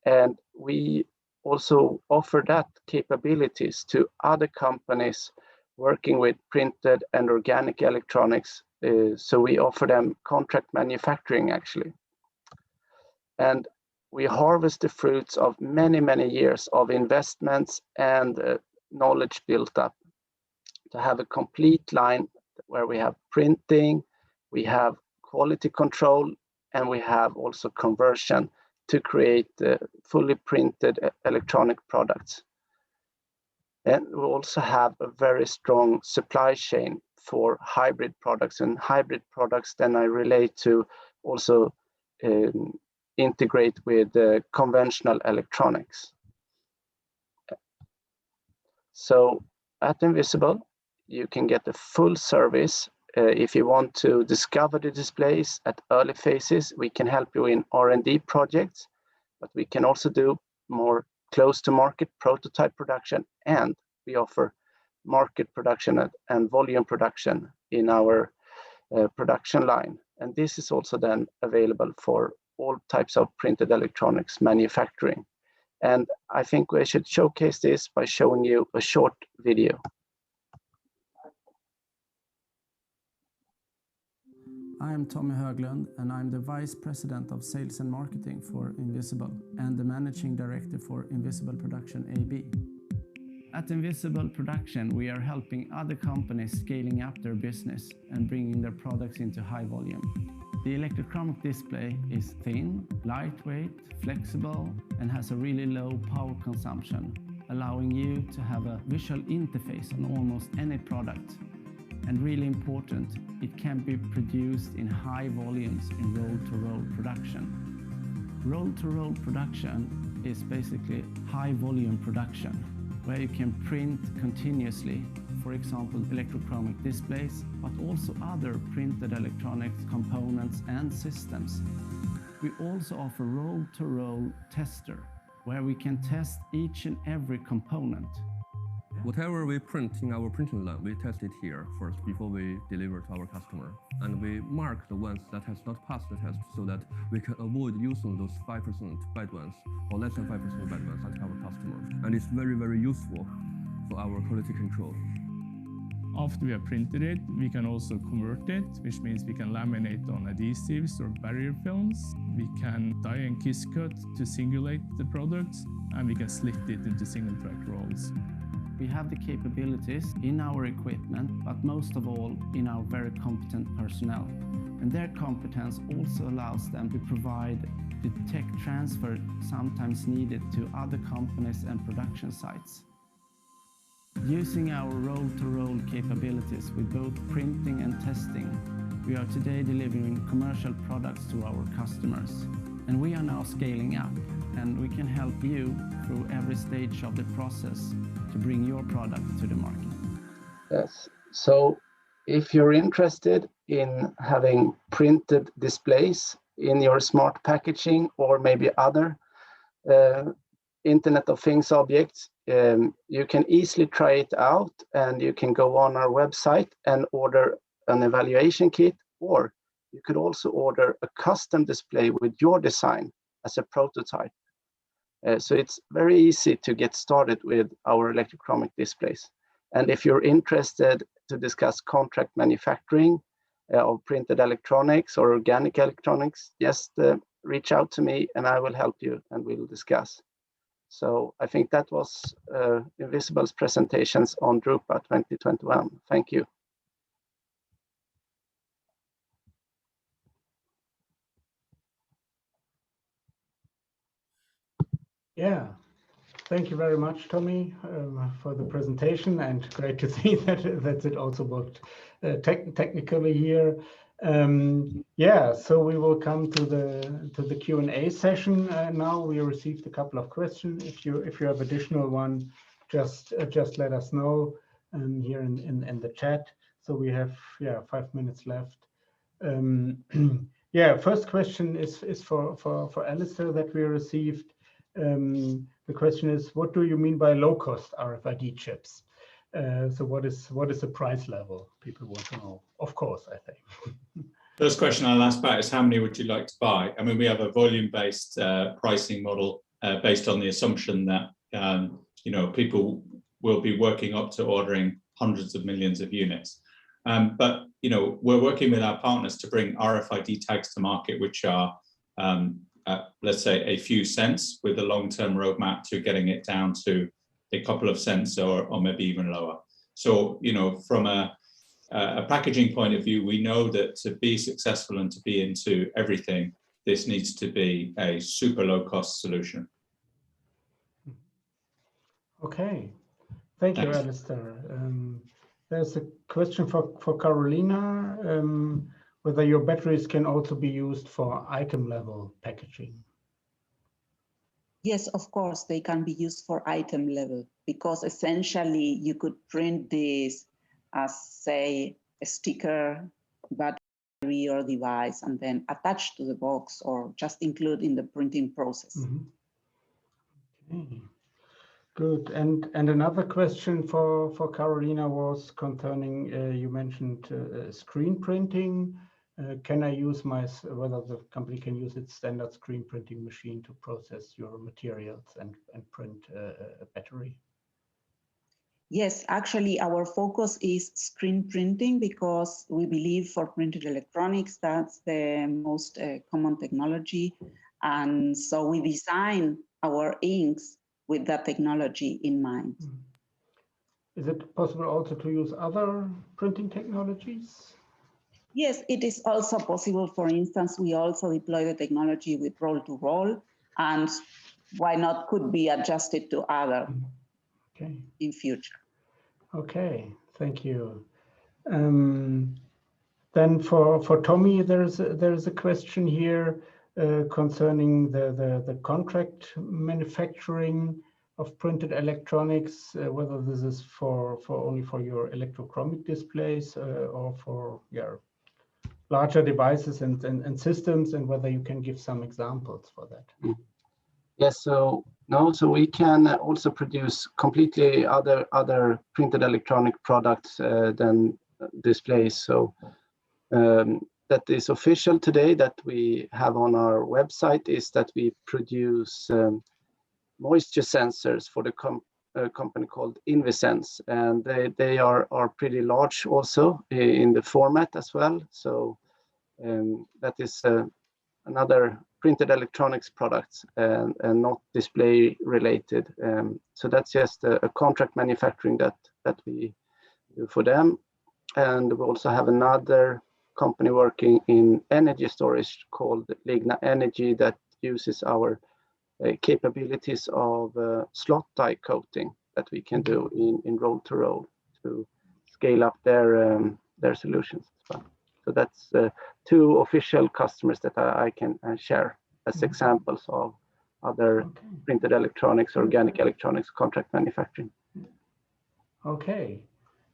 S1: And we also offer that capabilities to other companies working with printed and organic electronics. So we offer them contract manufacturing actually. And we harvest the fruits of many, many years of investments and knowledge built up to have a complete line where we have printing, we have quality control, and we have also conversion to create fully printed electronic products. And we also have a very strong supply chain for hybrid products, and hybrid products then I relate to also integrate with conventional electronics. So at Invisible, you can get a full service. If you want to discover the displays at early phases, we can help you in R&D projects, but we can also do more close to market prototype production, and we offer market production and volume production in our production line. And this is also then available for all types of printed electronics manufacturing. And I think we should showcase this by showing you a short video.
S5: I am Tommy Höglund, and I'm the Vice President of Sales and Marketing for Invisible and the Managing Director for Invisible Production AB. At Invisible Production, we are helping other companies scaling up their business and bringing their products into high volume. The electrochromic display is thin, lightweight, flexible, and has a really low power consumption, allowing you to have a visual interface on almost any product. And really important, it can be produced in high volumes in roll-to-roll production. Roll-to-roll production is basically high volume production, where you can print continuously, for example, electrochromic displays, but also other printed electronics components and systems. We also offer roll-to-roll tester, where we can test each and every component.
S8: Whatever we print in our printing line, we test it here first before we deliver to our customer. And we mark the ones that has not passed the test so that we can avoid using those 5% bad ones or less than 5% bad ones at our customer. And it's very, very useful for our quality control.
S23: After we have printed it, we can also convert it, which means we can laminate on adhesives or barrier films. We can die and kiss cut to singulate the products, and we can slit it into single track rolls.
S5: We have the capabilities in our equipment, but most of all in our very competent personnel. And their competence also allows them to provide the tech transfer sometimes needed to other companies and production sites. Using our roll-to-roll capabilities with both printing and testing, we are today delivering commercial products to our customers. And we are now scaling up, and we can help you through every stage of the process to bring your product to the market.
S1: Yes, so if you're interested in having printed displays in your smart packaging or maybe other Internet of Things objects, you can easily try it out, and you can go on our website and order an evaluation kit, or you could also order a custom display with your design as a prototype. So it's very easy to get started with our electrochromic displays. And if you're interested to discuss contract manufacturing of printed electronics or organic electronics, just reach out to me and I will help you and we'll discuss. So I think that was Invisible's presentations on Drupa 2021. Thank you.
S3: Yeah, thank you very much, Tommy, for the presentation, and great to see that it also worked technically here. Yeah, so we will come to the Q&A session now. We received a couple of questions. If you have additional one, just let us know here in the chat. So we have 5 minutes left. Yeah, first question is for Alistair that we received. The question is, what do you mean by low-cost RFID chips? So what is the price level? People want to know, of course, I think.
S22: First question I'll ask back is, how many would you like to buy? I mean, we have a volume-based pricing model based on the assumption that people will be working up to ordering hundreds of millions of units. But we're working with our partners to bring RFID tags to market, which are let's say a few cents, with a long-term roadmap to getting it down to a couple of cents or maybe even lower. So from a packaging point of view, we know that to be successful and to be into everything, this needs to be a super low-cost solution.
S3: Okay, thank you, Alistair. There's a question for Carolina, whether your batteries can also be used for item-level packaging.
S4: Yes, of course, they can be used for item level, because essentially you could print this as, say, a sticker, battery or device, and then attach to the box or just include in the printing process.
S3: Mm-hmm. Okay. Good. And another question for Carolina was concerning, you mentioned screen printing. Can I use whether the company can use its standard screen printing machine to process your materials and print a battery?
S4: Yes, actually, our focus is screen printing, because we believe for printed electronics, that's the most common technology. And so we design our inks with that technology in mind.
S3: Is it possible also to use other printing technologies?
S4: Yes, it is also possible. For instance, we also deploy the technology with roll-to-roll, and why not, could be adjusted to other in future.
S3: Okay, thank you. Then for Tommy, there's a question here concerning the contract manufacturing of printed electronics, whether this is only for your electrochromic displays or for larger devices and systems, and whether you can give some examples for that.
S1: Yes, so we can also produce completely other printed electronic products than displays. So that is official today that we have on our website is that we produce moisture sensors for the company called Invisense, and they are pretty large also in the format as well. So that is another printed electronics products and not display related. So that's just a contract manufacturing that we do for them. And we also have another company working in energy storage called Ligna Energy that uses our capabilities of slot die coating that we can do in roll-to-roll to scale up their solutions as well. So that's two official customers that I can share as examples of other printed electronics, organic electronics, contract manufacturing.
S3: Okay.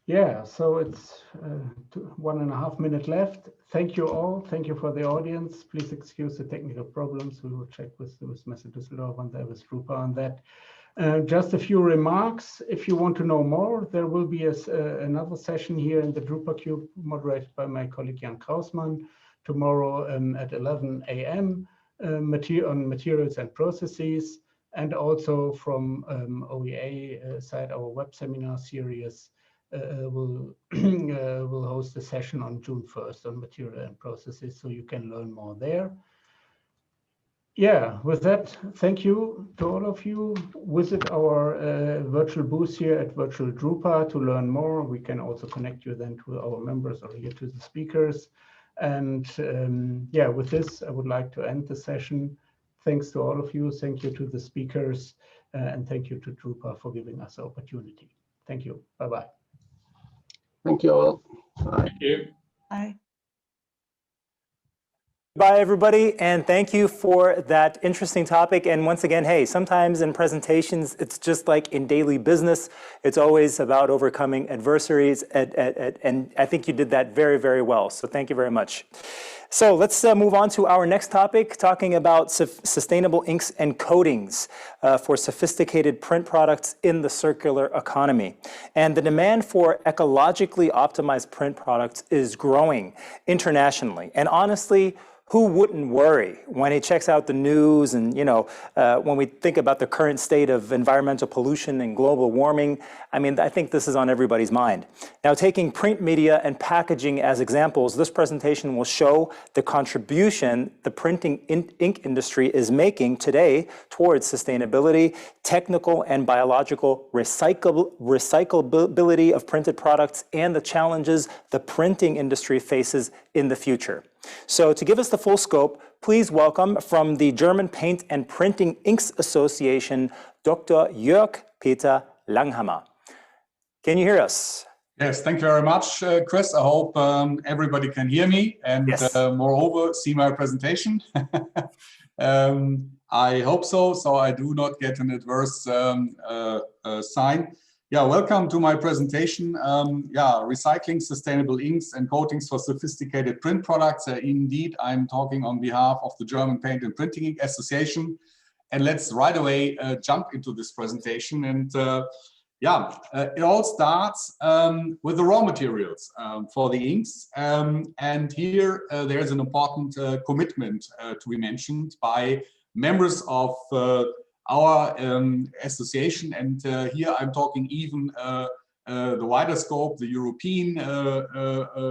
S3: Yeah, so it's 1.5 minutes left. Thank you all. Thank you for the audience. Please excuse the technical problems. We will check with Messe Düsseldorf and with Drupa on that. Just a few remarks. If you want to know more, there will be another session here in the Drupa Cube moderated by my colleague Jan Krausmann tomorrow at 11 a.m. On materials and processes, and also from OEA side, our web seminar series will host a session on June 1st on material and processes, so you can learn more there. Yeah, with that, thank you to all of you. Visit our virtual booth here at Virtual Drupa to learn more. We can also connect you then to our members or here to the speakers. And yeah, with this, I would like to end the session. Thanks to all of you. Thank you to the speakers, and thank you to Drupa for giving us the opportunity. Thank you. Bye-bye.
S1: Thank you all. Bye.
S22: Thank you.
S4: Bye.
S2: Bye, everybody, and thank you for that interesting topic. And once again, hey, sometimes in presentations, it's just like in daily business. It's always about overcoming adversaries, and I think you did that very, very well. So thank you very much. So let's move on to our next topic, talking about sustainable inks and coatings for sophisticated print products in the circular economy. And the demand for ecologically optimized print products is growing internationally. And honestly, who wouldn't worry when he checks out the news and, when we think about the current state of environmental pollution and global warming? I mean, I think this is on everybody's mind. Now, taking print media and packaging as examples, this presentation will show the contribution the printing ink industry is making today towards sustainability, technical and biological recyclability of printed products, and the challenges the printing industry faces in the future. So to give us the full scope, please welcome from the German Paint and Printing Inks Association, Dr. Jörg Peter Langhammer. Can you hear us?
S6: Yes, thank you very much, Chris. I hope everybody can hear me and moreover see my presentation. I hope so I do not get an adverse sign. Yeah, welcome to my presentation. Recycling sustainable inks and coatings for sophisticated print products. Indeed, I'm talking on behalf of the German Paint and Printing Ink Association. And let's right away jump into this presentation. And it all starts with the raw materials for the inks. And here there's an important commitment to be mentioned by members of our association, and here I'm talking even the wider scope, the European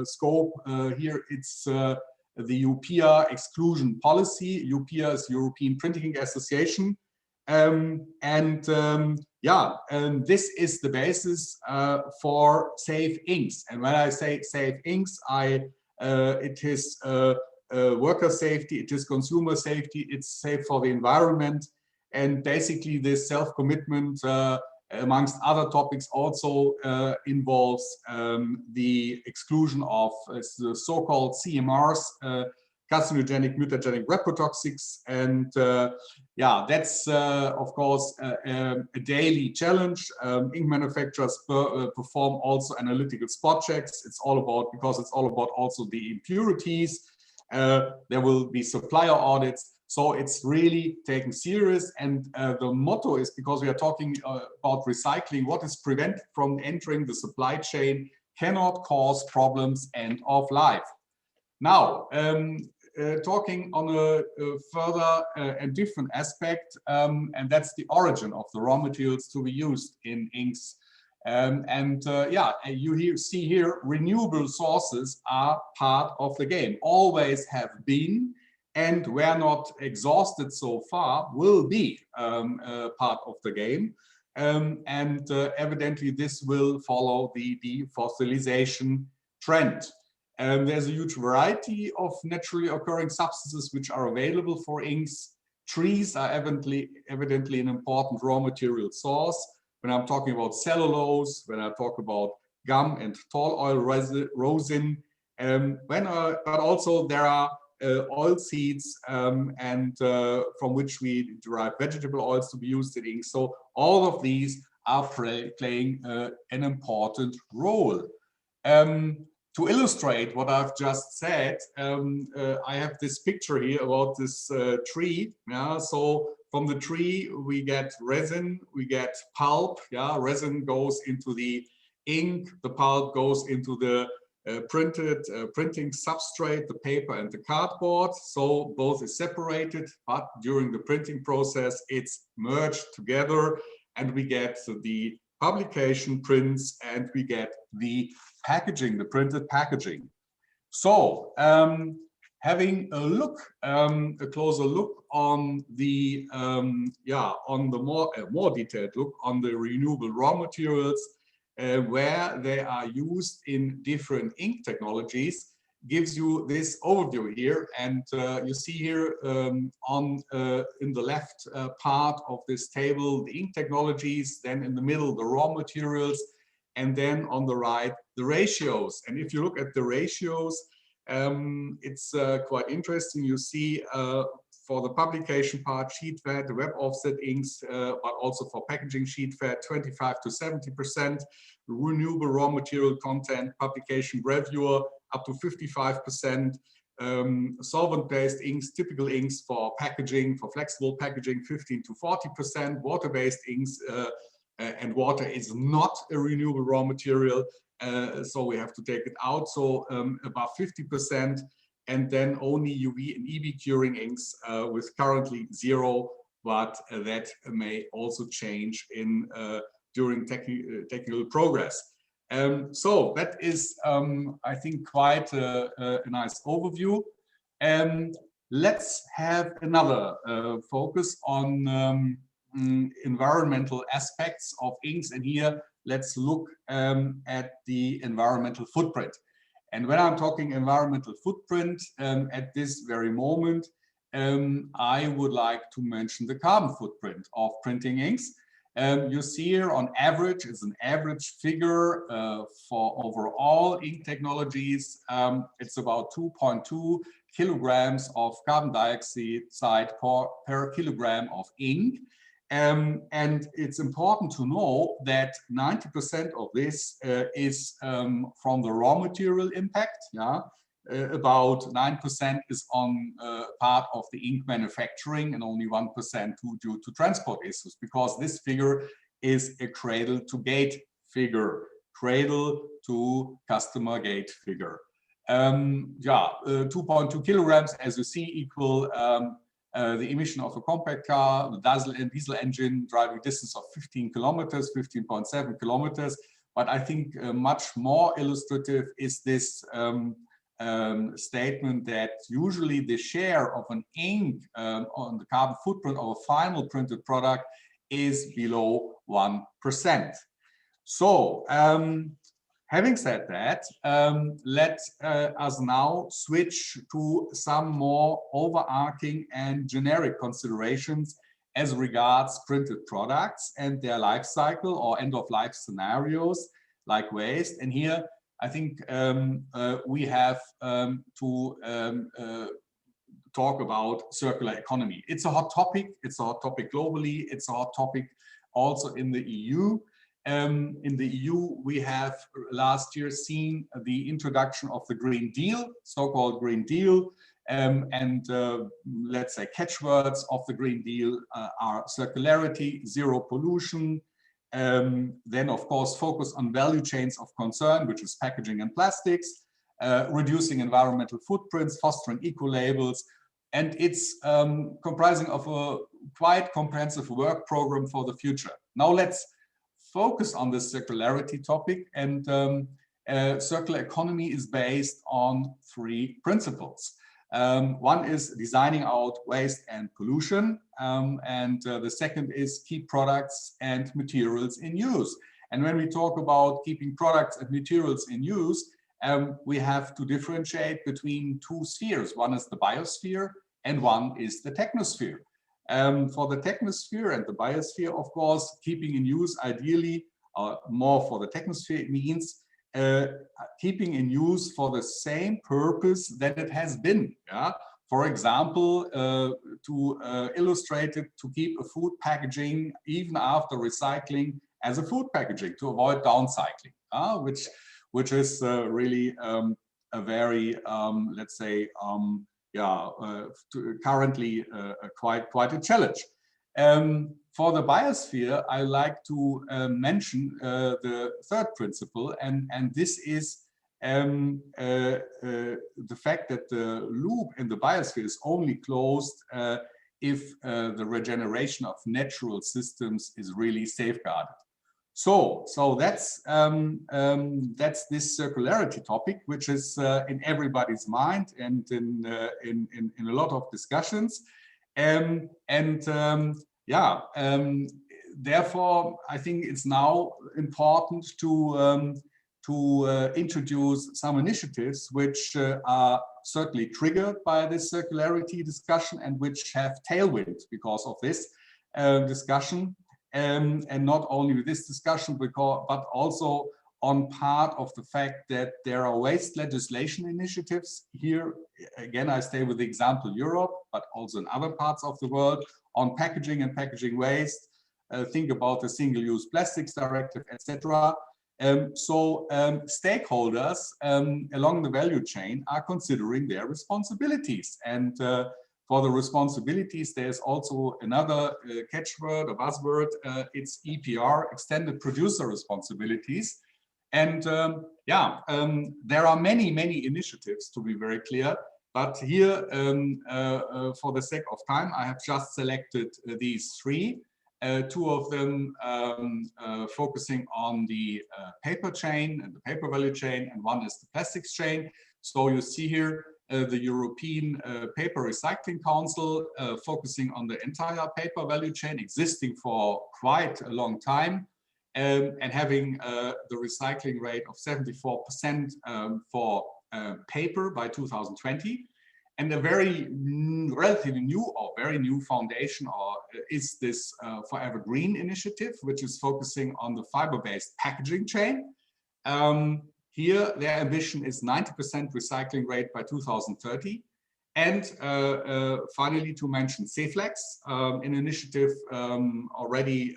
S6: scope. Here it's the EUPIA exclusion policy. EUPIA is European Printing Association, and this is the basis for safe inks. And when I say safe inks, it is worker safety, it is consumer safety, it's safe for the environment. And basically this self-commitment, amongst other topics, also involves the exclusion of the so-called CMRs, carcinogenic, mutagenic reprotoxics. And that's of course a daily challenge. Ink manufacturers perform also analytical spot checks. It's all about also the impurities. There will be supplier audits. So it's really taken serious, and the motto is, because we are talking about recycling, what is prevented from entering the supply chain cannot cause problems end of life. Now, talking on a further and different aspect, and that's the origin of the raw materials to be used in inks. You see here, renewable sources are part of the game, always have been, and were not exhausted so far, will be part of the game. Evidently this will follow the defossilization trend. There's a huge variety of naturally occurring substances which are available for inks. Trees are evidently an important raw material source. When I'm talking about cellulose, when I talk about gum and tall oil rosin, but also there are oil seeds from which we derive vegetable oils to be used in ink. So all of these are playing an important role. To illustrate what I've just said, I have this picture here about this tree. So from the tree we get resin, we get pulp. Resin goes into the ink, the pulp goes into the printing substrate, the paper and the cardboard. So both is separated, but during the printing process it's merged together, and we get the publication prints, and we get the packaging, the printed packaging. So having a look, a closer look on the more detailed look on the renewable raw materials, where they are used in different ink technologies. gives you this overview here. And you see here in the left part of this table, the ink technologies, then in the middle, the raw materials, and then on the right, the ratios. And if you look at the ratios, it's quite interesting. You see for the publication part, sheet fed, the web offset inks, but also for packaging sheet fed, 25 to 70%, renewable raw material content, publication gravure, up to 55%, solvent-based inks, typical inks for packaging, for flexible packaging, 15 to 40%, water-based inks, and water is not a renewable raw material, so we have to take it out, so about 50%, and then only UV and EB curing inks with currently 0, but that may also change in during technical progress. So that is, I think, quite a nice overview. Let's have another focus on environmental aspects of inks, and here let's look at the environmental footprint. And when I'm talking environmental footprint at this very moment, I would like to mention the carbon footprint of printing inks. You see here on average is an average figure for overall ink technologies. It's about 2.2 kilograms of carbon dioxide per kilogram of ink. And it's important to know that 90% of this is from the raw material impact. Yeah? About 9% is on part of the ink manufacturing, and only 1% due to transport issues, because this figure is a cradle to gate figure, cradle to customer gate figure. 2.2 kilograms, as you see, equal the emission of a compact car, the diesel engine, driving distance of 15 kilometers, 15.7 kilometers. But I think much more illustrative is this statement that usually the share of an ink on the carbon footprint of a final printed product is below 1%. So, having said that, let us now switch to some more overarching and generic considerations as regards printed products and their life cycle or end-of-life scenarios like waste. And here, I think we have to talk about circular economy. It's a hot topic. It's a hot topic globally. It's a hot topic also in the EU. In the EU, we have last year seen the introduction of the Green Deal, so-called Green Deal, and let's say catchwords of the Green Deal are circularity, zero pollution, then of course focus on value chains of concern, which is packaging and plastics, reducing environmental footprints, fostering eco-labels, and it's comprising of a quite comprehensive work program for the future. Now let's focus on this circularity topic, and circular economy is based on 3 principles. One is designing out waste and pollution, and the second is keep products and materials in use. And when we talk about keeping products and materials in use, we have to differentiate between 2 spheres. One is the biosphere and one is the technosphere. For the technosphere and the biosphere, of course, keeping in use ideally, more for the technosphere, means keeping in use for the same purpose that it has been. Yeah? For example, to illustrate it, to keep a food packaging even after recycling as a food packaging, to avoid downcycling, which is really a very, let's say, currently quite a challenge. For the biosphere, I like to mention the 3rd principle, and this is the fact that the loop in the biosphere is only closed if the regeneration of natural systems is really safeguarded. So that's this circularity topic, which is in everybody's mind and in a lot of discussions, therefore I think it's now important to to introduce some initiatives which are certainly triggered by this circularity discussion and which have tailwind because of this discussion. And not only with this discussion, but also on part of the fact that there are waste legislation initiatives. Here, again, I stay with the example Europe, but also in other parts of the world, on packaging and packaging waste. Think about the Single-Use Plastics Directive, etc. Stakeholders along the value chain are considering their responsibilities. And for the responsibilities, there's also another catchword, a buzzword, it's EPR, Extended Producer Responsibilities. And there are many initiatives, to be very clear. But here, for the sake of time, I have just selected these three. Two of them focusing on the paper chain and the paper value chain, and one is the plastics chain. So you see here the European Paper Recycling Council focusing on the entire paper value chain, existing for quite a long time, and having the recycling rate of 74% for paper by 2020. And a very relatively new or very new foundation is this Forever Green initiative, which is focusing on the fiber-based packaging chain. Here, their ambition is 90% recycling rate by 2030. And finally, to mention CFlex, an initiative already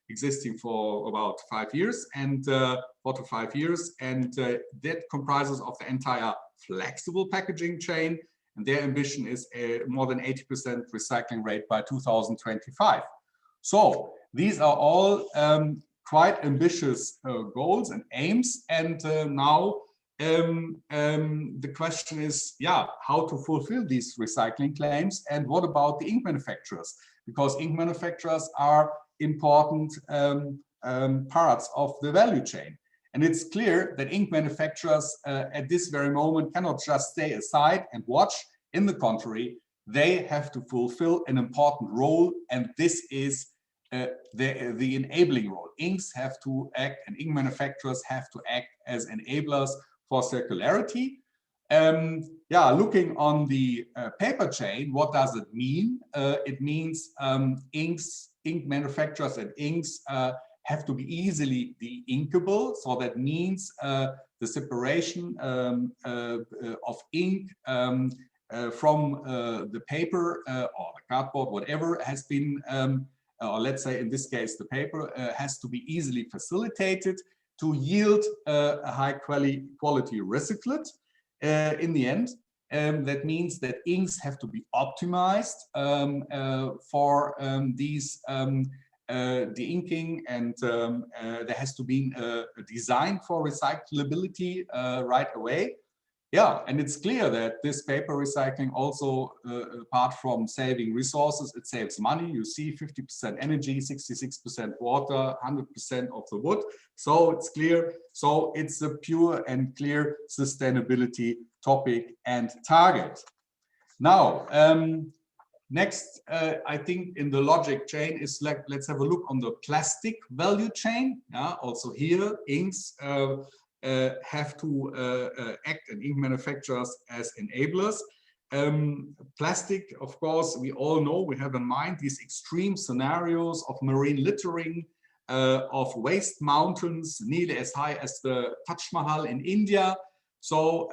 S6: existing for about 5 years and 4 to 5 years. And that comprises of the entire flexible packaging chain. And their ambition is more than 80% recycling rate by 2025. So these are all quite ambitious goals and aims. And now the question is, how to fulfill these recycling claims, and what about the ink manufacturers? Because ink manufacturers are important parts of the value chain. And it's clear that ink manufacturers at this very moment cannot just stay aside and watch. In the contrary, they have to fulfill an important role, and this is the enabling role. Inks have to act, and ink manufacturers have to act as enablers for circularity. Looking on the paper chain, what does it mean? It means ink manufacturers and inks have to be easily de-inkable. So that means the separation of ink from the paper or the cardboard, whatever has been, or let's say in this case, the paper has to be easily facilitated to yield a high quality recyclate in the end. That means that inks have to be optimized for these de-inking, and there has to be a design for recyclability right away. And it's clear that this paper recycling also, apart from saving resources, it saves money. You see 50% energy, 66% water, 100% of the wood. So it's clear. So it's a pure and clear sustainability topic and target. Now, next, I think in the logic chain is let's have a look on the plastic value chain. Also here, inks have to act, and ink manufacturers as enablers. Plastic, of course, we all know, we have in mind these extreme scenarios of marine littering, of waste mountains nearly as high as the Taj Mahal in India. So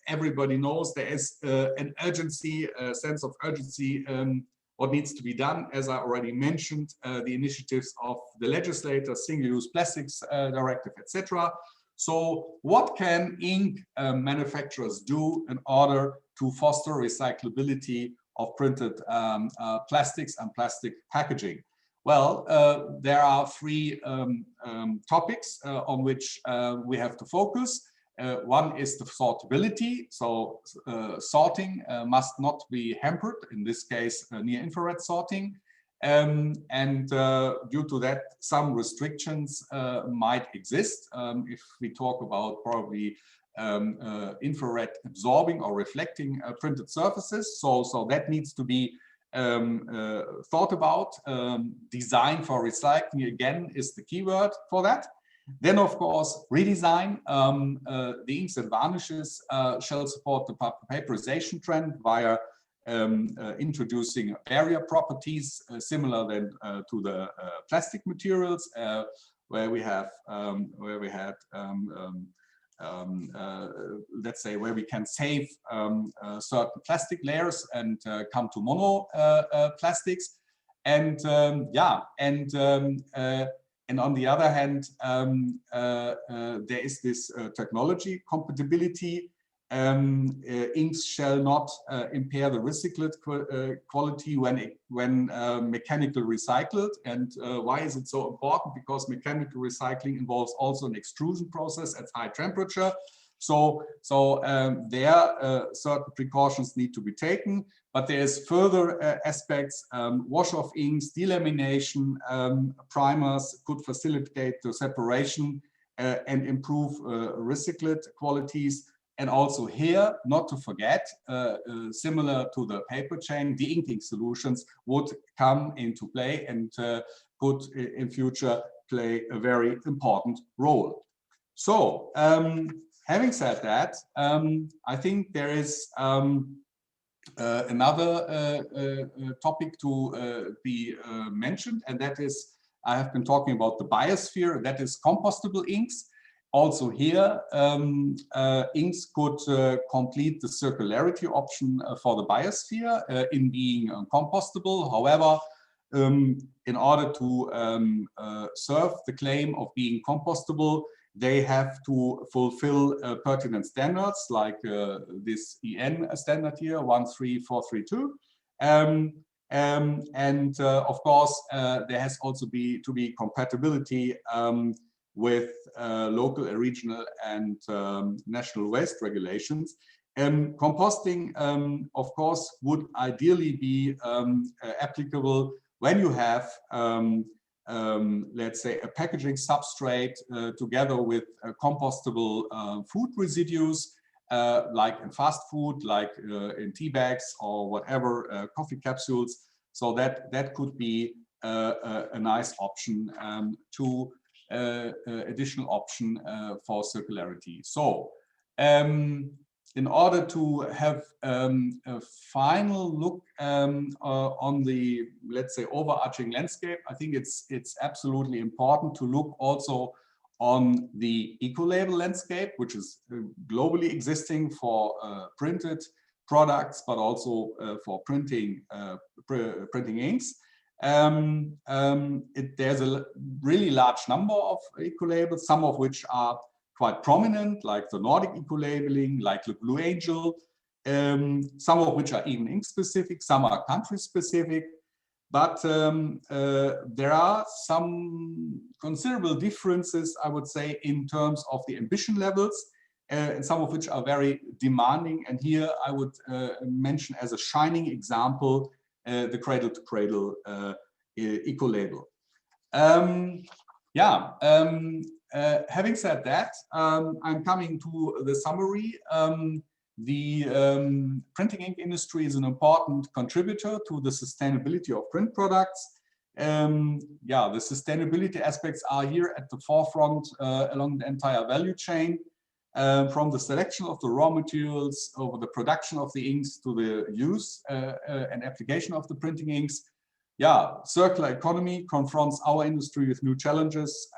S6: everybody knows there is an urgency, a sense of urgency, what needs to be done. As I already mentioned, the initiatives of the legislator, Single-Use Plastics Directive, etc. So what can ink manufacturers do in order to foster recyclability of printed plastics and plastic packaging? Well, there are three topics on which we have to focus. One is the sortability. So sorting must not be hampered, in this case near-infrared sorting. And due to that, some restrictions might exist if we talk about probably infrared absorbing or reflecting printed surfaces. So that needs to be thought about. Design for recycling, again, is the keyword for that. Then, of course, redesign. The inks and varnishes shall support the paperization trend via introducing barrier properties similar then to the plastic materials, where we had let's say where we can save certain plastic layers and come to mono plastics. And and on the other hand, there is this technology compatibility. Inks shall not impair the recycled quality when mechanical recycled. And why is it so important? Because mechanical recycling involves also an extrusion process at high temperature. So certain precautions need to be taken, but there's further aspects. Wash-off inks, delamination, primers could facilitate the separation and improve recycled qualities. And also here, not to forget, similar to the paper chain, the inking solutions would come into play and could in future play a very important role. So, having said that, I think there is another topic to be mentioned, and that is, I have been talking about the biosphere, that is compostable inks. Also here, inks could complete the circularity option for the biosphere in being compostable. However, in order to serve the claim of being compostable, they have to fulfill pertinent standards like this EN standard here, 13432. And of course, there has also to be compatibility with local, regional, and national waste regulations. Composting, of course, would ideally be applicable when you have, let's say, a packaging substrate together with compostable food residues, like in fast food, like in tea bags or whatever, coffee capsules. So that could be a nice option to additional option for circularity. So in order to have a final look on the, let's say, overarching landscape, I think it's absolutely important to look also on the eco-label landscape, which is globally existing for printed products, but also for printing inks. There's a really large number of eco-labels, some of which are quite prominent, like the Nordic eco-labeling, like the Blue Angel, some of which are even ink-specific, some are country-specific, but there are some considerable differences, I would say, in terms of the ambition levels, and some of which are very demanding. And here I would mention as a shining example the cradle-to-cradle eco-label. Having said that, I'm coming to the summary. The printing ink industry is an important contributor to the sustainability of print products. The sustainability aspects are here at the forefront along the entire value chain, from the selection of the raw materials over the production of the inks to the use and application of the printing inks. Circular economy confronts our industry with new challenges,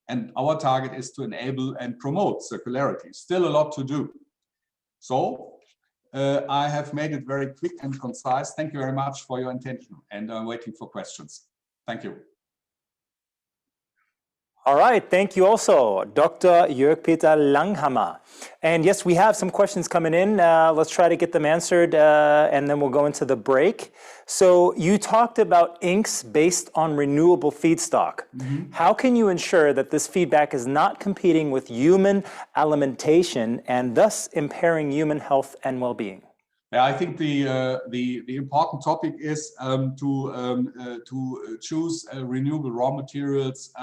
S6: and our target is to enable and promote circularity. Still a lot to do. So I have made it very quick and concise. Thank you very much for your attention, and I'm waiting for questions. Thank you.
S2: All right, thank you also, Dr. Jörg-Peter Langhammer. And yes, we have some questions coming in. Let's try to get them answered, and then we'll go into the break. So you talked about inks based on renewable feedstock. Mm-hmm. How can you ensure that this feedback is not competing with human alimentation and thus impairing human health and well-being?
S6: Yeah, I think the important topic is to choose renewable raw materials,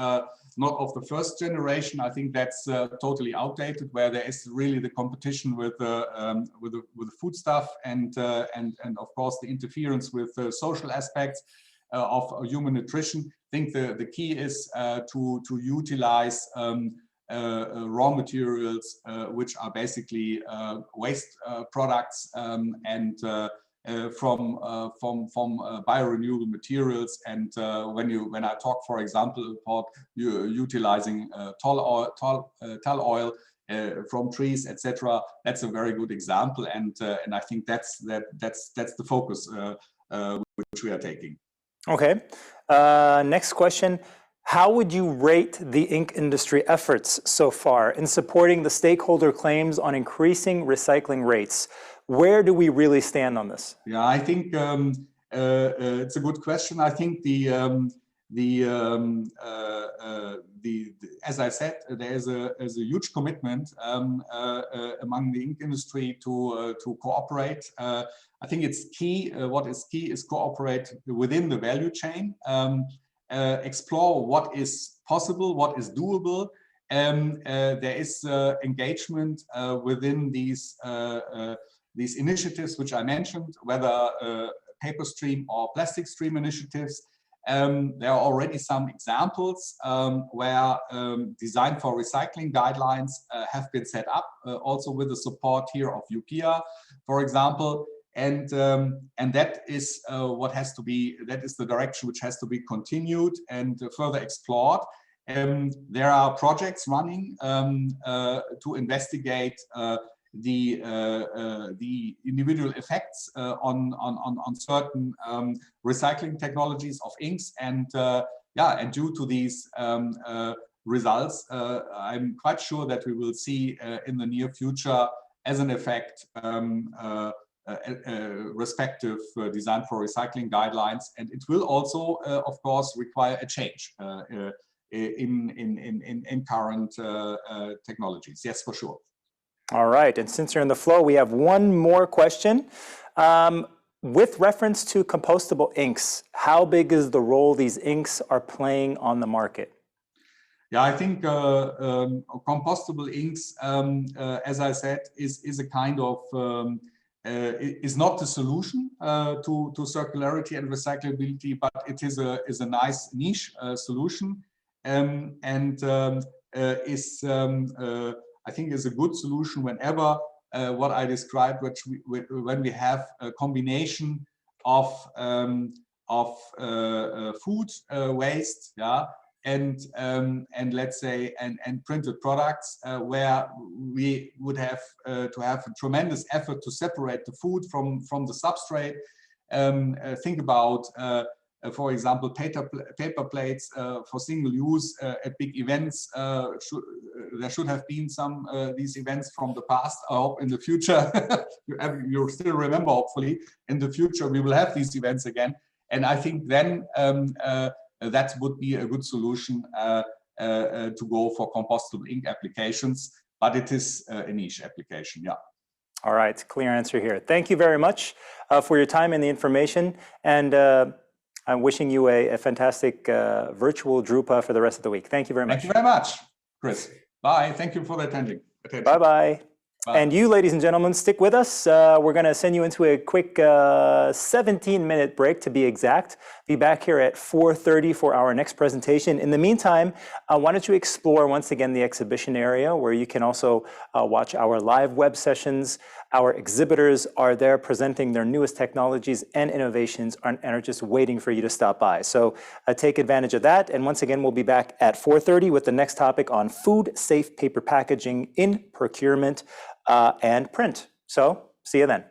S6: not of the first generation. I think that's totally outdated, where there is really the competition with the foodstuff and of course the interference with social aspects. of human nutrition. I think the key is to utilize raw materials, which are basically waste products and from biorenewable materials. And when I talk, for example, about utilizing tall oil from trees, etc., that's a very good example. And I think that's the focus which we are taking.
S2: Okay. Next question. How would you rate the ink industry efforts so far in supporting the stakeholder claims on increasing recycling rates? Where do we really stand on this?
S6: Yeah, I think it's a good question. I think as I said, there's a huge commitment among the ink industry to cooperate. I think it's key. What is key is cooperate within the value chain, explore what is possible, what is doable. There is engagement within these initiatives which I mentioned, whether paper stream or plastic stream initiatives. There are already some examples where design for recycling guidelines have been set up, also with the support here of UPIA, for example. And that is what has to be, that is the direction which has to be continued and further explored. There are projects running to investigate the individual effects on certain recycling technologies of inks, and due to these results, I'm quite sure that we will see in the near future, as an effect, respective design for recycling guidelines, and it will also, of course, require a change in current technologies. Yes, for sure.
S2: All right, and since you're in the flow, we have one more question. With reference to compostable inks, how big is the role these inks are playing on the market?
S6: Yeah, I think compostable inks, as I said, is a kind of is not the solution to circularity and recyclability, but it is a nice niche solution, and is I think is a good solution whenever what I described, when we have a combination of food waste, yeah, and let's say and printed products, where we would have to have a tremendous effort to separate the food from the substrate. Think about for example, paper plates for single use at big events. There should have been some these events from the past. I hope in the future, you still remember, hopefully, in the future we will have these events again. And I think then that would be a good solution to go for compostable ink applications, but it is a niche application, yeah.
S2: All right, clear answer here. Thank you very much for your time and the information, and I'm wishing you a fantastic virtual Drupa for the rest of the week. Thank you very much.
S6: Thank you very much, Chris. Bye. Thank you for the attention.
S2: Bye-bye. And you, ladies and gentlemen, stick with us. We're going to send you into a quick 17-minute break, to be exact. Be back here at 4:30 for our next presentation. In the meantime, why don't you explore once again the exhibition area, where you can also watch our live web sessions. Our exhibitors are there presenting their newest technologies and innovations, and are just waiting for you to stop by. So take advantage of that. And once again, we'll be back at 4:30 with the next topic on food-safe paper packaging in procurement and print. So see you then.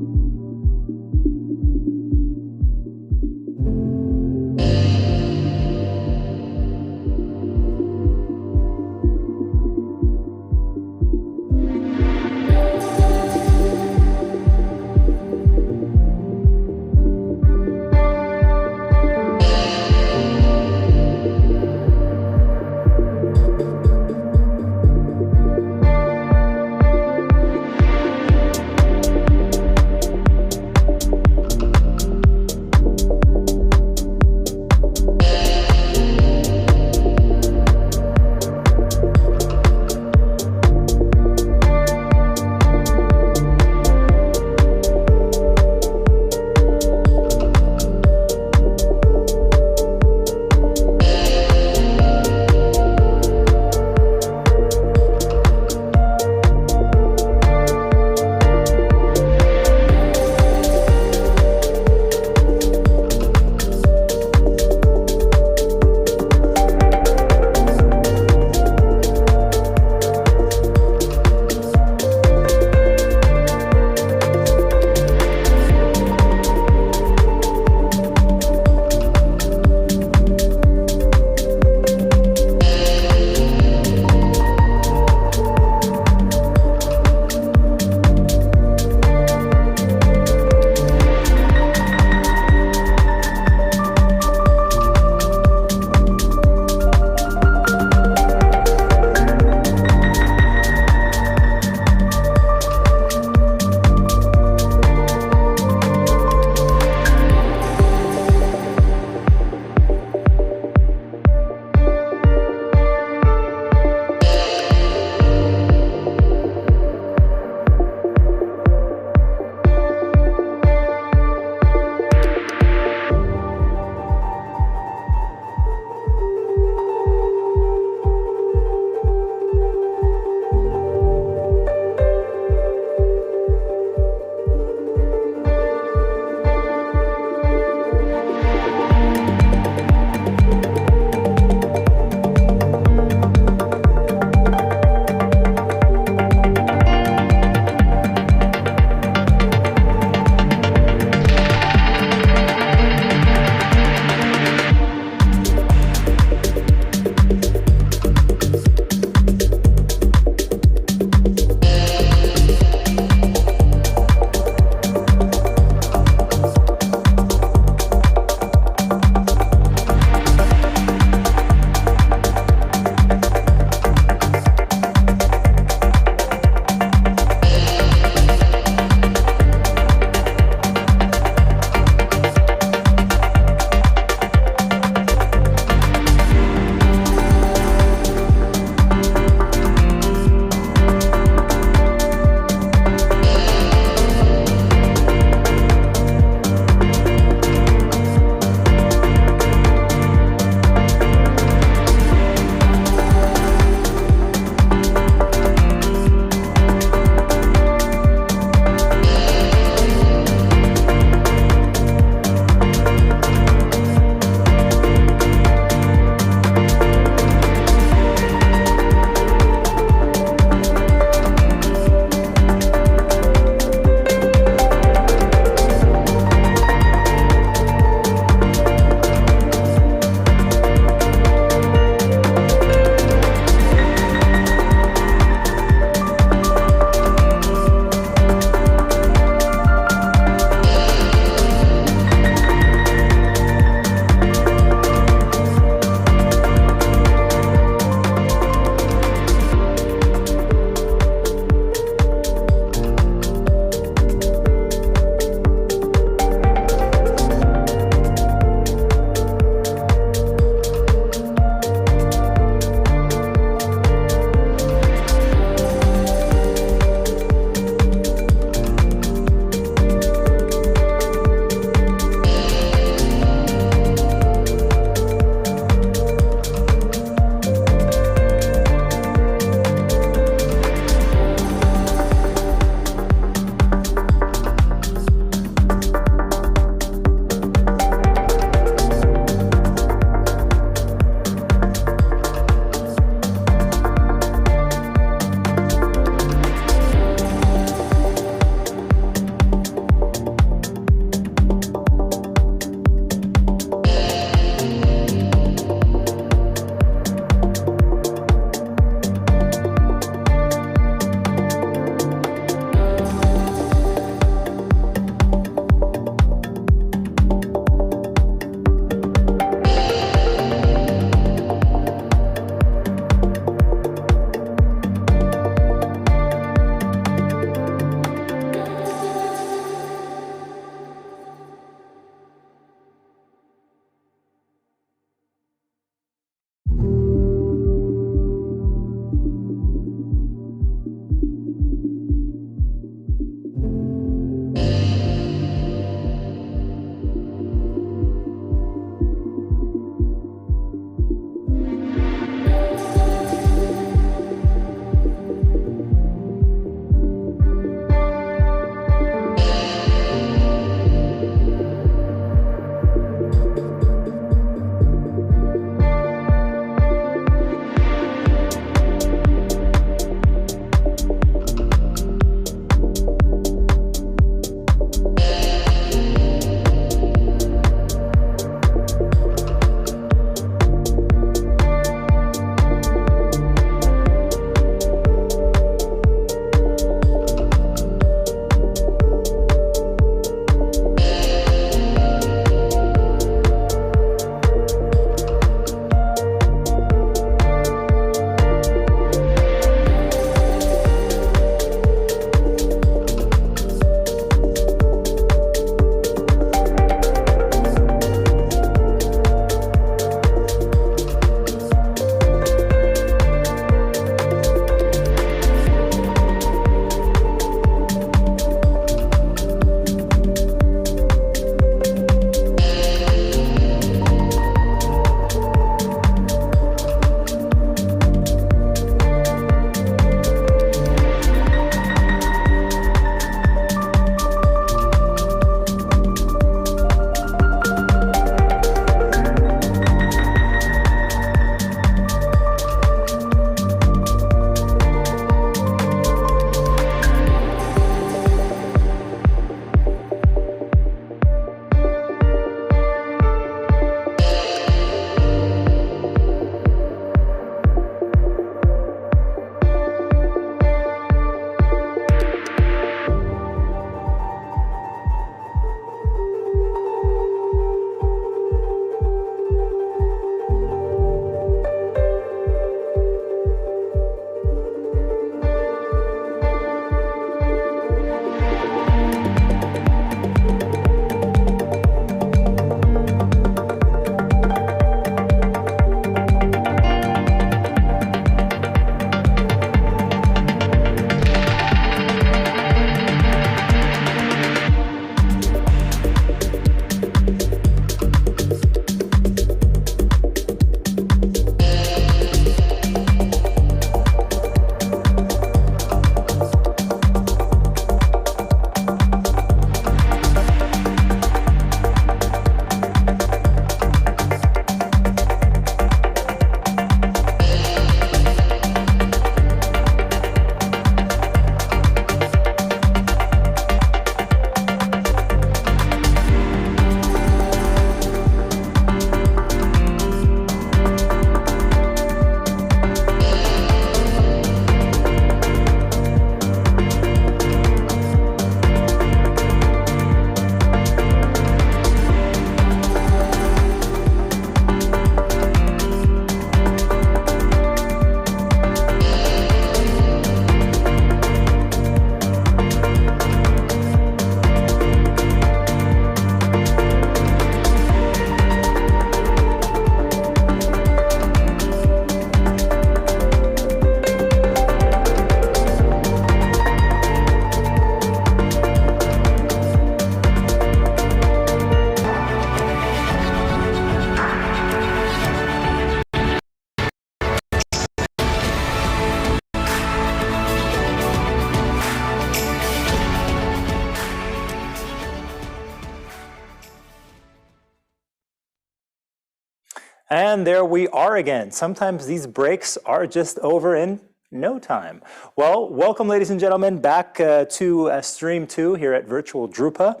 S2: And there we are again. Sometimes these breaks are just over in no time. Well, welcome, ladies and gentlemen, back to Stream 2 here at Virtual Drupa.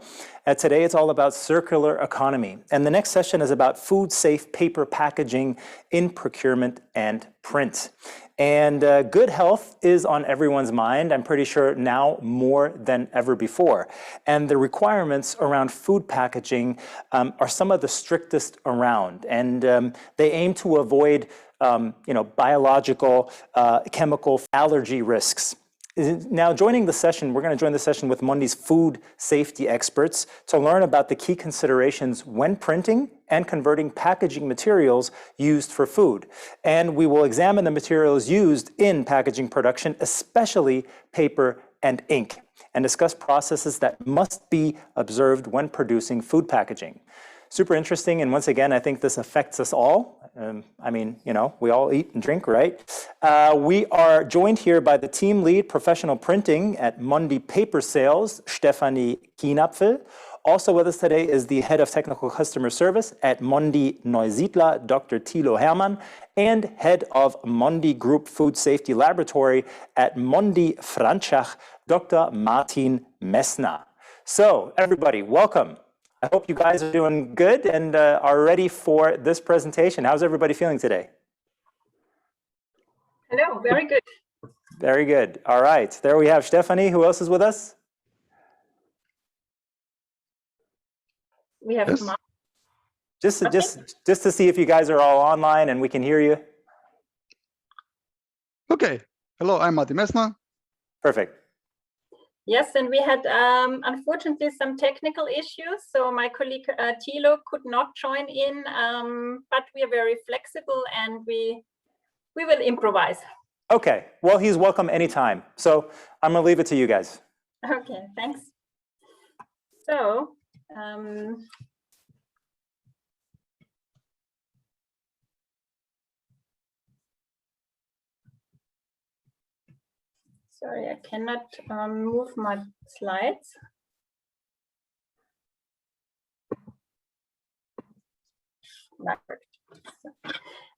S2: Today it's all about circular economy. And the next session is about food-safe paper packaging in procurement and print. And good health is on everyone's mind, I'm pretty sure now more than ever before. And the requirements around food packaging are some of the strictest around. And they aim to avoid biological, chemical, allergy risks. Now, joining the session, we're going to join the session with Mondi's food safety experts to learn about the key considerations when printing and converting packaging materials used for food. And we will examine the materials used in packaging production, especially paper and ink, and discuss processes that must be observed when producing food packaging. Super interesting, and once again, I think this affects us all. We all eat and drink, right? We are joined here by the team lead professional printing at Mondi Paper Sales, Stefanie Kienapfel. Also with us today is the head of technical customer service at Mondi Neusiedler, Dr. Thilo Hermann, and head of Mondi Group Food Safety Laboratory at Mondi Franschach, Dr. Martin Messner. So, everybody, welcome. I hope you guys are doing good and are ready for this presentation. How's everybody feeling today?
S7: Hello, very good.
S2: Very good. All right, there we have Stefanie. Who else is with us?
S7: We have
S19: Yes.
S7: Mark.
S2: Just to see if you guys are all online and we can hear you.
S9: Okay. Hello, I'm Martin Messner.
S2: Perfect.
S7: Yes, and we had unfortunately some technical issues, so my colleague Thilo could not join in, but we are very flexible and we will improvise.
S2: Okay, well, he's welcome anytime. So I'm gonna leave it to you guys.
S7: Okay, thanks. So, sorry, I cannot move my slides.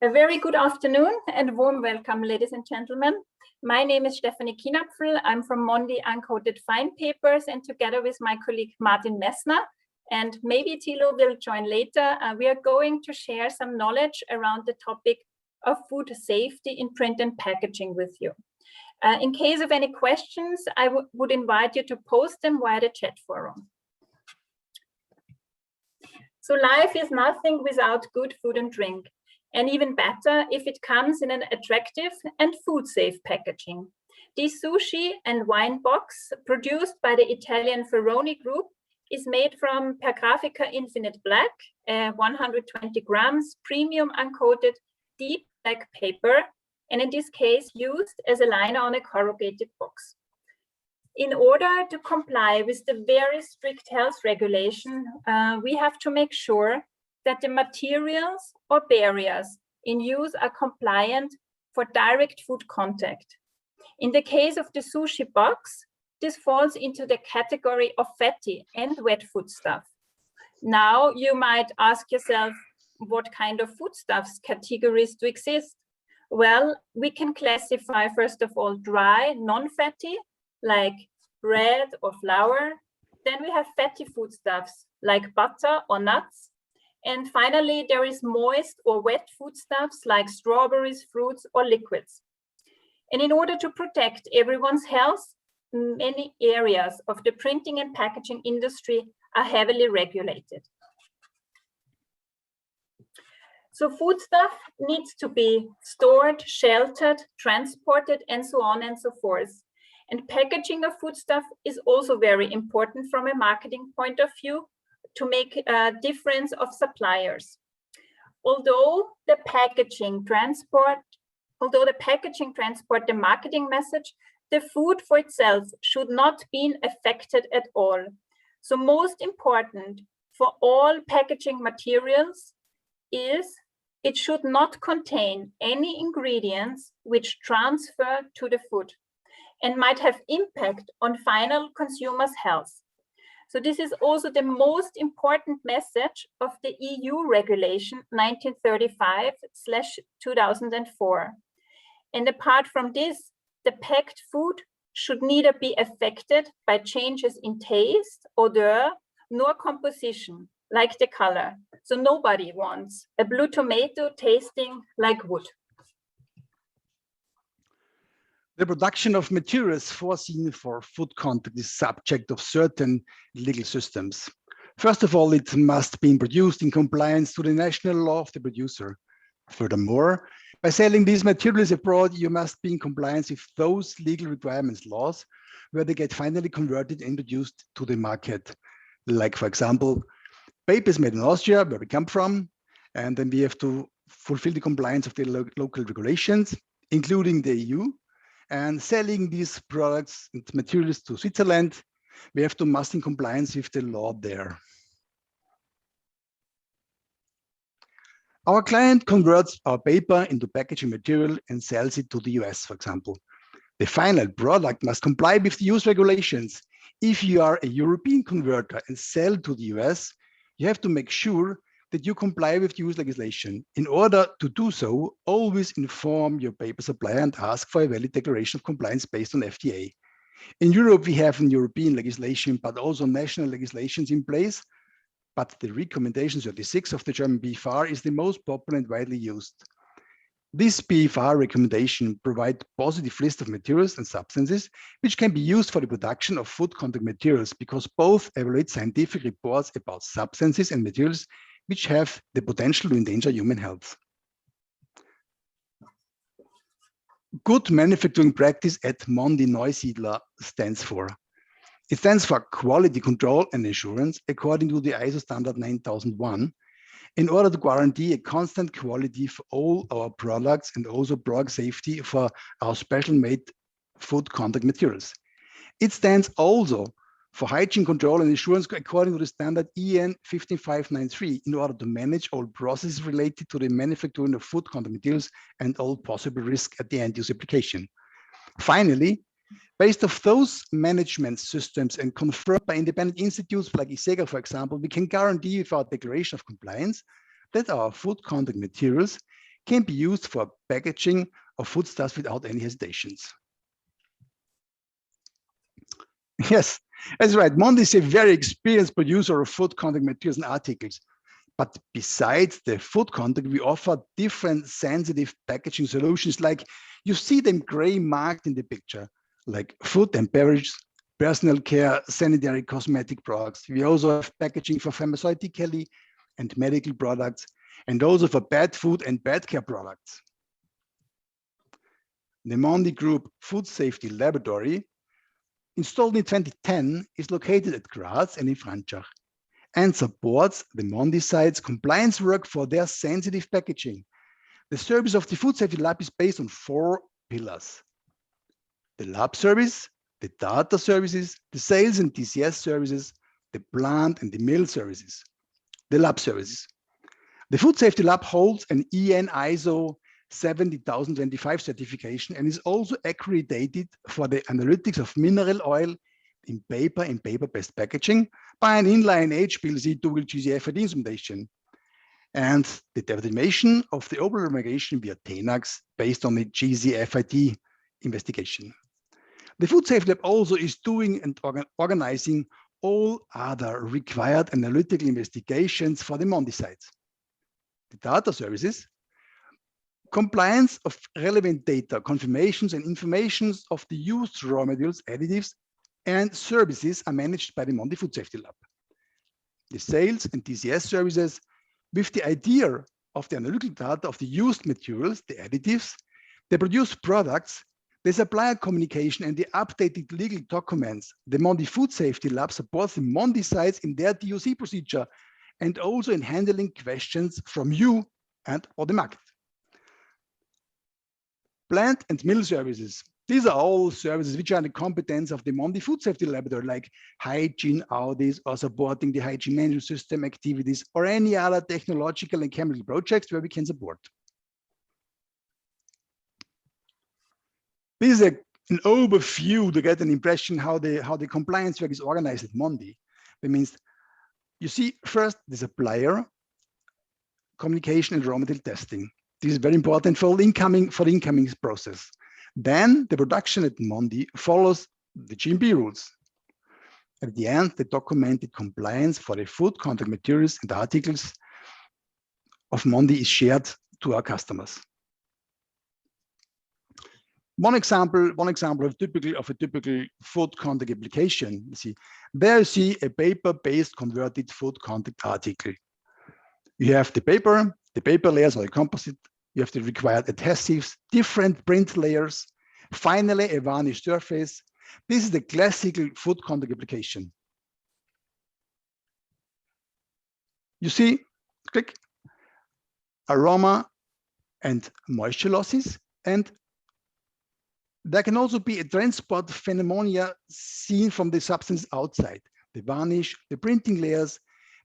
S7: A very good afternoon and warm welcome, ladies and gentlemen. My name is Stefanie Kienapfel. I'm from Mondi Uncoated Fine Papers, and together with my colleague Martin Messner, and maybe Thilo will join later, we are going to share some knowledge around the topic of food safety in print and packaging with you. In case of any questions, I would invite you to post them via the chat forum. So life is nothing without good food and drink, and even better if it comes in an attractive and food-safe packaging. This sushi and wine box, produced by the Italian Ferroni Group, is made from Pergrafica Infinite Black, 120 grams premium uncoated deep black paper, and in this case used as a liner on a corrugated box. In order to comply with the very strict health regulation, we have to make sure that the materials or barriers in use are compliant for direct food contact. In the case of the sushi box, this falls into the category of fatty and wet foodstuff. Now you might ask yourself, what kind of foodstuffs categories do exist? Well, we can classify, first of all, dry, non-fatty, like bread or flour. Then we have fatty foodstuffs, like butter or nuts. And finally, there is moist or wet foodstuffs, like strawberries, fruits, or liquids. And in order to protect everyone's health, many areas of the printing and packaging industry are heavily regulated. So foodstuff needs to be stored, sheltered, transported, and so on and so forth. And packaging of foodstuff is also very important from a marketing point of view to make a difference of suppliers. Although the packaging transport the marketing message, the food for itself should not be affected at all. So most important for all packaging materials is it should not contain any ingredients which transfer to the food and might have impact on final consumers' health. So this is also the most important message of the EU regulation 1935/2004. And apart from this, the packed food should neither be affected by changes in taste, odor, nor composition, like the color. So nobody wants a blue tomato tasting like wood.
S10: The production of materials foreseen for food contact is subject of certain legal systems. First of all, it must be produced in compliance to the national law of the producer. Furthermore, by selling these materials abroad, you must be in compliance with those legal requirements laws where they get finally converted and introduced to the market. Like, for example, paper is made in Austria, where we come from, and then we have to fulfill the compliance of the local regulations, including the EU. And selling these products and materials to Switzerland, we have to must in compliance with the law there. Our client converts our paper into packaging material and sells it to the US, for example. The final product must comply with the US regulations. If you are a European converter and sell to the US, you have to make sure that you comply with US legislation. In order to do so, always inform your paper supplier and ask for a valid declaration of compliance based on FDA. In Europe, we have European legislation, but also national legislations in place. But the recommendation 36 of the German BFR is the most popular and widely used. This BFR recommendation provides a positive list of materials and substances which can be used for the production of food contact materials, because both evaluate scientific reports about substances and materials which have the potential to endanger human health. Good manufacturing practice at Mondi Neusiedler stands for. It stands for quality control and assurance according to the ISO standard 9001, in order to guarantee a constant quality for all our products and also product safety for our special made food contact materials. It stands also for hygiene control and assurance according to the standard EN 15593, in order to manage all processes related to the manufacturing of food contact materials and all possible risk at the end use application. Finally, based off those management systems and confirmed by independent institutes like ISEGA, for example, we can guarantee with our declaration of compliance that our food contact materials can be used for packaging of foodstuffs without any hesitations. Yes, that's right. Mondi is a very experienced producer of food contact materials and articles. But besides the food contact, we offer different sensitive packaging solutions, like you see them gray marked in the picture, like food and beverage, personal care, sanitary cosmetic products. We also have packaging for pharmaceutically and medical products, and also for pet food and pet care products. The Mondi Group Food Safety Laboratory, installed in 2010, is located at Graz and in Franchach, and supports the Mondi site's compliance work for their sensitive packaging. The service of the Food Safety Lab is based on 4 pillars: the lab service, the data services, the sales and TCS services, the plant and the mill services. The lab services. The Food Safety Lab holds an EN ISO 70025 certification and is also accredited for the analytics of mineral oil in paper and paper-based packaging by an inline HPLC dual GCFID instrumentation, and the determination of the overall remediation via TENAX based on the GCFID investigation. The Food Safety Lab also is doing and organizing all other required analytical investigations for the Mondi sites. The data services, compliance of relevant data, confirmations and informations of the used raw materials, additives, and services are managed by the Mondi Food Safety Lab. The sales and TCS services, with the idea of the analytical data of the used materials, the additives, the produced products, the supplier communication, and the updated legal documents. The Mondi Food Safety Lab supports the Mondi sites in their DOC procedure and also in handling questions from you and or the market. Plant and mill services. These are all services which are in the competence of the Mondi Food Safety Laboratory, like hygiene audits or supporting the hygiene management system activities or any other technological and chemical projects where we can support. This is an overview to get an impression how the compliance work is organized at Mondi. That means you see first the supplier communication and raw material testing. This is very important for the incoming process. Then the production at Mondi follows the GMP rules. At the end, the documented compliance for the food contact materials and articles of Mondi is shared to our customers. One example of a typical food contact application. There you see a paper-based converted food contact article. You have the paper layers or a composite. You have the required adhesives, different print layers, finally a varnish surface. This is the classical food contact application. You see, click, aroma and moisture losses, and there can also be a transport phenomena seen from the substance outside, the varnish, the printing layers,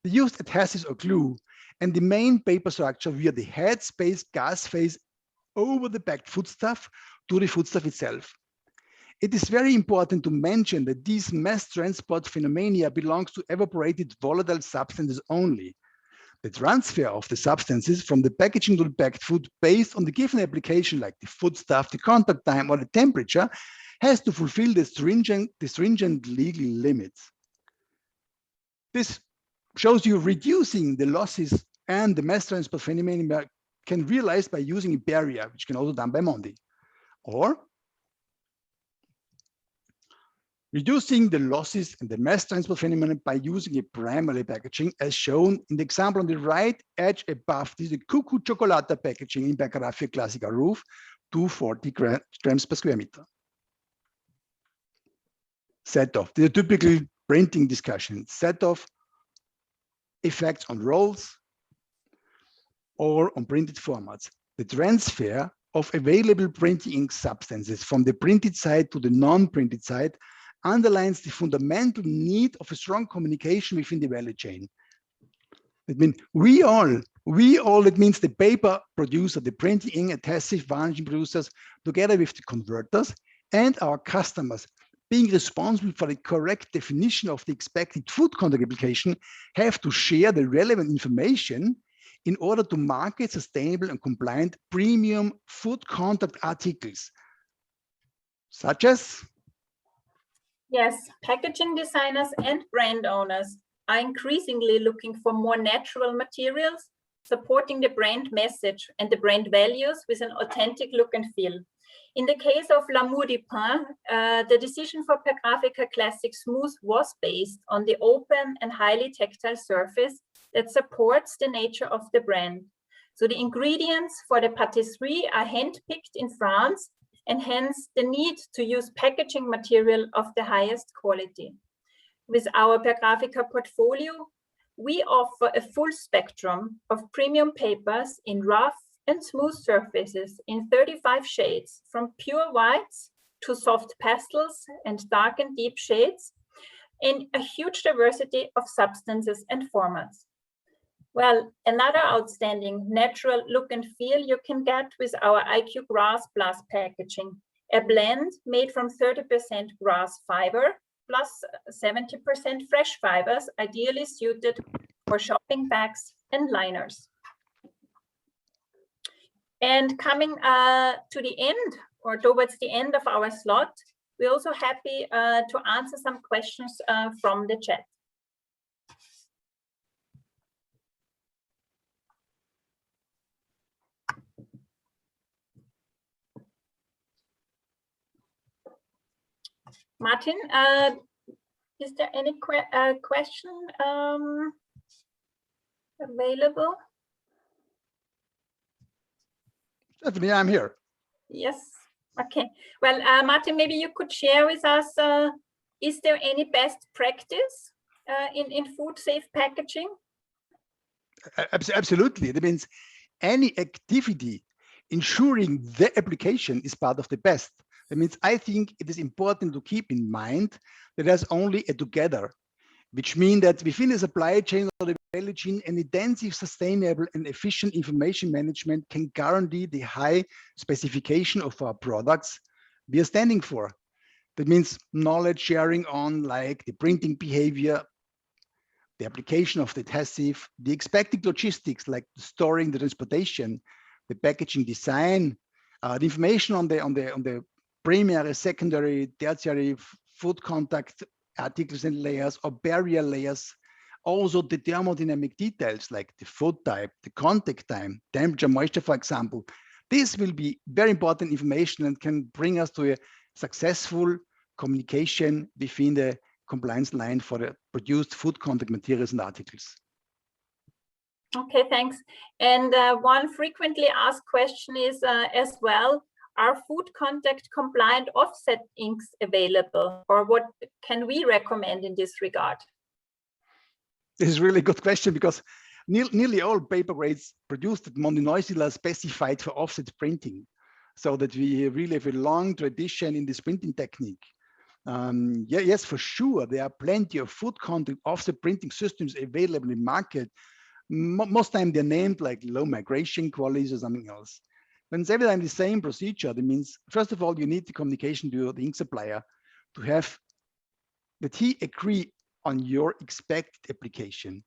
S10: the used adhesives or glue, and the main paper structure via the headspace gas phase over the packed foodstuff to the foodstuff itself. It is very important to mention that these mass transport phenomena belongs to evaporated volatile substances only. The transfer of the substances from the packaging to the packed food based on the given application, like the foodstuff, the contact time, or the temperature, has to fulfill the stringent legal limits. This shows you reducing the losses and the mass transport phenomena can realize by using a barrier, which can also be done by Mondi, or reducing the losses and the mass transport phenomenon by using a primary packaging, as shown in the example on the right edge above. This is a Cuckoo Chocolata packaging in Berggrafia Classica roof, 240 grams per square meter. Set off, the typical printing discussion, set off effects on rolls or on printed formats. The transfer of available printing ink substances from the printed side to the non-printed side underlines the fundamental need of a strong communication within the value chain. That means we all, it means the paper producer, the printing ink, adhesive, varnishing producers, together with the converters and our customers, being responsible for the correct definition of the expected food contact application, have to share the relevant information in order to market sustainable and compliant premium food contact articles, such as?
S7: Yes, packaging designers and brand owners are increasingly looking for more natural materials, supporting the brand message and the brand values with an authentic look and feel. In the case of L'Amour du Pain, the decision for Berggrafia Classic Smooth was based on the open and highly tactile surface that supports the nature of the brand. So the ingredients for the patisserie are handpicked in France, and hence the need to use packaging material of the highest quality. With our Berggrafia portfolio, we offer a full spectrum of premium papers in rough and smooth surfaces in 35 shades, from pure whites to soft pastels and dark and deep shades, in a huge diversity of substances and formats. Well, another outstanding natural look and feel you can get with our IQ Grass Plus packaging, a blend made from 30% grass fiber plus 70% fresh fibers, ideally suited for shopping bags and liners. And coming to the end, or towards the end of our slot, we're also happy to answer some questions from the chat. Martin, is there any question available?
S10: Definitely, I'm here.
S7: Yes. Okay. Well, Martin, maybe you could share with us, is there any best practice in food safe packaging?
S10: Absolutely. That means any activity ensuring the application is part of the best. That means I think it is important to keep in mind that there's only a together, which means that within the supply chain or the value chain, an intensive, sustainable, and efficient information management can guarantee the high specification of our products we are standing for. That means knowledge sharing on like the printing behavior, the application of the adhesive, the expected logistics like the storing, the transportation, the packaging design, the information on the primary, secondary, tertiary food contact articles and layers or barrier layers. Also the thermodynamic details like the food type, the contact time, temperature, moisture, for example. This will be very important information and can bring us to a successful communication within the compliance line for the produced food contact materials and articles.
S7: Okay, thanks. And one frequently asked question is as well, are food contact compliant offset inks available, or what can we recommend in this regard?
S10: This is really a good question, because nearly all paper grades produced at Mondi Neusiedl are specified for offset printing, so that we really have a long tradition in this printing technique. Yes, for sure, there are plenty of food contact offset printing systems available in the market. Most time they're named like low migration qualities or something else. When it's every time the same procedure, that means, first of all, you need the communication to the ink supplier to have that he agree on your expected application.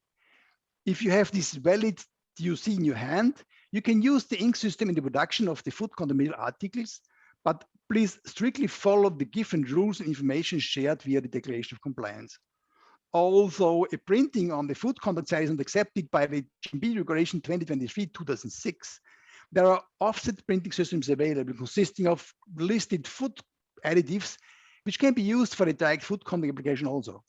S10: If you have this valid TUC in your hand, you can use the ink system in the production of the food contact material articles, but please strictly follow the given rules and information shared via the Declaration of Compliance. Although a printing on the food contact side is not accepted by the GMP Regulation 2023/2006, there are offset printing systems available consisting of listed food additives, which can be used for the direct food contact application also.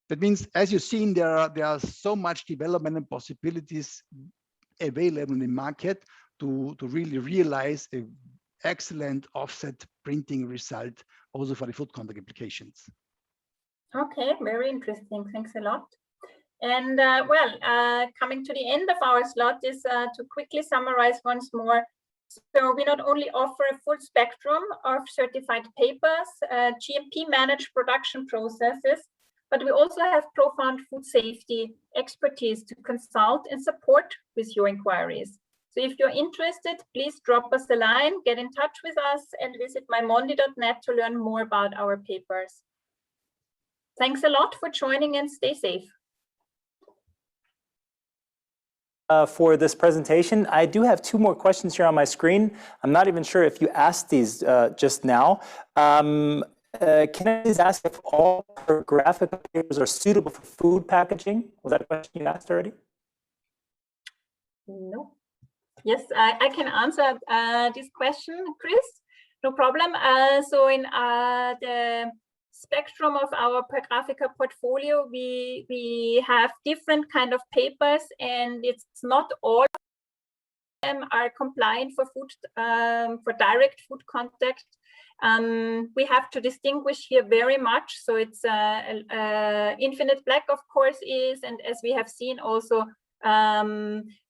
S10: That means, as you've seen, there are so much development and possibilities available in the market to really realize an excellent offset printing result also for the food contact applications.
S7: Okay, very interesting. Thanks a lot. And coming to the end of our slot is to quickly summarize once more. So we not only offer a full spectrum of certified papers, GMP managed production processes, but we also have profound food safety expertise to consult and support with your inquiries. So if you're interested, please drop us a line, get in touch with us, and visit mymondi.net to learn more about our papers. Thanks a lot for joining, and stay safe.
S2: For this presentation, I do have two more questions here on my screen. I'm not even sure if you asked these just now. Can I please ask if all graphic papers are suitable for food packaging? Was that a question you asked already?
S7: No. Yes, I can answer this question, Chris. No problem. So in the spectrum of our Graphica portfolio, we have different kind of papers, and it's not all of them are compliant for food for direct food contact. We have to distinguish here very much. So it's Infinite Black, of course, is, and as we have seen also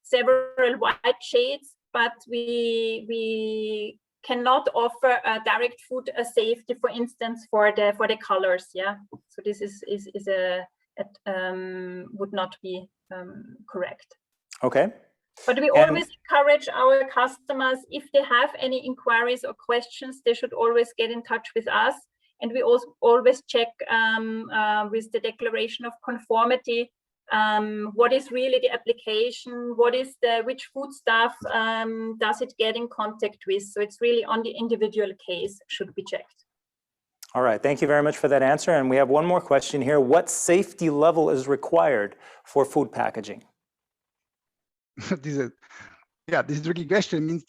S7: several white shades, but we cannot offer a direct food safety, for instance, for the colors. Yeah, so this would not be correct.
S2: Okay.
S7: But we always encourage our customers, if they have any inquiries or questions, they should always get in touch with us. And we also always check with the declaration of conformity, what is really the application, which foodstuff does it get in contact with. So it's really on the individual case should be checked.
S2: All right, thank you very much for that answer. And we have one more question here. What safety level is required for food packaging?
S10: This is a tricky question. It means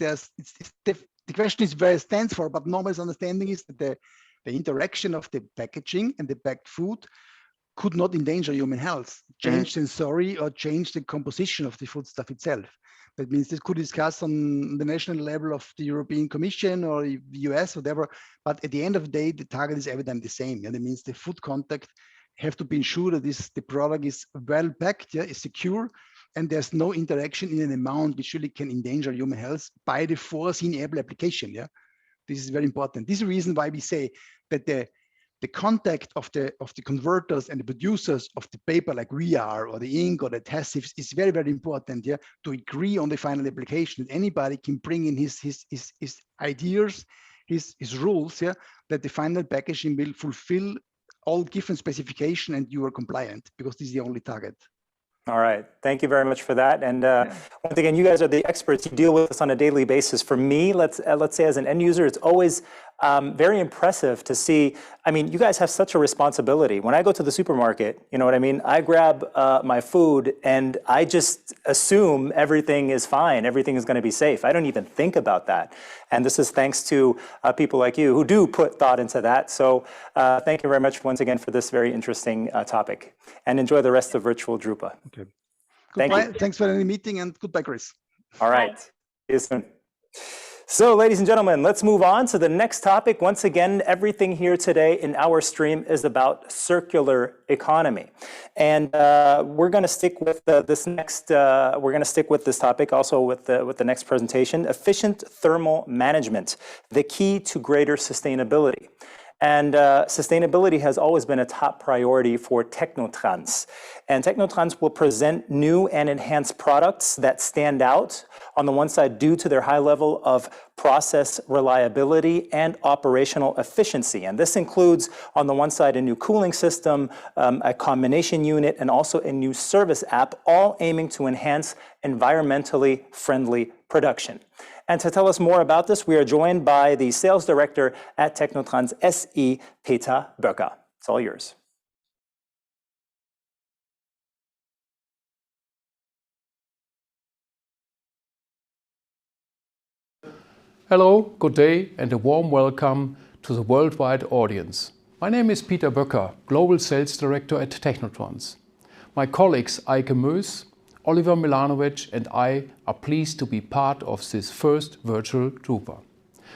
S10: the question is where it stands for, but normal understanding is that the interaction of the packaging and the packed food could not endanger human health, change sensory or change the composition of the foodstuff itself. That means this could discuss on the national level of the European Commission or the US, whatever. But at the end of the day, the target is every time the same. And that means the food contact have to be ensured that the product is well packed, is secure, and there's no interaction in an amount which really can endanger human health by the foreseen able application. Yeah, this is very important. This is the reason why we say that the contact of the converters and the producers of the paper, like we are, or the ink or the adhesives, is very, very important. Yeah, to agree on the final application. Anybody can bring in his ideas, his rules. Yeah, that the final packaging will fulfill all different specification and you are compliant, because this is the only target.
S2: All right, thank you very much for that. And once again, you guys are the experts. You deal with this on a daily basis. For me, let's say as an end user, it's always very impressive to see. I mean, you guys have such a responsibility. When I go to the supermarket, you know what I mean? I grab my food and I just assume everything is fine. Everything is going to be safe. I don't even think about that. And this is thanks to people like you who do put thought into that. So thank you very much once again for this very interesting topic. And enjoy the rest of virtual Drupa.
S10: Okay.
S2: Thank you.
S10: Thanks for the meeting and goodbye, Chris.
S2: All right. See you soon. So, ladies and gentlemen, let's move on to the next topic. Once again, everything here today in our stream is about circular economy, and we're going to stick with this next. We're going to stick with this topic also with the next presentation: efficient thermal management, the key to greater sustainability. And sustainability has always been a top priority for Technotrans. And Technotrans will present new and enhanced products that stand out, on the one side, due to their high level of process reliability and operational efficiency. And this includes, on the one side, a new cooling system, a combination unit, and also a new service app, all aiming to enhance environmentally friendly production. And to tell us more about this, we are joined by the sales director at Technotrans SE, Peter Böcker. It's all yours.
S11: Hello, good day, and a warm welcome to the worldwide audience. My name is Peter Böcker, Global Sales Director at Technotrans. My colleagues Eike Moes, Oliver Milanovic and I are pleased to be part of this first virtual Drupa.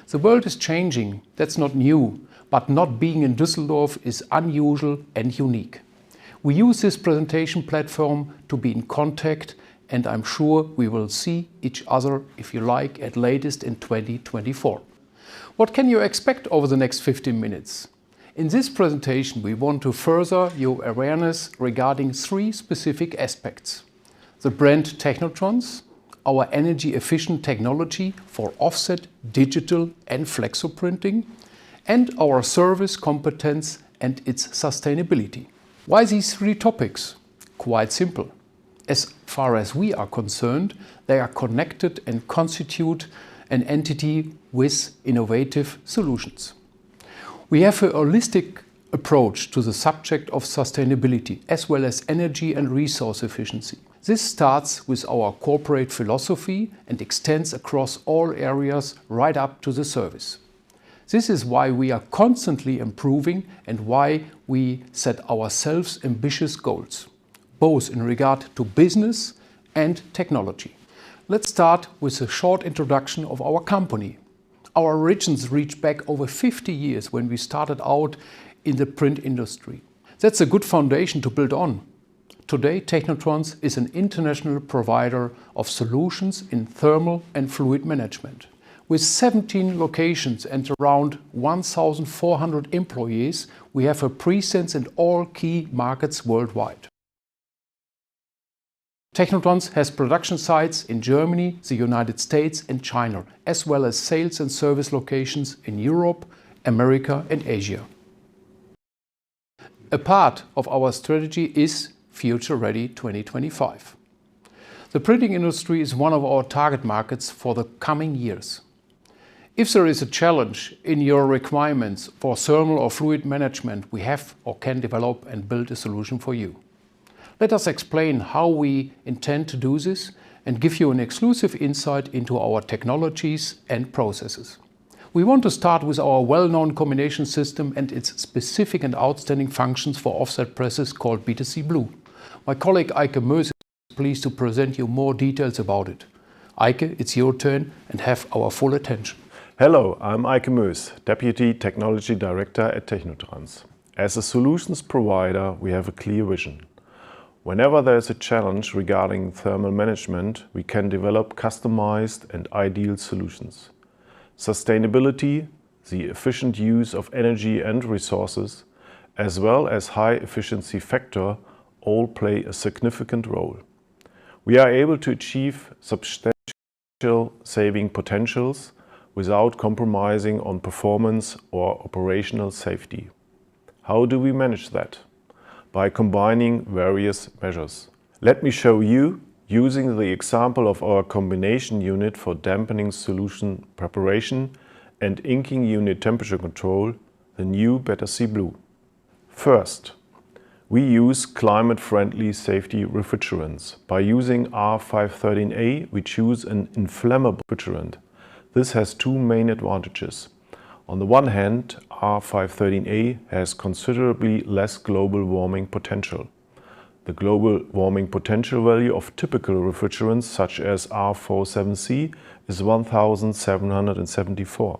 S11: The world is changing, that's not new, but not being in Düsseldorf is unusual and unique. We use this presentation platform to be in contact, and I'm sure we will see each other, if you like, at latest in 2024. What can you expect over the next 15 minutes? In this presentation, we want to further your awareness regarding three specific aspects: the brand Technotrans, our energy-efficient technology for offset, digital and flexo printing, and our service competence and its sustainability. Why these three topics? Quite simple. As far as we are concerned, they are connected and constitute an entity with innovative solutions. We have a holistic approach to the subject of sustainability, as well as energy and resource efficiency. This starts with our corporate philosophy and extends across all areas right up to the service. This is why we are constantly improving and why we set ourselves ambitious goals, both in regard to business and technology. Let's start with a short introduction of our company. Our origins reach back over 50 years when we started out in the print industry. That's a good foundation to build on. Today, Technotrans is an international provider of solutions in thermal and fluid management. With 17 locations and around 1,400 employees, we have a presence in all key markets worldwide. Technotrans has production sites in Germany, the United States and China, as well as sales and service locations in Europe, America and Asia. A part of our strategy is Future Ready 2025. The printing industry is one of our target markets for the coming years. If there is a challenge in your requirements for thermal or fluid management, we have or can develop and build a solution for you. Let us explain how we intend to do this and give you an exclusive insight into our technologies and processes. We want to start with our well-known combination system and its specific and outstanding functions for offset presses called B2C Blue. My colleague Eike Moes is pleased to present you more details about it. Eike, it's your turn and have our full attention.
S12: Hello, I'm Eike Moes, Deputy Technology Director at Technotrans. As a solutions provider, we have a clear vision. Whenever there is a challenge regarding thermal management, we can develop customized and ideal solutions. Sustainability, the efficient use of energy and resources, as well as high efficiency factor, all play a significant role. We are able to achieve substantial saving potentials without compromising on performance or operational safety. How do we manage that? By combining various measures. Let me show you, using the example of our combination unit for dampening solution preparation and inking unit temperature control, the new Battersea Blue. First, we use climate-friendly safety refrigerants. By using R513A, we choose an inflammable refrigerant. This has two main advantages. On the one hand, R513A has considerably less global warming potential. The global warming potential value of typical refrigerants such as R47C is 1774.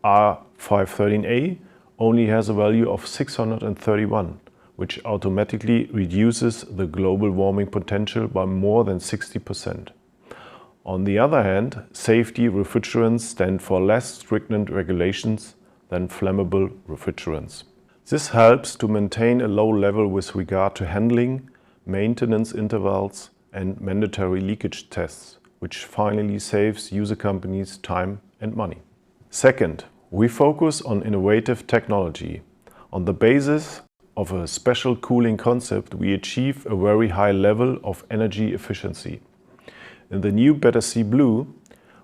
S12: R513A only has a value of 631, which automatically reduces the global warming potential by more than 60%. On the other hand, safety refrigerants stand for less stringent regulations than flammable refrigerants. This helps to maintain a low level with regard to handling, maintenance intervals and mandatory leakage tests, which finally saves user companies time and money. Second, we focus on innovative technology. On the basis of a special cooling concept, we achieve a very high level of energy efficiency. In the new Battersea Blue,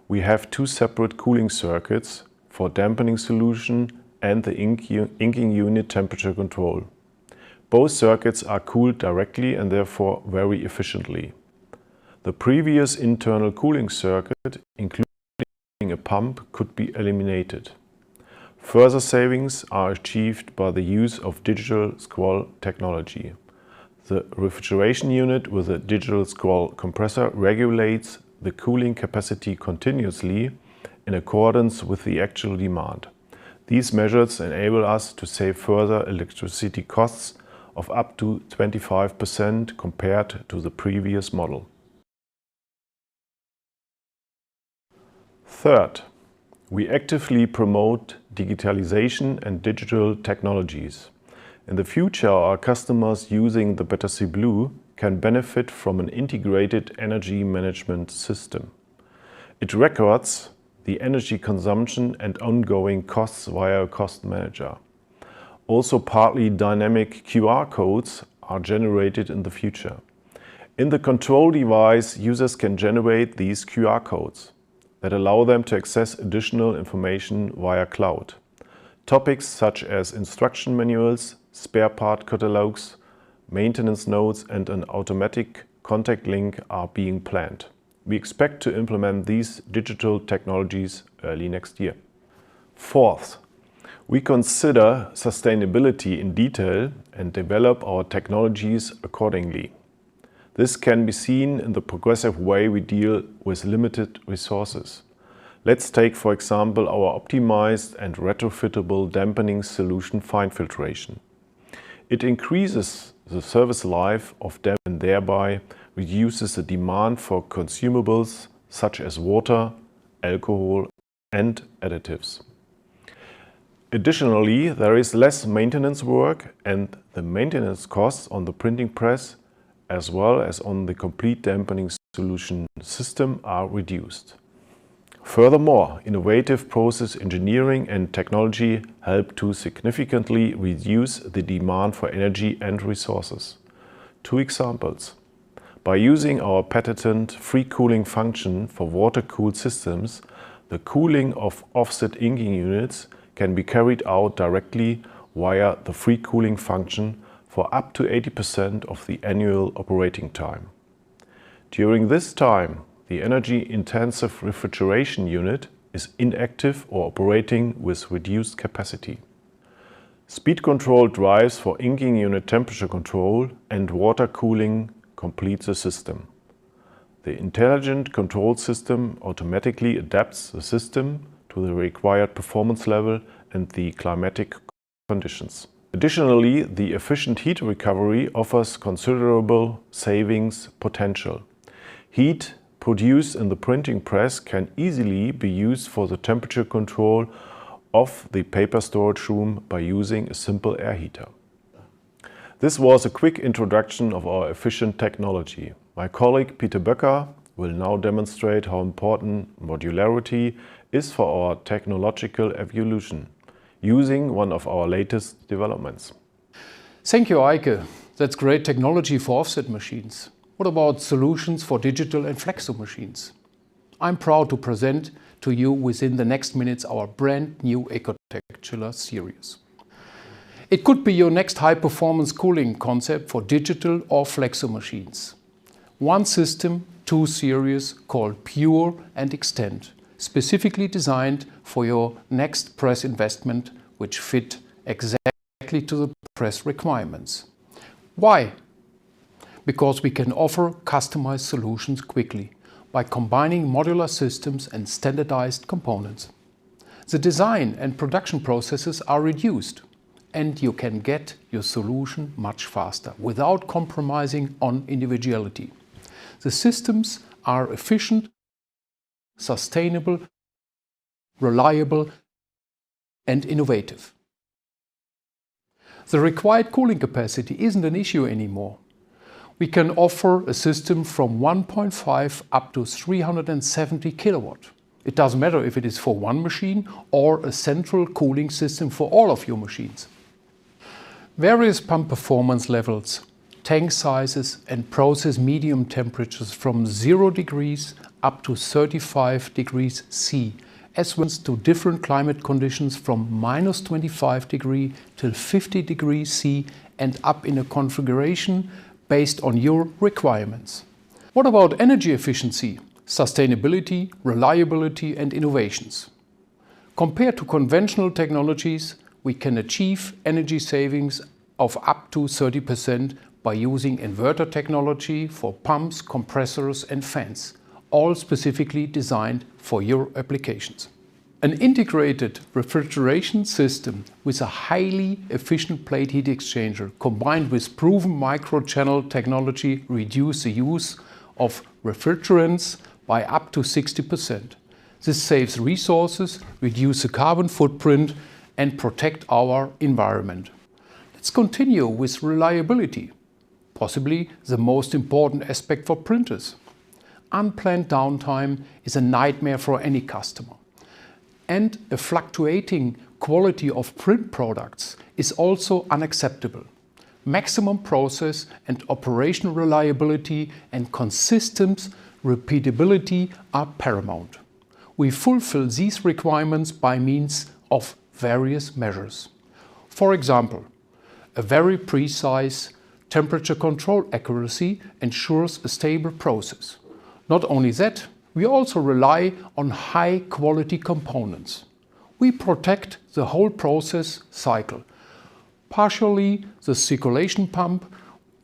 S12: we have two separate cooling circuits for dampening solution and the inking unit temperature control. Both circuits are cooled directly and therefore very efficiently. The previous internal cooling circuit, including a pump, could be eliminated. Further savings are achieved by the use of digital squall technology. The refrigeration unit with a digital squall compressor regulates the cooling capacity continuously in accordance with the actual demand. These measures enable us to save further electricity costs of up to 25% compared to the previous model. Third, we actively promote digitalization and digital technologies. In the future, our customers using the Battersea Blue can benefit from an integrated energy management system. It records the energy consumption and ongoing costs via a cost manager. Also, partly dynamic QR codes are generated in the future. In the control device, users can generate these QR codes that allow them to access additional information via cloud. Topics such as instruction manuals, spare part catalogs, maintenance notes, and an automatic contact link are being planned. We expect to implement these digital technologies early next year. Fourth, we consider sustainability in detail and develop our technologies accordingly. This can be seen in the progressive way we deal with limited resources. Let's take, for example, our optimized and retrofittable dampening solution fine filtration. It increases the service life of damp and thereby reduces the demand for consumables such as water, alcohol, and additives. Additionally, there is less maintenance work and the maintenance costs on the printing press as well as on the complete dampening solution system are reduced. Furthermore, innovative process engineering and technology help to significantly reduce the demand for energy and resources. Two examples. By using our patented free cooling function for water-cooled systems, the cooling of offset inking units can be carried out directly via the free cooling function for up to 80% of the annual operating time. During this time, the energy-intensive refrigeration unit is inactive or operating with reduced capacity. Speed control drives for inking unit temperature control and water cooling complete the system. The intelligent control system automatically adapts the system to the required performance level and the climatic conditions. Additionally, the efficient heat recovery offers considerable savings potential. Heat produced in the printing press can easily be used for the temperature control of the paper storage room by using a simple air heater. This was a quick introduction of our efficient technology. My colleague Peter Böcker will now demonstrate how important modularity is for our technological evolution. using one of our latest developments.
S11: Thank you, Eike. That's great technology for offset machines. What about solutions for digital and flexo machines? I'm proud to present to you within the next minutes our brand new EcoTectular series. It could be your next high-performance cooling concept for digital or flexo machines. One system, two series called Pure and Extend, specifically designed for your next press investment, which fit exactly to the press requirements. Why? Because we can offer customized solutions quickly by combining modular systems and standardized components. The design and production processes are reduced, and you can get your solution much faster without compromising on individuality. The systems are efficient, sustainable, reliable, and innovative. The required cooling capacity isn't an issue anymore. We can offer a system from 1.5 up to 370 kilowatt. It doesn't matter if it is for one machine or a central cooling system for all of your machines. Various pump performance levels, tank sizes and process medium temperatures from 0 degrees up to 35 degrees C, as well as to different climate conditions from -25 degrees till 50 degrees C and up in a configuration based on your requirements. What about energy efficiency, sustainability, reliability and innovations? Compared to conventional technologies, we can achieve energy savings of up to 30% by using inverter technology for pumps, compressors and fans, all specifically designed for your applications. An integrated refrigeration system with a highly efficient plate heat exchanger combined with proven microchannel technology reduce the use of refrigerants by up to 60%. This saves resources, reduce the carbon footprint and protect our environment. Let's continue with reliability, possibly the most important aspect for printers. Unplanned downtime is a nightmare for any customer. And a fluctuating quality of print products is also unacceptable. Maximum process and operational reliability and consistent repeatability are paramount. We fulfill these requirements by means of various measures. For example, a very precise temperature control accuracy ensures a stable process. Not only that, we also rely on high-quality components. We protect the whole process cycle, partially the circulation pump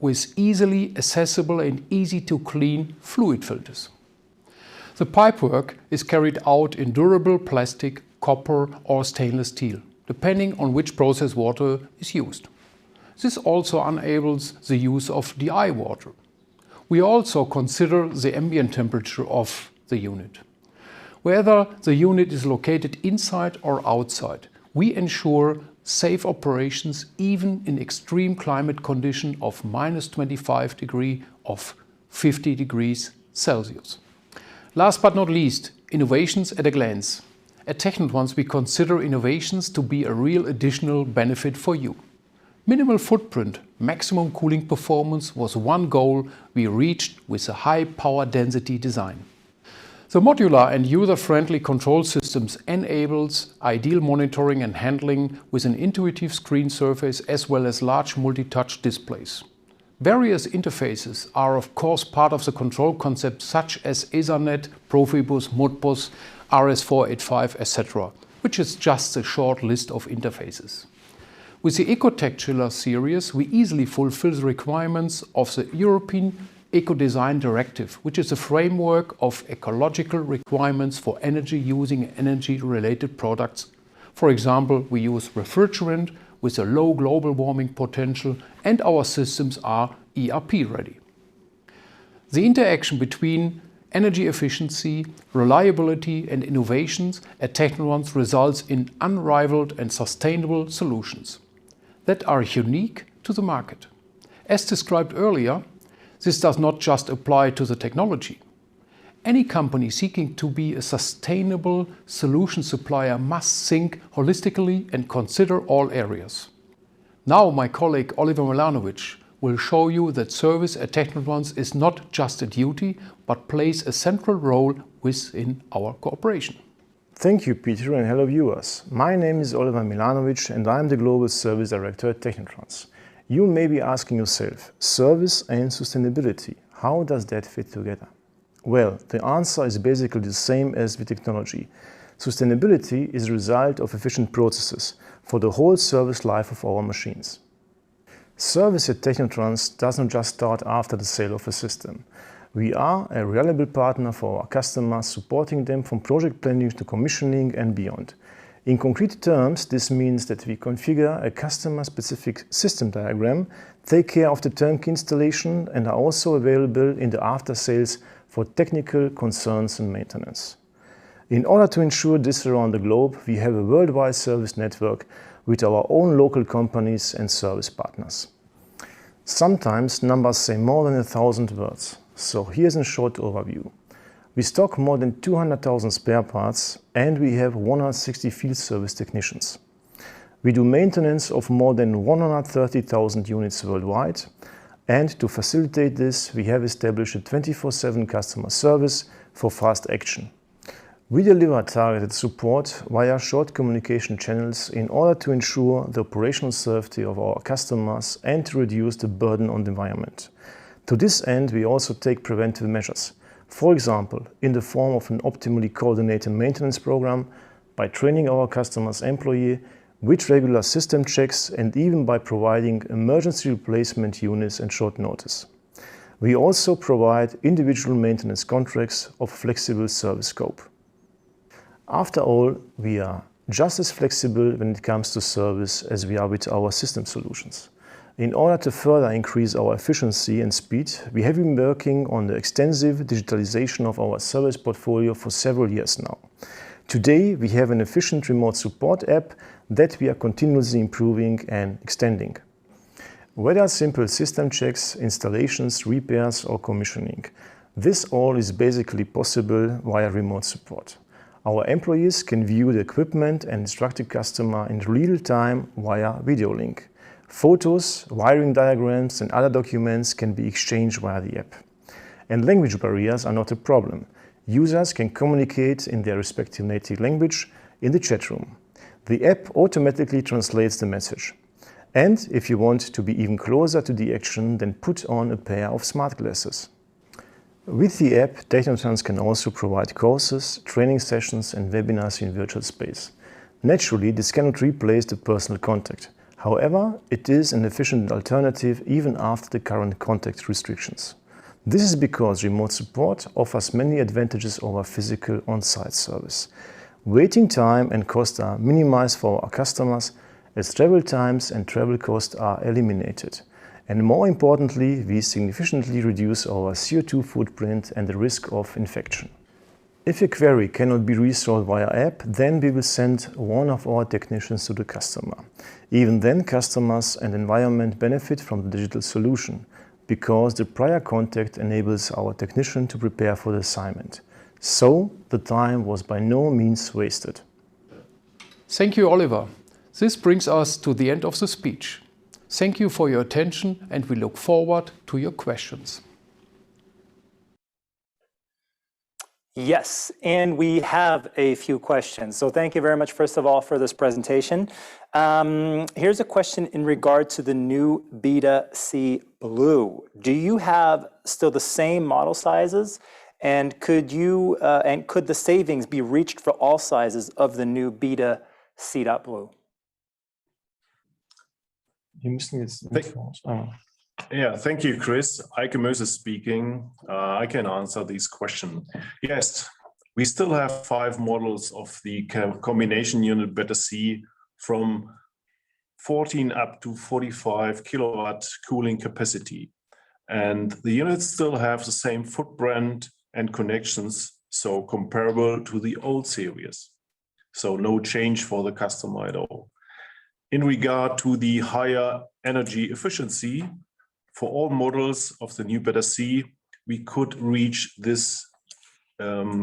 S11: with easily accessible and easy-to-clean fluid filters. The pipework is carried out in durable plastic, copper or stainless steel, depending on which process water is used. This also enables the use of DI water. We also consider the ambient temperature of the unit. Whether the unit is located inside or outside, we ensure safe operations even in extreme climate condition of -25 degrees of 50 degrees Celsius. Last but not least, innovations at a glance. At Technotrans we consider innovations to be a real additional benefit for you. Minimal footprint, maximum cooling performance was one goal we reached with a high power density design. The modular and user-friendly control systems enables ideal monitoring and handling with an intuitive screen surface as well as large multi-touch displays. Various interfaces are of course part of the control concept such as Ethernet, Profibus, Modbus, RS485, etc., which is just a short list of interfaces. With the EcoTectular series, we easily fulfill the requirements of the European Eco-Design Directive, which is a framework of ecological requirements for energy using and energy-related products. For example, we use refrigerant with a low global warming potential and our systems are ERP ready. The interaction between energy efficiency, reliability and innovations at Technotrans results in unrivaled and sustainable solutions that are unique to the market. As described earlier, this does not just apply to the technology. Any company seeking to be a sustainable solution supplier must think holistically and consider all areas. Now my colleague Oliver Milanovic will show you that service at Technotrans is not just a duty, but plays a central role within our cooperation.
S12: Thank you, Peter, and hello viewers. My name is Oliver Milanovic and I'm the Global Service Director at Technotrans. You may be asking yourself, service and sustainability, how does that fit together? Well, the answer is basically the same as with technology. Sustainability is a result of efficient processes for the whole service life of our machines. Service at Technotrans doesn't just start after the sale of a system. We are a reliable partner for our customers, supporting them from project planning to commissioning and beyond. In concrete terms, this means that we configure a customer-specific system diagram, take care of the turnkey installation, and are also available in the after-sales for technical concerns and maintenance. In order to ensure this around the globe, we have a worldwide service network with our own local companies and service partners. Sometimes numbers say more than 1,000 words. So here's a short overview. We stock more than 200,000 spare parts and we have 160 field service technicians. We do maintenance of more than 130,000 units worldwide, and to facilitate this we have established a 24/7 customer service for fast action. We deliver targeted support via short communication channels in order to ensure the operational safety of our customers and to reduce the burden on the environment. To this end, we also take preventive measures, for example, in the form of an optimally coordinated maintenance program, by training our customers' employees, with regular system checks, and even by providing emergency replacement units at short notice. We also provide individual maintenance contracts of flexible service scope. After all, we are just as flexible when it comes to service as we are with our system solutions. In order to further increase our efficiency and speed, we have been working on the extensive digitalization of our service portfolio for several years now. Today, we have an efficient remote support app that we are continuously improving and extending. Whether simple system checks, installations, repairs or commissioning, this all is basically possible via remote support. Our employees can view the equipment and instruct the customer in real time via video link. Photos, wiring diagrams and other documents can be exchanged via the app. And language barriers are not a problem. Users can communicate in their respective native language in the chat room. The app automatically translates the message. And if you want to be even closer to the action, then put on a pair of smart glasses. With the app, Technotrans can also provide courses, training sessions and webinars in virtual space. Naturally, this cannot replace the personal contact. However, it is an efficient alternative even after the current contact restrictions. This is because remote support offers many advantages over physical on-site service. Waiting time and cost are minimized for our customers as travel times and travel costs are eliminated. And more importantly, we significantly reduce our CO2 footprint and the risk of infection. If a query cannot be resolved via app, then we will send one of our technicians to the customer. Even then, customers and environment benefit from the digital solution, because the prior contact enables our technician to prepare for the assignment. So, the time was by no means wasted.
S11: Thank you, Oliver. This brings us to the end of the speech. Thank you for your attention and we look forward to your questions.
S2: Yes, and we have a few questions. So thank you very much, first of all, for this presentation. Here's a question in regard to the new Beta C Blue. Do you have still the same model sizes? And could the savings be reached for all sizes of the new Beta C Blue?
S12: Yeah, thank you, Chris. Eike Möse speaking. I can answer this question. Yes, we still have 5 models of the combination unit Beta C from 14 up to 45 kilowatt cooling capacity. And the units still have the same footprint and connections, so comparable to the old series. So no change for the customer at all. In regard to the higher energy efficiency, for all models of the new Beta C, we could reach this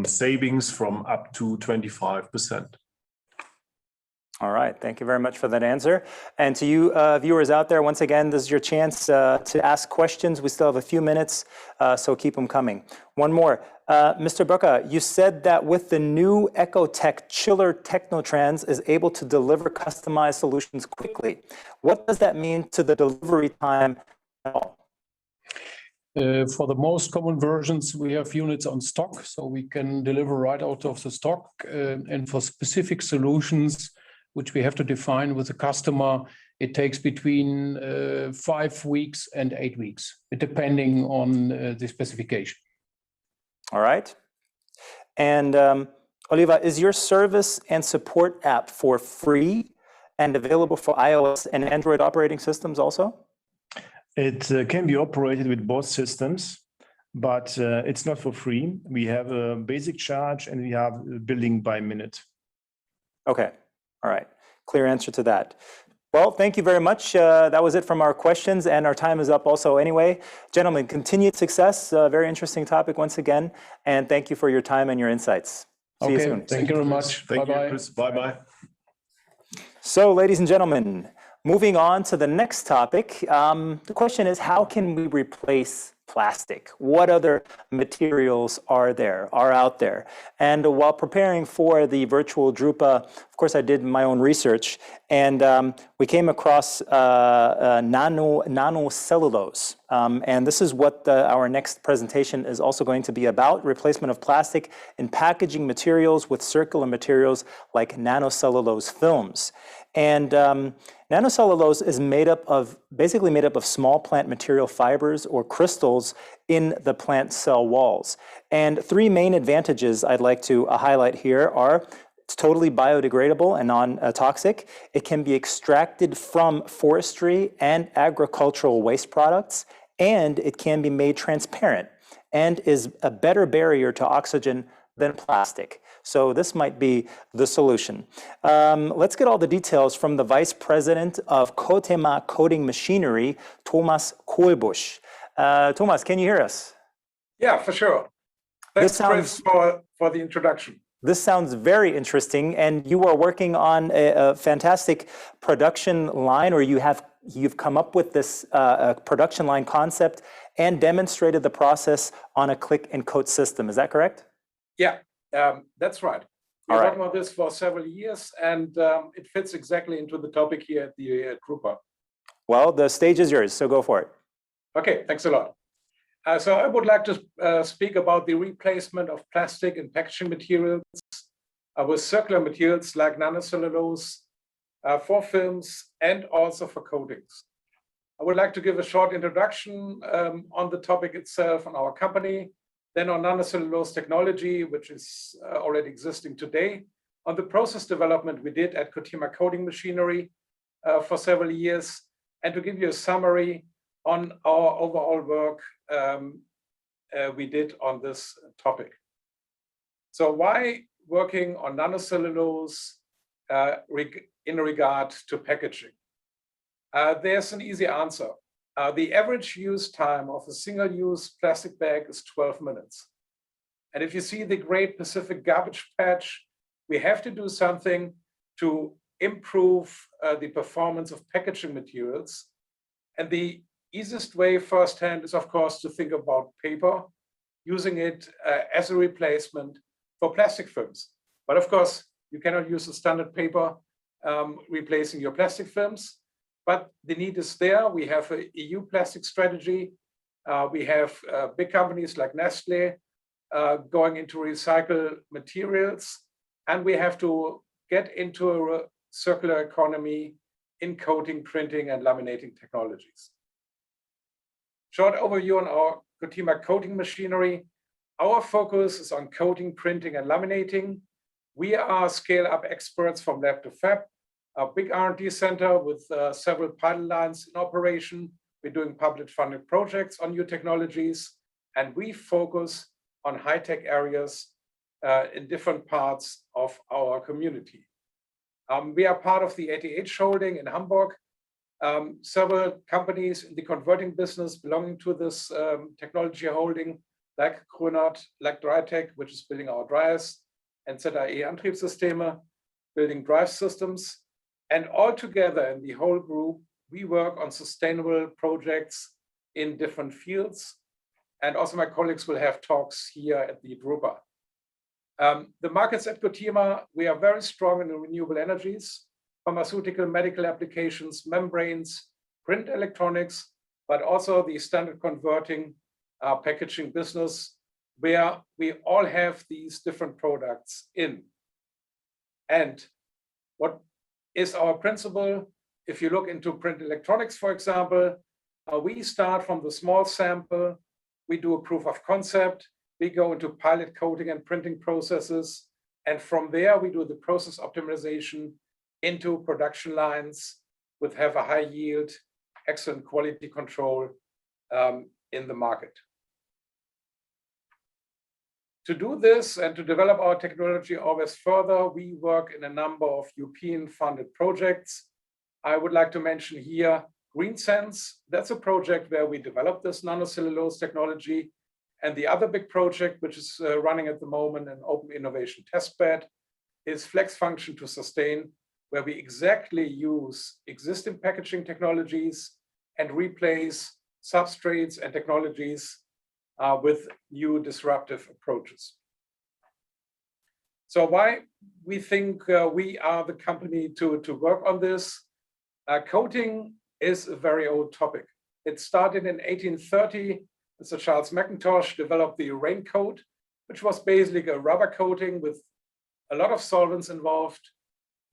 S12: savings from up to 25%.
S2: All right, thank you very much for that answer. And to you viewers out there, once again, this is your chance to ask questions. We still have a few minutes, so keep them coming. One more. Mr. Böcker, you said that with the new EcoTech chiller, Technotrans is able to deliver customized solutions quickly. What does that mean to the delivery time at all?
S11: For the most common versions, we have units on stock, so we can deliver right out of the stock. And for specific solutions, which we have to define with the customer, it takes between 5 weeks and 8 weeks, depending on the specification.
S2: All right. And Oliva, is your service and support app for free and available for iOS and Android operating systems also?
S12: It can be operated with both systems, but it's not for free. We have a basic charge and we have billing by minute.
S2: Okay. All right. Clear answer to that. Well, thank you very much. That was it from our questions, and our time is up also anyway. Gentlemen, continued success. Very interesting topic once again, and thank you for your time and your insights. See you soon.
S11: Thank you very much.
S12: Bye-bye. Bye-bye.
S2: So, ladies and gentlemen, moving on to the next topic. The question is, how can we replace plastic? What other materials are out there? And while preparing for the virtual Drupa, of course, I did my own research, and we came across nanocellulose. And this is what our next presentation is also going to be about: replacement of plastic in packaging materials with circular materials like nanocellulose films. And nanocellulose is basically made up of small plant material fibers or crystals in the plant cell walls. And 3 main advantages I'd like to highlight here are: it's totally biodegradable and non-toxic. It can be extracted from forestry and agricultural waste products, and it can be made transparent and is a better barrier to oxygen than plastic. So this might be the solution. Let's get all the details from the Vice President of Kotema Coating Machinery, Thomas Kohlbusch. Thomas, can you hear us?
S13: Yeah, for sure. Thanks, Chris, for the introduction.
S2: This sounds very interesting, and you are working on a fantastic production line, or you've come up with this production line concept and demonstrated the process on a click and coat system. Is that correct?
S13: Yeah, that's right. We're working on this for several years, and it fits exactly into the topic here at the Drupa.
S2: Well, the stage is yours, so go for it.
S13: Okay, thanks a lot. So I would like to speak about the replacement of plastic and packaging materials with circular materials like nanocellulose for films and also for coatings. I would like to give a short introduction on the topic itself, on our company, then on nanocellulose technology, which is already existing today, on the process development we did at Kotema Coating Machinery for several years, and to give you a summary on our overall work we did on this topic. So why working on nanocellulose in regard to packaging? There's an easy answer. The average use time of a single-use plastic bag is 12 minutes. And if you see the Great Pacific Garbage Patch, we have to do something to improve the performance of packaging materials. And the easiest way firsthand is, of course, to think about paper, using it as a replacement for plastic films. But of course, you cannot use a standard paper replacing your plastic films. But the need is there. We have an EU plastic strategy. We have big companies like Nestle going into recycled materials. And we have to get into a circular economy in coating, printing, and laminating technologies. Short overview on our Kotema Coating Machinery. Our focus is on coating, printing, and laminating. We are scale-up experts from lab to fab. A big R&D center with several pilot lines in operation. We're doing public funded projects on new technologies, and we focus on high-tech areas in different parts of our community. We are part of the 88 holding in Hamburg. Several companies in the converting business belonging to this technology holding like Grönert, like Drytech, which is building our dryers, and ZAE Antriebssysteme, building drive systems. And all together in the whole group, we work on sustainable projects in different fields. And also my colleagues will have talks here at the Drupa. The markets at Cotima, we are very strong in the renewable energies, pharmaceutical, medical applications, membranes, print electronics, but also the standard converting packaging business, where we all have these different products in. And what is our principle? If you look into print electronics, for example, we start from the small sample, we do a proof of concept, we go into pilot coating and printing processes, and from there we do the process optimization into production lines with have a high yield, excellent quality control in the market. To do this and to develop our technology always further, we work in a number of European funded projects. I would like to mention here GreenSense. That's a project where we developed this nanocellulose technology. And the other big project, which is running at the moment, an open innovation testbed, is Flex Function to Sustain, where we exactly use existing packaging technologies and replace substrates and technologies with new disruptive approaches. So why we think we are the company to work on this? Coating is a very old topic. It started in 1830. Mr. Charles McIntosh developed the raincoat, which was basically a rubber coating with a lot of solvents involved.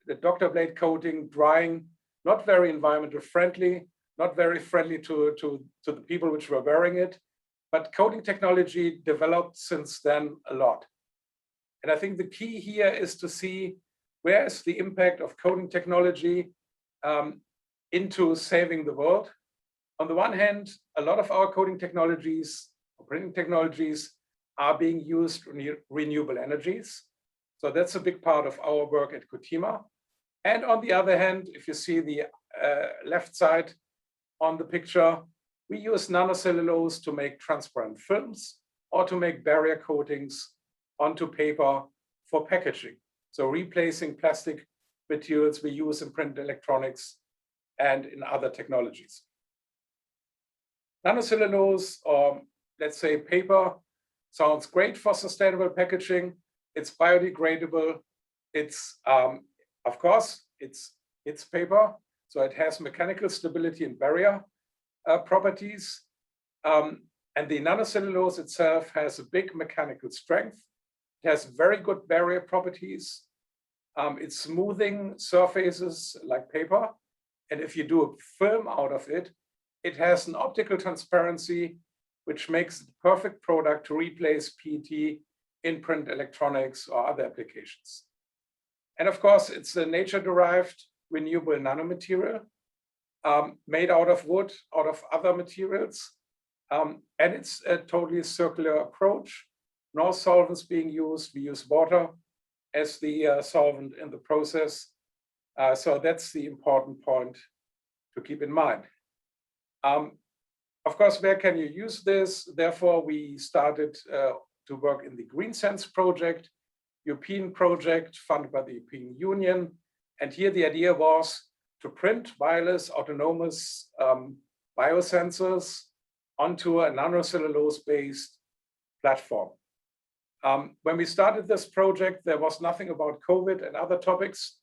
S13: The doctor blade coating, drying, not very environmental friendly, not very friendly to the people which were wearing it. But coating technology developed since then a lot. And I think the key here is to see where is the impact of coating technology into saving the world. On the one hand, a lot of our coating technologies, or printing technologies, are being used in renewable energies. So that's a big part of our work at Cotima. And on the other hand, if you see the left side on the picture, we use nanocellulose to make transparent films or to make barrier coatings onto paper for packaging. So replacing plastic materials we use in print electronics and in other technologies. Nanocellulose, or let's say paper, sounds great for sustainable packaging. It's biodegradable. It's, of course, it's paper, so it has mechanical stability and barrier properties. And the nanocellulose itself has a big mechanical strength. It has very good barrier properties. It's smoothing surfaces like paper. And if you do a film out of it, it has an optical transparency, which makes it the perfect product to replace PET in print electronics or other applications. And of course, it's a nature-derived renewable nanomaterial made out of wood, out of other materials. And it's a totally circular approach. No solvents being used. We use water as the solvent in the process. So that's the important point to keep in mind. Of course, where can you use this? Therefore, we started to work in the GreenSense project, European project funded by the European Union. And here the idea was to print wireless autonomous biosensors onto a nanocellulose-based platform. When we started this project, there was nothing about COVID and other topics.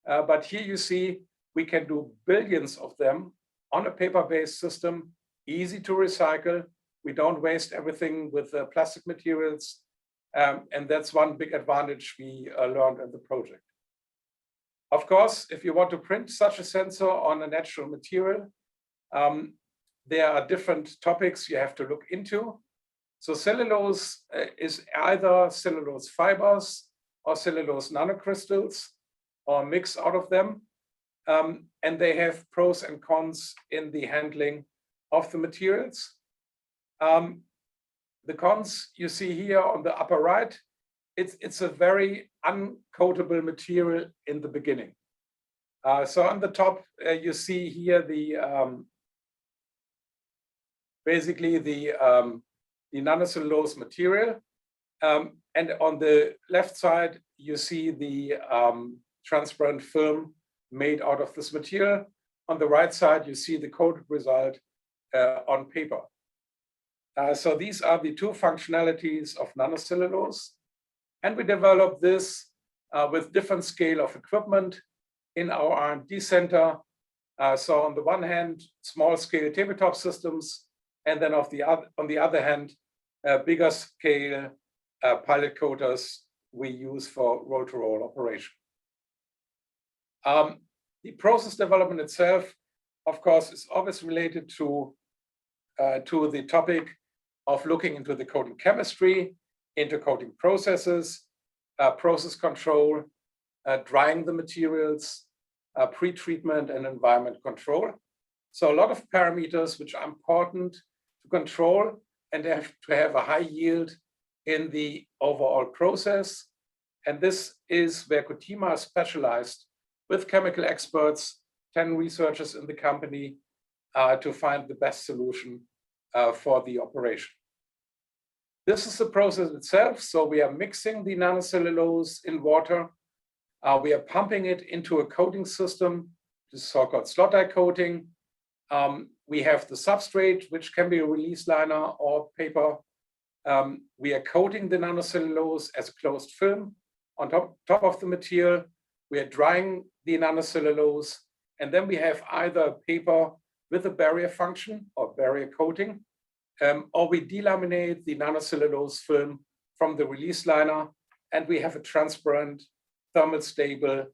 S13: But here you see we can do billions of them on a paper-based system, easy to recycle. We don't waste everything with plastic materials. And that's one big advantage we learned in the project. Of course, if you want to print such a sensor on a natural material, there are different topics you have to look into. So cellulose is either cellulose fibers or cellulose nanocrystals or a mix out of them. And they have pros and cons in the handling of the materials. The cons you see here on the upper right, it's a very uncoatable material in the beginning. So on the top, you see here the basically the the nanocellulose material. And on the left side, you see the transparent film made out of this material. On the right side, you see the coated result on paper. So these are the two functionalities of nanocellulose. And we developed this with different scale of equipment in our R&D center. So on the one hand, small scale tabletop systems, and then on the other hand, bigger scale pilot coaters we use for roll-to-roll operation. The process development itself, of course, is always related to the topic of looking into the coating chemistry, into coating processes, process control, drying the materials, pre-treatment and environment control. So a lot of parameters which are important to control and to have a high yield in the overall process. And this is where Cotima is specialized with chemical experts, 10 researchers in the company, to find the best solution for the operation. This is the process itself. So we are mixing the nanocellulose in water. We are pumping it into a coating system, the so-called slot die coating. We have the substrate, which can be a release liner or paper. We are coating the nanocellulose as a closed film on top of the material. We are drying the nanocellulose, and then we have either paper with a barrier function or barrier coating, or we delaminate the nanocellulose film from the release liner, and we have a transparent, thermal stable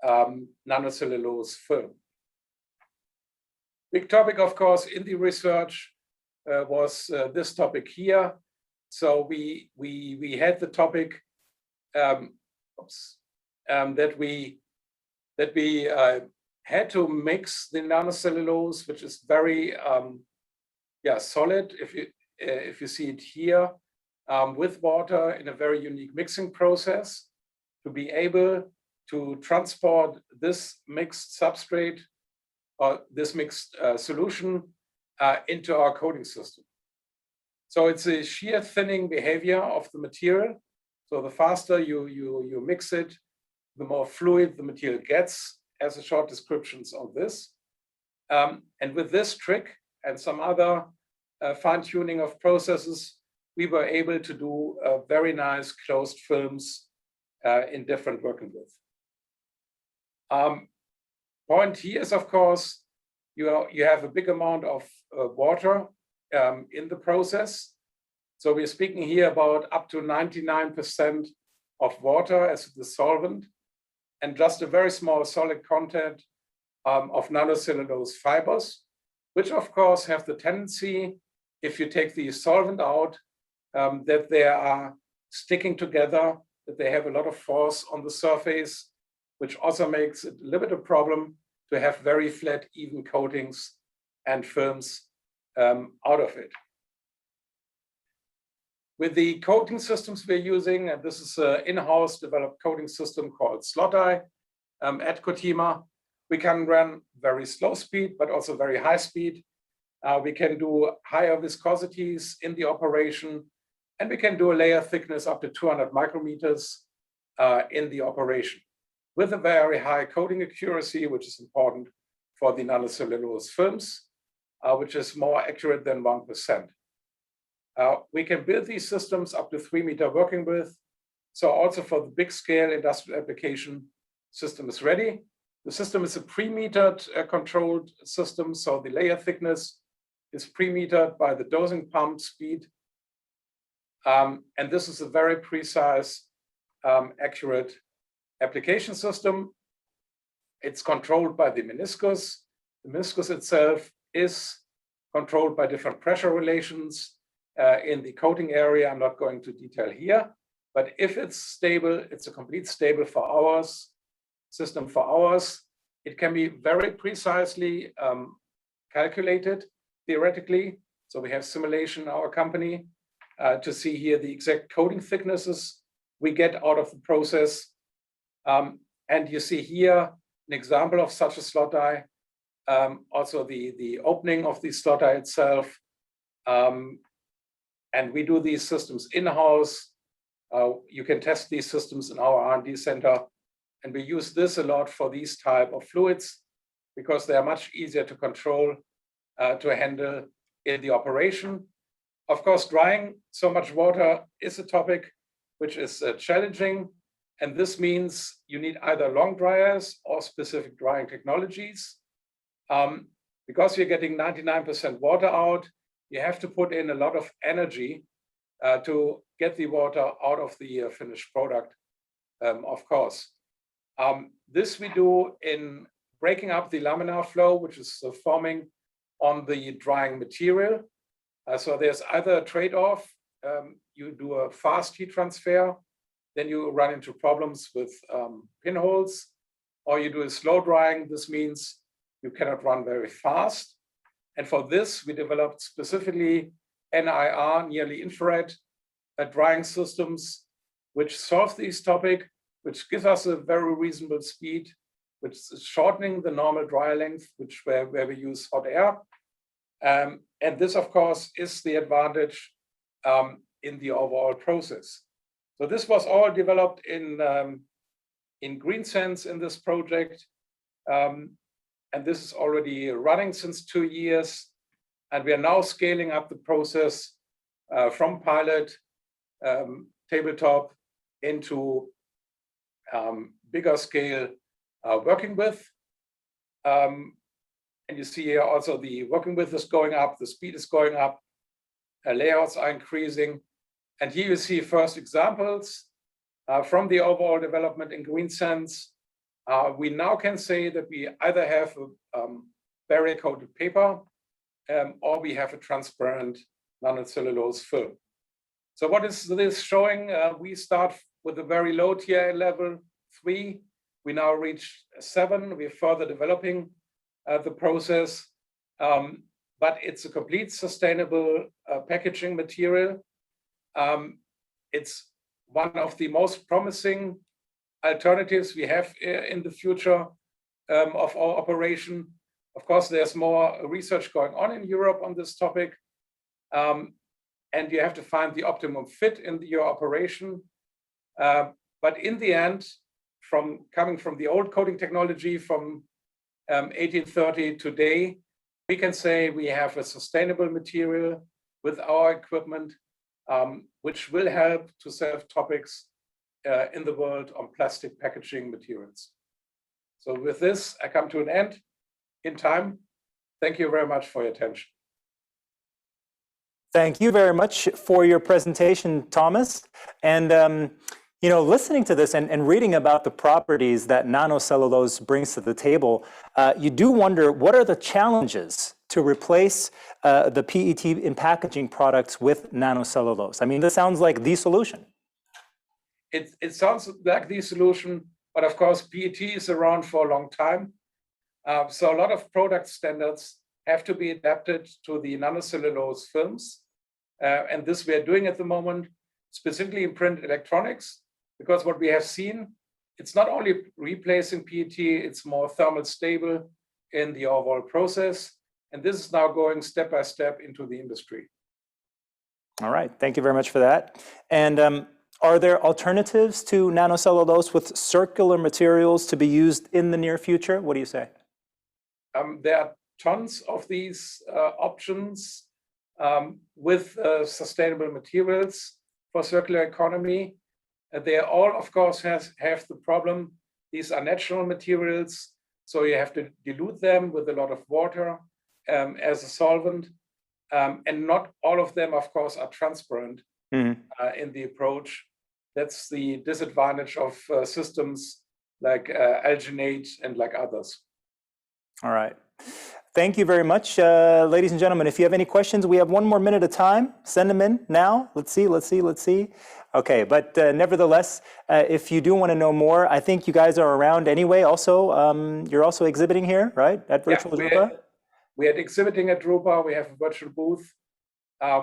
S13: nanocellulose film. Big topic, of course, in the research was this topic here. So we had the topic that we had to mix the nanocellulose, which is very solid. If you see it here, with water in a very unique mixing process to be able to transport this mixed substrate or this mixed solution into our coating system. So it's a shear thinning behavior of the material. So the faster you mix it, the more fluid the material gets, as a short descriptions of this. And with this trick and some other fine-tuning of processes, we were able to do very nice closed films in different working width. Point here is, of course, you have a big amount of water in the process. So we're speaking here about up to 99% of water as the solvent, and just a very small solid content of nanocellulose fibers, which of course have the tendency, if you take the solvent out, that they are sticking together, that they have a lot of force on the surface, which also makes it a little bit of a problem to have very flat, even coatings and films out of it. With the coating systems we're using, and this is an in-house developed coating system called slot die at Cotima, we can run very slow speed, but also very high speed. We can do higher viscosities in the operation, and we can do a layer thickness up to 200 micrometers in the operation with a very high coating accuracy, which is important for the nanocellulose films, which is more accurate than 1%. We can build these systems up to 3-meter working width. So also for the big scale industrial application, system is ready. The system is a pre-metered controlled system. So the layer thickness is pre-metered by the dosing pump speed. And this is a very precise, accurate application system. It's controlled by the meniscus. The meniscus itself is controlled by different pressure relations in the coating area. I'm not going to detail here, but if it's stable, it's a complete stable for hours, system for hours. It can be very precisely calculated theoretically. So we have simulation in our company to see here the exact coating thicknesses we get out of the process. And you see here an example of such a slot die. Also the opening of the slot die itself. And we do these systems in-house. You can test these systems in our R&D center. And we use this a lot for these type of fluids because they are much easier to control, to handle in the operation. Of course, drying so much water is a topic which is challenging. And this means you need either long dryers or specific drying technologies. Because you're getting 99% water out, you have to put in a lot of energy to get the water out of the finished product, of course. This we do in breaking up the laminar flow, which is forming on the drying material. So there's either a trade-off, you do a fast heat transfer, then you run into problems with pinholes, or you do a slow drying. This means you cannot run very fast. And for this, we developed specifically NIR, nearly infrared drying systems, which solve this topic, which gives us a very reasonable speed, which is shortening the normal dry length, where we use hot air. And this, of course, is the advantage in the overall process. So this was all developed in GreenSense in this project. And this is already running since 2 years. And we are now scaling up the process from pilot, tabletop, into bigger scale working with. And you see here also the working with is going up, the speed is going up, layouts are increasing. And here you see first examples from the overall development in GreenSense. We now can say that we either have a barrier-coated paper or we have a transparent nanocellulose film. So what is this showing? We start with a very low TI level, 3. We now reach 7. We're further developing the process, but it's a complete sustainable packaging material. It's one of the most promising alternatives we have in the future of our operation. Of course, there's more research going on in Europe on this topic, and you have to find the optimum fit in your operation. But in the end, coming from the old coating technology from 1830 today, we can say we have a sustainable material with our equipment, which will help to solve topics in the world on plastic packaging materials. So with this, I come to an end in time. Thank you very much for your attention.
S2: Thank you very much for your presentation, Thomas. And you know, listening to this and reading about the properties that nanocellulose brings to the table, you do wonder, what are the challenges to replace the PET in packaging products with nanocellulose? I mean, this sounds like the solution.
S13: It sounds like the solution, but of course, PET is around for a long time. So a lot of product standards have to be adapted to the nanocellulose films. And this we are doing at the moment, specifically in print electronics, because what we have seen, it's not only replacing PET, it's more thermal stable in the overall process. And this is now going step by step into the industry.
S2: All right, thank you very much for that. And are there alternatives to nanocellulose with circular materials to be used in the near future? What do you say?
S13: There are tons of these options with sustainable materials for circular economy. They all, of course, have the problem. These are natural materials, so you have to dilute them with a lot of water as a solvent. And not all of them, of course, are transparent in the approach. That's the disadvantage of systems like alginate and like others.
S2: All right. Thank you very much, ladies and gentlemen. If you have any questions, we have 1 more minute of time. Send them in now. Let's see. Okay, but nevertheless, if you do want to know more, I think you guys are around anyway. Also, you're also exhibiting here, right, at Virtual Drupa?
S13: We are exhibiting at Drupa. We have a virtual booth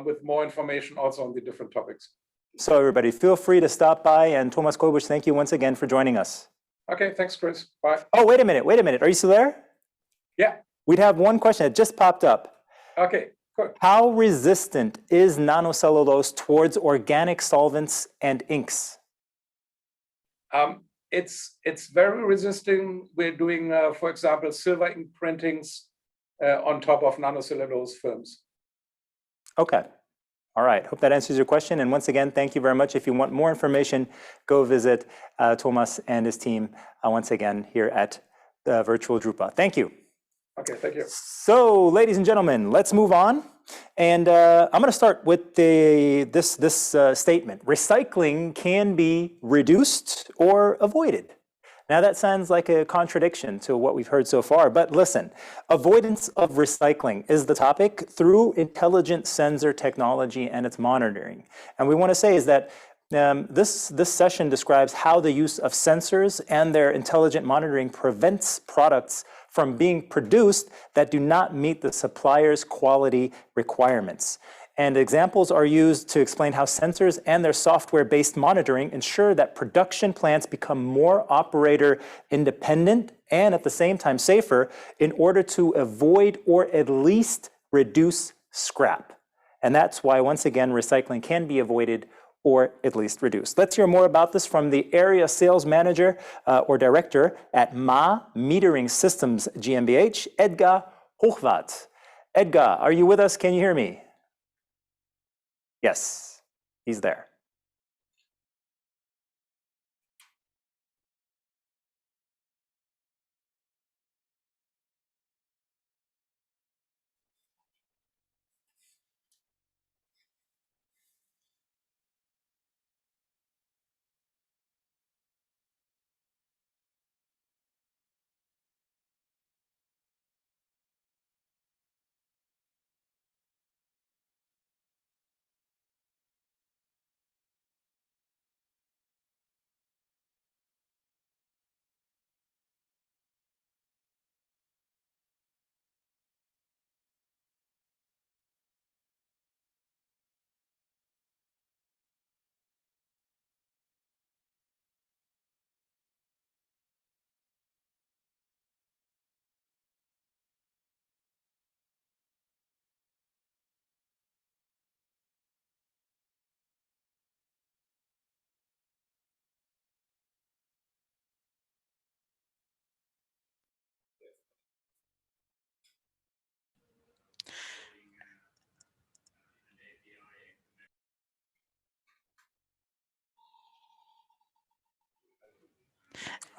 S13: with more information also on the different topics.
S2: So everybody, feel free to stop by. And Thomas Kolbusch, thank you once again for joining us.
S13: Okay, thanks, Chris. Bye.
S2: Oh, wait a minute. Are you still there?
S13: Yeah.
S2: We'd have one question that just popped up.
S13: Okay,
S2: How resistant is nanocellulose towards organic solvents and inks?
S13: It's very resistant. We're doing, for example, silver ink printings on top of nanocellulose films.
S2: Okay. All right. Hope that answers your question. And once again, thank you very much. If you want more information, go visit Thomas and his team once again here at the virtual Drupa. Thank you.
S13: Okay, thank you.
S2: So, ladies and gentlemen, let's move on. And I'm going to start with this statement. Recycling can be reduced or avoided. Now that sounds like a contradiction to what we've heard so far, but listen, avoidance of recycling is the topic through intelligent sensor technology and its monitoring. And we want to say is that this session describes how the use of sensors and their intelligent monitoring prevents products from being produced that do not meet the supplier's quality requirements. And examples are used to explain how sensors and their software-based monitoring ensure that production plants become more operator independent and at the same time safer in order to avoid or at least reduce scrap. And that's why, once again, recycling can be avoided or at least reduced. Let's hear more about this from the area sales manager or director at MA Metering Systems GmbH, Edgar Hochwart. Edgar, are you with us? Can you hear me? Yes, he's there.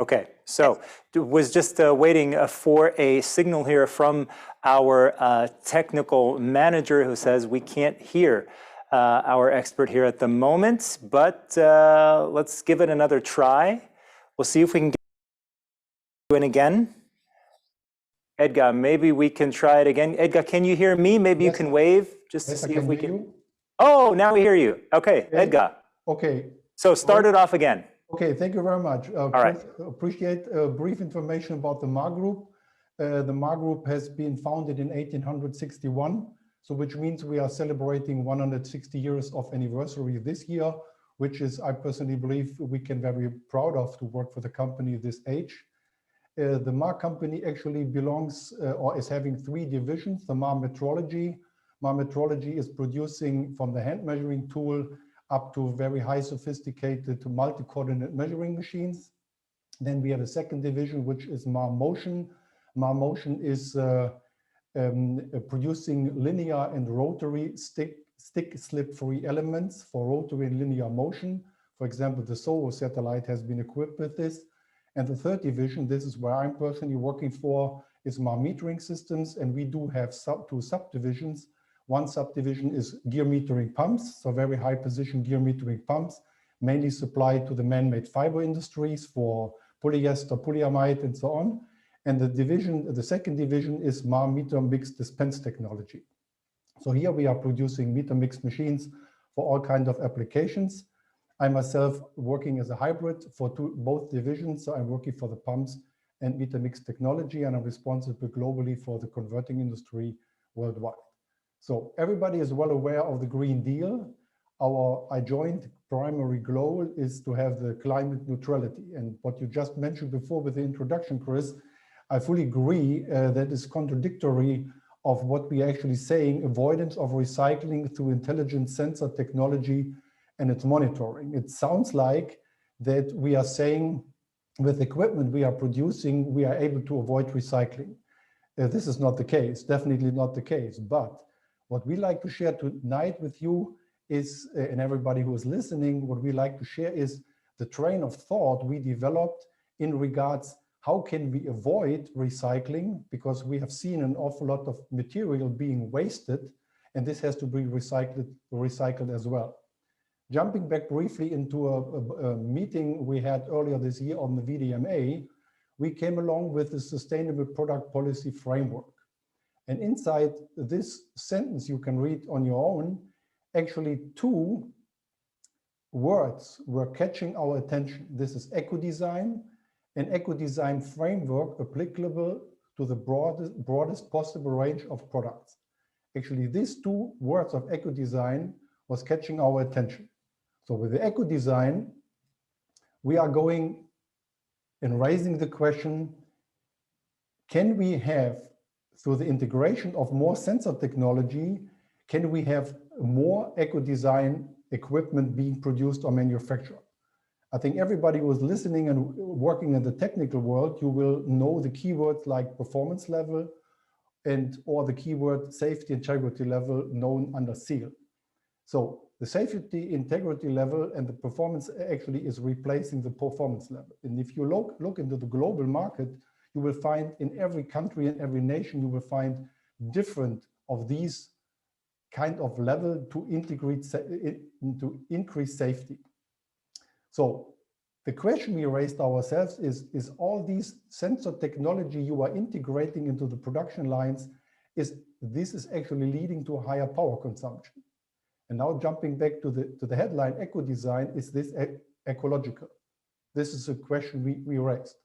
S2: Okay, so was just waiting for a signal here from our technical manager who says we can't hear our expert here at the moment, but let's give it another try. We'll see if we can get you in again. Edgar, maybe we can try it again. Edgar, can you hear me? Maybe you can wave just to see if we can. Oh, now we hear you. Okay, Edgar.
S14: Okay.
S2: So start it off again.
S14: Okay, thank you very much.
S2: All right.
S14: Appreciate brief information about the MA Group. The MA Group has been founded in 1861, so which means we are celebrating 160 years of anniversary this year, which is, I personally believe, we can very proud of to work for the company this age. The MA company actually belongs or is having three divisions. The MA Metrology. MA Metrology is producing from the hand measuring tool up to very high sophisticated multi-coordinate measuring machines. Then we have a second division, which is MA Motion. MA Motion is producing linear and rotary stick slip-free elements for rotary and linear motion. For example, the SOHO satellite has been equipped with this. And the third division, this is where I'm personally working for, is MA Metering Systems. And we do have two subdivisions. One subdivision is gear metering pumps, so very high precision gear metering pumps, mainly supplied to the man-made fiber industries for polyester, polyamide, and so on. And the second division is MA Meter Mix Dispense Technology. So here we are producing meter mix machines for all kinds of applications. I myself working as a hybrid for both divisions. So I'm working for the pumps and meter mix technology, and I'm responsible globally for the converting industry worldwide. So everybody is well aware of the Green Deal. Our joint primary goal is to have the climate neutrality. And what you just mentioned before with the introduction, Chris, I fully agree that is contradictory of what we are actually saying, avoidance of recycling through intelligent sensor technology and its monitoring. It sounds like that we are saying with equipment we are producing, we are able to avoid recycling. This is not the case, definitely not the case. But what we like to share tonight with you is, and everybody who is listening, what we like to share is the train of thought we developed in regards how can we avoid recycling, because we have seen an awful lot of material being wasted, and this has to be recycled as well. Jumping back briefly into a meeting we had earlier this year on the VDMA, we came along with the Sustainable Product Policy Framework. And inside this sentence you can read on your own, actually two words were catching our attention. This is eco-design, an eco-design framework applicable to the broadest possible range of products. Actually, these two words of eco-design was catching our attention. So with the eco-design, we are going and raising the question, can we have, through the integration of more sensor technology, can we have more eco-design equipment being produced or manufactured? I think everybody who is listening and working in the technical world, you will know the keywords like performance level or the keyword safety integrity level known under SEAL. So the safety integrity level and the performance actually is replacing the performance level. And if you look into the global market, you will find in every country and every nation, you will find different of these kind of level to increase safety. So the question we raised ourselves is all these sensor technology you are integrating into the production lines, this is actually leading to a higher power consumption. And now jumping back to the headline, eco-design, is this ecological? This is a question we raised.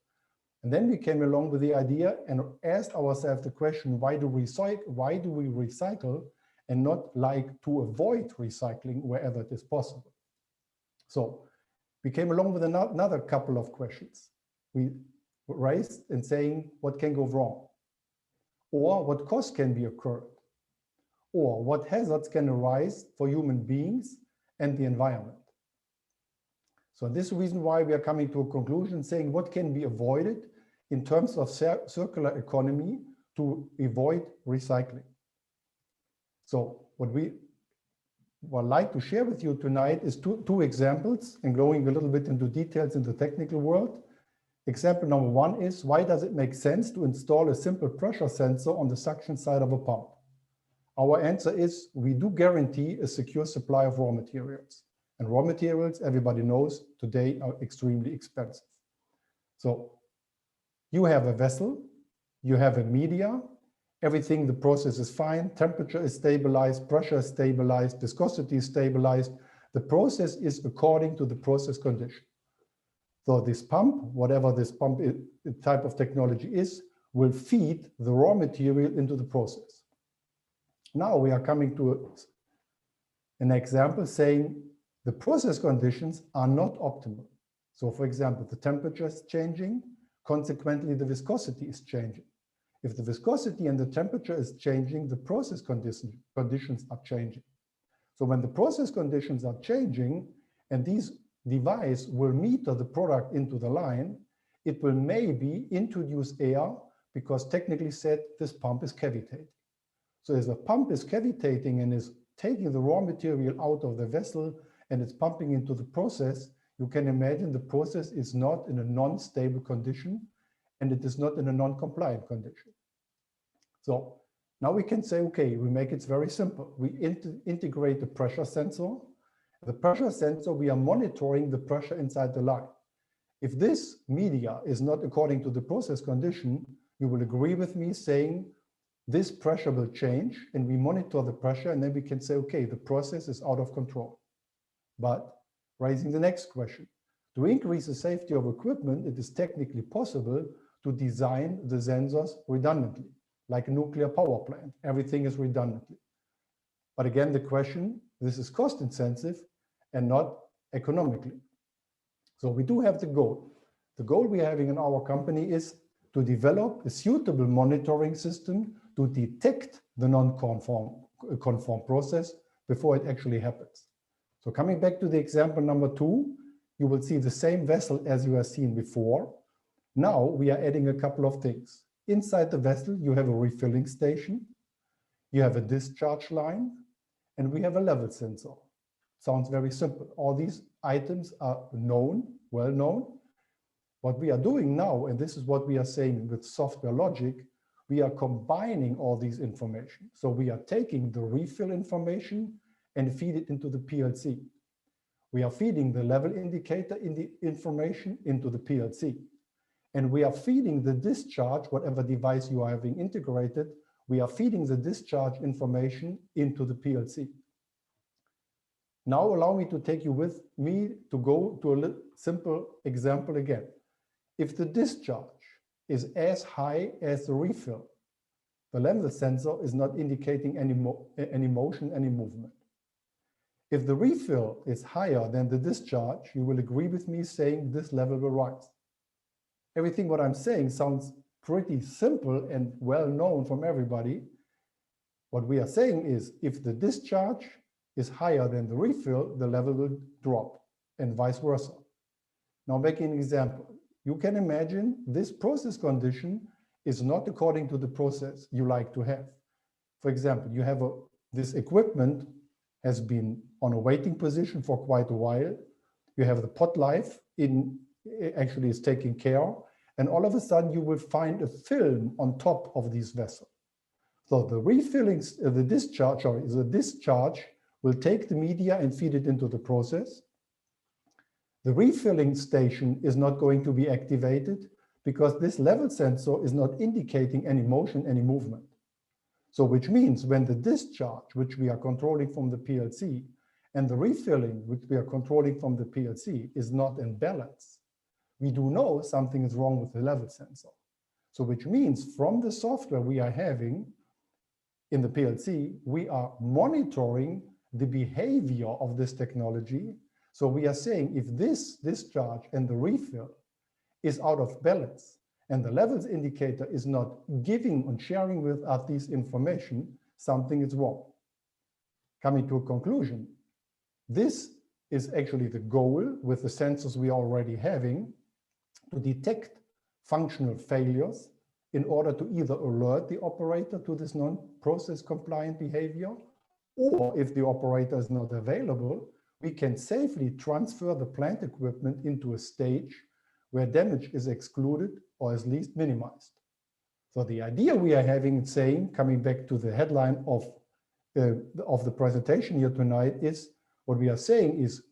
S14: And then we came along with the idea and asked ourselves the question, why do we recycle and not like to avoid recycling wherever it is possible? So we came along with another couple of questions. We raised and saying, what can go wrong? Or what costs can be occurred? Or what hazards can arise for human beings and the environment? So this is the reason why we are coming to a conclusion saying what can be avoided in terms of circular economy to avoid recycling. So what we would like to share with you tonight is two examples, and going a little bit into details in the technical world. Example number one is, why does it make sense to install a simple pressure sensor on the suction side of a pump? Our answer is, we do guarantee a secure supply of raw materials. And raw materials, everybody knows, today are extremely expensive. So you have a vessel, you have a media, everything, the process is fine, temperature is stabilized, pressure is stabilized, viscosity is stabilized. The process is according to the process condition. So this pump, whatever this pump type of technology is, will feed the raw material into the process. Now we are coming to an example saying the process conditions are not optimal. So for example, the temperature is changing, consequently the viscosity is changing. If the viscosity and the temperature is changing, the process conditions are changing. So when the process conditions are changing and these device will meter the product into the line, it will maybe introduce air because technically said this pump is cavitating. So as the pump is cavitating and is taking the raw material out of the vessel and it's pumping into the process, you can imagine the process is not in a non-stable condition and it is not in a non-compliant condition. So now we can say, okay, we make it very simple. We integrate the pressure sensor. The pressure sensor, we are monitoring the pressure inside the line. If this media is not according to the process condition, you will agree with me saying this pressure will change and we monitor the pressure and then we can say, okay, the process is out of control. But raising the next question, to increase the safety of equipment, it is technically possible to design the sensors redundantly, like a nuclear power plant. Everything is redundantly. But again, the question, this is cost intensive and not economically. So we do have the goal. The goal we're having in our company is to develop a suitable monitoring system to detect the non-conform process before it actually happens. So coming back to the example number 2, you will see the same vessel as you have seen before. Now we are adding a couple of things. Inside the vessel, you have a refilling station, you have a discharge line, and we have a level sensor. Sounds very simple. All these items are known, well known. What we are doing now, and this is what we are saying with software logic, we are combining all these information. So we are taking the refill information and feed it into the PLC. We are feeding the level indicator in the information into the PLC. And we are feeding the discharge, whatever device you are having integrated, we are feeding the discharge information into the PLC. Now allow me to take you with me to go to a simple example again. If the discharge is as high as the refill, the level sensor is not indicating any motion, any movement. If the refill is higher than the discharge, you will agree with me saying this level will rise. Everything what I'm saying sounds pretty simple and well known from everybody. What we are saying is if the discharge is higher than the refill, the level will drop and vice versa. Now making an example, you can imagine this process condition is not according to the process you like to have. For example, you have this equipment has been on a waiting position for quite a while. You have the pot life actually is taken care of, and all of a sudden you will find a film on top of this vessel. So the refilling, the discharge will take the media and feed it into the process. The refilling station is not going to be activated because this level sensor is not indicating any motion, any movement. So which means when the discharge, which we are controlling from the PLC, and the refilling, which we are controlling from the PLC, is not in balance, we do know something is wrong with the level sensor. So which means from the software we are having in the PLC, we are monitoring the behavior of this technology. So we are saying if this discharge and the refill is out of balance and the levels indicator is not giving and sharing with us this information, something is wrong. Coming to a conclusion, this is actually the goal with the sensors we are already having to detect functional failures in order to either alert the operator to this non-process compliant behavior, or if the operator is not available, we can safely transfer the plant equipment into a stage where damage is excluded or at least minimized. So the idea we are having, saying, coming back to the headline of the presentation here tonight, is what we are saying is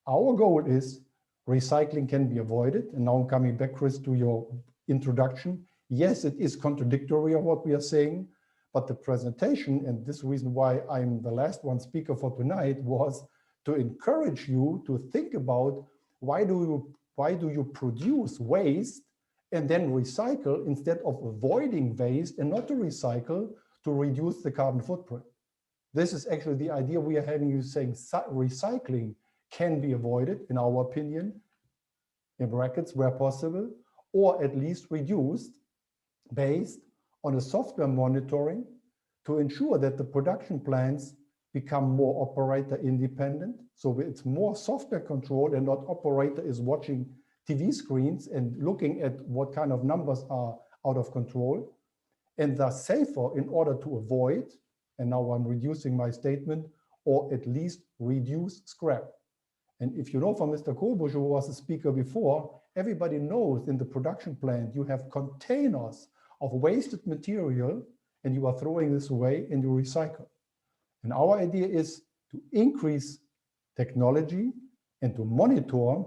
S14: our goal is recycling can be avoided. And now I'm coming back, Chris, to your introduction. Yes, it is contradictory of what we are saying, but the presentation, and this reason why I'm the last one speaker for tonight, was to encourage you to think about why do you produce waste and then recycle instead of avoiding waste and not to recycle to reduce the carbon footprint. This is actually the idea we are having, you saying recycling can be avoided, in our opinion, in brackets where possible, or at least reduced based on a software monitoring to ensure that the production plants become more operator independent. So it's more software controlled and not operator is watching TV screens and looking at what kind of numbers are out of control, and thus safer in order to avoid, and now I'm reducing my statement, or at least reduce scrap. And if you know from Mr. Kobusch, who was a speaker before, everybody knows in the production plant, you have containers of wasted material and you are throwing this away and you recycle. And our idea is to increase technology and to monitor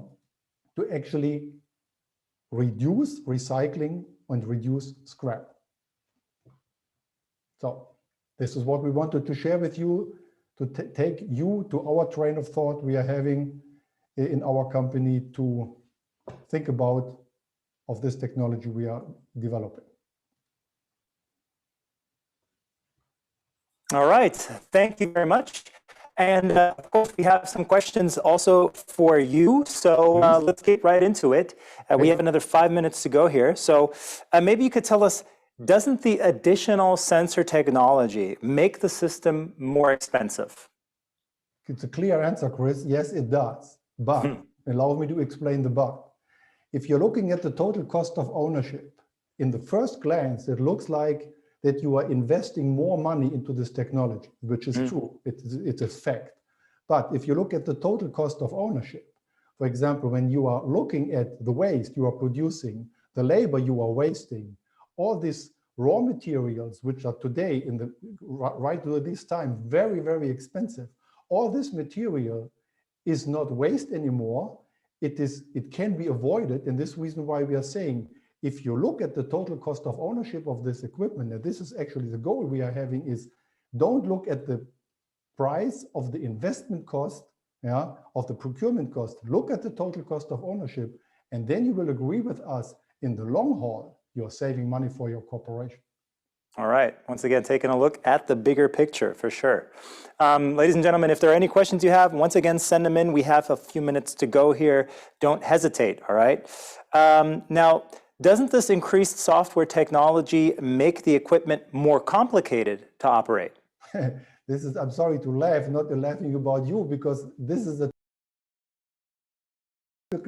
S14: to actually reduce recycling and reduce scrap. So this is what we wanted to share with you, to take you to our train of thought we are having in our company to think about of this technology we are developing.
S2: All right, thank you very much. And of course, we have some questions also for you. So let's get right into it. We have another 5 minutes to go here. So maybe you could tell us, Doesn't the additional sensor technology make the system more expensive?
S14: It's a clear answer, Chris. Yes, it does. But allow me to explain the but. If you're looking at the total cost of ownership, in the first glance, it looks like that you are investing more money into this technology, which is true. It's a fact. But if you look at the total cost of ownership, for example, when you are looking at the waste you are producing, the labor you are wasting, all these raw materials, which are today in the right to this time, very, very expensive, all this material is not waste anymore. It can be avoided. And this reason why we are saying, if you look at the total cost of ownership of this equipment, and this is actually the goal we are having, is don't look at the price of the investment cost, of the procurement cost. Look at the total cost of ownership, and then you will agree with us, in the long haul, you're saving money for your corporation.
S2: All right. Once again, taking a look at the bigger picture for sure. Ladies and gentlemen, if there are any questions you have, once again, send them in. We have a few minutes to go here. Don't hesitate, all right? Now, doesn't this increased software technology make the equipment more complicated to operate?
S14: This is, I'm sorry to laugh, not laughing about you, because this is a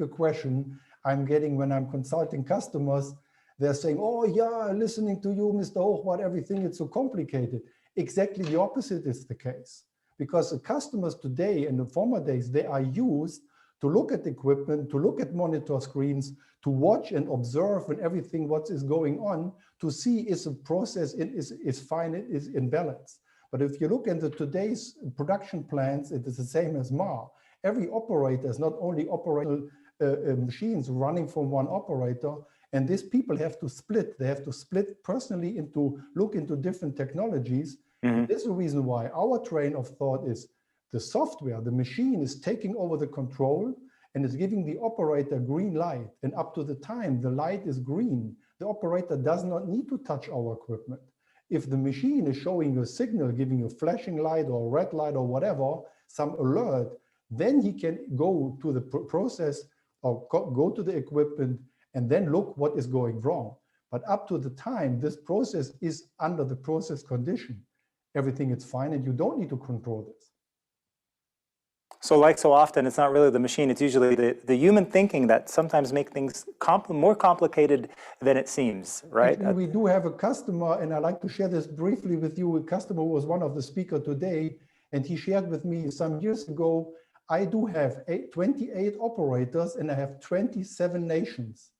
S14: question I'm getting when I'm consulting customers. They're saying, oh yeah, listening to you, Mr. Hochwart, everything, it's so complicated. Exactly the opposite is the case. Because the customers today and the former days, they are used to look at equipment, to look at monitor screens, to watch and observe and everything what is going on, to see is a process is fine, it is in balance. But if you look into today's production plants, it is the same as MAR. Every operator is not only operating machines running from one operator, and these people have to split. They have to split personally look into different technologies. And this is the reason why our train of thought is the software, the machine is taking over the control and is giving the operator green light. And up to the time the light is green, the operator does not need to touch our equipment. If the machine is showing you a signal, giving you a flashing light or a red light or whatever, some alert, then he can go to the process or go to the equipment and then look what is going wrong. But up to the time this process is under the process condition, everything is fine and you don't need to control this.
S2: So like so often, it's not really the machine, it's usually the human thinking that sometimes make things more complicated than it seems, right?
S14: Actually, we do have a customer, and I'd like to share this briefly with you. A customer who was one of the speakers today, and he shared with me some years ago, I do have 28 operators and I have 27 nations.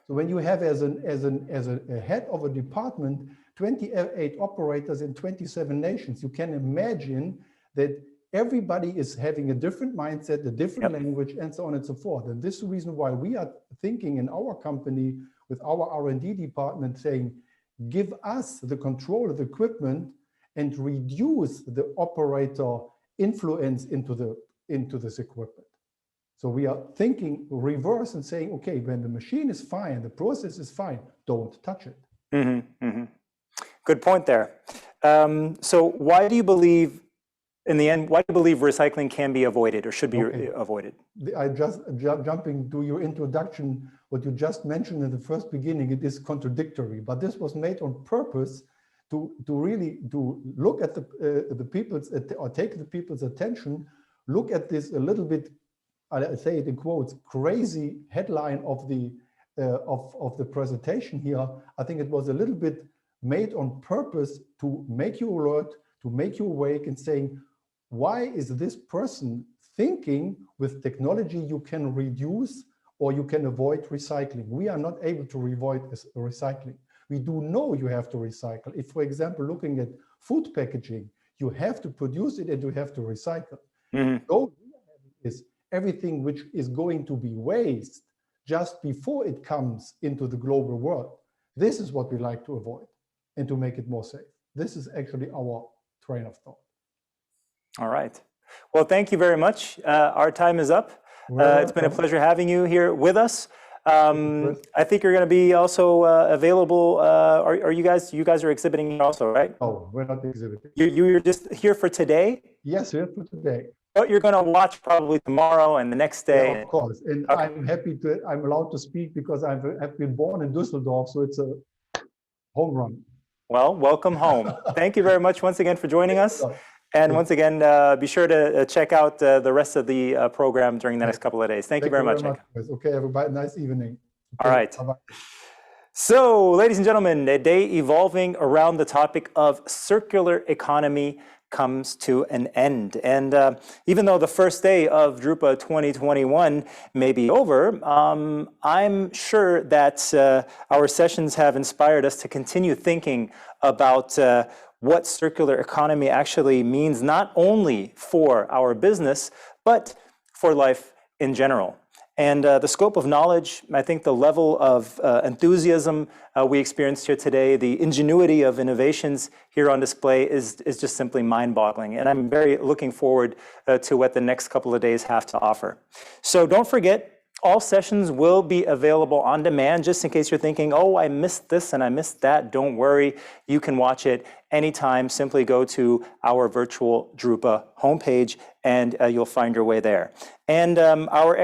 S14: So when you have as a head of a department, 28 operators in 27 nations, you can imagine that everybody is having a different mindset, a different language, and so on and so forth. And this is the reason why we are thinking in our company with our R&D department saying, give us the control of the equipment and reduce the operator influence into this equipment. So we are thinking reverse and saying, okay, when the machine is fine, the process is fine, don't touch it.
S2: Good point there. So why do you believe, in the end, why do you believe recycling can be avoided or should be avoided?
S14: I just jumping to your introduction, what you just mentioned in the first beginning, it is contradictory, but this was made on purpose to really look at the people's, or take the people's attention, look at this a little bit, I say it in quotes, crazy headline of the presentation here. I think it was a little bit made on purpose to make you alert, to make you awake and saying, why is this person thinking with technology you can reduce or you can avoid recycling? We are not able to avoid recycling. We do know you have to recycle. If, for example, looking at food packaging, you have to produce it and you have to recycle. So is everything which is going to be waste just before it comes into the global world. This is what we like to avoid and to make it more safe. This is actually our train of thought.
S2: All right. Well, thank you very much. Our time is up. It's been a pleasure having you here with us. I think you're going to be also available. Are you guys are exhibiting here also, right?
S14: Oh, we're not exhibiting.
S2: You're just here for today?
S14: Yes, here for today.
S2: But you're going to watch probably tomorrow and the next day.
S14: Yeah, of course. And okay. I'm happy I'm allowed to speak because I've been born in Düsseldorf. So it's Home run.
S2: Well, welcome home. Thank you very much once again for joining us. And once again, be sure to check out the rest of the program during the next couple of days. Thank you very much.
S14: Okay, everybody, nice evening. Okay,
S2: all right.
S14: Bye-bye.
S2: So, ladies and gentlemen, a day evolving around the topic of circular economy comes to an end. And even though the first day of Drupa 2021 may be over, I'm sure that our sessions have inspired us to continue thinking about what circular economy actually means, not only for our business, but for life in general. And the scope of knowledge, I think the level of enthusiasm we experienced here today, the ingenuity of innovations here on display is just simply mind-boggling. And I'm very looking forward to what the next couple of days have to offer. So don't forget, all sessions will be available on demand, just in case you're thinking, oh, I missed this and I missed that. Don't worry, you can watch it anytime. Simply go to our virtual Drupa homepage and you'll find your way there. And our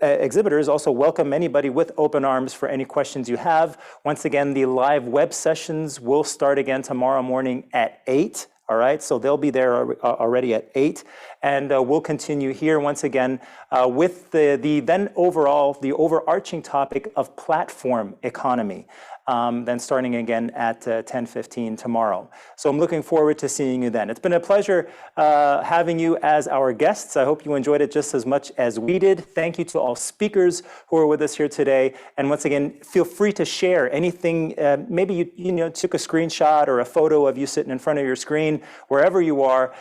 S2: exhibitors also welcome anybody with open arms for any questions you have. Once again, the live web sessions will start again tomorrow morning at 8. All right, so they'll be there already at 8. And we'll continue here once again with the overarching topic of platform economy. Then starting again at 10:15 tomorrow. So I'm looking forward to seeing you then. It's been a pleasure having you as our guests. I hope you enjoyed it just as much as we did. Thank you to all speakers who are with us here today. And once again, feel free to share anything. Maybe you took a screenshot or a photo of you sitting in front of your screen, wherever you are.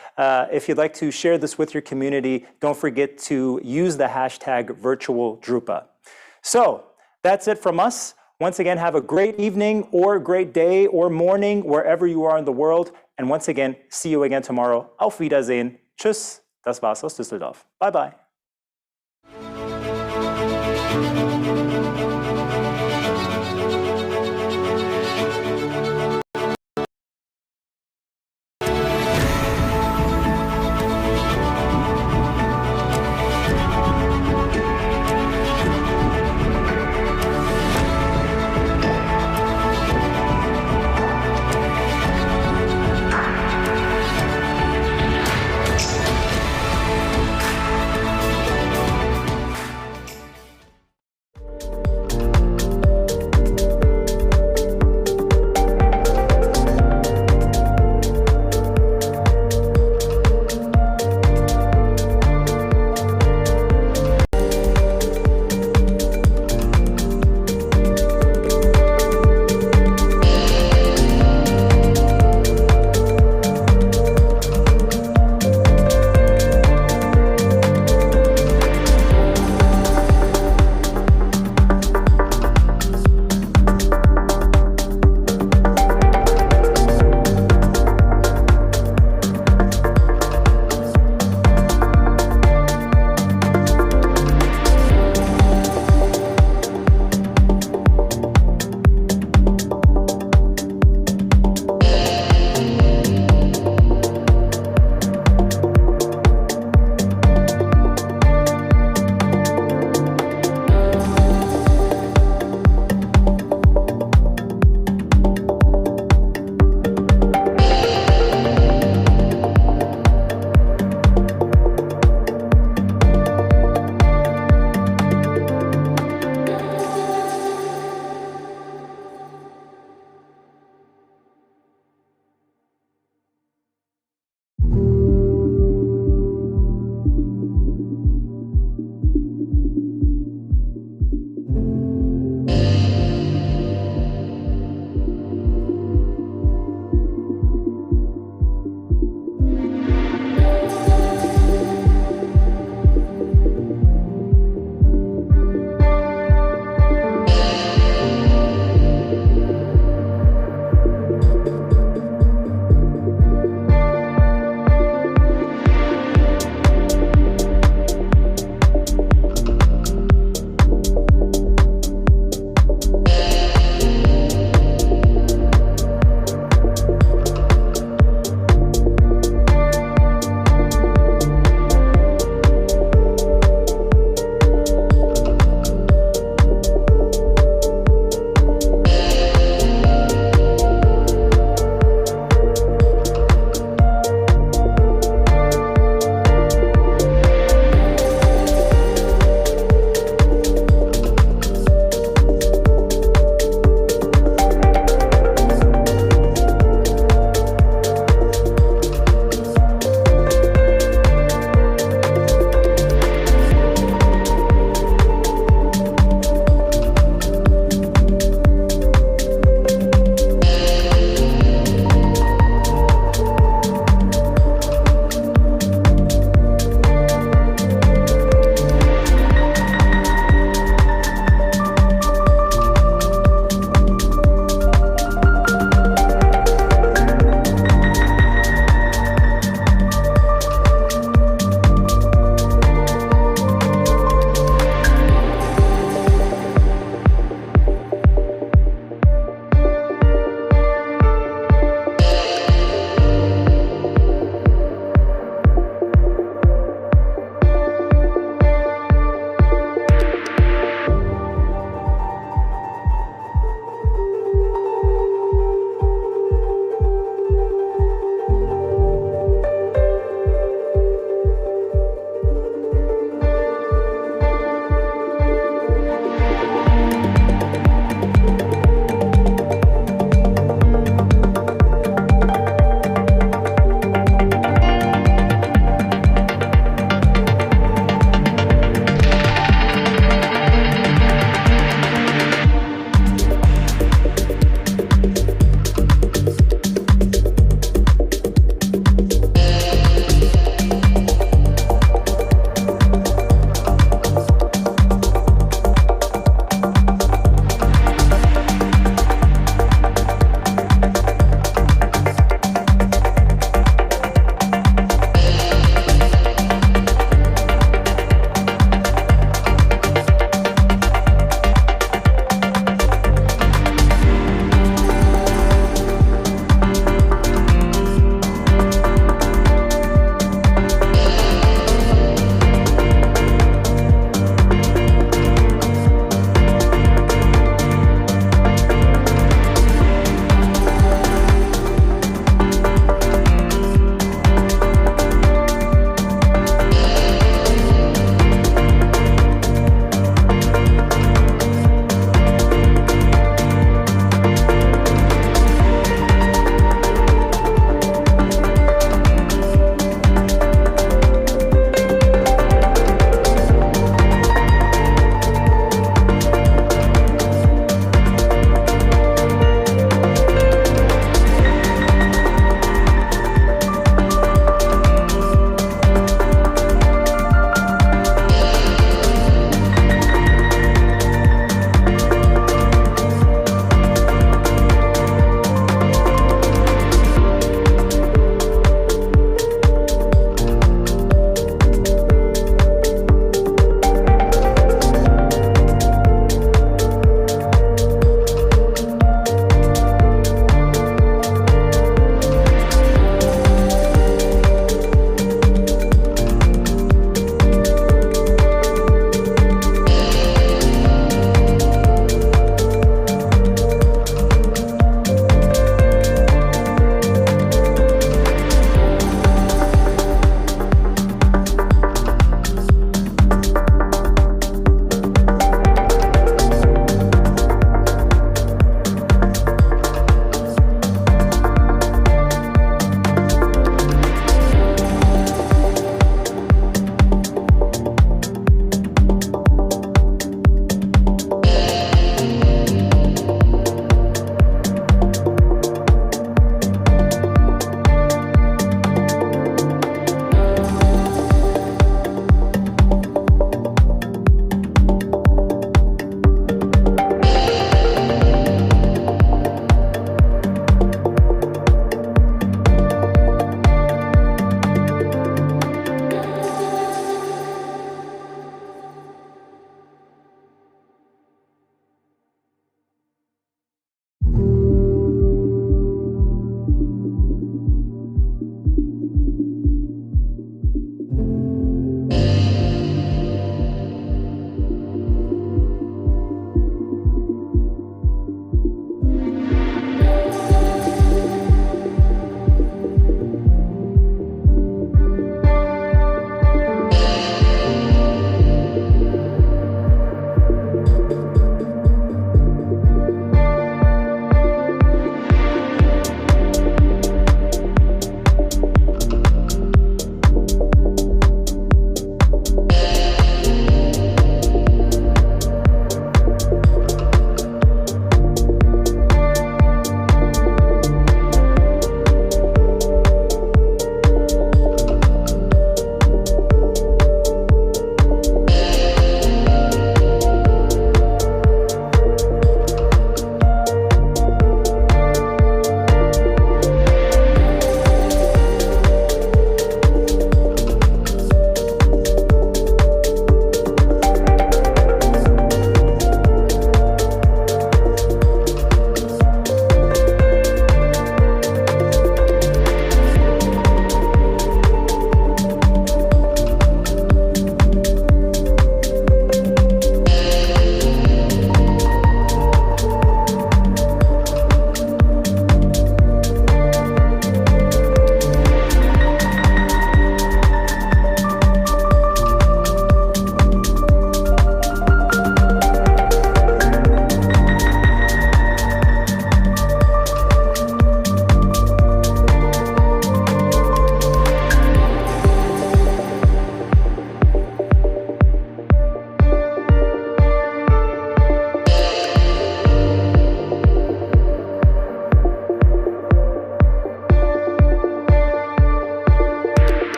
S2: If you'd like to share this with your community, don't forget to use the hashtag #VirtualDrupa. So that's it from us. Once again, have a great evening or great day or morning, wherever you are in the world. And once again, see you again tomorrow. Auf Wiedersehen. Tschüss. Das war's aus Düsseldorf. Bye-bye.